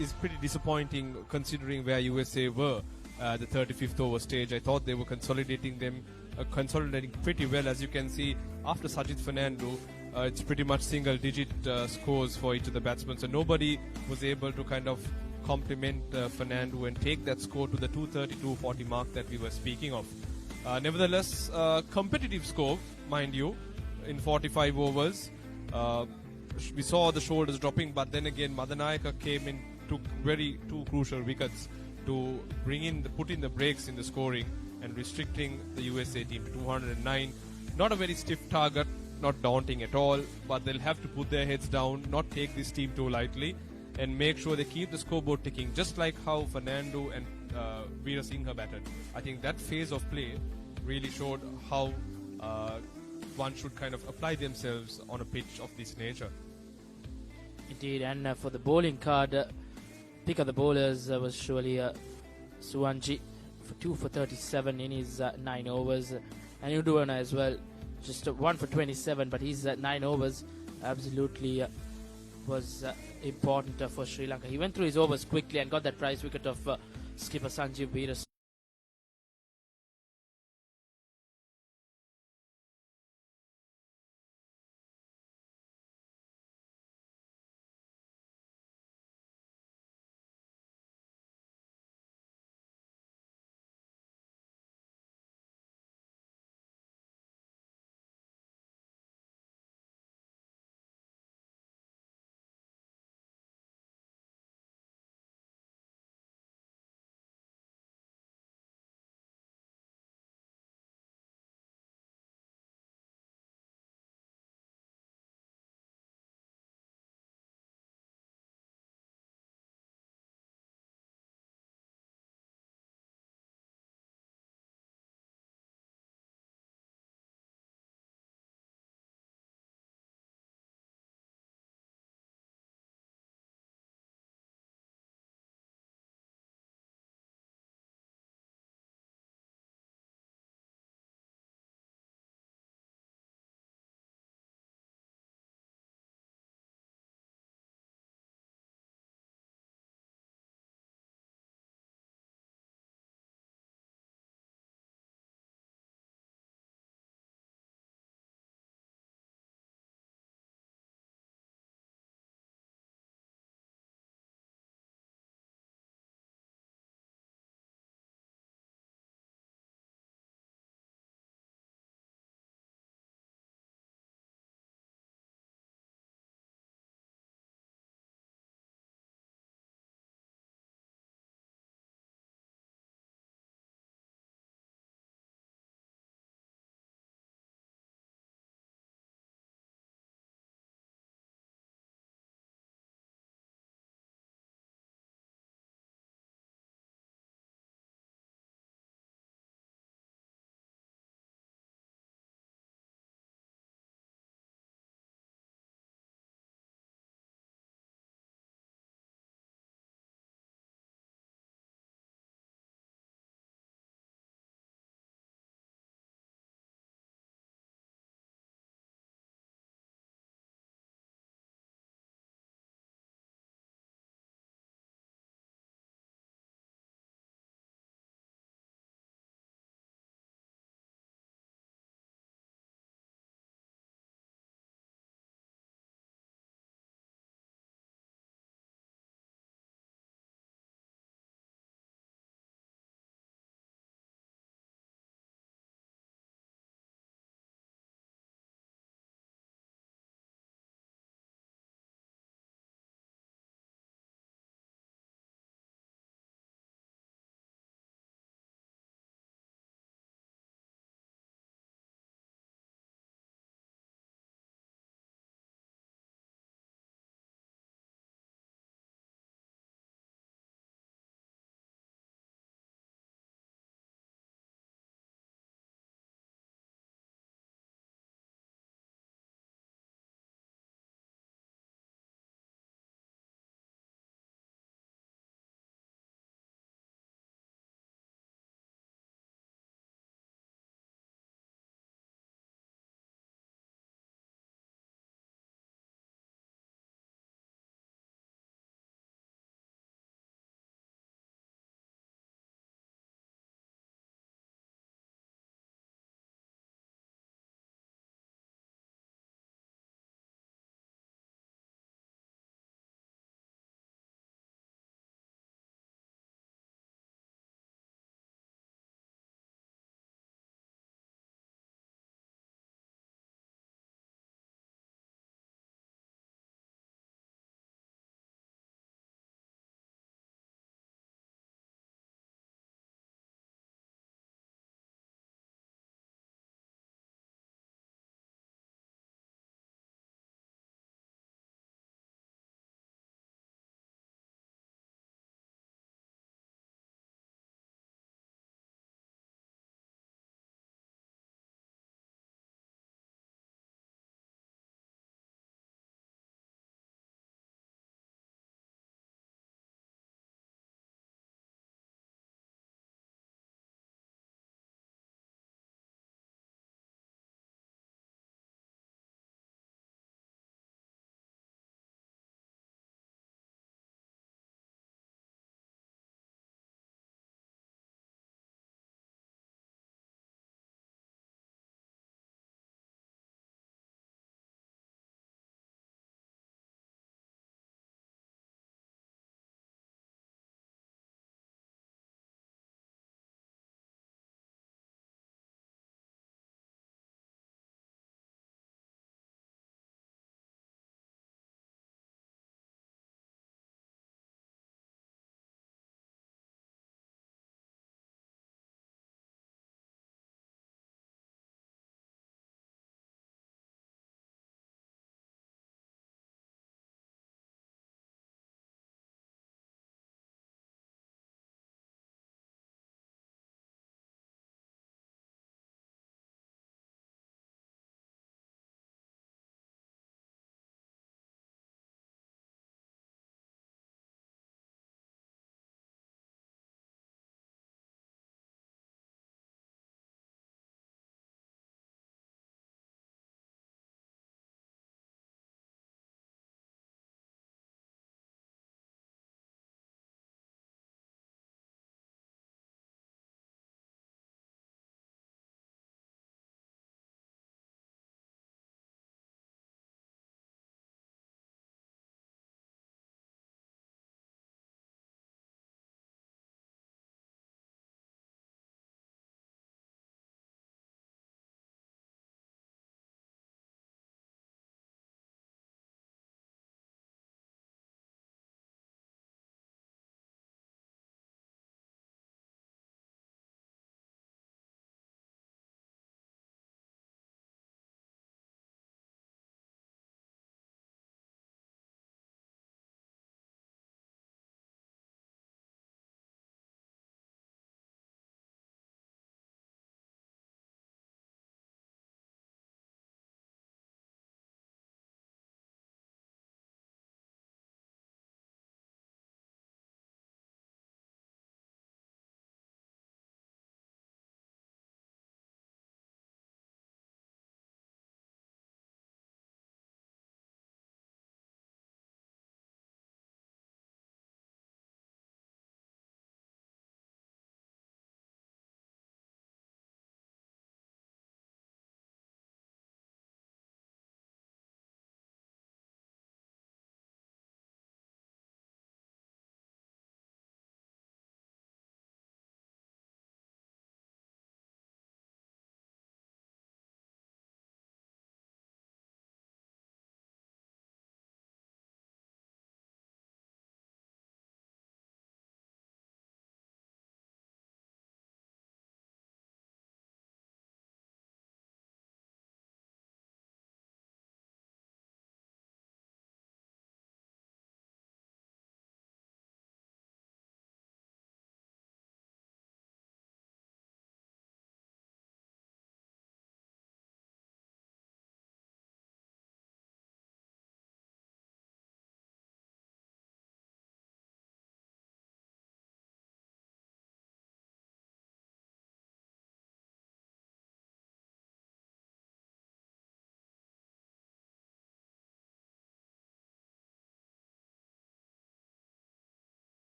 is pretty disappointing considering where USA were at the 35th over stage. I thought they were consolidating pretty well. As you can see, after Sajid Fernando, it's pretty much single-digit scores for each of the batsmen. So nobody was able to kind of complement Fernando and take that score to the 230-240 mark that we were speaking of. Nevertheless, competitive score, mind you, in 45 overs. We saw the shoulders dropping, but then again, Madanayaka came in, took two crucial wickets to put in the brakes in the scoring and restricting the USA team to 209. Not a very stiff target, not daunting at all, but they'll have to put their heads down, not take this team too lightly, and make sure they keep the scoreboard ticking, just like how Fernando and Veera Singha batted. I think that phase of play really showed how one should kind of apply themselves on a pitch of this nature. Indeed, and for the bowling card, pick of the bowlers was surely Suwanji for 2 for 37 in his 9 overs, and Uduana as well, just 1 for 27, but his 9 overs absolutely was important for Sri Lanka. He went through his overs quickly and got that prize wicket of skipper Sanjeev Veera.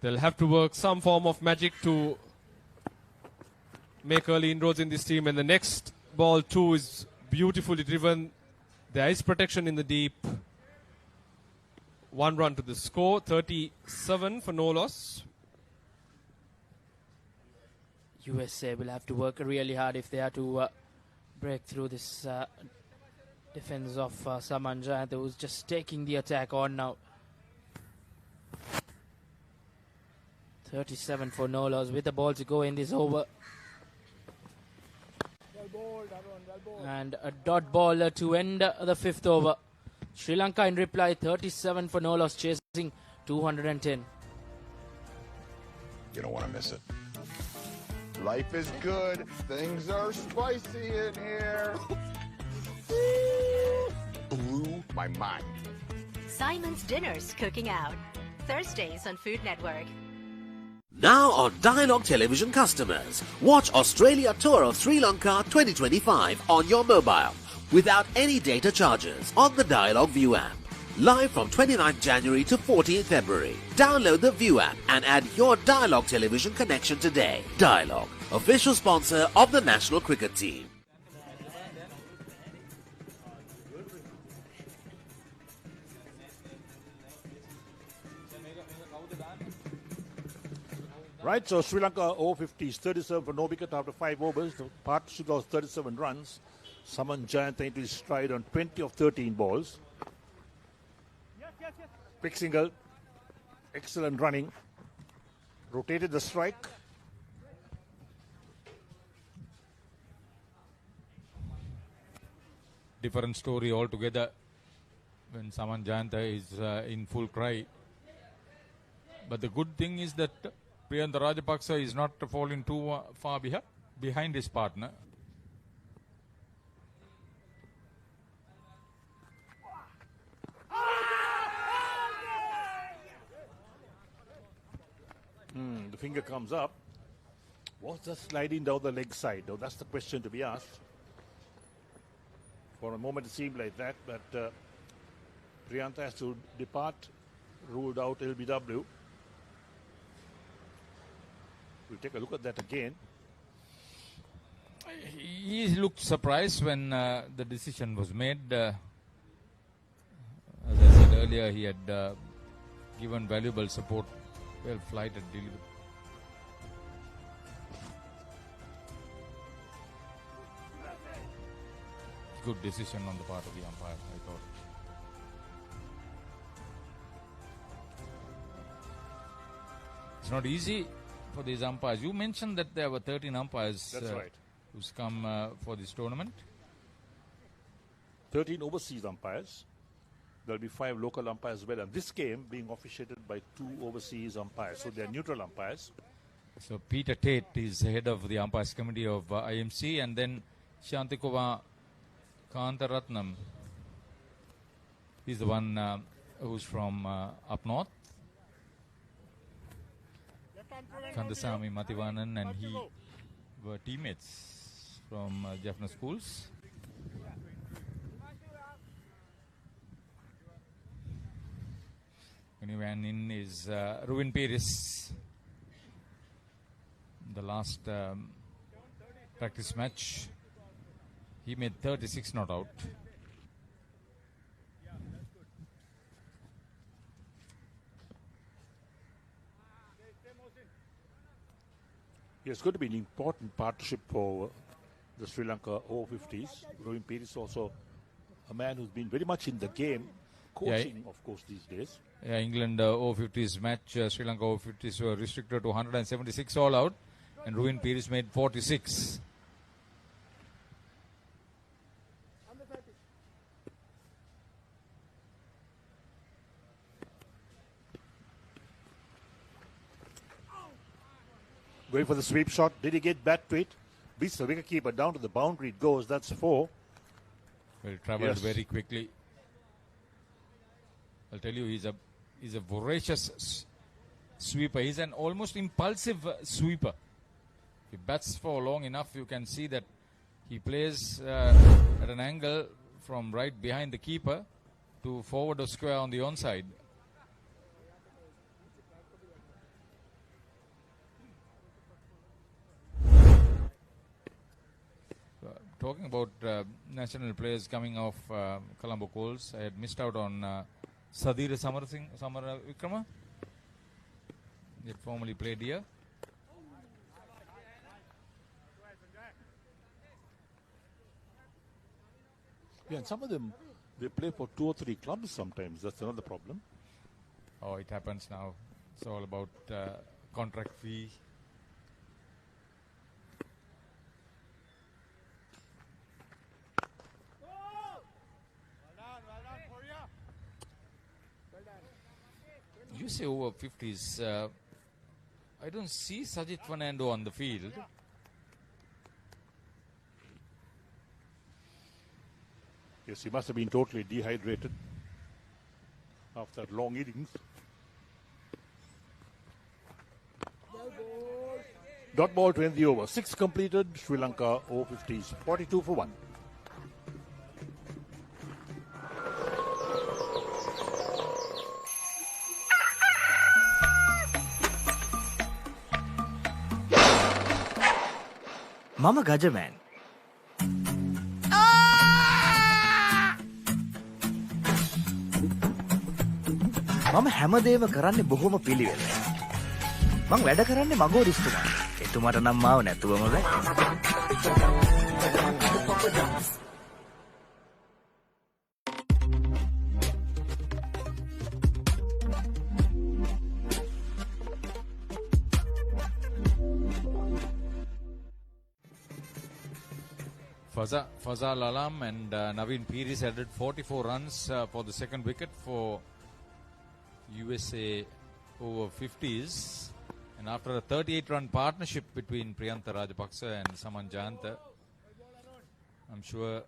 They'll have to work some form of magic to make early inroads in this team. And the next ball too is beautifully driven. There is protection in the deep. 1 run to the score, 37 for no loss. USA will have to work really hard if they are to break through this defense of Saman Jayantha, who's just taking the attack on now. 37 for no loss with the ball to go in this over. And a dot ball to end the 5th over. Sri Lanka in reply, 37 for no loss, chasing 210. You don't want to miss it. Life is good. Things are spicy in here. Blew my mind. Simon's Dinner's Cooking Out. Thursdays on Food Network. Now on Dialogue Television customers, watch Australia Tour of Sri Lanka 2025 on your mobile without any data charges on the Dialogue View app. Live from 29th January to 14th February. Download the View app and add your Dialogue Television connection today. Dialogue, official sponsor of the national cricket team. Right, so Sri Lanka Over-50s, 37 for no wicket after 5 overs. The partnership was 37 runs. Saman Jayantha into his stride on 20 of 13 balls. Quick single, excellent running. Rotated the strike. Different story altogether when Saman Jayantha is in full cry. But the good thing is that Priyantha Rajapaksa is not falling too far behind his partner. The finger comes up. Was that sliding down the leg side? Now that's the question to be asked. For a moment it seemed like that, but Priyantha has to depart, ruled out LBW. We'll take a look at that again. He looked surprised when the decision was made. As I said earlier, he had given valuable support. Well flighted delivery. Good decision on the part of the umpire, I thought. It's not easy for these umpires. You mentioned that there were 13 umpires That's right. who's come for this tournament. 13 overseas umpires. There'll be 5 local umpires as well. And this game being officiated by 2 overseas umpires. So they're neutral umpires. So Peter Tate is head of the umpires committee of IMC, and then Shantikova Kantaratnam is the one who's from up north. Kandasamy Mativanan and he were teammates from Jaffna schools. When he ran in is Ruin Peris. The last practice match, he made 36 not out. It's going to be an important partnership for the Sri Lanka Over-50s. Ruin Peris also a man who's been very much in the game, coaching, of course, these days. Yeah, England Over-50s match, Sri Lanka Over-50s were restricted to 176 all out, and Ruin Peris made 46. Going for the sweep shot. Did he get back to it? Beats the wicketkeeper down to the boundary. It goes. That's 4. Well, travelled very quickly. I'll tell you, he's a voracious sweeper. He's an almost impulsive sweeper. If he bats for long enough, you can see that he plays at an angle from right behind the keeper to forward or square on the onside. talking about national players coming off Colombo Colts, I had missed out on Sadhir Samara Vikrama. He had formerly played here. Yeah, and some of them, they play for 2 or 3 clubs sometimes. That's another problem. Oh, it happens now. It's all about contract fee. USA Over-50s. I don't see Sajid Fernando on the field. Yes, he must have been totally dehydrated after long innings. Dot ball to end the over. 6 completed. Sri Lanka Over-50s 42 for 1. මම ගජමෑන්. මම හැමදේම කරන්නේ බොහොම පිළිවෙලට. මං වැඩ කරන්නේ මගෝරිස්තුමාට. එතුමාට නම් මාව නැතුවම බෑ. Fazal Alam and Naveen Piris added 44 runs for the second wicket for USA Over-50s. And after a 38-run partnership between Priyantha Rajapaksa and Saman Jayanta, I'm sure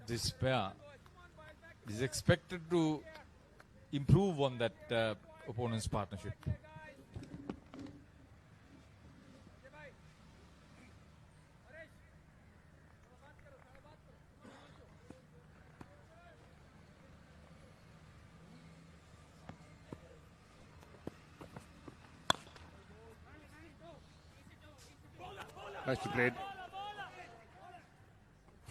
this pair is expected to improve on that opponent's partnership. Nicely played.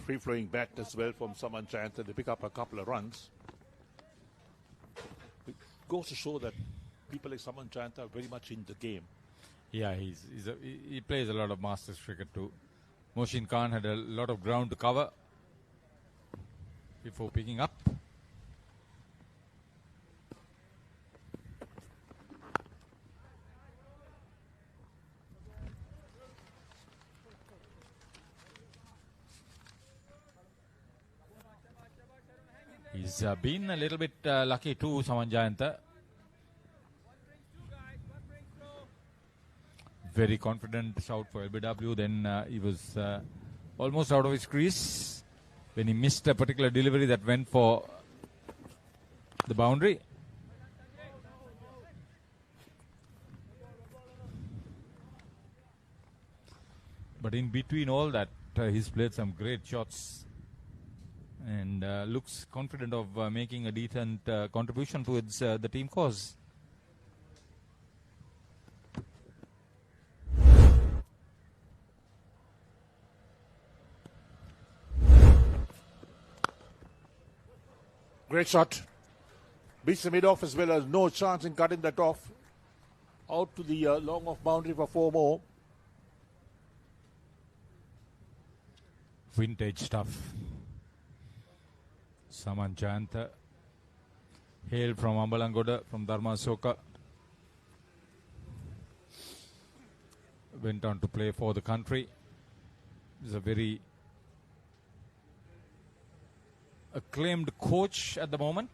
Free-flowing bat as well from Saman Jayanta. They pick up a couple of runs. It goes to show that people like Saman Jayanta are very much in the game. Yeah, he plays a lot of Masters cricket too. Mohsin Khan had a lot of ground to cover before picking up. He's been a little bit lucky too, Saman Jayanta. Very confident shout for LBW. Then he was almost out of his crease when he missed a particular delivery that went for the boundary. But in between all that, he's played some great shots. And looks confident of making a decent contribution towards the team cause. Great shot. Beats the mid-off as well as no chance in cutting that off. Out to the long off boundary for 4 more. Vintage stuff. Saman Jayanta, hailed from Ambalangoda, from Dharmasoka. Went on to play for the country. He's a very acclaimed coach at the moment.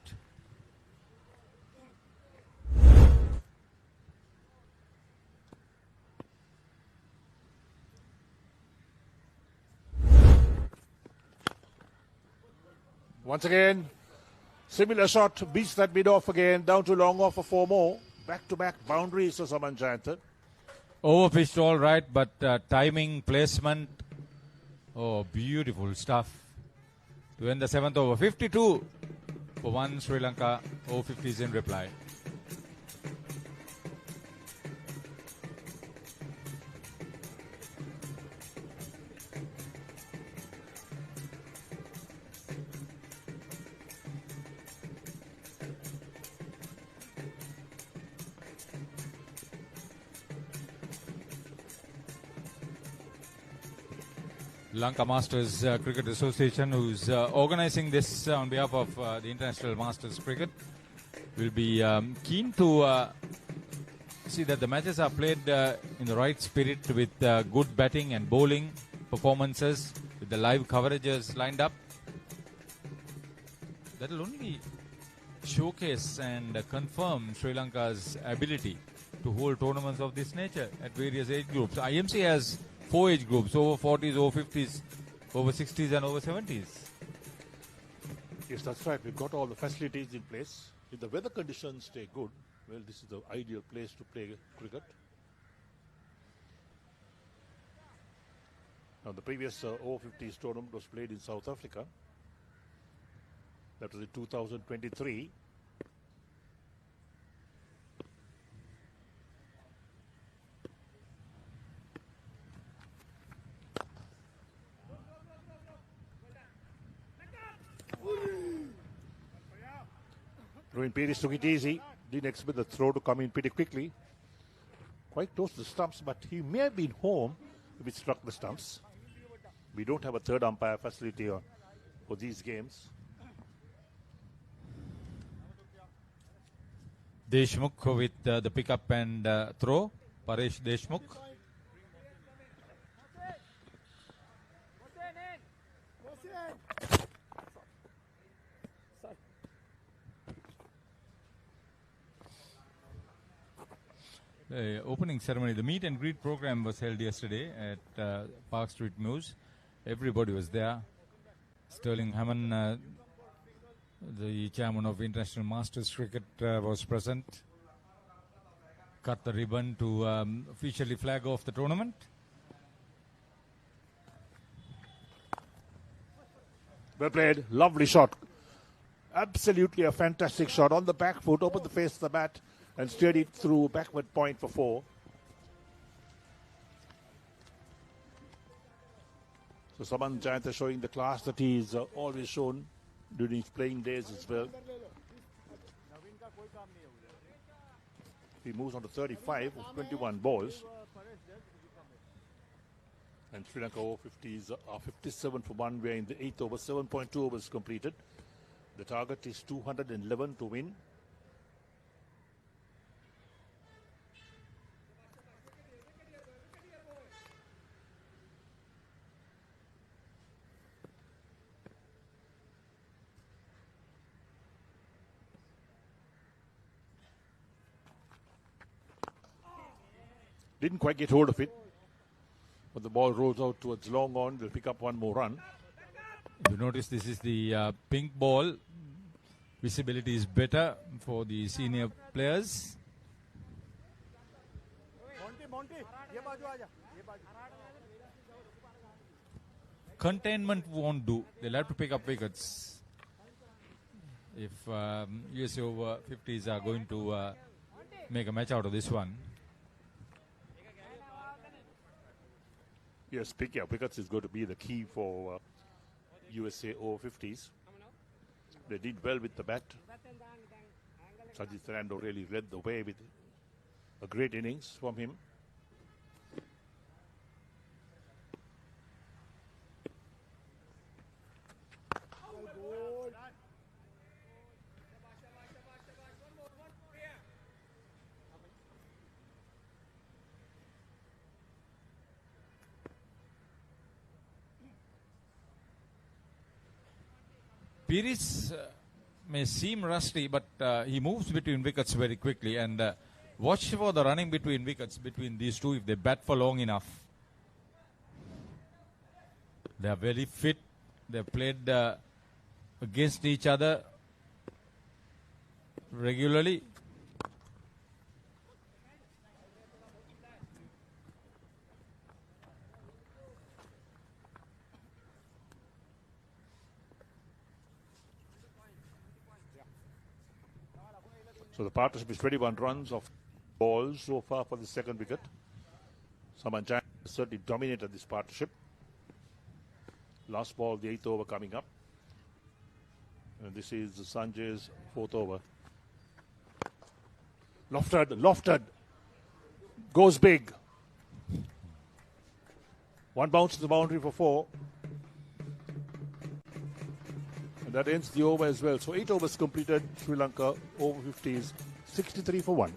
Once again, similar shot, beats that mid-off again, down to long off for 4 more. Back-to-back boundaries for Saman Jayanta. Overpitched all right, but timing, placement, oh, beautiful stuff. To end the 7th over, 52 for 1 Sri Lanka, Over-50s in reply. Lanka Masters Cricket Association, who's organizing this on behalf of the International Masters Cricket. Will be keen to see that the matches are played in the right spirit with good batting and bowling performances, with the live coverages lined up. That will only showcase and confirm Sri Lanka's ability to hold tournaments of this nature at various age groups. IMC has 4 age groups: over-40s, over-50s, over-60s and over-70s. Yes, that's right. We've got all the facilities in place. If the weather conditions stay good, well, this is the ideal place to play cricket. Now, the previous over-50s tournament was played in South Africa. That was in 2023. Rohin Peris took it easy. Didn't expect the throw to come in pretty quickly. Quite close to the stumps, but he may have been home if it struck the stumps. We don't have a third umpire facility for these games. Deshmukh with the pickup and throw. Paresh Deshmukh. The opening ceremony, the meet and greet program was held yesterday at Park Street Mews. Everybody was there. Sterling Hammond, the chairman of International Masters Cricket, was present. Cut the ribbon to officially flag off the tournament. Well played. Lovely shot. Absolutely a fantastic shot. On the back foot, opened the face of the bat and steered it through backward point for 4. So Saman Jayantha showing the class that he's always shown during his playing days as well. He moves on to 35 of 21 balls. And Sri Lanka over-50s are 57 for 1. We're in the 8th over, 7.2 overs completed. The target is 211 to win. Didn't quite get hold of it, but the ball rolls out towards long on. They'll pick up one more run. You notice this is the pink ball. Visibility is better for the senior players. Containment won't do. They'll have to pick up wickets if USA Over-50s are going to make a match out of this one. Yes, picking up wickets is going to be the key for USA Over-50s. They did well with the bat. Sajid Fernando really led the way with a great innings from him. Peris may seem rusty, but he moves between wickets very quickly. And watch for the running between wickets between these two if they bat for long enough. They are very fit. They played against each other regularly. So the partnership is 21 runs of balls so far for the second wicket. Saman Jayantha certainly dominated this partnership. Last ball, the 8th over coming up. And this is Sanjay's 4th over. Lofted, goes big. One bounce to the boundary for 4. And that ends the over as well. So 8 overs completed. Sri Lanka over 50s, 63 for 1.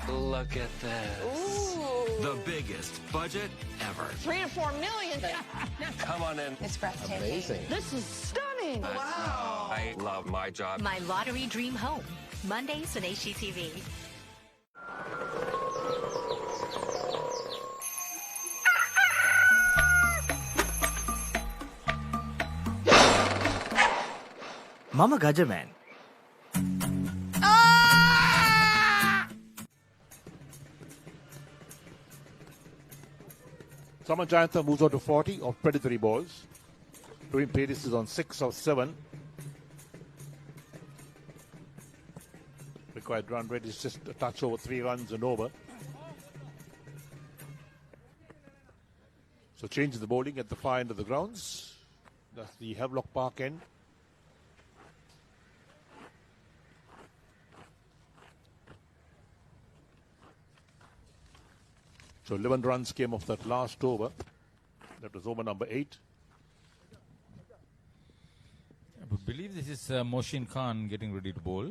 Look at this. The biggest budget ever. 3 to 4 million. Come on in. It's breathtaking. Amazing. This is stunning. Wow. I love my job. My lottery dream home. Mondays on HGTV. මම Gajaman. Saman Jayantha moves on to 40 of 23 balls. Dwayne Pettis is on 6 of 7. Required run rate is just a touch over 3 runs and over. So change the bowling at the far end of the grounds. That's the Havelock Park end. So 11 runs came off that last over. That was over number 8. I would believe this is Moshin Khan getting ready to bowl.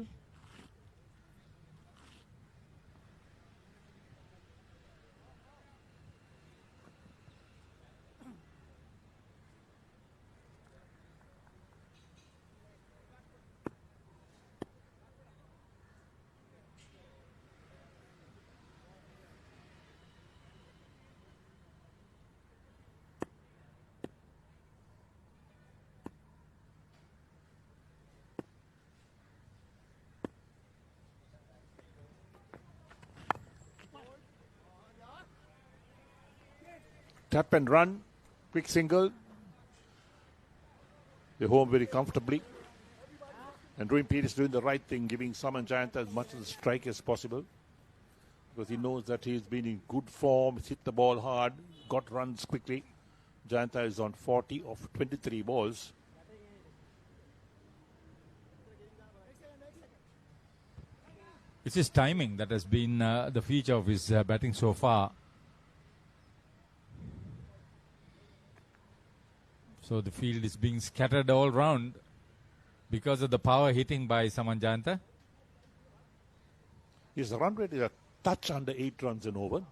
Tap and run, quick single. They're home very comfortably. And Dwayne Pettis is doing the right thing, giving Saman Jayantha as much of the strike as possible. Because he knows that he's been in good form, he's hit the ball hard, got runs quickly. Jayantha is on 40 of 23 balls. It's his timing that has been the feature of his batting so far. So the field is being scattered all round because of the power hitting by Saman Jayantha. His run rate is a touch under 8 runs and over.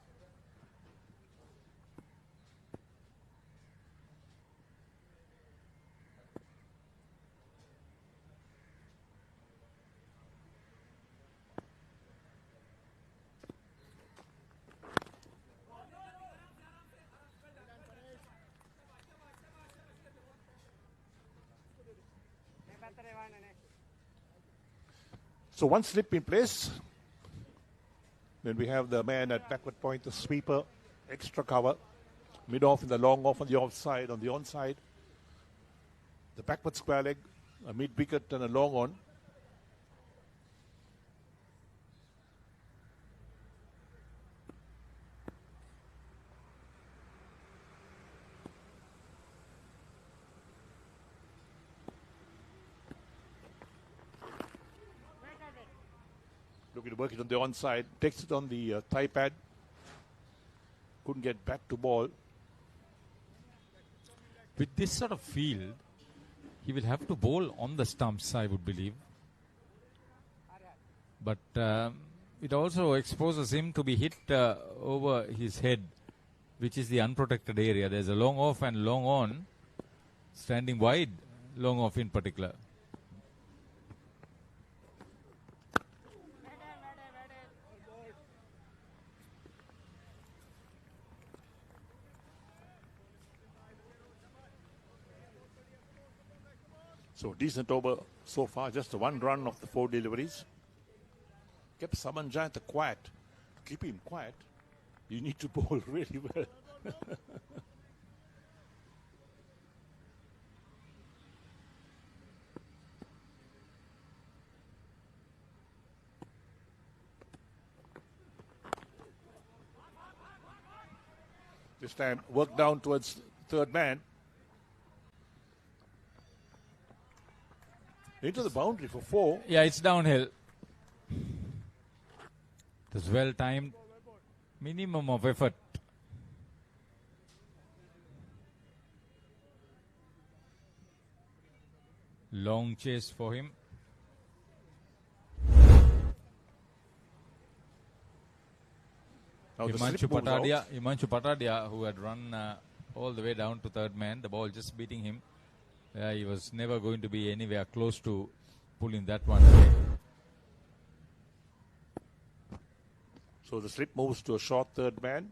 So one slip in place. Then we have the man at backward point, the sweeper, extra cover, mid off in the long off on the offside, on the onside. The backward square leg, a mid wicket and a long on. Looking to work it on the onside, takes it on the thigh pad. Couldn't get back to ball. With this sort of field, he will have to bowl on the stumps, I would believe. But it also exposes him to be hit over his head, which is the unprotected area. There's a long off and long on, standing wide, long off in particular. So decent over so far, just one run of the 4 deliveries. Kept Saman Jayantha quiet. To keep him quiet, you need to bowl really well. This time, work down towards third man. Into the boundary for 4. Yeah, it's downhill. It was well timed. Minimum of effort. Long chase for him. Now the Himanshu slip moves out. Patadia, who had run all the way down to third man, the ball just beating him. He was never going to be anywhere close to pulling that one away. So the slip moves to a short third man.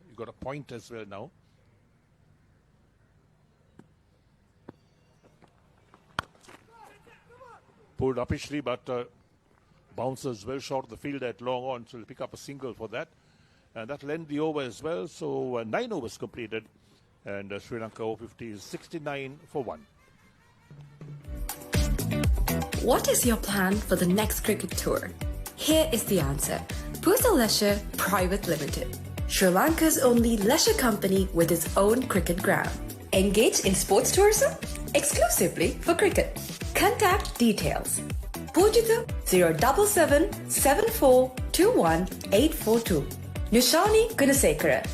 You got a point as well now. Pulled uppishly, but bounces well short of the field at long on, so he'll pick up a single for that. And that'll end the over as well. So 9 overs completed, and Sri Lanka Over-50s is 69 for 1. What is your plan for the next cricket tour? Here is the answer. Pusa Leisure Private Limited, Sri Lanka's only leisure company with its own cricket ground. Engage in sports tourism exclusively for cricket. Contact details. Pujithu 077 7421 842. Nushani Gunasekara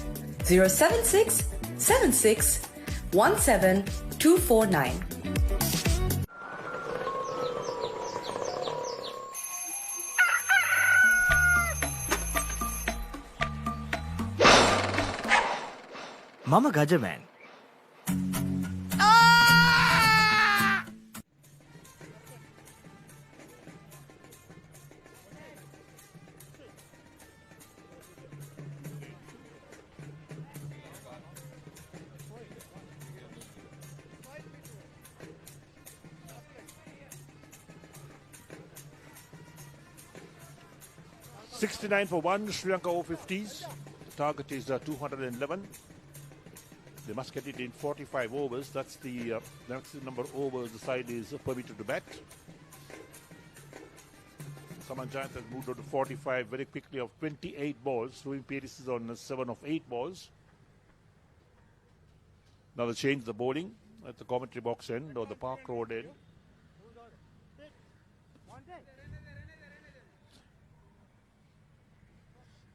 076 76 17 249. මම Gajaman. $69 for 1, Sri Lanka Over-50s. Target is 211. They must get it in 45 overs. That's the maximum number of overs the side is permitted to bat. Saman Giant has moved on to 45 very quickly of 28 balls. Ruin Peris is on 7 of 8 balls. Now they change the bowling at the commentary box end or the Park Road end.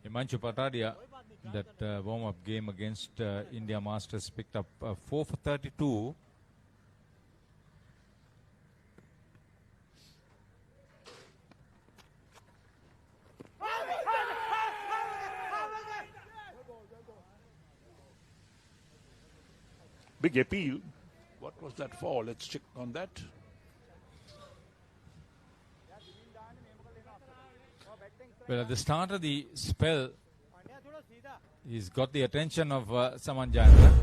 Himanshu Patadia, that warm-up game against India Masters, picked up 4 for 32. Big appeal. What was that for? Let's check on that. Well, at the start of the spell, he's got the attention of Saman Jayanta.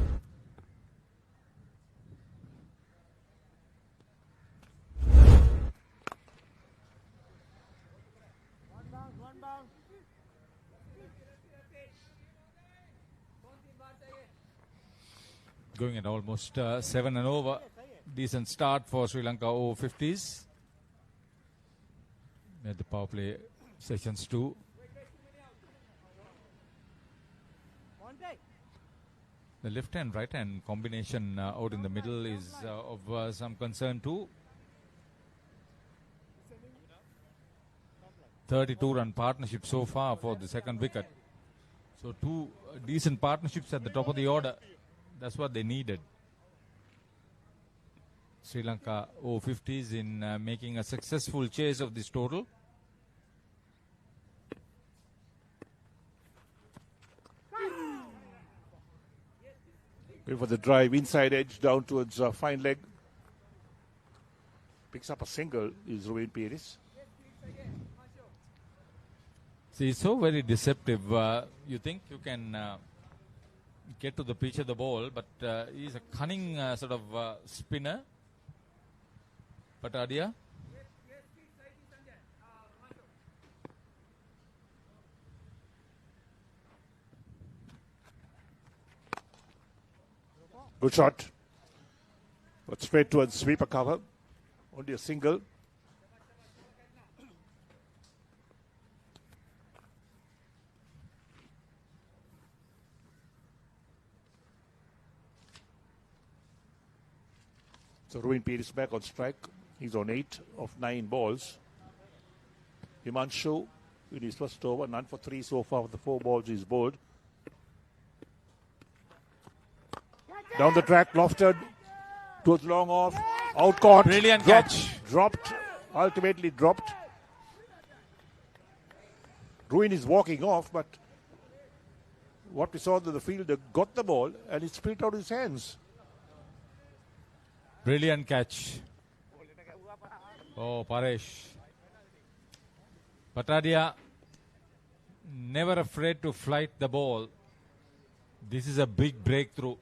Going at almost 7 and over. Decent start for Sri Lanka Over-50s. At the power play sessions too. The left hand right hand combination out in the middle is of some concern too. 32-run partnership so far for the second wicket. So 2 decent partnerships at the top of the order. That's what they needed. Sri Lanka Over-50s in making a successful chase of this total. Going for the drive, inside edge down towards fine leg. Picks up a single is Ruin Peris. See, it's so very deceptive. You think you can get to the pitch of the ball, but he's a cunning sort of spinner. Patadia. Good shot. But straight towards sweeper cover. Only a single. So Ruin Peris back on strike. He's on 8 of 9 balls. Himanshu in his first over, none for 3 so far with the 4 balls he's bowled. Down the track, lofted towards long off. Out caught. Brilliant catch. Dropped. Ultimately dropped. Ruin is walking off, but what we saw that the fielder got the ball and it split out his hands. Brilliant catch. Oh, Paresh. Patadia never afraid to flight the ball. This is a big breakthrough.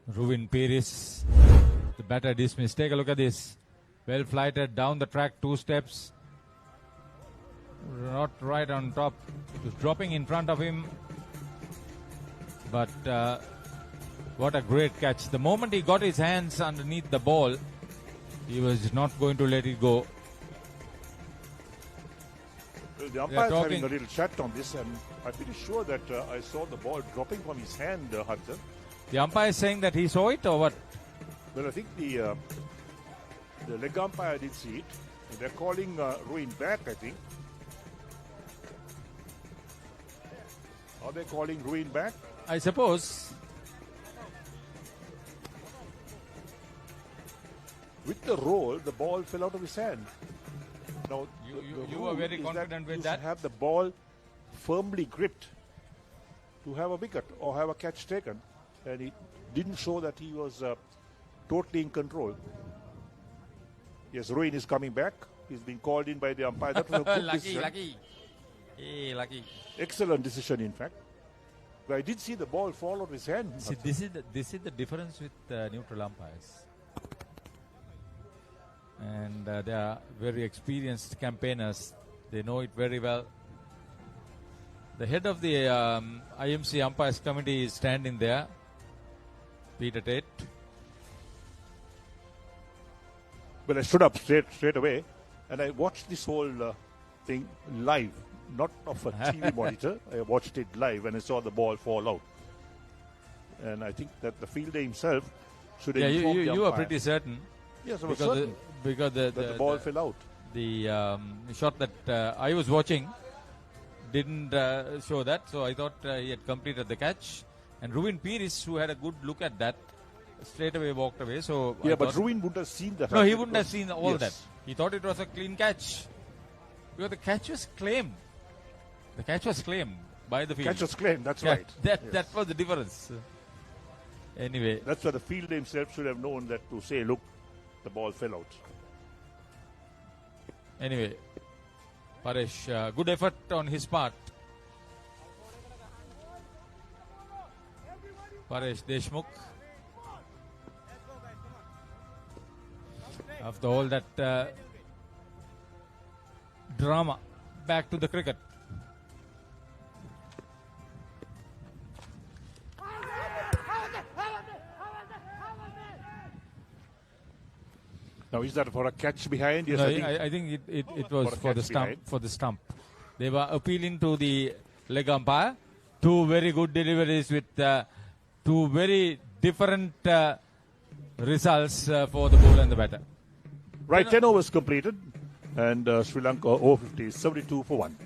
Ruin Pires, the batter dismissed. Take a look at this. Well flighted down the track, 2 steps. Not right on top. It was dropping in front of him. But what a great catch. The moment he got his hands underneath the ball, he was not going to let it go. Well, the umpire is having a little chat on this, and I'm pretty sure that I saw the ball dropping from his hand, Hunter. The umpire is saying that he saw it or what? Well, I think the leg umpire did see it. They're calling Ruin back, I think. Are they calling Ruin back? I suppose. With the roll, the ball fell out of his hand. Now, you were very confident with that. You have the ball firmly gripped to have a wicket or have a catch taken. And it didn't show that he was totally in control. Yes, Ruin is coming back. He's been called in by the umpire. That was a good decision. Hey, lucky. Excellent decision, in fact. But I did see the ball fall out of his hand. See, this is the difference with neutral umpires. And they are very experienced campaigners. They know it very well. The head of the IMC umpires committee is standing there, Peter Tate. Well, I stood up straight away, and I watched this whole thing live, not off a TV monitor. I watched it live, and I saw the ball fall out. And I think that the fielder himself should inform the umpire. You are pretty certain. Yes, I was certain. Because the ball fell out. The shot that I was watching didn't show that, so I thought he had completed the catch. And Ruin Pires, who had a good look at that, straight away walked away. So yeah, but Ruin wouldn't have seen that. No, he wouldn't have seen all that. He thought it was a clean catch. Because the catch was claimed. The catch was claimed by the field. Catch was claimed, that's right. That was the difference. Anyway. That's why the fielder himself should have known that to say, look, the ball fell out. Anyway, Paresh, good effort on his part. Paresh Deshmukh. After all that drama, back to the cricket. Now, is that for a catch behind? Yes, no, I think it was for the stump. Behind. For the stump, they were appealing to the leg umpire. 2 very good deliveries with 2 very different results for the bowler and the batter. Right, 10 overs completed, and Sri Lanka Over-50s 72 for 1.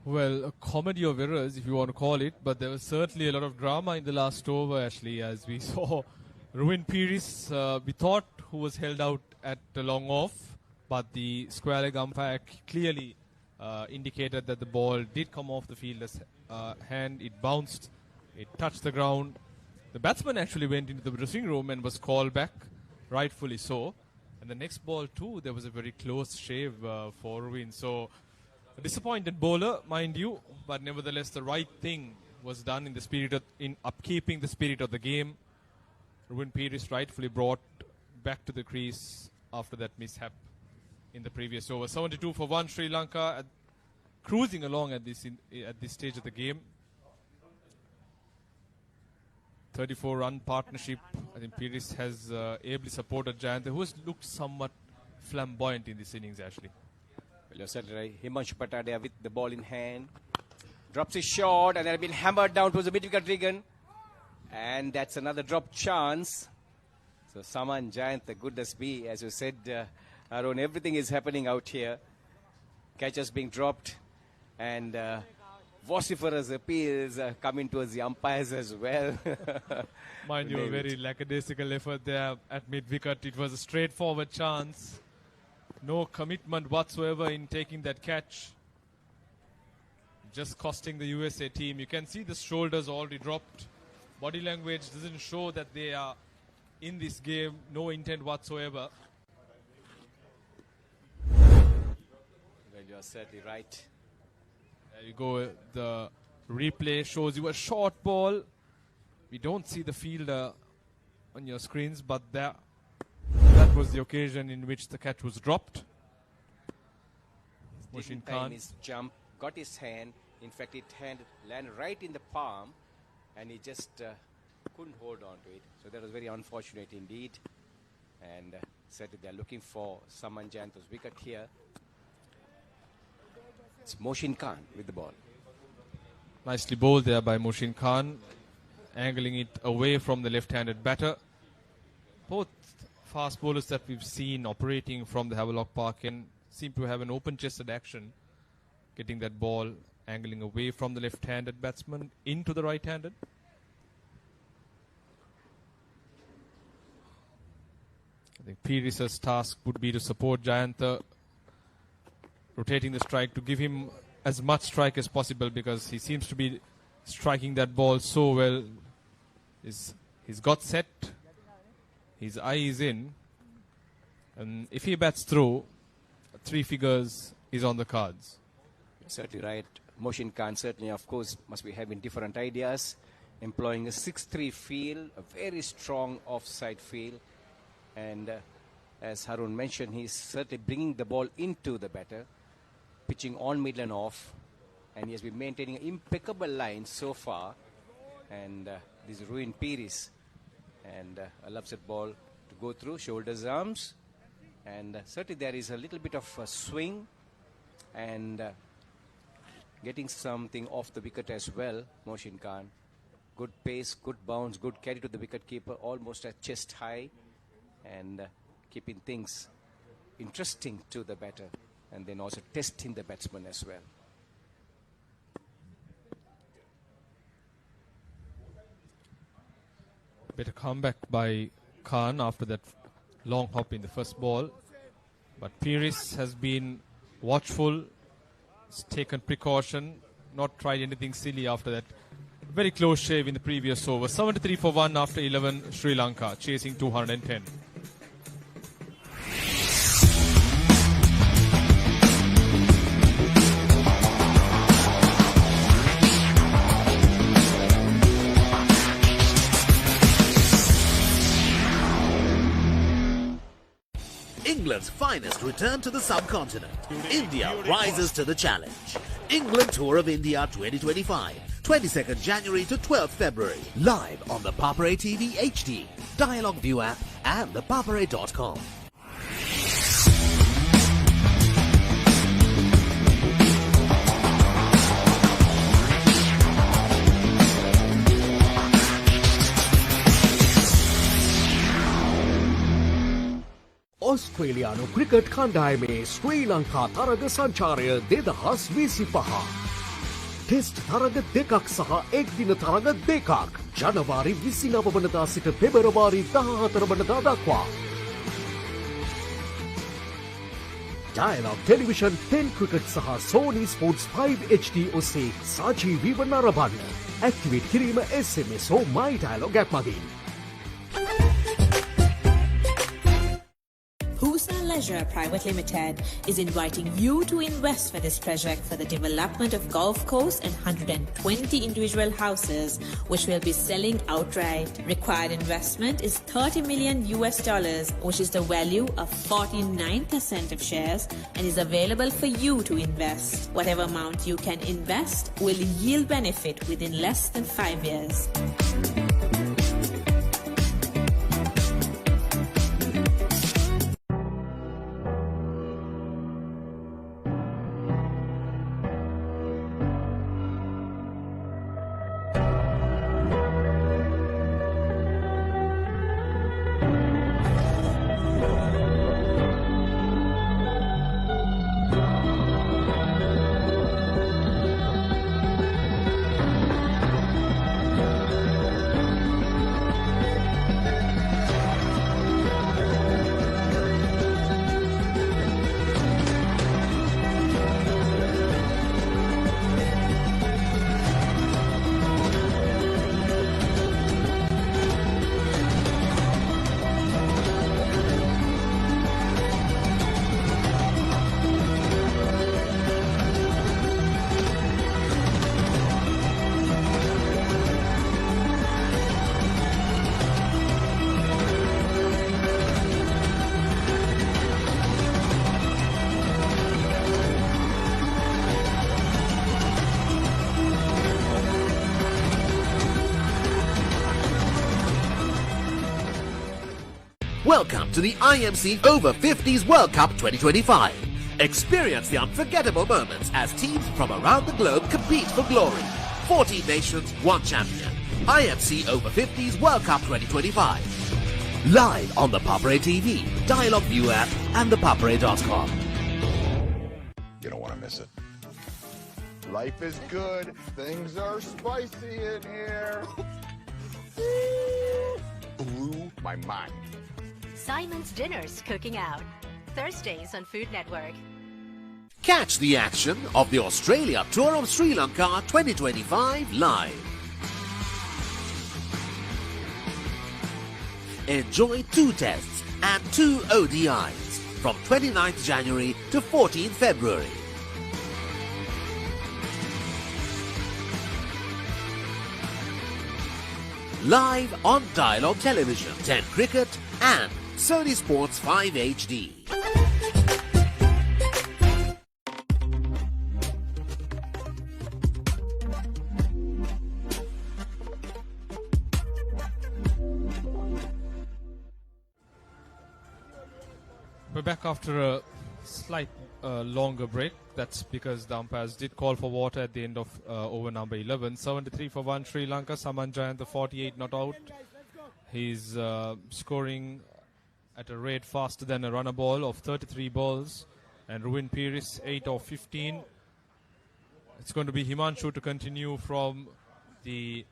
Well, a comedy of errors, if you want to call it, but there was certainly a lot of drama in the last over, Ashley, as we saw Ruin Pires, we thought, who was held out at the long off, but the square leg umpire clearly indicated that the ball did come off the fielder's hand. It bounced, it touched the ground. The batsman actually went into the dressing room and was called back, rightfully so. And the next ball too, there was a very close shave for Ruin. So A disappointed bowler, mind you, but nevertheless the right thing was done in the spirit of, in upkeeping the spirit of the game. Ruben Pires rightfully brought back to the crease after that mishap in the previous over. 72 for 1, Sri Lanka cruising along at this stage of the game. 34-run partnership. I think Pires has ably supported Jayant, who has looked somewhat flamboyant in this innings, actually. Well, you're certainly right. Himanshu Patadia with the ball in hand. Drops his shot and then been hammered down towards the mid-wicket Regan. And that's another drop chance. So Saman Jayant, the goodness be, as you said, Arun, everything is happening out here. Catches being dropped and vociferous appeals coming towards the umpires as well. Mind you, a very lackadaisical effort there at mid-wicket. It was a straightforward chance. No commitment whatsoever in taking that catch. Just costing the USA team. You can see the shoulders already dropped. Body language doesn't show that they are in this game. No intent whatsoever. Well, you're certainly right. There you go. The replay shows you a short ball. We don't see the fielder on your screens, but that was the occasion in which the catch was dropped. Didn't time his jump, got his hand. In fact, it landed right in the palm, and he just couldn't hold on to it. So that was very unfortunate indeed. And said that they're looking for Saman Jayant's wicket here. It's Mohsin Khan with the ball. Nicely bowled there by Mohsin Khan, angling it away from the left-handed batter. Both fast bowlers that we've seen operating from the Havelock Park and seem to have an open-chested action, getting that ball angling away from the left-handed batsman into the right-handed. I think Pires' task would be to support Jayant, rotating the strike to give him as much strike as possible, because he seems to be striking that ball so well. He's got set, his eye is in, and if he bats through, 3 figures is on the cards. Certainly right. Mohsin Khan certainly, of course, must be having different ideas, employing a 6-3 field, a very strong offside field, and as Harun mentioned, he's certainly bringing the ball into the batter, pitching on, middle and off, and he has been maintaining an impeccable line so far. And this is Ruben Pires, and a love set ball to go through, shoulders, arms, and certainly there is a little bit of a swing and getting something off the wicket as well. Mohsin Khan, good pace, good bounce, good carry to the wicket keeper, almost at chest high, and keeping things interesting to the batter, and then also testing the batsman as well. Better comeback by Khan after that long hop in the first ball. But Pires has been watchful, has taken precaution, not tried anything silly after that very close shave in the previous over. 73 for 1 after 11, Sri Lanka chasing 210. England's finest return to the subcontinent. India rises to the challenge. England Tour of India 2025, 22nd January to 12th February. Live on the Papare TV HD, Dialogue View app and thepapare.com. ඔස්ට්‍රේලියානු cricket කණ්ඩායමේ ශ්‍රී ලංකා තරග සංචාරය 2025. Test තරග 2ක් සහ එක්දින තරග 2ක් ජනවාරි 29 වනදා සිට පෙබරවාරි 14 වනදා දක්වා. Dialogue Television 10 ක්‍රිකට් සහ Sony Sports 5 HD ඔස්සේ සජීවීව නරඹන්න. ඇක්ටිවේට් කිරීම SMS හෝ My Dialogue app මගින්. Leisure Private Limited is inviting you to invest for this project for the development of golf course and 120 individual houses, which will be selling outright. Required investment is $30 million, which is the value of 49% of shares, and is available for you to invest. Whatever amount you can invest will yield benefit within less than 5 years. Welcome to the IMC Over-50s World Cup 2025. Experience the unforgettable moments as teams from around the globe compete for glory. 14 nations, 1 champion. IMC Over-50s World Cup 2025. Live on the Papare TV, Dialogue View app and thepapare.com. You don't want to miss it. Life is good. Things are spicy in here. Blew my mind. Simon's Dinners Cooking Out. Thursdays on Food Network. Catch the action of the Australia Tour of Sri Lanka 2025 live. Enjoy 2 tests and 2 ODIs from 29th January to 14th February. Live on Dialogue Television, 10 Cricket and Sony Sports 5 HD. We're back after a slight longer break. That's because the umpires did call for water at the end of over number 11. 73 for 1 Sri Lanka. Saman Jayant, the 48 not out. He's scoring at a rate faster than a runner ball of 33 balls. And Ruin Piris, 8 of 15. It's going to be Himanshu to continue from the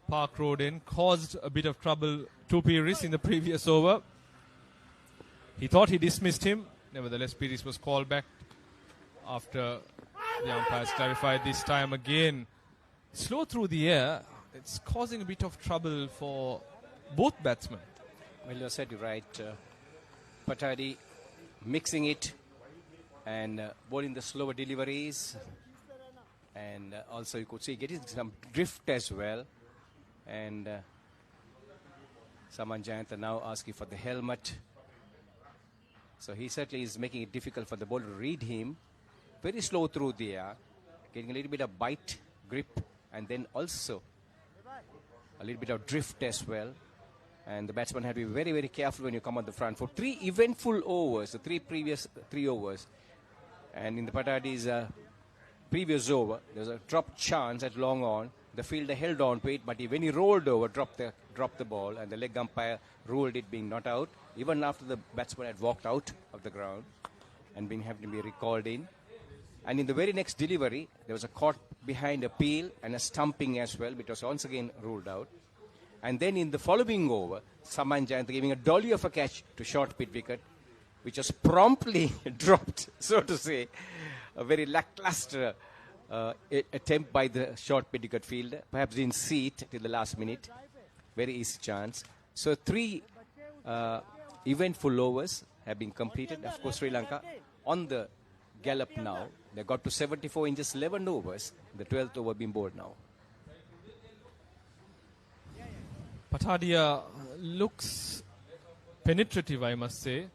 Park Road end. Caused a bit of trouble to Piris in the previous over. He thought he dismissed him. Nevertheless, Piris was called back after the umpires clarified this time again. Slow through the air. It's causing a bit of trouble for both batsmen. Well, you said it right. Patadi mixing it and bowling the slower deliveries. And also you could see getting some drift as well. And Saman Jayant now asking for the helmet. So he certainly is making it difficult for the bowler to read him. Very slow through the air. Getting a little bit of bite, grip, and then also a little bit of drift as well. And the batsman had to be very, very careful when you come on the front foot. 3 eventful overs, the 3 previous 3 overs. And in the Patadi's previous over, there was a drop chance at long on. The fielder held on to it, but when he rolled over, dropped the ball, and the leg umpire ruled it being not out, even after the batsman had walked out of the ground and been having to be recalled in. And in the very next delivery, there was a caught behind a peel and a stumping as well, which was once again ruled out. And then in the following over, Saman Jayant giving a dolly of a catch to short mid wicket, which was promptly dropped, so to say. A very lackluster attempt by the short mid wicket fielder. Perhaps didn't see it till the last minute. Very easy chance. So 3 eventful overs, have been completed. Of course, Sri Lanka on the gallop now. They got to 74 in just 11 overs. The 12th over being bowled now. Patadia looks penetrative, I must say.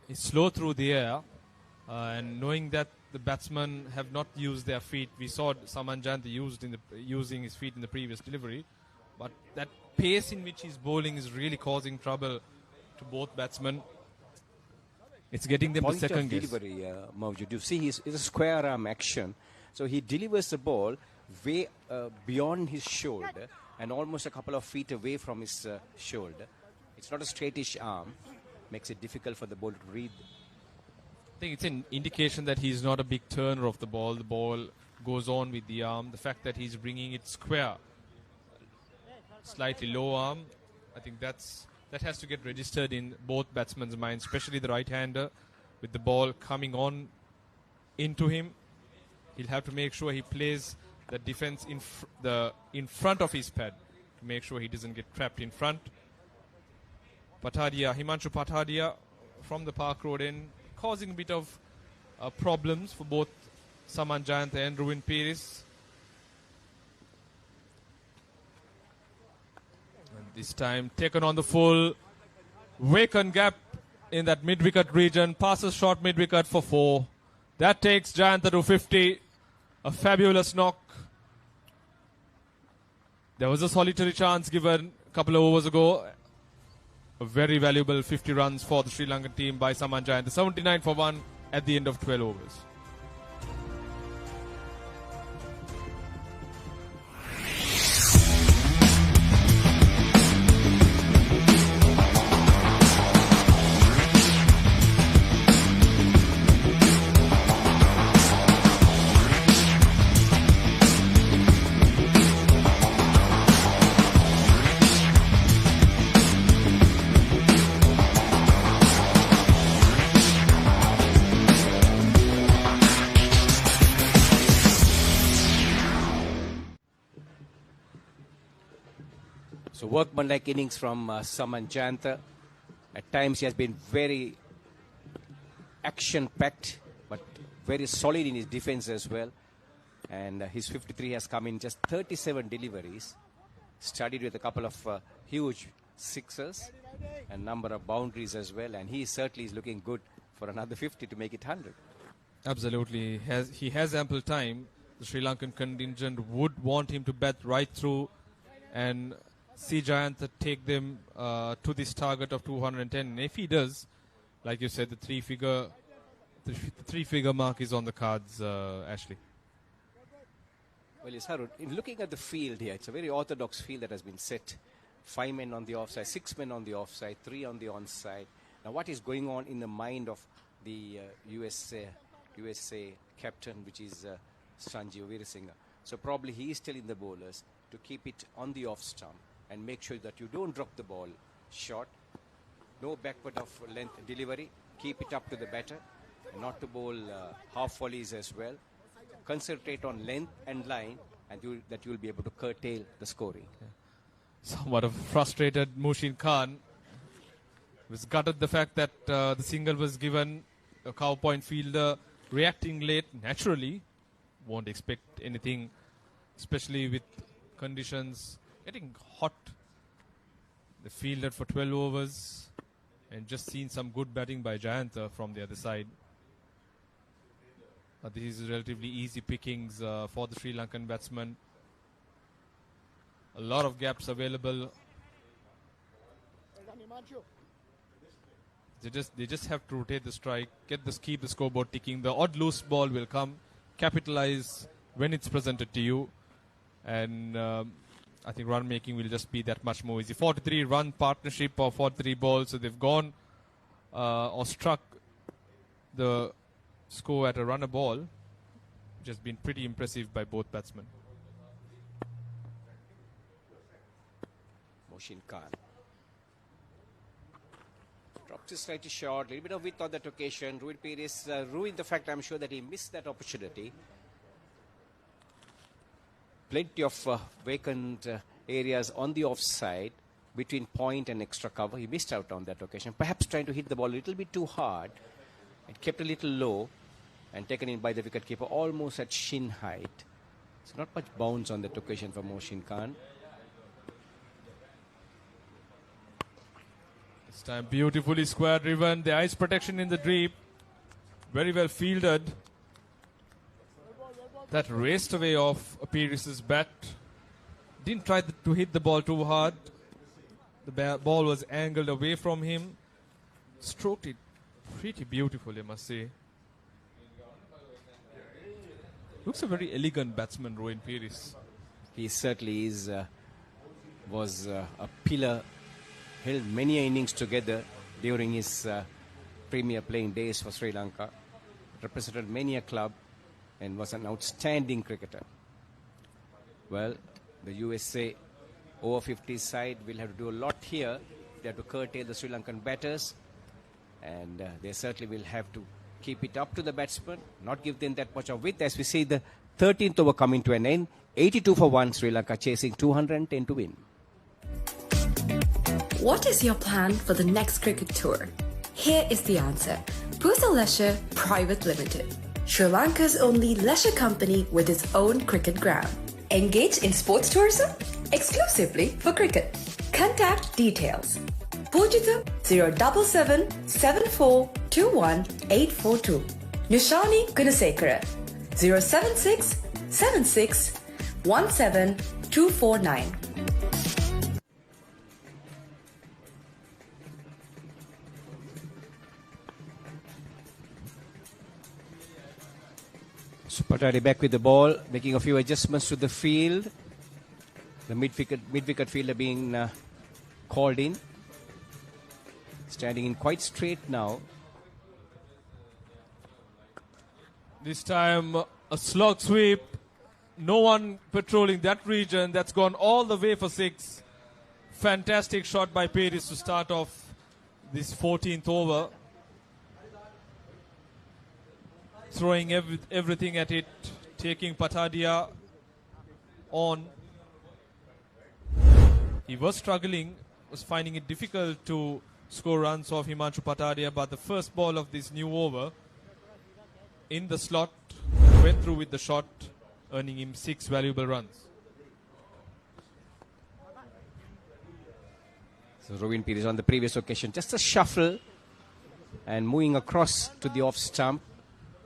He's slow through the air, and knowing that the batsmen have not used their feet. We saw Saman Jayantha using his feet in the previous delivery, but that pace in which he's bowling is really causing trouble to both batsmen. It's getting them to second guess. Delivery, Mawjud. You see, it's a square arm action, so he delivers the ball way beyond his shoulder and almost a couple of feet away from his shoulder. It's not a straightish arm. Makes it difficult for the ball to read. I think it's an indication that he's not a big turner of the ball. The ball goes on with the arm. The fact that he's bringing it square, slightly low arm, I think that has to get registered in both batsmen's minds, especially the right-hander with the ball coming on into him. He'll have to make sure he plays the defense in front of his pad to make sure he doesn't get trapped in front. Patadia, Himanshu Patadia from the Park Road end, causing a bit of problems for both Saman Jayantha and Ruin Peiris. And this time taken on the full. Vacant gap in that mid-wicket region. Passes short mid-wicket for 4. That takes Jayantha to 50. A fabulous knock. There was a solitary chance given a couple of overs ago. A very valuable 50 runs for the Sri Lankan team by Saman Jayantha. 79 for 1 at the end of 12 overs. So workmanlike innings from Saman Jayantha. At times he has been very action-packed, but very solid in his defense as well. And his 53 has come in just 37 deliveries. Studied with a couple of huge sixers and number of boundaries as well. And he certainly is looking good for another 50 to make it 100. Absolutely. He has ample time. The Sri Lankan contingent would want him to bat right through and see Jayantha take them to this target of 210. And if he does, like you said, the three-figure mark is on the cards, Ashley. Well, yes, Harun, in looking at the field here, it's a very orthodox field that has been set. 5 men on the offside, 6 men on the offside, 3 on the onside. Now, what is going on in the mind of the USA captain, which is Sanjeev Veerasimha? So probably he is telling the bowlers to keep it on the off stump and make sure that you don't drop the ball short. No backward of length delivery. Keep it up to the batter. And not to bowl half volleys as well. Concentrate on length and line, and that you will be able to curtail the scoring. Okay. Somewhat of frustrated Mushin Khan was gutted the fact that the single was given. A cow point fielder reacting late naturally. Won't expect anything, especially with conditions getting hot. They fielded for 12 overs and just seen some good batting by Jayantha from the other side. This is relatively easy pickings for the Sri Lankan batsman. A lot of gaps available. They just have to rotate the strike, keep the scoreboard ticking. The odd loose ball will come. Capitalize when it's presented to you, and I think run making will just be that much more easy. 43 run partnership of 43 balls, so they've gone or struck the score at a runner ball, which has been pretty impressive by both batsmen. Mushin Khan drops it slightly short, a little bit of width on that occasion. Ruin Peiris ruined the fact, I'm sure, that he missed that opportunity. Plenty of vacant areas on the offside. between point and extra cover. He missed out on that occasion, perhaps trying to hit the ball a little bit too hard. It kept a little low and taken in by the wicketkeeper almost at shin height. So not much bounce on that occasion for Mohsin Khan. This time beautifully square driven. The ice protection in the deep. Very well fielded. That raced away off Peiris' bat. Didn't try to hit the ball too hard. The ball was angled away from him. Stroked it pretty beautifully, I must say. Looks a very elegant batsman, Rowan Peiris. He certainly is. Was a pillar. Held many innings together during his premier playing days for Sri Lanka. Represented many a club and was an outstanding cricketer. Well, the USA Over-50s side will have to do a lot here. They have to curtail the Sri Lankan batters, and they certainly will have to keep it up to the batsmen, not give them that much of width. As we see the 13th over coming to an end, 82 for 1, Sri Lanka chasing 210 to win. What is your plan for the next cricket tour? Here is the answer. Pusa Leisure Private Limited, Sri Lanka's only leisure company with its own cricket ground. Engage in sports tourism exclusively for cricket. Contact details. Pujithu 077 74 21 842. Nishani Gunasekara 076 76 17 249. Patari back with the ball, making a few adjustments to the field. The mid-wicket fielder being called in. Standing in quite straight now. This time a slog sweep. No one patrolling that region. That's gone all the way for 6. Fantastic shot by Peiris to start off this 14th over. Throwing everything at it, taking Patadia on. He was struggling, was finding it difficult to score runs off Himanshu Patadia, but the first ball of this new over in the slot went through with the shot, earning him 6 valuable runs. So Rowan Peiris on the previous occasion, just a shuffle and moving across to the off stump.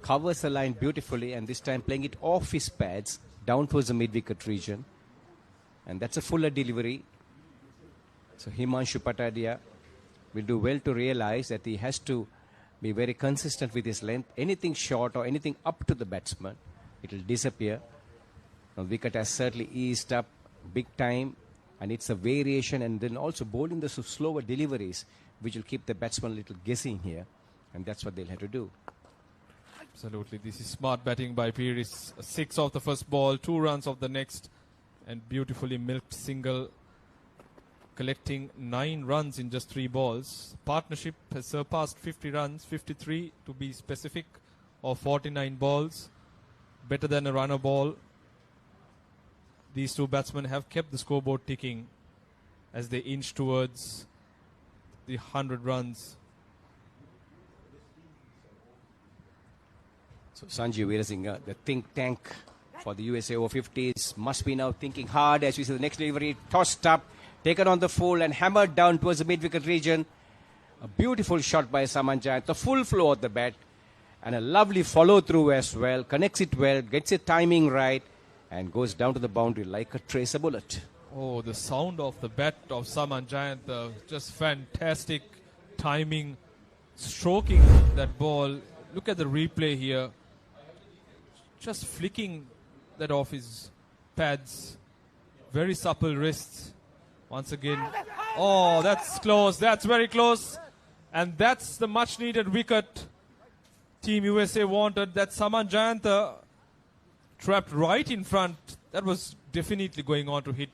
Covers the line beautifully, and this time playing it off his pads down towards the mid-wicket region. And that's a fuller delivery. So Himanshu Patadia will do well to realize that he has to be very consistent with his length. Anything short or anything up to the batsman, it will disappear. The wicket has certainly eased up big time, and it's a variation, and then also bowling the slower deliveries, which will keep the batsman a little guessing here, and that's what they'll have to do. Absolutely. This is smart batting by Peiris. 6 off the first ball, 2 runs off the next, and beautifully milked single, collecting 9 runs in just 3 balls. Partnership has surpassed 50 runs, 53 to be specific, of 49 balls. Better than a runner ball. These 2 batsmen have kept the scoreboard ticking as they inch towards the 100 runs. So Sanjeev Veerasinghe, the think tank for the USA Over-50s, must be now thinking hard as we see the next delivery tossed up, taken on the full and hammered down towards the mid-wicket region. A beautiful shot by Saman Jayant, the full flow of the bat, and a lovely follow-through as well. Connects it well, gets the timing right, and goes down to the boundary like a tracer bullet. Oh, the sound of the bat of Saman Jayant, just fantastic timing, stroking that ball. Look at the replay here. Just flicking that off his pads. Very supple wrists. Once again. Oh, that's close. That's very close. And that's the much needed wicket Team USA wanted. That Saman Jayant trapped right in front. That was definitely going on to hit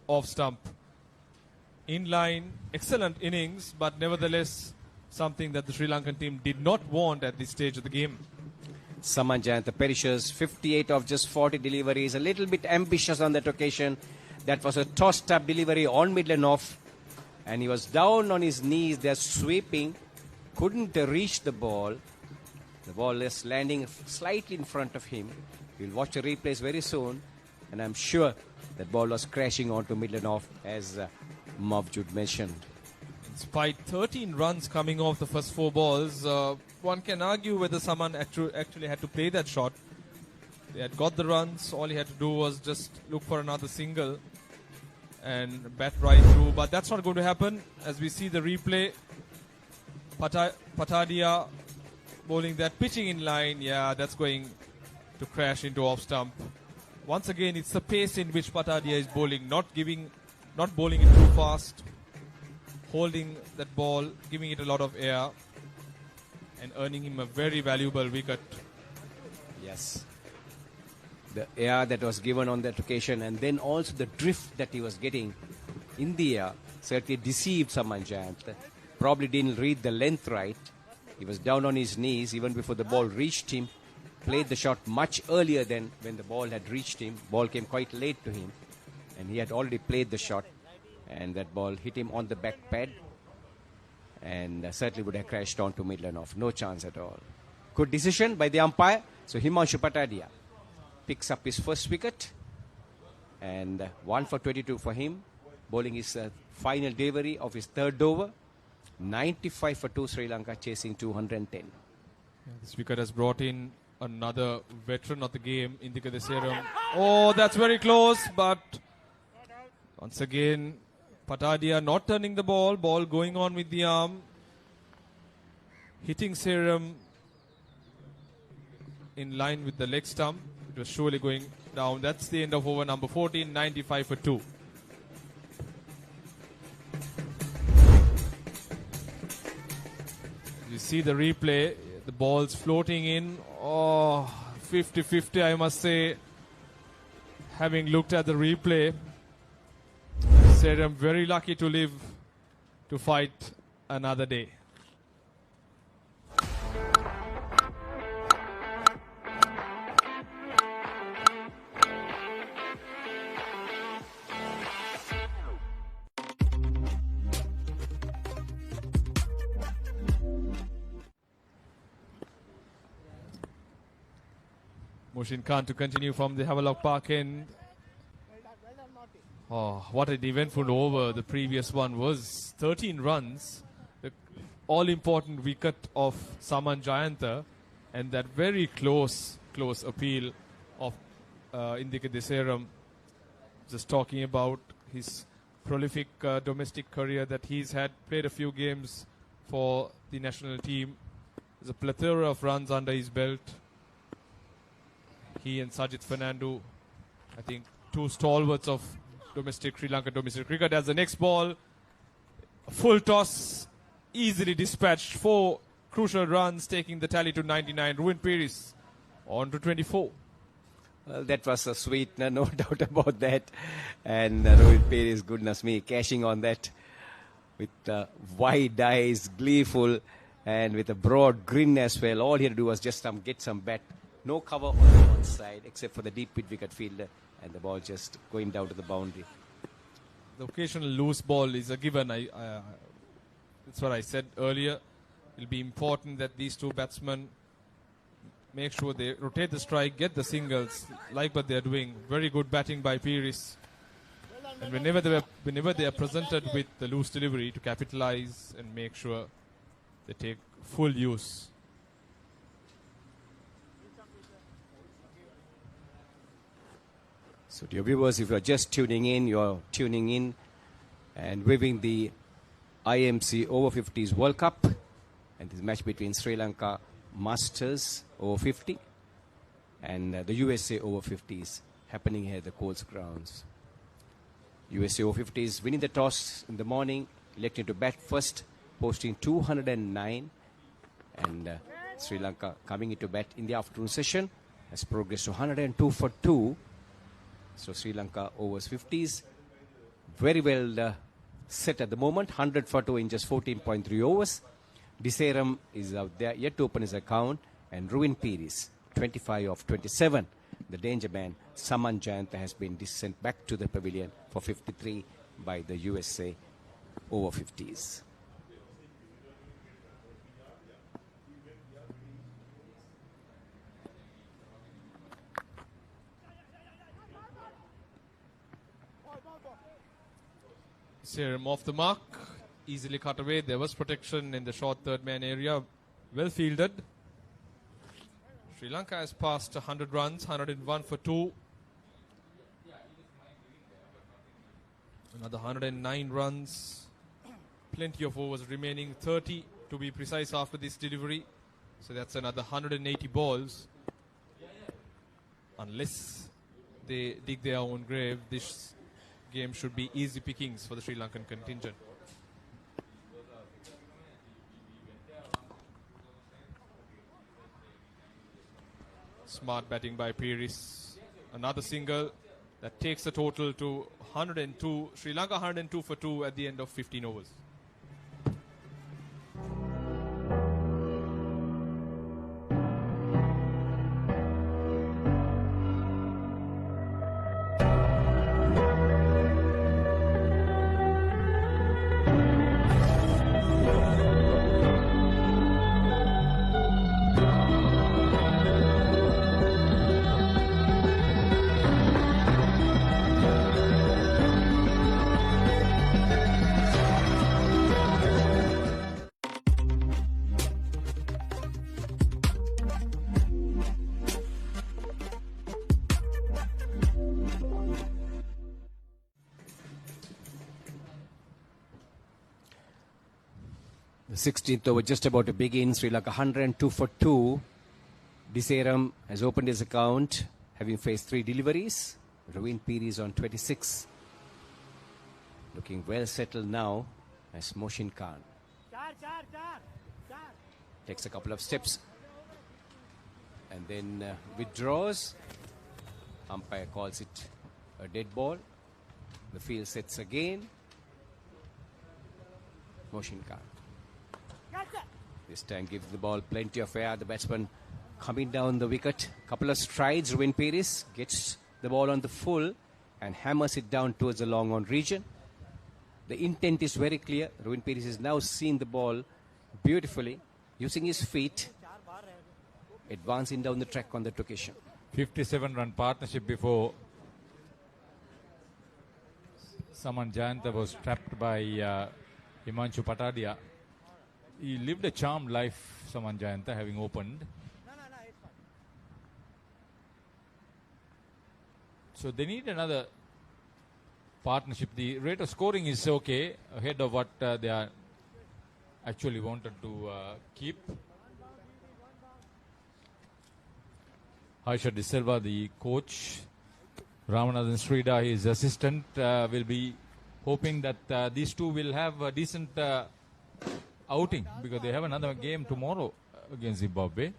off stump. In line, excellent innings, but nevertheless something that the Sri Lankan team did not want at this stage of the game. Saman Jayant, the Perishers, 58 of just 40 deliveries, a little bit ambitious on that occasion. That was a tossed up delivery on mid and off. and he was down on his knees. They're sweeping, couldn't reach the ball. The ball is landing slightly in front of him. We'll watch the replays very soon, and I'm sure that ball was crashing onto middle off, as Mavjud mentioned. Despite 13 runs coming off the first 4 balls, one can argue whether someone actually had to play that shot. They had got the runs. All he had to do was just look for another single and bat right through. But that's not going to happen. As we see the replay, Patadia bowling that, pitching in line. Yeah, that's going to crash into off stump. Once again, it's the pace in which Patadia is bowling, not bowling it too fast, holding that ball, giving it a lot of air, and earning him a very valuable wicket. Yes. The air that was given on that occasion, and then also the drift that he was getting in the air, certainly deceived Saman Jayant. Probably didn't read the length right. He was down on his knees even before the ball reached him. Played the shot much earlier than when the ball had reached him. Ball came quite late to him, and he had already played the shot, and that ball hit him on the back pad, and certainly would have crashed onto middle and off. No chance at all. Good decision by the umpire. So Himanshu Patadia picks up his first wicket, and 1 for 22 for him, bowling his final delivery of his third over. 95 for 2, Sri Lanka chasing 210. Yeah, this wicket has brought in another veteran of the game, Indika Deseram. Oh, that's very close, but once again, Patadia not turning the ball going on with the arm, hitting Serum in line with the leg stump. It was surely going down. That's the end of over number 14, 95 for 2. You see the replay, the ball's floating in. Oh, 50-50, I must say. Having looked at the replay, said I'm very lucky to live to fight another day. Mushin Khan to continue from the Havelock Park end. Oh, what an eventful over the previous one was. 13 runs, the all-important wicket of Saman Jayanta, and that very close appeal of Indika Deseram. Just talking about his prolific domestic career that he's had, played a few games for the national team. There's a plethora of runs under his belt. He and Sajid Fernando, I think, 2 stalwarts of Sri Lanka domestic cricket. As the next ball, a full toss, easily dispatched, 4 crucial runs, taking the tally to 99. Ruin Peris on to 24. Well, that was a sweetener, no doubt about that. And Ruin Peris, goodness me, cashing on that with wide eyes, gleeful, and with a broad grin as well. All he had to do was just get some bat. No cover on the one side except for the deep mid-wicket fielder, and the ball just going down to the boundary. The occasional loose ball is a given. That's what I said earlier. It'll be important that these 2 batsmen make sure they rotate the strike, get the singles, like what they're doing. Very good batting by Peris. And whenever they are presented with the loose delivery, to capitalize and make sure they take full use. So dear viewers, if you're just tuning in, you're tuning in and viewing the IMC Over-50s World Cup, and this match between Sri Lanka Masters Over-50 and the USA Over-50s happening here at the Colts Grounds. USA Over-50s winning the toss in the morning, electing to bat first, posting 209, and Sri Lanka coming into bat in the afternoon session has progressed to 102 for 2. So Sri Lanka Over-50s very well set at the moment, 100 for 2 in just 14.3 overs. Deseram is out there yet to open his account, and Ruin Peris 25 of 27. The danger man Saman Jayanta has been sent back to the pavilion for 53 by the USA Over-50s. Serum off the mark, easily cut away. There was protection in the short third man area. Well fielded. Sri Lanka has passed 100 runs, 101 for 2. Another 109 runs. Plenty of overs remaining, 30 to be precise after this delivery. So that's another 180 balls. Unless they dig their own grave, this game should be easy pickings for the Sri Lankan contingent. Smart batting by Peiris. Another single that takes the total to 102. Sri Lanka 102 for 2 at the end of 15 overs. The 16th over just about to begin. Sri Lanka 102 for 2. Diseram has opened his account, having faced 3 deliveries. Ravin Peiris on 26. Looking well settled now as Moshin Khan takes a couple of steps and then withdraws. Umpire calls it a dead ball. The field sets again. Moshin Khan this time gives the ball plenty of air. The batsman coming down the wicket. Couple of strides. Ravin Peiris gets the ball on the full and hammers it down towards the long on region. The intent is very clear. Ravin Peiris has now seen the ball beautifully, using his feet, advancing down the track on that occasion. 57-run partnership before Saman Jayanta was trapped by Himanshu Patadia. He lived a charmed life, Saman Jayanta, having opened. So they need another partnership. The rate of scoring is okay, ahead of what they are actually wanted to keep. Harsha De Silva, the coach, Ramanathan Srida, his assistant, will be hoping that these two will have a decent outing, because they have another game tomorrow against Zimbabwe.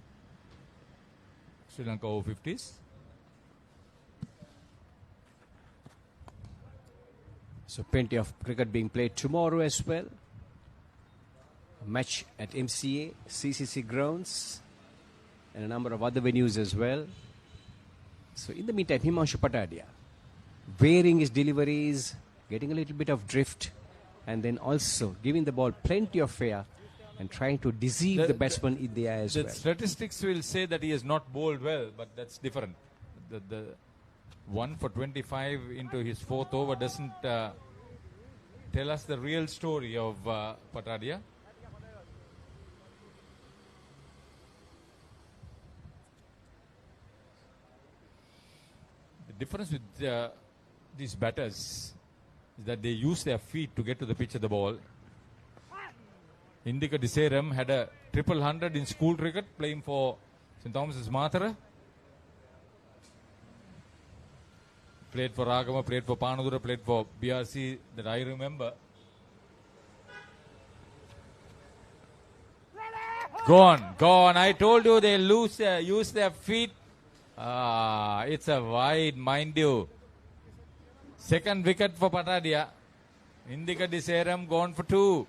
Sri Lanka Over-50s. So plenty of cricket being played tomorrow as well. A match at MCA, CCC Grounds, and a number of other venues as well. So in the meantime, Himanshu Patadia varying his deliveries, getting a little bit of drift, and then also giving the ball plenty of air and trying to deceive the batsman in the air as well. The statistics will say that he has not bowled well, but that's different. The 1 for 25 into his 4th over doesn't tell us the real story of Patadia. The difference with these batters is that they use their feet to get to the pitch of the ball. Indika Diseram had a 100 in school cricket playing for St. Thomas's Mathara. Played for Ragama, played for Panadura, played for BRC, that I remember. Go on. I told you they use their feet. It's a wide, mind you. Second wicket for Patadia. Indika Diseram gone for 2.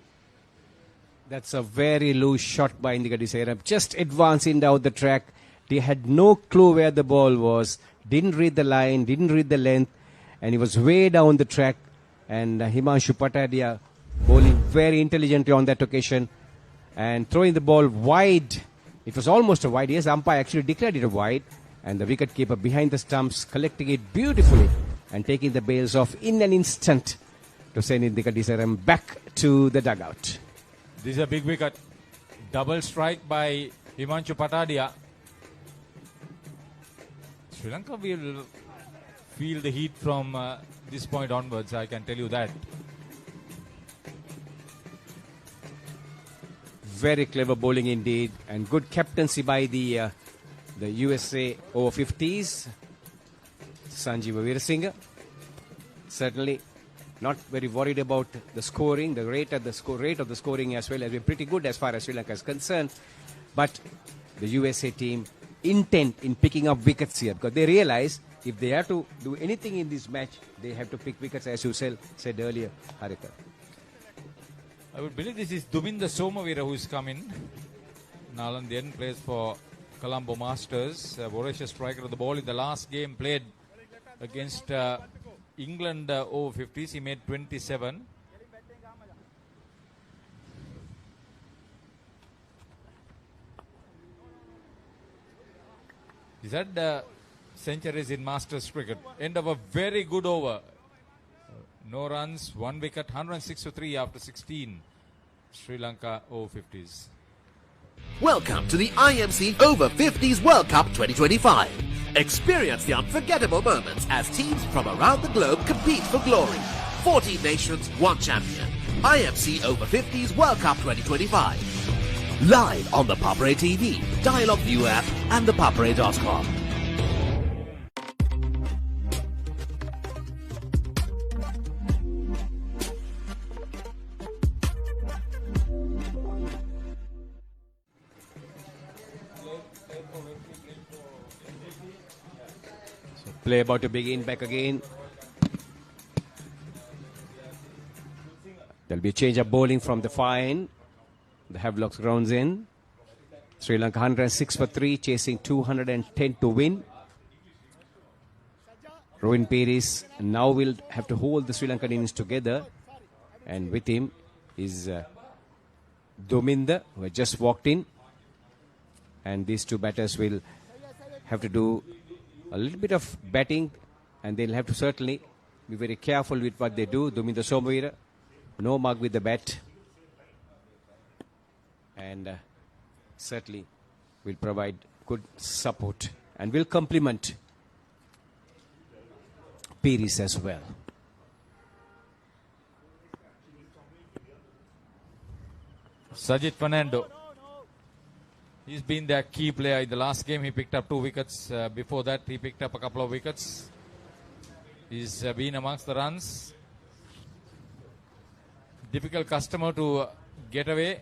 That's a very loose shot by Indika Diseram. Just advancing down the track. They had no clue where the ball was. Didn't read the line, didn't read the length. And he was way down the track. And Himanshu Patadia bowling very intelligently on that occasion and throwing the ball wide. It was almost a wide. Yes, umpire actually declared it a wide, and the wicketkeeper behind the stumps collecting it beautifully and taking the bails off in an instant to send Indika Disaram back to the dugout. This is a big wicket. Double strike by Himanshu Patadia. Sri Lanka will feel the heat from this point onwards, I can tell you that. Very clever bowling indeed, and good captaincy by the USA Over-50s. Sanjeev Veerasinghe. Certainly not very worried about the scoring, the rate of the scoring as well has been pretty good as far as Sri Lanka is concerned. But the USA team intent in picking up wickets here, because they realize if they have to do anything in this match, they have to pick wickets, as you said earlier, Harika. I would believe this is Duminda Somavira who is coming. Nalandian plays for Colombo Masters. Voracious striker of the ball in the last game played against England Over-50s. He made 27. He's had centuries in Masters cricket. End of a very good over. No runs, 1 wicket, 106 for 3 after 16. Sri Lanka Over-50s. Welcome to the IMC Over-50s World Cup 2025. Experience the unforgettable moments as teams from around the globe compete for glory. 14 nations, 1 champion. IMC Over-50s World Cup 2025. Live on the Papare TV, Dialogue View app and thepapare.com. Play about to begin back again. There'll be a change of bowling from the fine. The Havelock's grounds in. Sri Lanka 106 for 3, chasing 210 to win. Rowan Peris now will have to hold the Sri Lankan innings together. And with him is Dominda, who had just walked in. And these two batters will have to do a little bit of batting, and they'll have to certainly be very careful with what they do. Duminda Somavira, no mug with the bat, and certainly will provide good support and will complement Peris as well. Sajid Fernando. He's been their key player. In the last game, he picked up 2 wickets. Before that, he picked up a couple of wickets. He's been amongst the runs. Difficult customer to get away.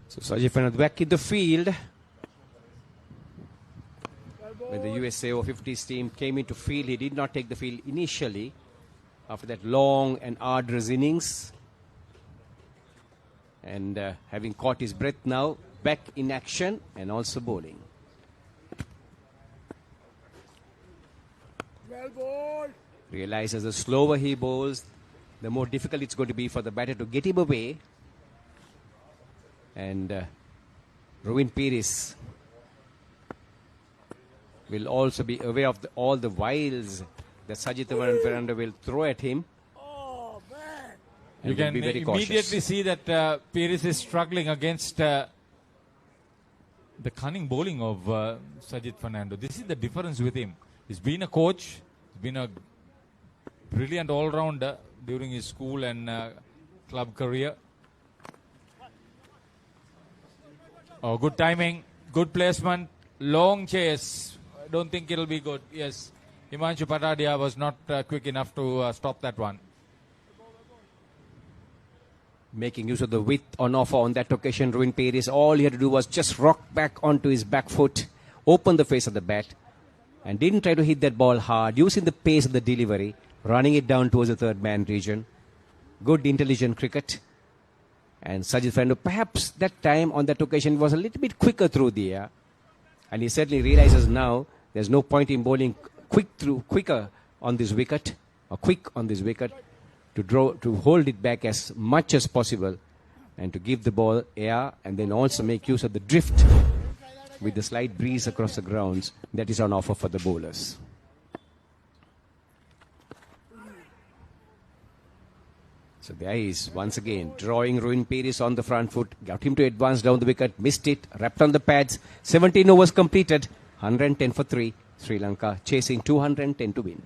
So Sajid Fernando back in the field. When the USA Over-50s team came into field, he did not take the field initially. After that long and arduous innings. And having caught his breath now, back in action and also bowling. Well bowled. Realizes the slower he bowls, the more difficult it's going to be for the batter to get him away. And Rowan Peris will also be aware of all the wiles that Sajid Fernando will throw at him. You can immediately see that Peris is struggling against the cunning bowling of Sajid Fernando. This is the difference with him. He's been a coach, he's been a brilliant all-rounder during his school and club career. Oh, good timing, good placement, long chase. I don't think it'll be good. Yes, Himanshu Patadia was not quick enough to stop that one. Making use of the width on offer on that occasion, Rowan Peris, all he had to do was just rock back onto his back foot, open the face of the bat, and didn't try to hit that ball hard, using the pace of the delivery, running it down towards the third man region. Good intelligent cricket. And Sajid Fernando, perhaps that time on that occasion, was a little bit quicker through the air. And he certainly realizes now there's no point in bowling quicker on this wicket, or quick on this wicket, to hold it back as much as possible and to give the ball air and then also make use of the drift with the slight breeze across the grounds that is on offer for the bowlers. So there he is once again drawing Ruin Peris on the front foot, got him to advance down the wicket, missed it, wrapped on the pads. 17 overs completed, 110 for 3. Sri Lanka chasing 210 to win.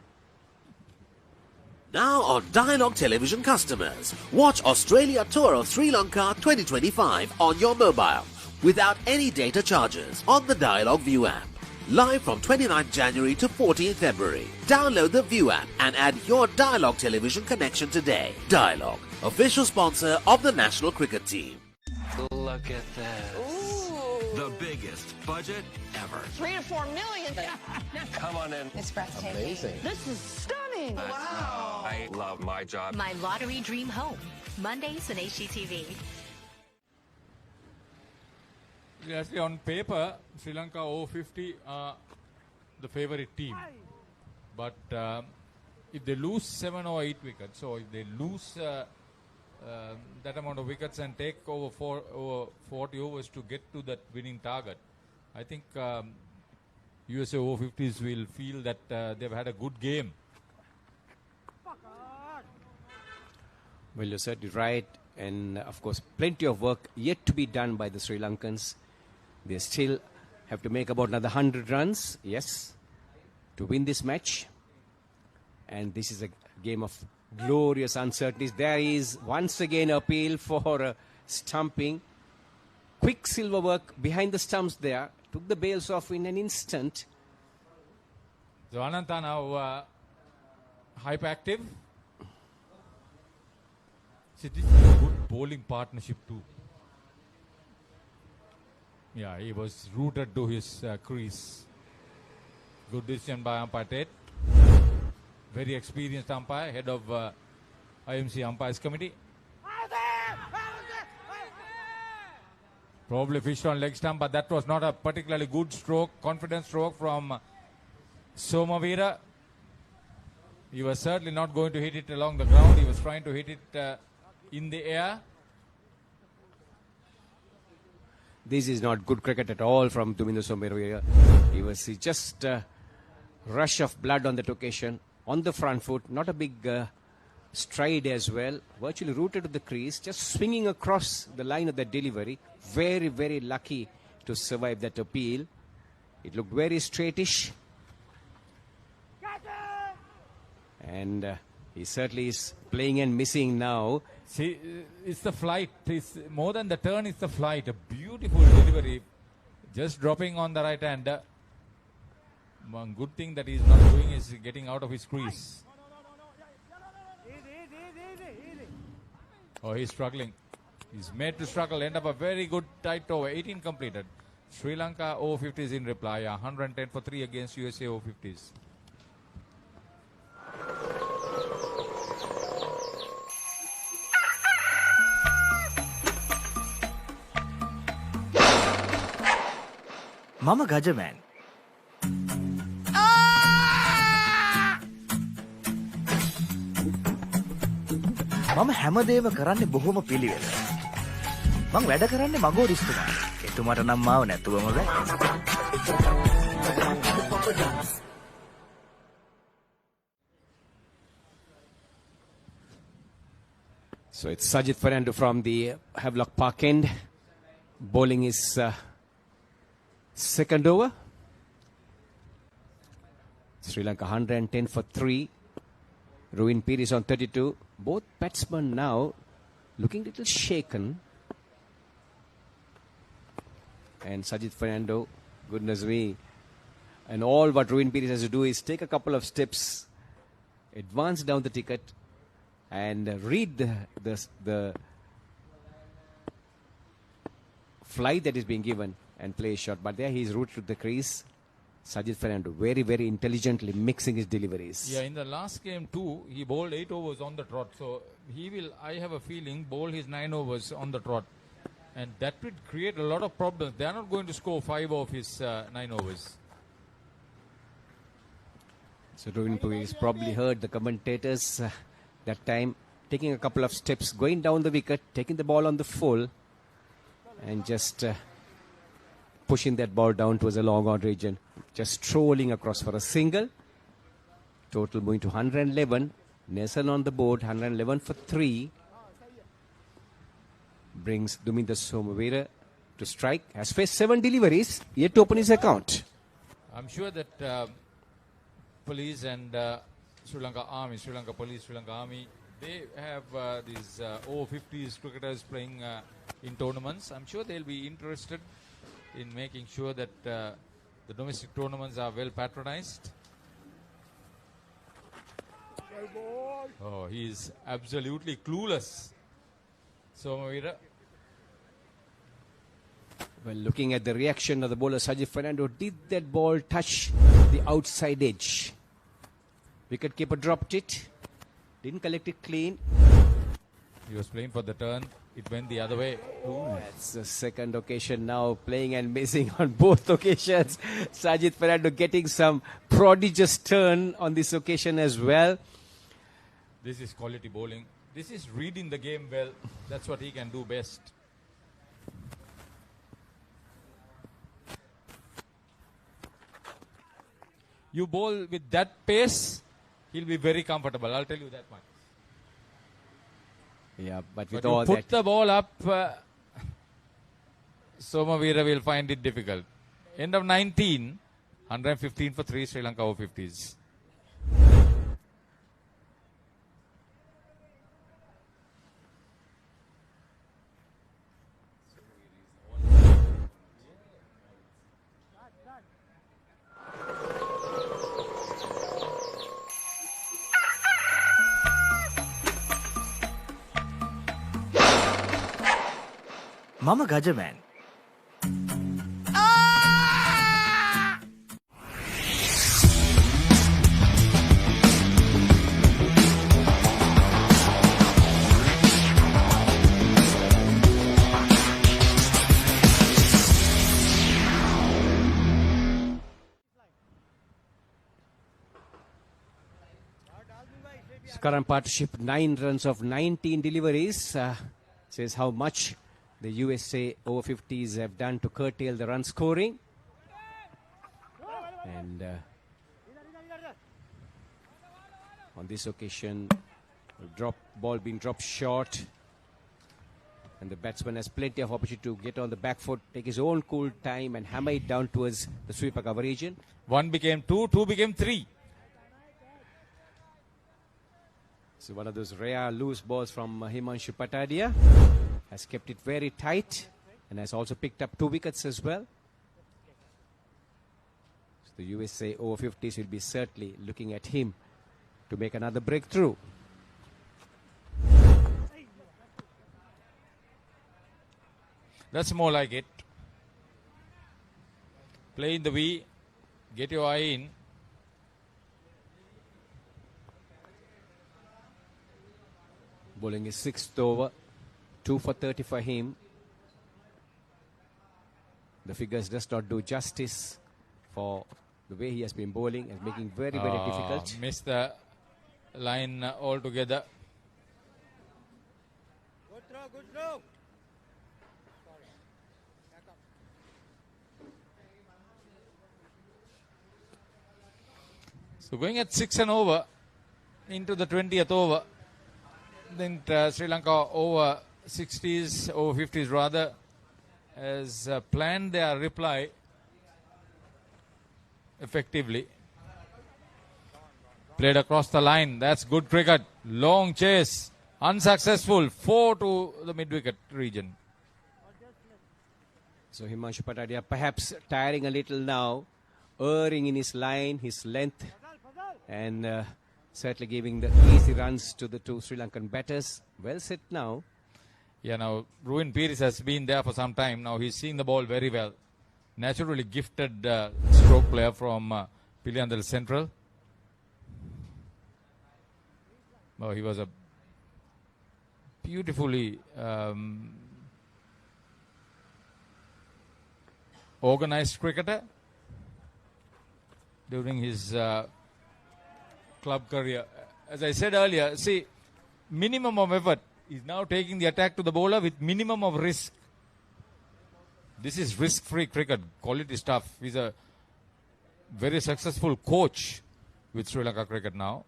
Now on Dialogue Television customers, watch Australia Tour of Sri Lanka 2025 on your mobile without any data charges on the Dialogue View app. Live from 29th January to 14th February. Download the View app and add your Dialogue Television connection today. Dialogue, official sponsor of the national cricket team. Look at this. The biggest budget ever. 3 to 4 million. Come on in. It's breathtaking. Amazing. This is stunning. Wow. I love my job. My lottery dream home. Mondays on HGTV. Actually, on paper, Sri Lanka Over-50 are the favourite team. But if they lose 7 or 8 wickets, or if they lose that amount of wickets and take over 40 overs to get to that winning target, I think USA Over-50s will feel that they've had a good game. Well, you're certainly right. And of course, plenty of work yet to be done by the Sri Lankans. They still have to make about another 100 runs, yes, to win this match. And this is a game of glorious uncertainties. There is once again appeal for stumping. Quick silver work behind the stumps there. Took the bails off in an instant. So Ananta now hyperactive. See, this is a good bowling partnership too. Yeah, he was rooted to his crease. Good decision by umpire Ted. Very experienced umpire, head of IMC Umpires Committee. Probably fished on leg stump, but that was not a particularly good stroke, confident stroke from Somavira. He was certainly not going to hit it along the ground. He was trying to hit it in the air. This is not good cricket at all from Tumindu Somavira. He was just rush of blood on that occasion. On the front foot, not a big stride as well. Virtually rooted to the crease, just swinging across the line of that delivery. Very, very lucky to survive that appeal. It looked very straightish. And he certainly is playing and missing now. See, it's the flight. It's more than the turn, it's the flight. A beautiful delivery. Just dropping on the right hand. One good thing that he's not doing is getting out of his crease. Oh, he's struggling. He's made to struggle. End up a very good tight over. 18 completed. Sri Lanka Over-50s in reply. 110 for 3 against USA Over-50s. Mama Gajaman. මම හැමදේම කරන්නේ බොහොම පිළිවෙල. මං වැඩ කරන්නේ මගෝරිස්තුමා. එතුමාට නම් මාව නැතුවම බෑ. So it's Sajid Fernando from the Havelock Park end. Bowling his second over. Sri Lanka 110 for 3. Ruin Peris on 32. Both batsmen now looking a little shaken. And Sajid Fernando, goodness me. And all what Ruin Peris has to do is take a couple of steps, advance down the ticket, and read the flight that is being given and play a shot. But there he is rooted to the crease. Sajid Fernando very, very intelligently mixing his deliveries. Yeah, in the last game too, he bowled 8 overs on the trot. So he will, I have a feeling, bowl his 9 overs on the trot. And that would create a lot of problems. They are not going to score 5 of his 9 overs. So Ruin Puris probably heard the commentators that time taking a couple of steps, going down the wicket, taking the ball on the full, and just pushing that ball down towards the long on region. Just strolling across for a single. Total moving to 111. Nelson on the board, 111 for 3. Brings Duminder Somavira to strike. Has faced 7 deliveries, yet to open his account. I'm sure that police and Sri Lanka Army, Sri Lanka Police, Sri Lanka Army, they have these over-50s cricketers playing in tournaments. I'm sure they'll be interested in making sure that the domestic tournaments are well patronized. Oh, he is absolutely clueless, Somavira. Well, looking at the reaction of the bowler Sajid Fernando, did that ball touch the outside edge? Wicketkeeper dropped it, didn't collect it clean. He was playing for the turn, it went the other way. Ooh. That's the second occasion now, playing and missing on both occasions. Sajid Fernando getting some prodigious turn on this occasion as well. This is quality bowling. This is reading the game well. That's what he can do best. You bowl with that pace, he'll be very comfortable. I'll tell you that much. Yeah, but with But all you put that, the ball up, Somavira will find it difficult. End of 19, 115 for 3, Sri Lanka Over-50s. මම Gajaman. current partnership, 9 runs of 19 deliveries, says how much the USA Over-50s have done to curtail the run scoring. And on this occasion, ball being dropped short. And the batsman has plenty of opportunity to get on the back foot, take his own cool time and hammer it down towards the sweeper cover region. 1 became 2, 2 became 3. So one of those rare loose balls from Himanshu Patadia has kept it very tight and has also picked up 2 wickets as well. So the USA Over-50s will be certainly looking at him to make another breakthrough. That's more like it. Play in the V, get your eye in. Bowling is 6th over, 2 for 30 for him. The figures does not do justice for the way he has been bowling and making very difficult. Missed the line altogether. Good throw. So going at 6 and over into the 20th over. Then Sri Lanka Over-60s, Over-50s rather, has planned their reply effectively. Played across the line. That's good cricket. Long chase. Unsuccessful. 4 to the mid-wicket region. So Himanshu Patadia perhaps tiring a little now, erring in his line, his length, and certainly giving the easy runs to the 2 Sri Lankan batters. Well set now. Yeah, now Ruin Pires has been there for some time. Now he's seeing the ball very well. Naturally gifted stroke player from Piliandal Central. Oh, he was a beautifully organized cricketer during his club career. As I said earlier, see, minimum of effort. He's now taking the attack to the bowler with minimum of risk. This is risk-free cricket, quality stuff. He's a very successful coach with Sri Lanka cricket now.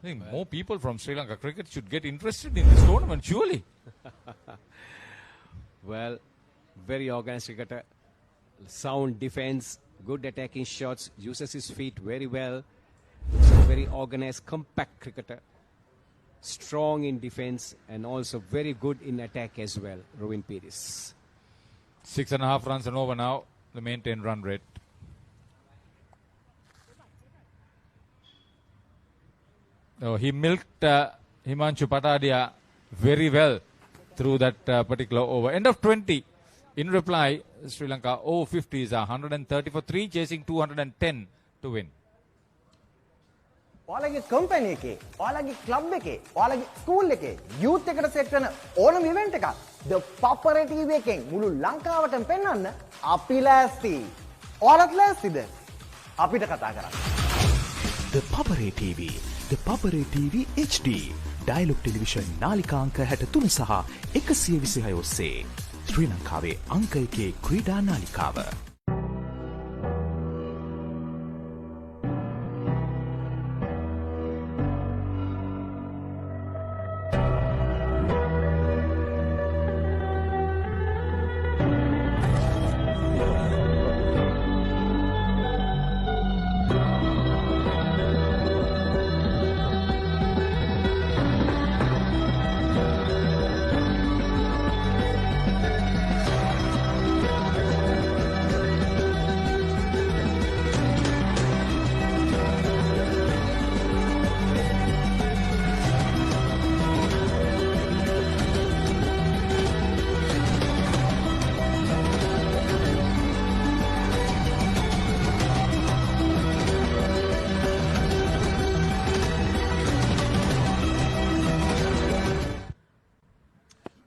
I think more people from Sri Lanka cricket should get interested in this tournament, surely. Well, very organized cricketer, sound defense, good attacking shots, uses his feet very well. So very organized, compact cricketer, strong in defense and also very good in attack as well, Rovin Peiris. 6.5 runs and over now, the maintained run rate. Oh, he milked Himanshu Patadia very well through that particular over. End of 20. In reply, Sri Lanka Over-50s are 130 for 3, chasing 210 to win. ඔයාලගේ company එකේ, ඔයාලගේ club එකේ, ඔයාලගේ school එකේ, youth එකට set වෙන ඕනම event එකක් ද පපරේ ටීවී එකෙන් මුළු ලංකාවටම පෙන්වන්න අපි ලෑස්ති. ඔයාලත් ලෑස්තිද? අපිට කතා කරන්න. The Papare TV, The Papare TV HD, Dialog television නාලිකා අංක 63 සහ 126 ඔස්සේ ශ්‍රී ලංකාවේ අංක 1 ක්‍රීඩා නාලිකාව.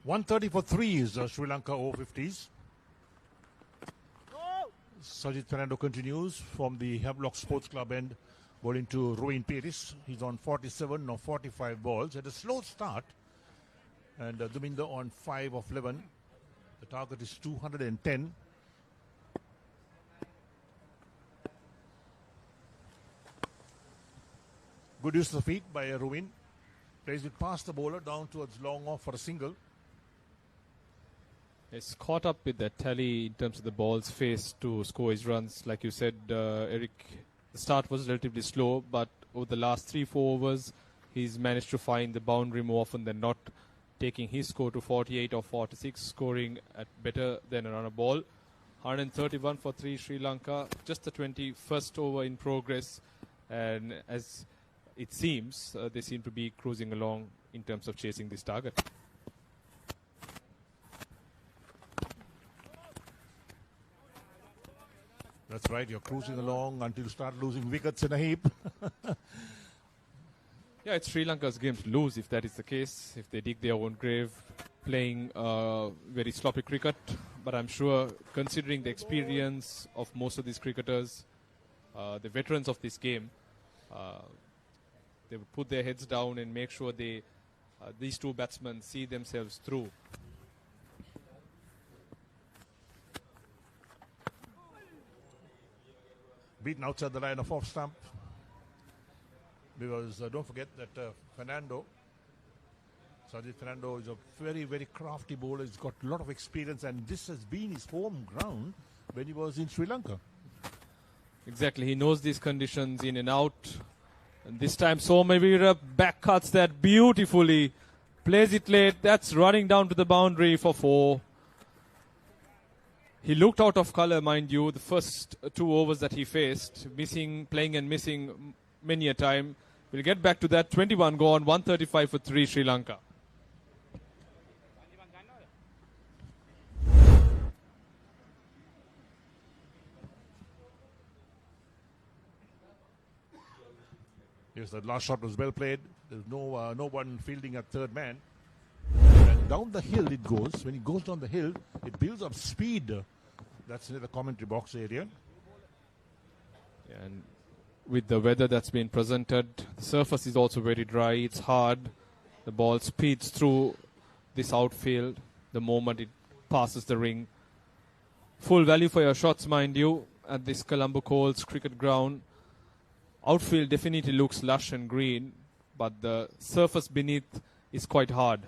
.130 for 3 is Sri Lanka Over-50s. Sajid Fernando continues from the Havelock Sports Club end, bowling to Rovin Peiris. He's on 47 or 45 balls. Had a slow start. And Duminder on 5 of 11. The target is 210. Good use of the feet by Rovin. Plays it past the bowler down towards long off for a single. It's caught up with that tally in terms of the balls faced to score his runs. Like you said, Eric, the start was relatively slow, but over the last 3-4 overs, he's managed to find the boundary more often than not, taking his score to 48 or 46, scoring at better than a run of ball. 131 for 3 Sri Lanka, just the 21st over in progress, and as it seems, they seem to be cruising along in terms of chasing this target. That's right, you're cruising along until you start losing wickets in a heap. Yeah, it's Sri Lanka's game to lose if that is the case, if they dig their own grave, playing very sloppy cricket. But I'm sure, considering the experience of most of these cricketers, the veterans of this game, they would put their heads down and make sure these two batsmen see themselves through. Beaten outside the line of off stump, because don't forget that Sajid Fernando is a very, very crafty bowler. He's got a lot of experience, and this has been his home ground when he was in Sri Lanka. Exactly, he knows these conditions in and out. And this time Somavira back cuts that beautifully, plays it late. That's running down to the boundary for 4. He looked out of colour, mind you, the first 2 overs that he faced, playing and missing many a time. We'll get back to that. 21 gone, 135 for 3 Sri Lanka. Yes, the last shot was well played. There's no one fielding at third man. And down the hill it goes. When it goes down the hill, it builds up speed. That's near the commentary box area. Yeah, and with the weather that's been presented. The surface is also very dry. It's hard. The ball speeds through this outfield the moment it passes the ring. Full value for your shots, mind you, at this Colombo Colts Cricket Ground. Outfield definitely looks lush and green, but the surface beneath is quite hard.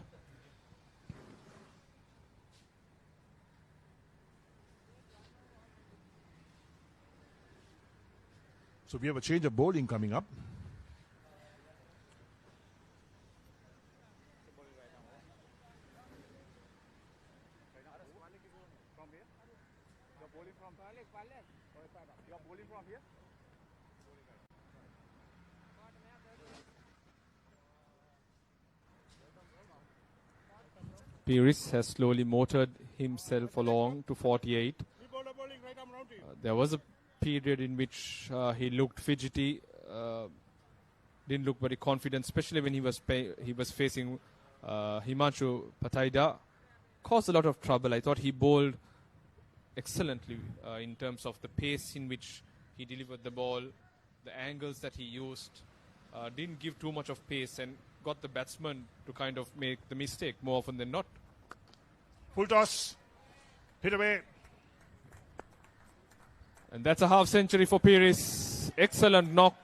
So we have a change of bowling coming up. Pires has slowly motored himself along to 48. There was a period in which he looked fidgety, didn't look very confident, especially when he was facing Himanshu Pataida. Caused a lot of trouble. I thought he bowled excellently in terms of the pace in which he delivered the ball, the angles that he used. Didn't give too much of pace and got the batsman to kind of make the mistake more often than not. Full toss. Hit away. And that's a half century for Pires. Excellent knock.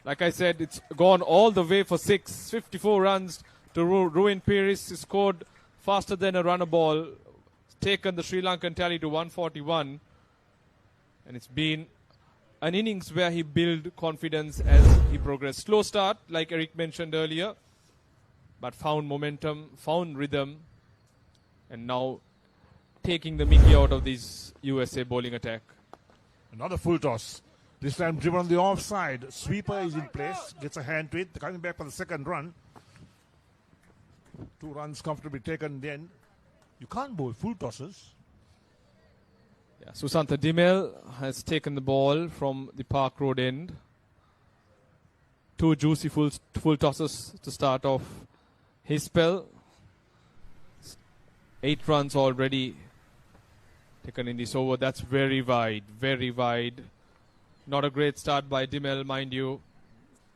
Like I said, it's gone all the way for 6. 54 runs to ruin Pires. He scored faster than a runner ball. Taken the Sri Lankan tally to 141. And it's been an innings where he built confidence as he progressed. Slow start, like Eric mentioned earlier, but found momentum, found rhythm, and now taking the mickey out of this USA bowling attack. Another full toss. This time driven on the offside. Sweeper is in place, gets a hand to it, coming back for the second run. 2 runs comfortably taken then. You can't bowl full tosses. Yeah, Susantha Dimel has taken the ball from the Park Road end. 2 juicy full tosses to start off his spell. 8 runs already taken in this over. That's very wide, very wide. Not a great start by Dimel, mind you.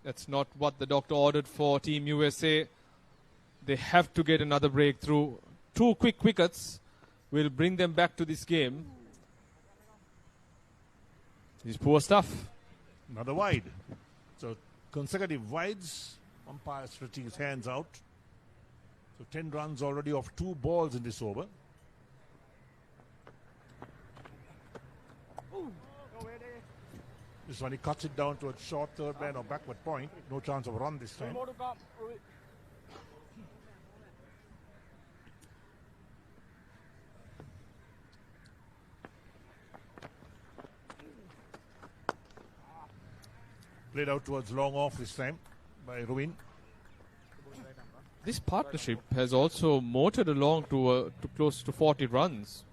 That's not what the doctor ordered for Team USA. They have to get another breakthrough. 2 quick wickets will bring them back to this game. This is poor stuff. Another wide. So consecutive wides. Umpire stretching his hands out. So 10 runs already off 2 balls in this over. This one he cuts it down to a short third man or backward point. No chance of a run this time. Played out towards long off this time by Ruin. This partnership has also motored along to close to 40 runs.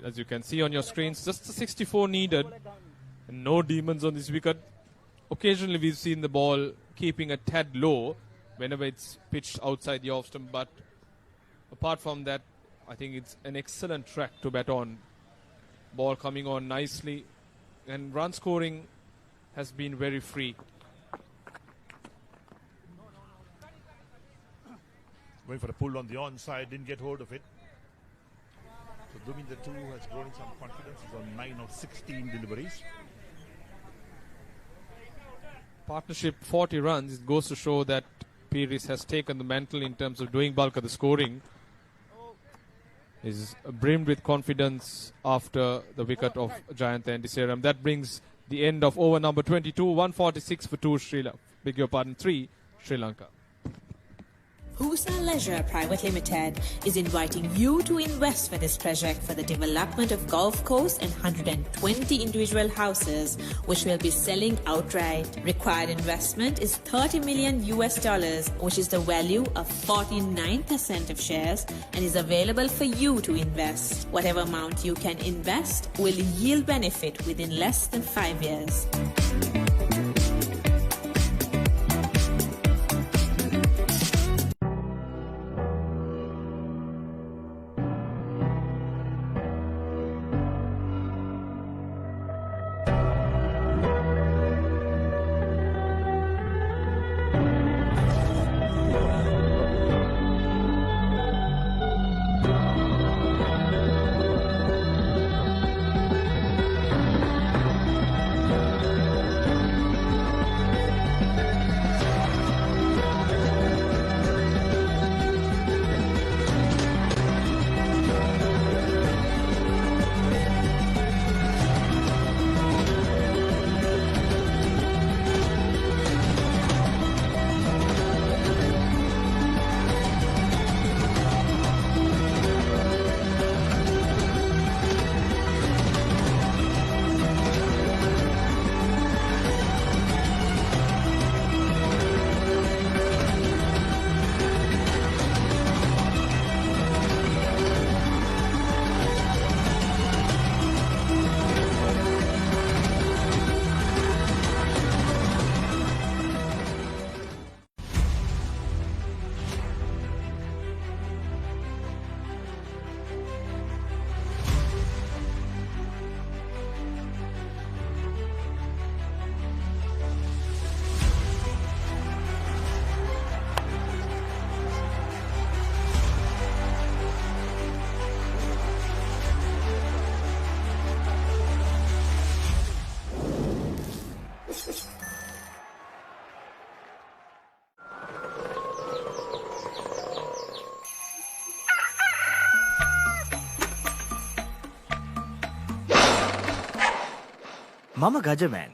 As you can see on your screens, just the 64 needed. And no demons on this wicket. Occasionally we've seen the ball keeping a tad low whenever it's pitched outside the off stump. But apart from that, I think it's an excellent track to bat on. Ball coming on nicely. And run scoring has been very free. Going for a pull on the onside, didn't get hold of it. So Duminder too has grown some confidence. He's on 9 of 16 deliveries. Partnership 40 runs. It goes to show that Pires has taken the mantle in terms of doing bulk of the scoring. Is brimmed with confidence after the wicket of Jayantha and Diseram. That brings the end of over number 22. 146 for 2 Sri Lanka. Beg your pardon, 3 Sri Lanka. USA Leisure Private Limited is inviting you to invest for this project for the development of golf course and 120 individual houses, which will be selling outright. Required investment is $30 million, which is the value of 49% of shares and is available for you to invest. Whatever amount you can invest will yield benefit within less than 5 years. මම Gajaman.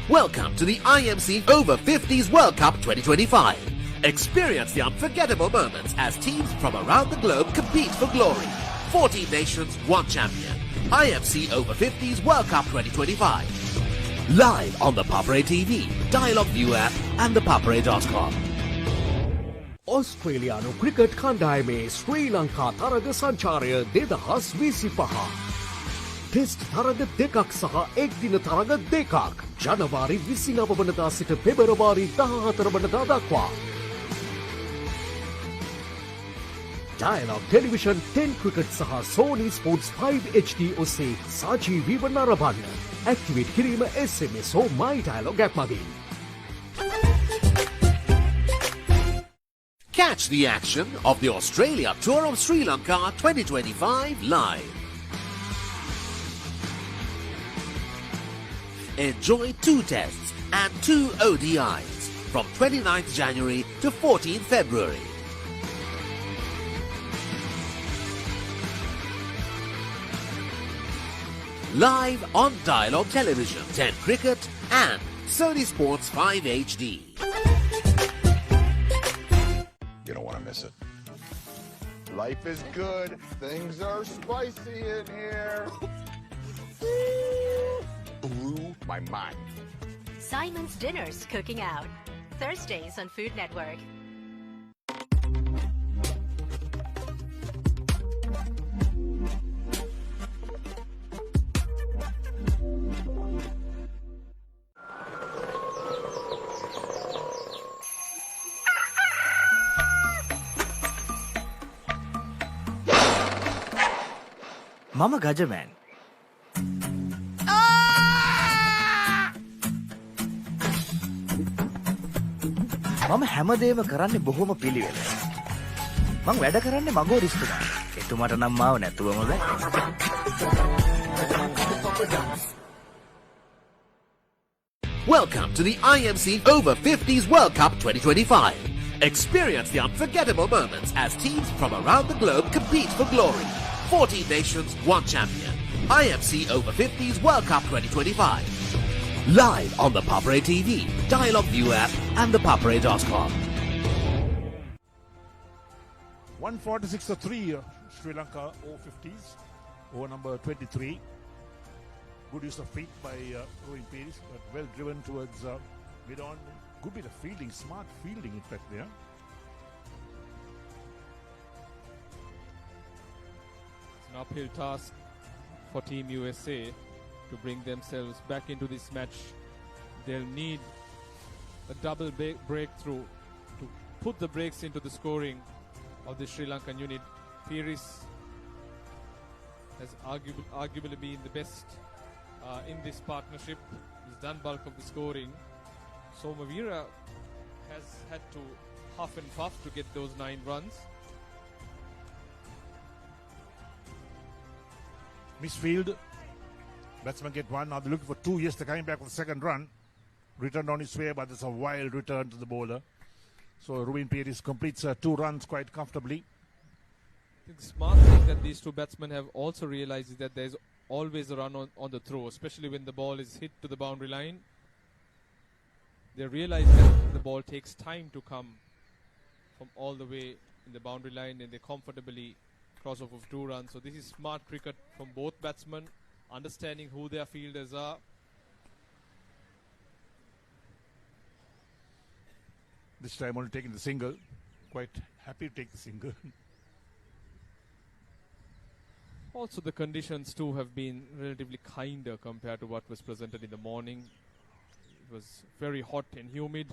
Welcome to the IMC Over-50s World Cup 2025. Experience the unforgettable moments as teams from around the globe compete for glory. 14 nations, one champion. IMC Over-50s World Cup 2025. Live on the Papare TV, Dialogue View app and the papare.com. ඔස්ට්‍රේලියානු cricket කණ්ඩායමේ ශ්‍රී ලංකා තරග සංචාරය 2025. Test තරග දෙකක් සහ එක්දින තරග දෙකක් ජනවාරි 29 වනදා සිට පෙබරවාරි 14 වනදා දක්වා. Dialogue Television 10 ක්‍රිකට් සහ Sony Sports 5 HD ඔස්සේ සජීවීව නරඹන්න. ඇක්ටිවේට් කිරීම SMS හෝ My Dialogue app මගින්. Catch the action of the Australia Tour of Sri Lanka 2025 live. Enjoy 2 tests and 2 ODIs from 29th January to 14th February. Live on Dialogue Television, 10 Cricket and Sony Sports 5 HD. You don't want to miss it. Life is good. Things are spicy in here. Blew my mind. Simon's Dinners Cooking Out. Thursdays on Food Network. මම ගජමෑන්. මම හැමදේම කරන්නේ බොහොම පිළිවෙල. මං වැඩ කරන්නේ මගෝරිස්තුමා. එතුමාට නම් මාව නැතුවම බෑ. Welcome to the IMC Over-50s World Cup 2025. Experience the unforgettable moments as teams from around the globe compete for glory. 14 nations, one champion. IMC Over-50s World Cup 2025. Live on the Papare TV, Dialogue View app and the papare.com. 146-3 Sri Lanka Over-50s. Over number 23. Good use of feet by Rowan Peris, but well driven towards mid-on. Good bit of fielding, smart fielding in fact there. An uphill task for Team USA to bring themselves back into this match. They'll need a double breakthrough to put the brakes into the scoring of the Sri Lankan unit. Peris has arguably been the best in this partnership. He's done bulk of the scoring. Somavira has had to huff and puff to get those 9 runs. Misfield. Batsman get 1. Now they're looking for 2. Yes, they're coming back with the second run. Returned on his way, but there's a wild return to the bowler. So Ruben Peris completes 2 runs quite comfortably. The smart thing that these 2 batsmen have also realized is that there's always a run on the throw, especially when the ball is hit to the boundary line. They realize that the ball takes time to come from all the way in the boundary line, and they comfortably cross off of 2 runs. So this is smart cricket from both batsmen, understanding who their fielders are. This time only taking the single. Quite happy to take the single. Also the conditions too have been relatively kinder compared to what was presented in the morning. It was very hot and humid.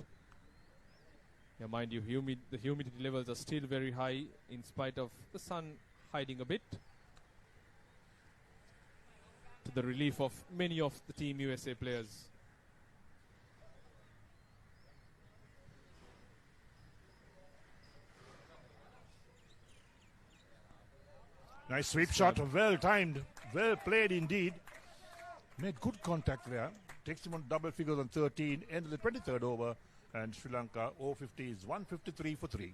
Yeah, mind you, the humidity levels are still very high in spite of the sun hiding a bit, to the relief of many of the Team USA players. Nice sweep shot, well timed, well played indeed. Made good contact there. Takes him on double figures on 13, end of the 23rd over, and Sri Lanka Over-50s 153 for 3.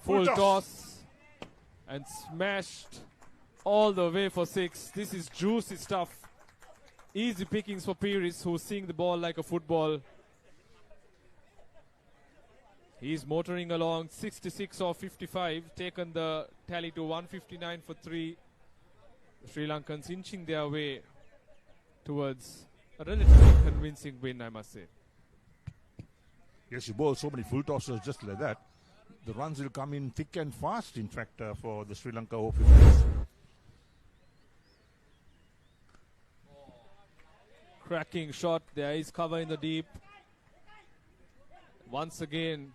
Full toss. And smashed all the way for 6. This is juicy stuff. Easy pickings for Pires, who's seeing the ball like a football. He's motoring along 66 or 55, taken the tally to 159 for 3. The Sri Lankans inching their way towards a relatively convincing win, I must say. Yes, you bowl so many full tosses just like that. The runs will come in thick and fast, in fact, for the Sri Lanka Over-50s. Cracking shot. There is cover in the deep. Once again,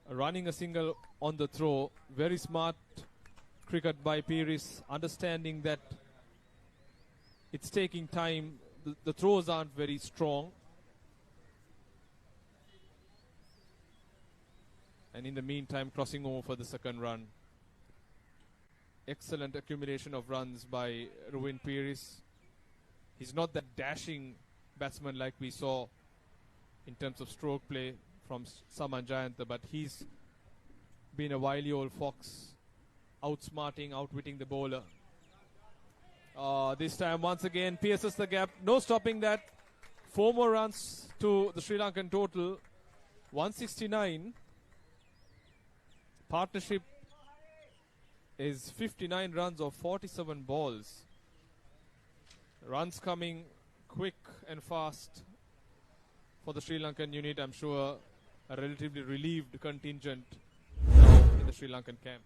running a single on the throw. Very smart cricket by Pires, understanding that it's taking time. The throws aren't very strong. And in the meantime, crossing over for the second run. Excellent accumulation of runs by Ruin Pires. He's not that dashing batsman like we saw in terms of stroke play from Saman Jayanta, but he's been a wily old fox, outsmarting, outwitting the bowler. This time, once again, pierces the gap. No stopping that. 4 more runs to the Sri Lankan total. 169. Partnership is 59 runs of 47 balls. Runs coming quick and fast for the Sri Lankan unit. I'm sure a relatively relieved contingent now in the Sri Lankan camp.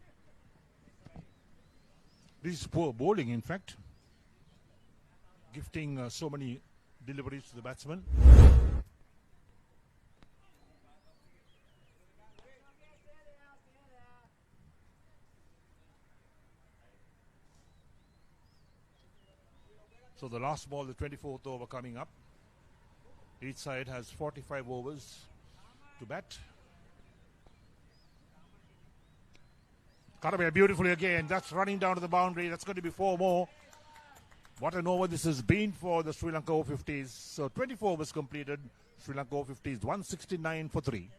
This is poor bowling, in fact. Gifting so many deliveries to the batsman. So the last ball, the 24th over coming up. Each side has 45 overs to bat. Cut away beautifully again. That's running down to the boundary. That's going to be 4 more. What an over this has been for the Sri Lanka Over-50s. So 24 overs completed. Sri Lanka Over-50s 169 for 3.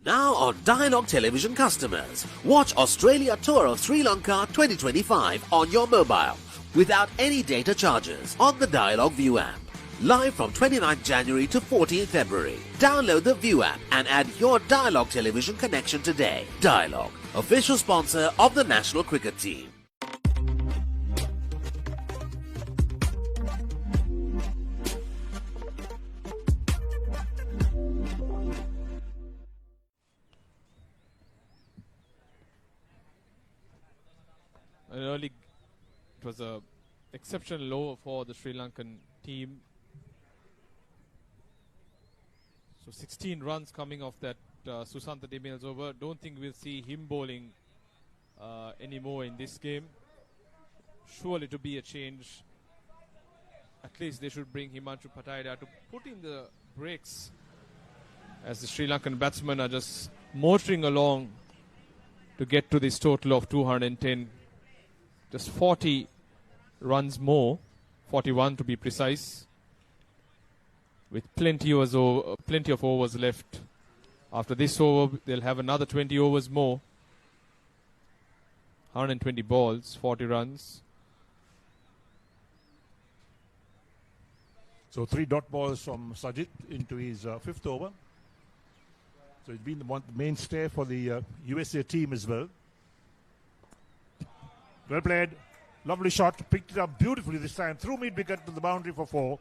Now on Dialogue Television customers, watch Australia Tour of Sri Lanka 2025 on your mobile without any data charges on the Dialogue View app. Live from 29th January to 14th February. Download the View app and add your Dialogue Television connection today. Dialogue, official sponsor of the national cricket team. It was a exceptional low for the Sri Lankan team. So 16 runs coming off that Susantha Demiel's over. Don't think we'll see him bowling anymore in this game. Surely to be a change. At least they should bring Himanshu Patayada to put in the brakes as the Sri Lankan batsmen are just motoring along to get to this total of 210. Just 40 runs more, 41 to be precise, with plenty of overs left. After this over, they'll have another 20 overs more. 120 balls, 40 runs. So 3 dot balls from Sajid into his 5th over. So he's been the mainstay for the USA team as well. Well played. Lovely shot. Picked it up beautifully this time. Through mid-wicket to the boundary for 4.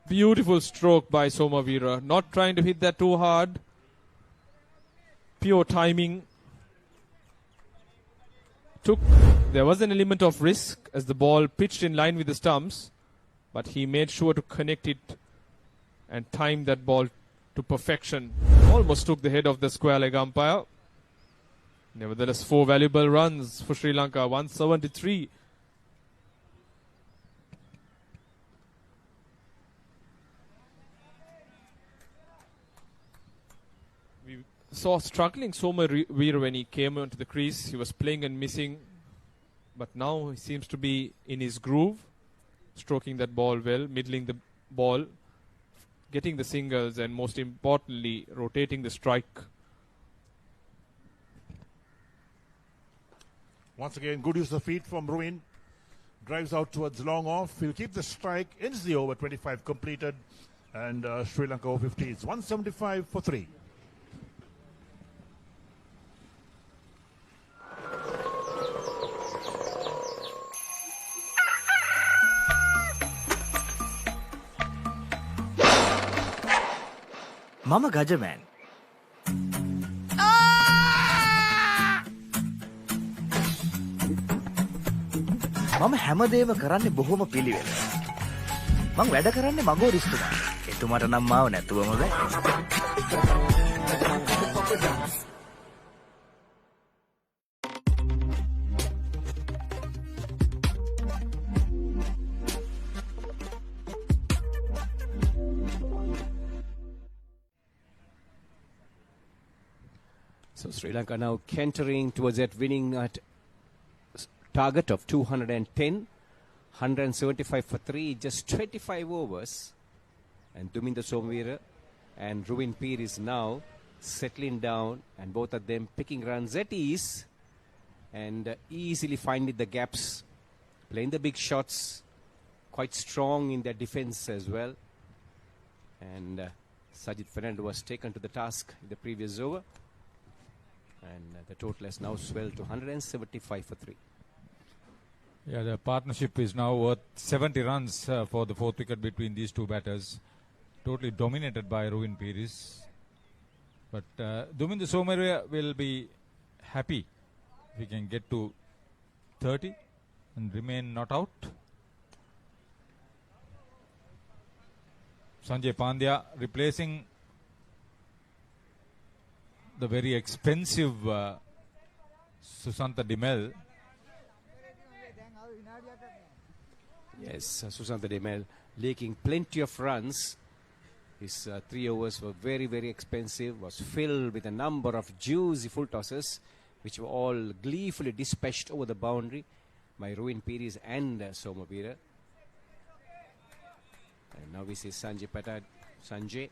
Beautiful stroke by Somavira. Not trying to hit that too hard. Pure timing. There was an element of risk as the ball pitched in line with the stumps. But he made sure to connect it and time that ball to perfection. Almost took the head of the square leg umpire. Nevertheless, 4 valuable runs for Sri Lanka, 173. We saw struggling Somavira when he came onto the crease. He was playing and missing. But now he seems to be in his groove. Stroking that ball well, middling the ball. getting the singles, and most importantly, rotating the strike. Once again, good use of feet from Ruin. Drives out towards long off. He'll keep the strike. Ends the over. 25 completed. And Sri Lanka Over-50s. 175 for 3. Mama Gajaman. මම හැමදේම කරන්නේ බොහොම පිළිවෙල. මං වැඩ කරන්නේ මගෝරිස්තුමා. එතුමාට නම් මාව නැතුවම බෑ. So Sri Lanka now cantering towards that winning target of 210, 175 for 3, just 25 overs. And Duminda Somvira and Ruin Peer is now settling down, and both of them picking runs at ease and easily finding the gaps, playing the big shots, quite strong in their defense as well. And Sajid Fernando was taken to the task in the previous over, and the total has now swelled to 175 for 3. Yeah, the partnership is now worth 70 runs for the fourth wicket between these two batters. Totally dominated by Ruin Piris. But Duminda Somvira will be happy if he can get to 30 and remain not out. Sanjay Pandya replacing the very expensive Susantha Dimel. Yes, Susantha Dimel leaking plenty of runs. His 3 overs were very, very expensive, was filled with a number of juicy full tosses, which were all gleefully dispatched over the boundary by Ruin Piris and Somavira. And now we see Sanjay Patad. Sanjay.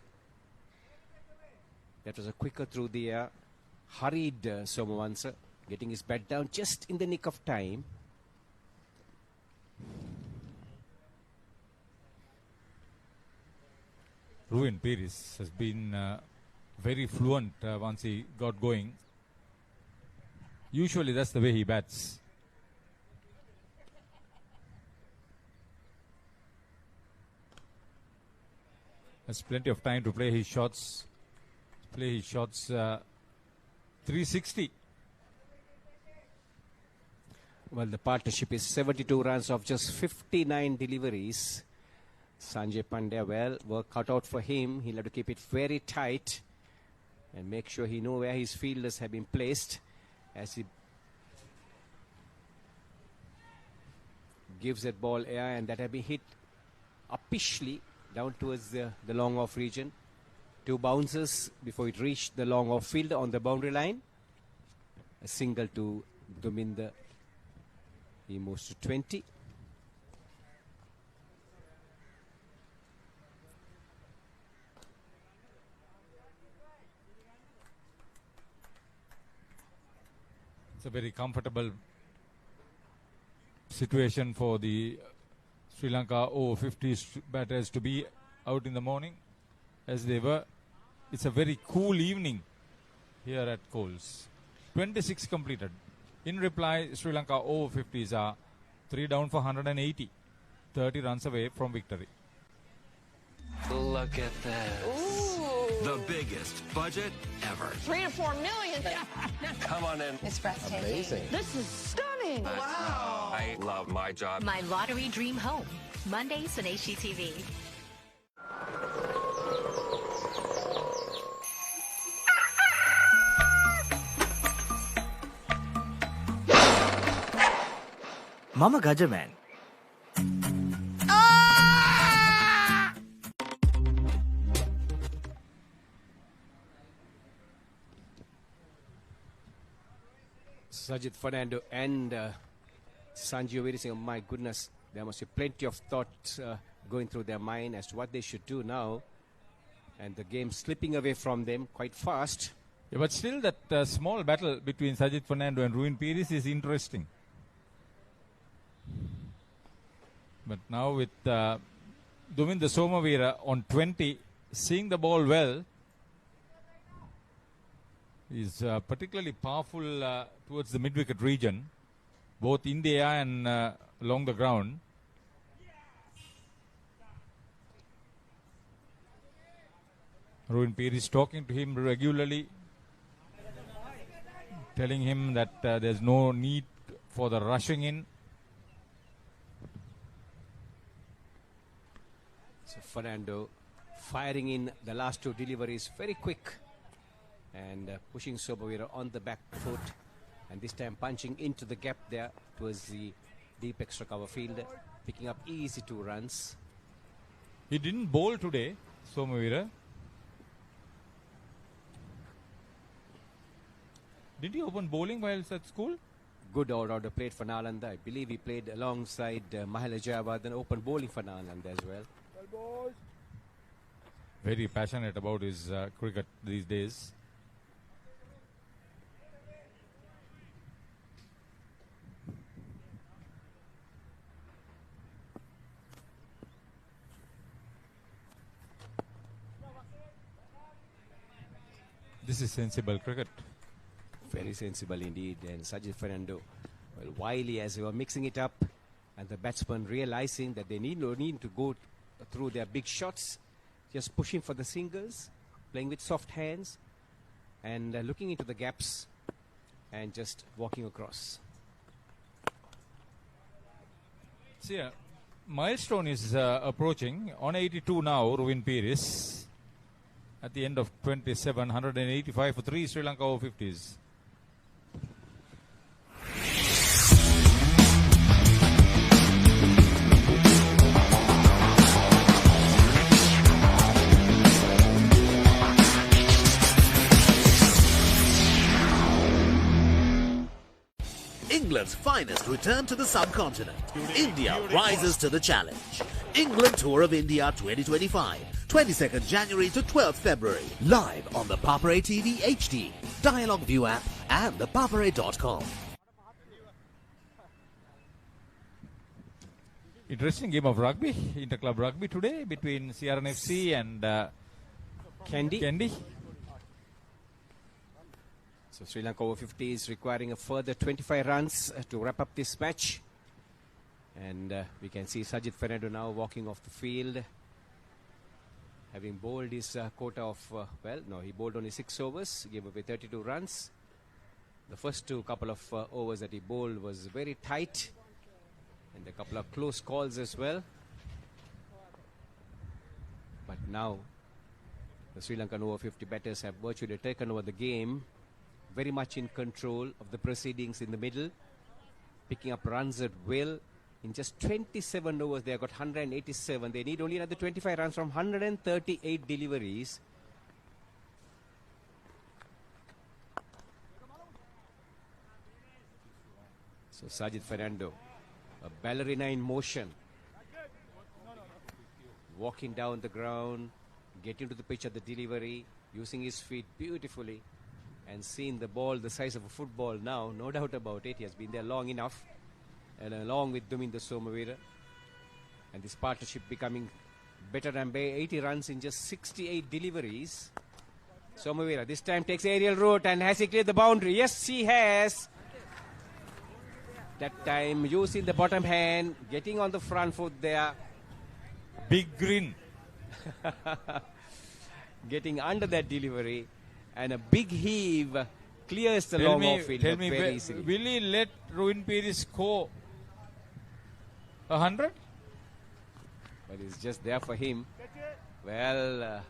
That was a quicker through the air. Hurried Somavansa, getting his bat down just in the nick of time. Ruin Piris has been very fluent once he got going. Usually that's the way he bats. Has plenty of time to play his shots. 360. Well, the partnership is 72 runs off just 59 deliveries. Sanjay Pandya, well, work cut out for him. He'll have to keep it very tight and make sure he knows where his fielders have been placed as he gives that ball air, and that have been hit uppishly down towards the long off region. 2 bounces before it reached the long off field on the boundary line. A single to Duminda. He moves to 20. It's a very comfortable situation for the Sri Lanka Over-50s batters to be out in the morning as they were. It's a very cool evening here at Coles. 26 completed. In reply, Sri Lanka Over-50s are 3 down for 180. 30 runs away from victory. Look at this. Ooh. The biggest budget ever. 3 to 4 million. Come on in. It's breathtaking. Amazing. This is stunning. Wow. I love my job. My Lottery Dream Home. Mondays on HGTV. Mama Gajaman. Sajid Fernando and Sanjay Overi saying, oh my goodness, there must be plenty of thought going through their mind as to what they should do now. And the game slipping away from them quite fast. Yeah, but still that small battle between Sajid Fernando and Ruin Pires is interesting. But now with Duminda Somavira on 20, seeing the ball well, is particularly powerful towards the mid-wicket region, both in the air and along the ground. Ruin Pires talking to him regularly, telling him that there's no need for the rushing in. So Fernando firing in the last two deliveries very quick and pushing Somavira on the back foot, and this time punching into the gap there towards the deep extra cover field, picking up easy 2 runs. He didn't bowl today, Somavira. Did he open bowling while at school? Good all-rounder played for Nalanda. I believe he played alongside Mahela Jayawardene, open bowling for Nalanda as well. Very passionate about his cricket these days. This is sensible cricket. Very sensible indeed. And Sajid Fernando, well, wily as they were mixing it up, and the batsmen realizing that they no need to go through their big shots, just pushing for the singles, playing with soft hands, and looking into the gaps, and just walking across. See, a milestone is approaching. On 82 now, Ruin Pires. At the end of 27, 185 for 3 Sri Lanka Over-50s. England's finest return to the subcontinent. India rises to the challenge. England Tour of India 2025. 22nd January to 12th February. Live on the Papare TV HD, Dialogue View app and thepapare.com. Interesting game of rugby, inter-club rugby today between CRNFC and Kendi. So Sri Lanka Over-50 is requiring a further 25 runs to wrap up this match. And we can see Sajid Fernando now walking off the field, having bowled his quota of, he bowled only 6 overs, gave away 32 runs. The first couple of overs that he bowled was very tight, and a couple of close calls as well. But now the Sri Lankan Over-50 batters have virtually taken over the game, very much in control of the proceedings in the middle, picking up runs at will. In just 27 overs, they have got 187. They need only another 25 runs from 138 deliveries. So Sajid Fernando, a ballerina in motion, walking down the ground, getting to the pitch at the delivery, using his feet beautifully, and seeing the ball the size of a football now, no doubt about it. He has been there long enough. And along with Duminda Somavira, and this partnership becoming better and better. 80 runs in just 68 deliveries. Somavira this time takes aerial route, and has he cleared the boundary? Yes, he has. That time using the bottom hand, getting on the front foot there. Big grin. Getting under that delivery, and a big heave clears the long off-field very easily. Will he let Ruin Pires score 100? But it's just there for him. Well,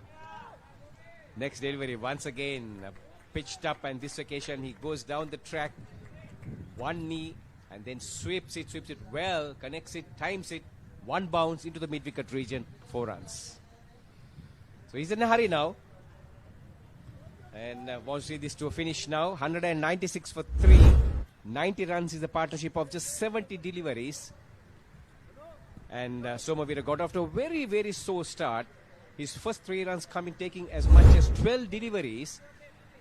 next delivery once again pitched up, and this occasion he goes down the track, one knee, and then sweeps it well, connects it, times it, one bounce into the mid-wicket region, 4 runs. So he's in a hurry now, and wants to see this to a finish now. 196 for 3, 90 runs is the partnership of just 70 deliveries. And Somavira got off to a very, very slow start. His first 3 runs coming, taking as much as 12 deliveries.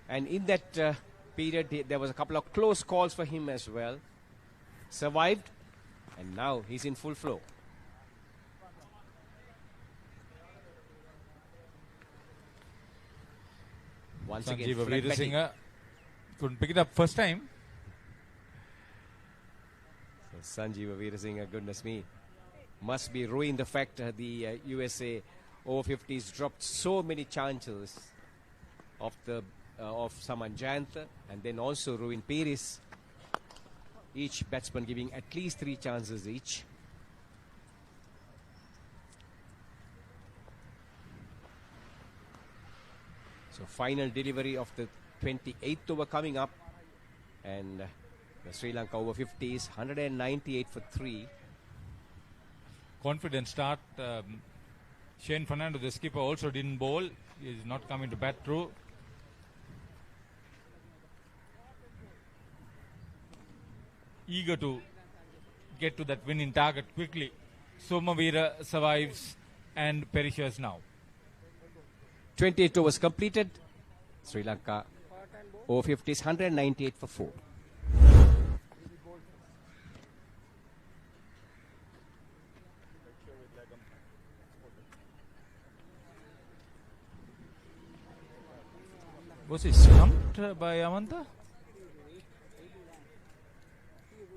And in that period, there was a couple of close calls for him as well. Survived, and now he's in full flow. Once again, Sanjeev flat batting. Veerasinghe couldn't pick it up first time. So Sanjeev Veerasinghe, goodness me, must be ruined the fact the USA Over-50s dropped so many chances of the of Saman Jayant, and then also ruined Peris. Each batsman giving at least 3 chances each. So final delivery of the 28th over coming up, and the Sri Lanka Over-50s 198 for 3. Confident start. Shane Fernando, the skipper, also didn't bowl. He's not coming to bat through. Eager to get to that winning target quickly. Somavira survives and perishes now. 28 overs completed. Sri Lanka Over-50s 198 for 4. Was he stumped by Amanta?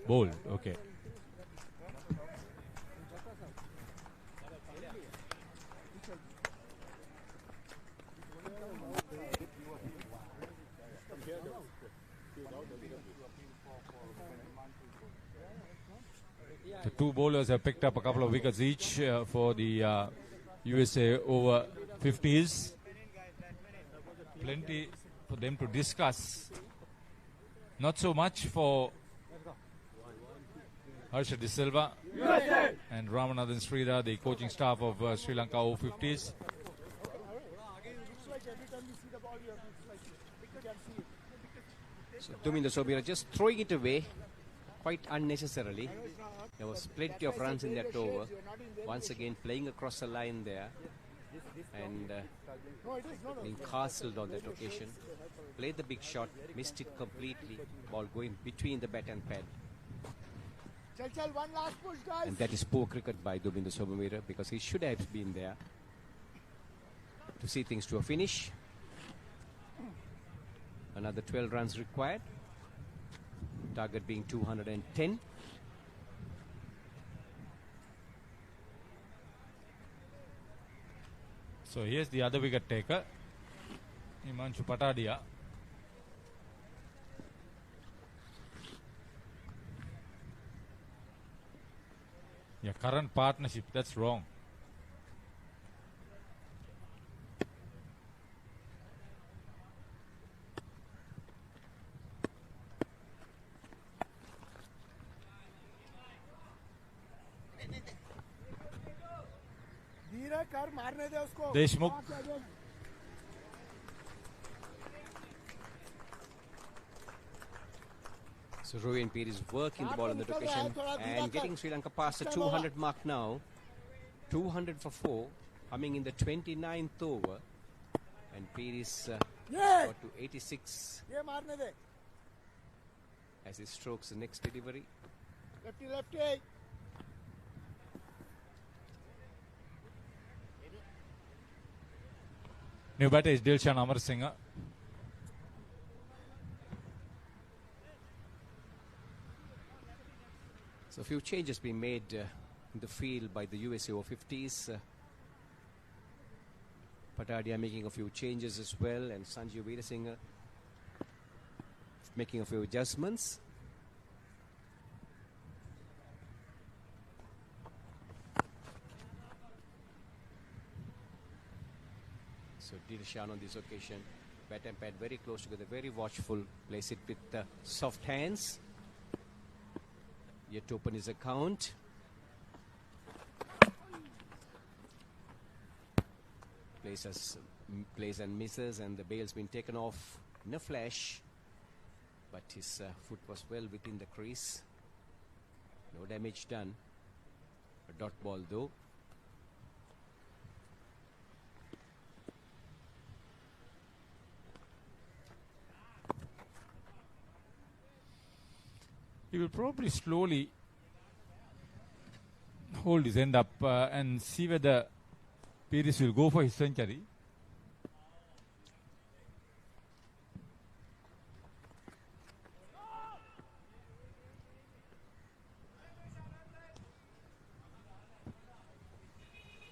Bowled, okay. The 2 bowlers have picked up a couple of wickets each for the USA Over-50s. Plenty for them to discuss. Not so much for Harsha De Silva and Ramanathan Sridhar, the coaching staff of Sri Lanka Over-50s. So Duminder Sobira just throwing it away quite unnecessarily. There was plenty of runs in that over. Once again playing across the line there, and being castled on that occasion. Played the big shot, missed it completely. Ball going between the bat and pad. And that is poor cricket by Duminder Sobira, because he should have been there to see things to a finish. Another 12 runs required. Target being 210. So here's the other wicket taker, Himanshu Patadia. Yeah, current partnership, that's wrong. Deshmukh. So Rowan Peer is working the ball on the occasion and getting Sri Lanka past the 200 mark now. 200 for 4, coming in the 29th over, and Peer is got to 86 as he strokes the next delivery. Lefty. New batter is Dilshan Amarasinghe. So a few changes being made in the field by the USA Over-50s. Patadia making a few changes as well, and Sanjeev Veerasinghe making a few adjustments. So Dilshan on this occasion, bat and pad very close together, very watchful, plays it with soft hands. Yet to open his account. Plays and misses, and the bail's been taken off in a flash, but his foot was well within the crease. No damage done. A dot ball though. He will probably slowly hold his end up and see whether Pires will go for his century.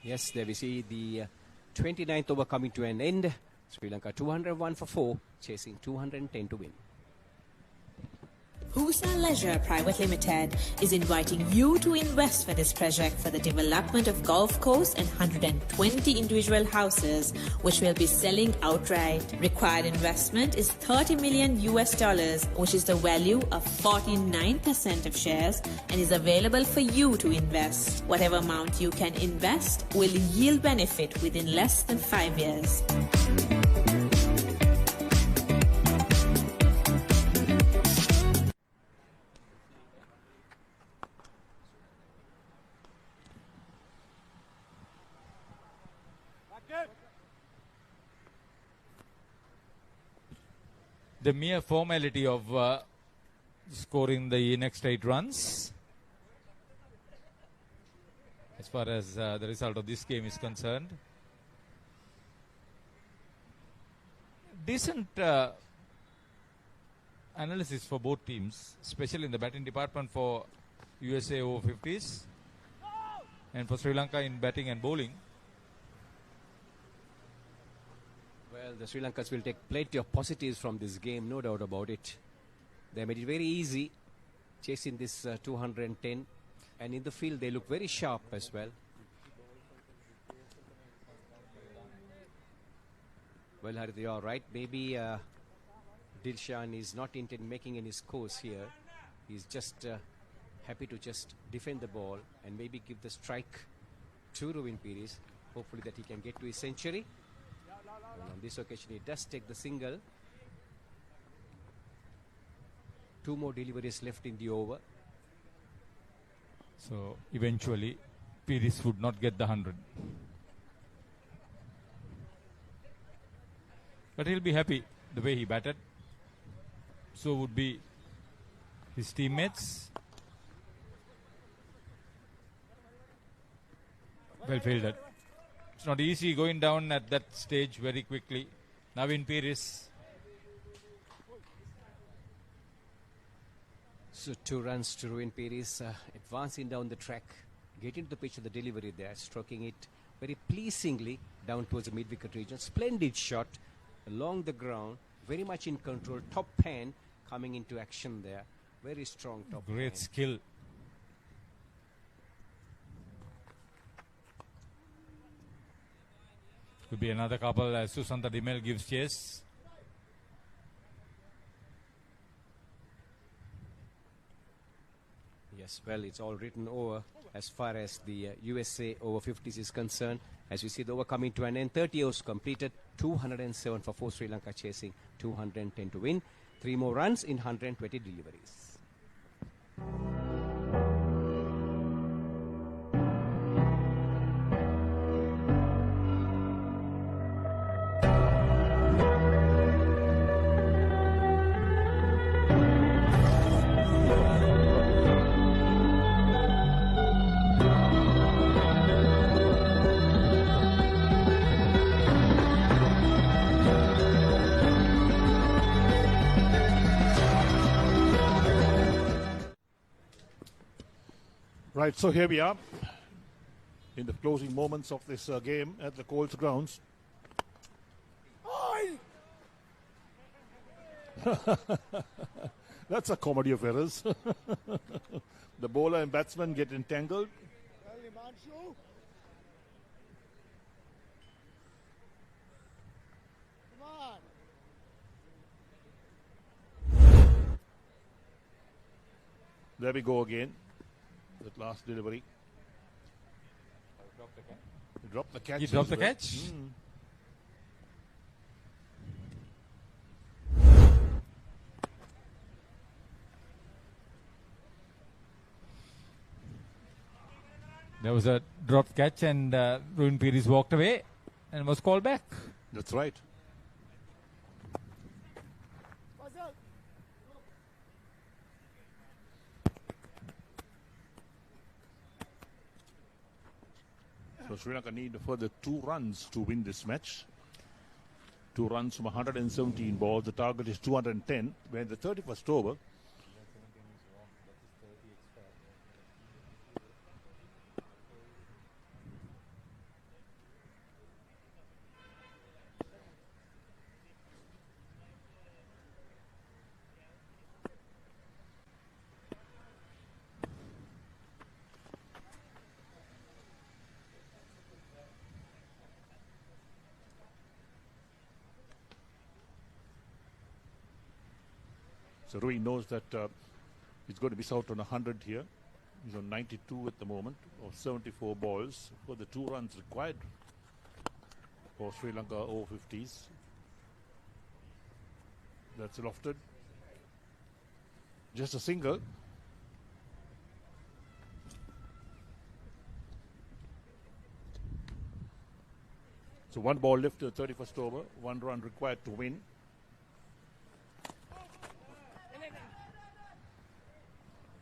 Yes, there we see the 29th over coming to an end. Sri Lanka 201 for 4, chasing 210 to win. USA Leisure Private Limited is inviting you to invest for this project for the development of golf course and 120 individual houses, which will be selling outright. Required investment is $30 million, which is the value of 49% of shares, and is available for you to invest. Whatever amount you can invest will yield benefit within less than 5 years. The mere formality of scoring the next 8 runs, as far as the result of this game is concerned. Decent analysis for both teams, especially in the batting department for USA Over-50s and for Sri Lanka in batting and bowling. Well, the Sri Lankans will take plenty of positives from this game, no doubt about it. They made it very easy, chasing this 210, and in the field they look very sharp as well. Well, Harith, you are right. Maybe Dilshan is not intending making any scores here. He's just happy to just defend the ball and maybe give the strike to Ruin Pires. Hopefully that he can get to his century. And on this occasion he does take the single. 2 more deliveries left in the over. So eventually Pires would not get the 100. But he'll be happy the way he batted. So would be his teammates. Well fielded. It's not easy going down at that stage very quickly. Navin Pires. So 2 runs to Ruin Pires, advancing down the track, getting to the pitch of the delivery there, stroking it very pleasingly down towards the mid-wicket region. Splendid shot along the ground, very much in control. Top hand coming into action there. Very strong top hand. Great skill. Could be another couple as Susanta Dimel gives chase. Yes, well, it's all written over as far as the USA Over-50s is concerned. As we see the over coming to an end, 30 overs completed, 207 for 4, Sri Lanka chasing 210 to win. 3 more runs in 120 deliveries. Right, so here we are in the closing moments of this game at the Colts Grounds. That's a comedy of errors. The bowler and batsman get entangled. There we go again. That last delivery. He dropped the catch. He dropped the catch? There was a dropped catch and Ruin Pires walked away and was called back. That's right. So Sri Lanka need a further 2 runs to win this match. 2 runs from 117 balls. The target is 210. We're in the 31st over. So Rui knows that he's going to miss out on 100 here. He's on 92 at the moment of 74 balls for the 2 runs required for Sri Lanka Over-50s. That's lofted. Just a single. So 1 ball left to the 31st over. 1 run required to win.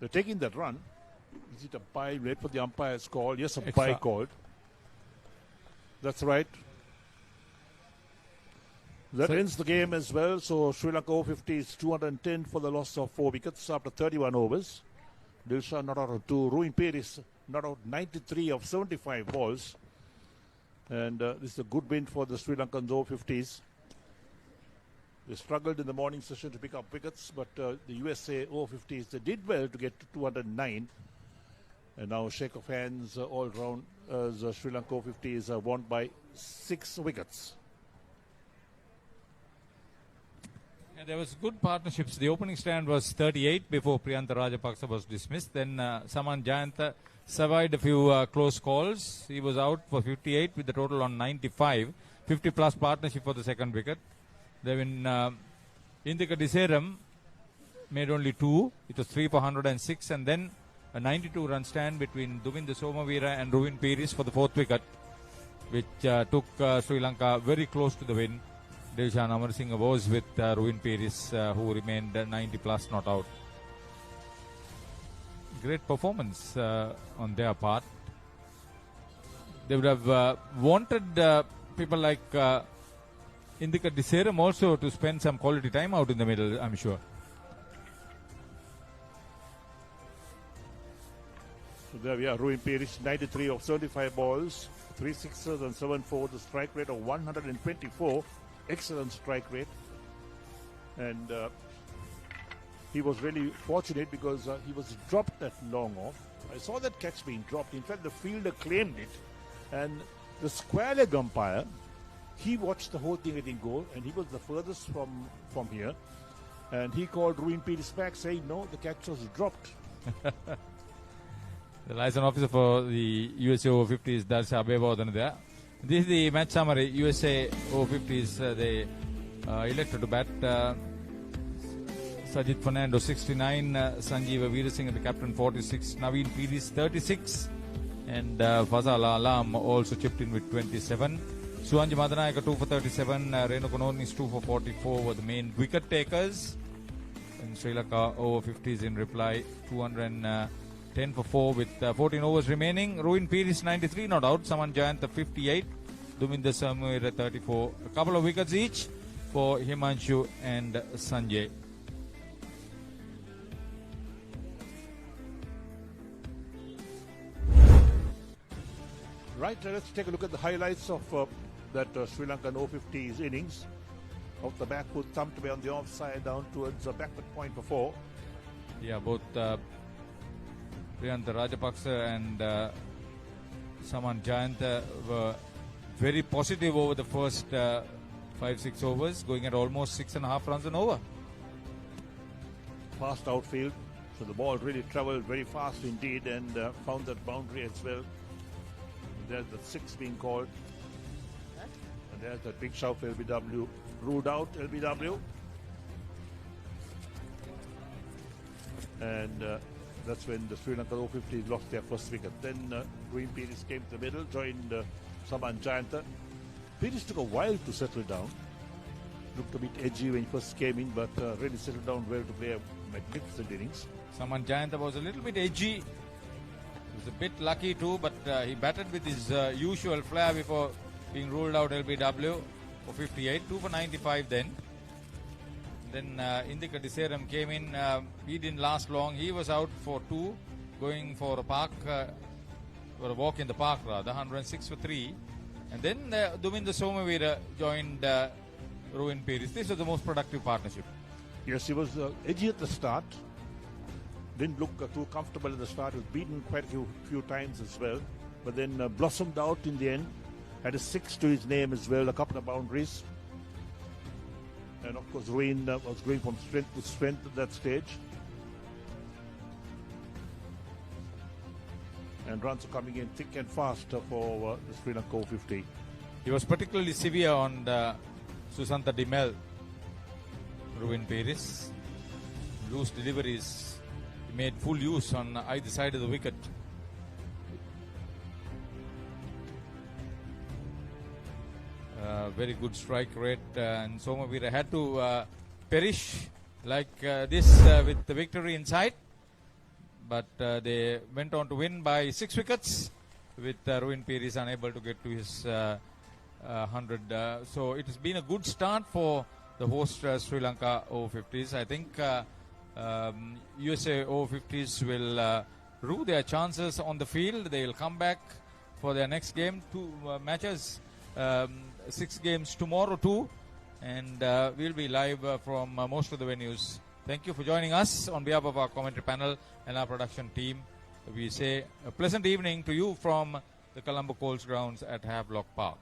They're taking that run. Is it a bye? Wait for the umpire's call. Yes, a bye called. That's right. That ends the game as well. So Sri Lanka Over-50 is 210 for the loss of 4 wickets after 31 overs. Dilshan not out of 2. Ruin Peris not out 93 of 75 balls. And this is a good win for the Sri Lankan Over-50s. They struggled in the morning session to pick up wickets, but the USA Over-50s, they did well to get to 209. And now shake of hands all round as Sri Lanka Over-50s are won by 6 wickets. Yeah, there was good partnerships. The opening stand was 38 before Priyantha Rajapaksa was dismissed. Then Saman Jayantha survived a few close calls. He was out for 58 with the total on 95. 50 plus partnership for the second wicket. Then Indika Diseram made only 2. It was 3 for 106, and then a 92-run stand between Duminda Somavira and Ruin Peris for the 4th wicket, which took Sri Lanka very close to the win. Dilshan Amarasinghe was with Ruin Peris, who remained 90 plus not out. Great performance on their part. They would have wanted people like Indika Diseram also to spend some quality time out in the middle, I'm sure. So there we are, Ruin Peris, 93 of 75 balls, 3 sixes and 7 fours, the strike rate of 124, excellent strike rate. And he was really fortunate because he was dropped that long off. I saw that catch being dropped. In fact, the fielder claimed it, and the square leg umpire, he watched the whole thing getting goal, and he was the furthest from here. And he called Ruin Peris back saying, no, the catch was dropped. The liaison officer for the USA Over-50s, Darsha Abebodhan there. This is the match summary. USA Over-50s, they elected to bat. Sajid Fernando 69, Sanjeev Veerasinghe the captain 46, Naveen Peris 36, and Fazal Alam also chipped in with 27. Suanji Madanayaka 2 for 37, Renu Kononis 2 for 44 were the main wicket takers. And Sri Lanka Over-50s in reply 210 for 4 with 14 overs remaining. Ruin Peris 93 not out, Saman Jayantha 58, Duminda Somavira 34. A couple of wickets each for Himanshu and Sanjay. Right, let's take a look at the highlights of that Sri Lankan Over-50s innings. Off the back foot, thumped away on the offside down towards the backward point for 4. Yeah, both Priyantha Rajapaksa and Saman Jayantha were very positive over the first 5-6 overs, going at almost 6.5 runs an over. Fast outfield, so the ball really travelled very fast indeed and found that boundary as well. There's the 6 being called. And there's that big shot for LBW. Ruled out LBW. And that's when the Sri Lanka Over-50s lost their first wicket. Then Ruin Peris came to the middle, joined Saman Jayantha. Peris took a while to settle down. Looked a bit edgy when he first came in, but really settled down well to play a magnificent innings. Saman Jayantha was a little bit edgy. It was a bit lucky too, but he batted with his usual flair before being ruled out LBW for 58. 2 for 95 then. Then Indika Diseram came in. He didn't last long. He was out for 2, going for a park, or a walk in the park rather, 106 for 3. And then Duminda Somavira joined Ruin Peris. This was the most productive partnership. Yes, he was edgy at the start. Didn't look too comfortable at the start. He was beaten quite a few times as well. But then blossomed out in the end. Had a 6 to his name as well, a couple of boundaries. And of course, Ruin was going from strength to strength at that stage. And runs are coming in thick and fast for the Sri Lanka Over-50. He was particularly severe on Susanta Dimel, Ruin Peris. Loose deliveries. He made full use on either side of the wicket. Very good strike rate, and Somavira had to perish like this with the victory in sight. But they went on to win by 6 wickets, with Ruin Peris unable to get to his 100. So it has been a good start for the host Sri Lanka Over-50s. I think USA Over-50s will rue their chances on the field. They will come back for their next game. 2 matches. 6 games tomorrow too, and we'll be live from most of the venues. Thank you for joining us on behalf of our commentary panel and our production team. We say a pleasant evening to you from the Colombo Colts Grounds at Havelock Park.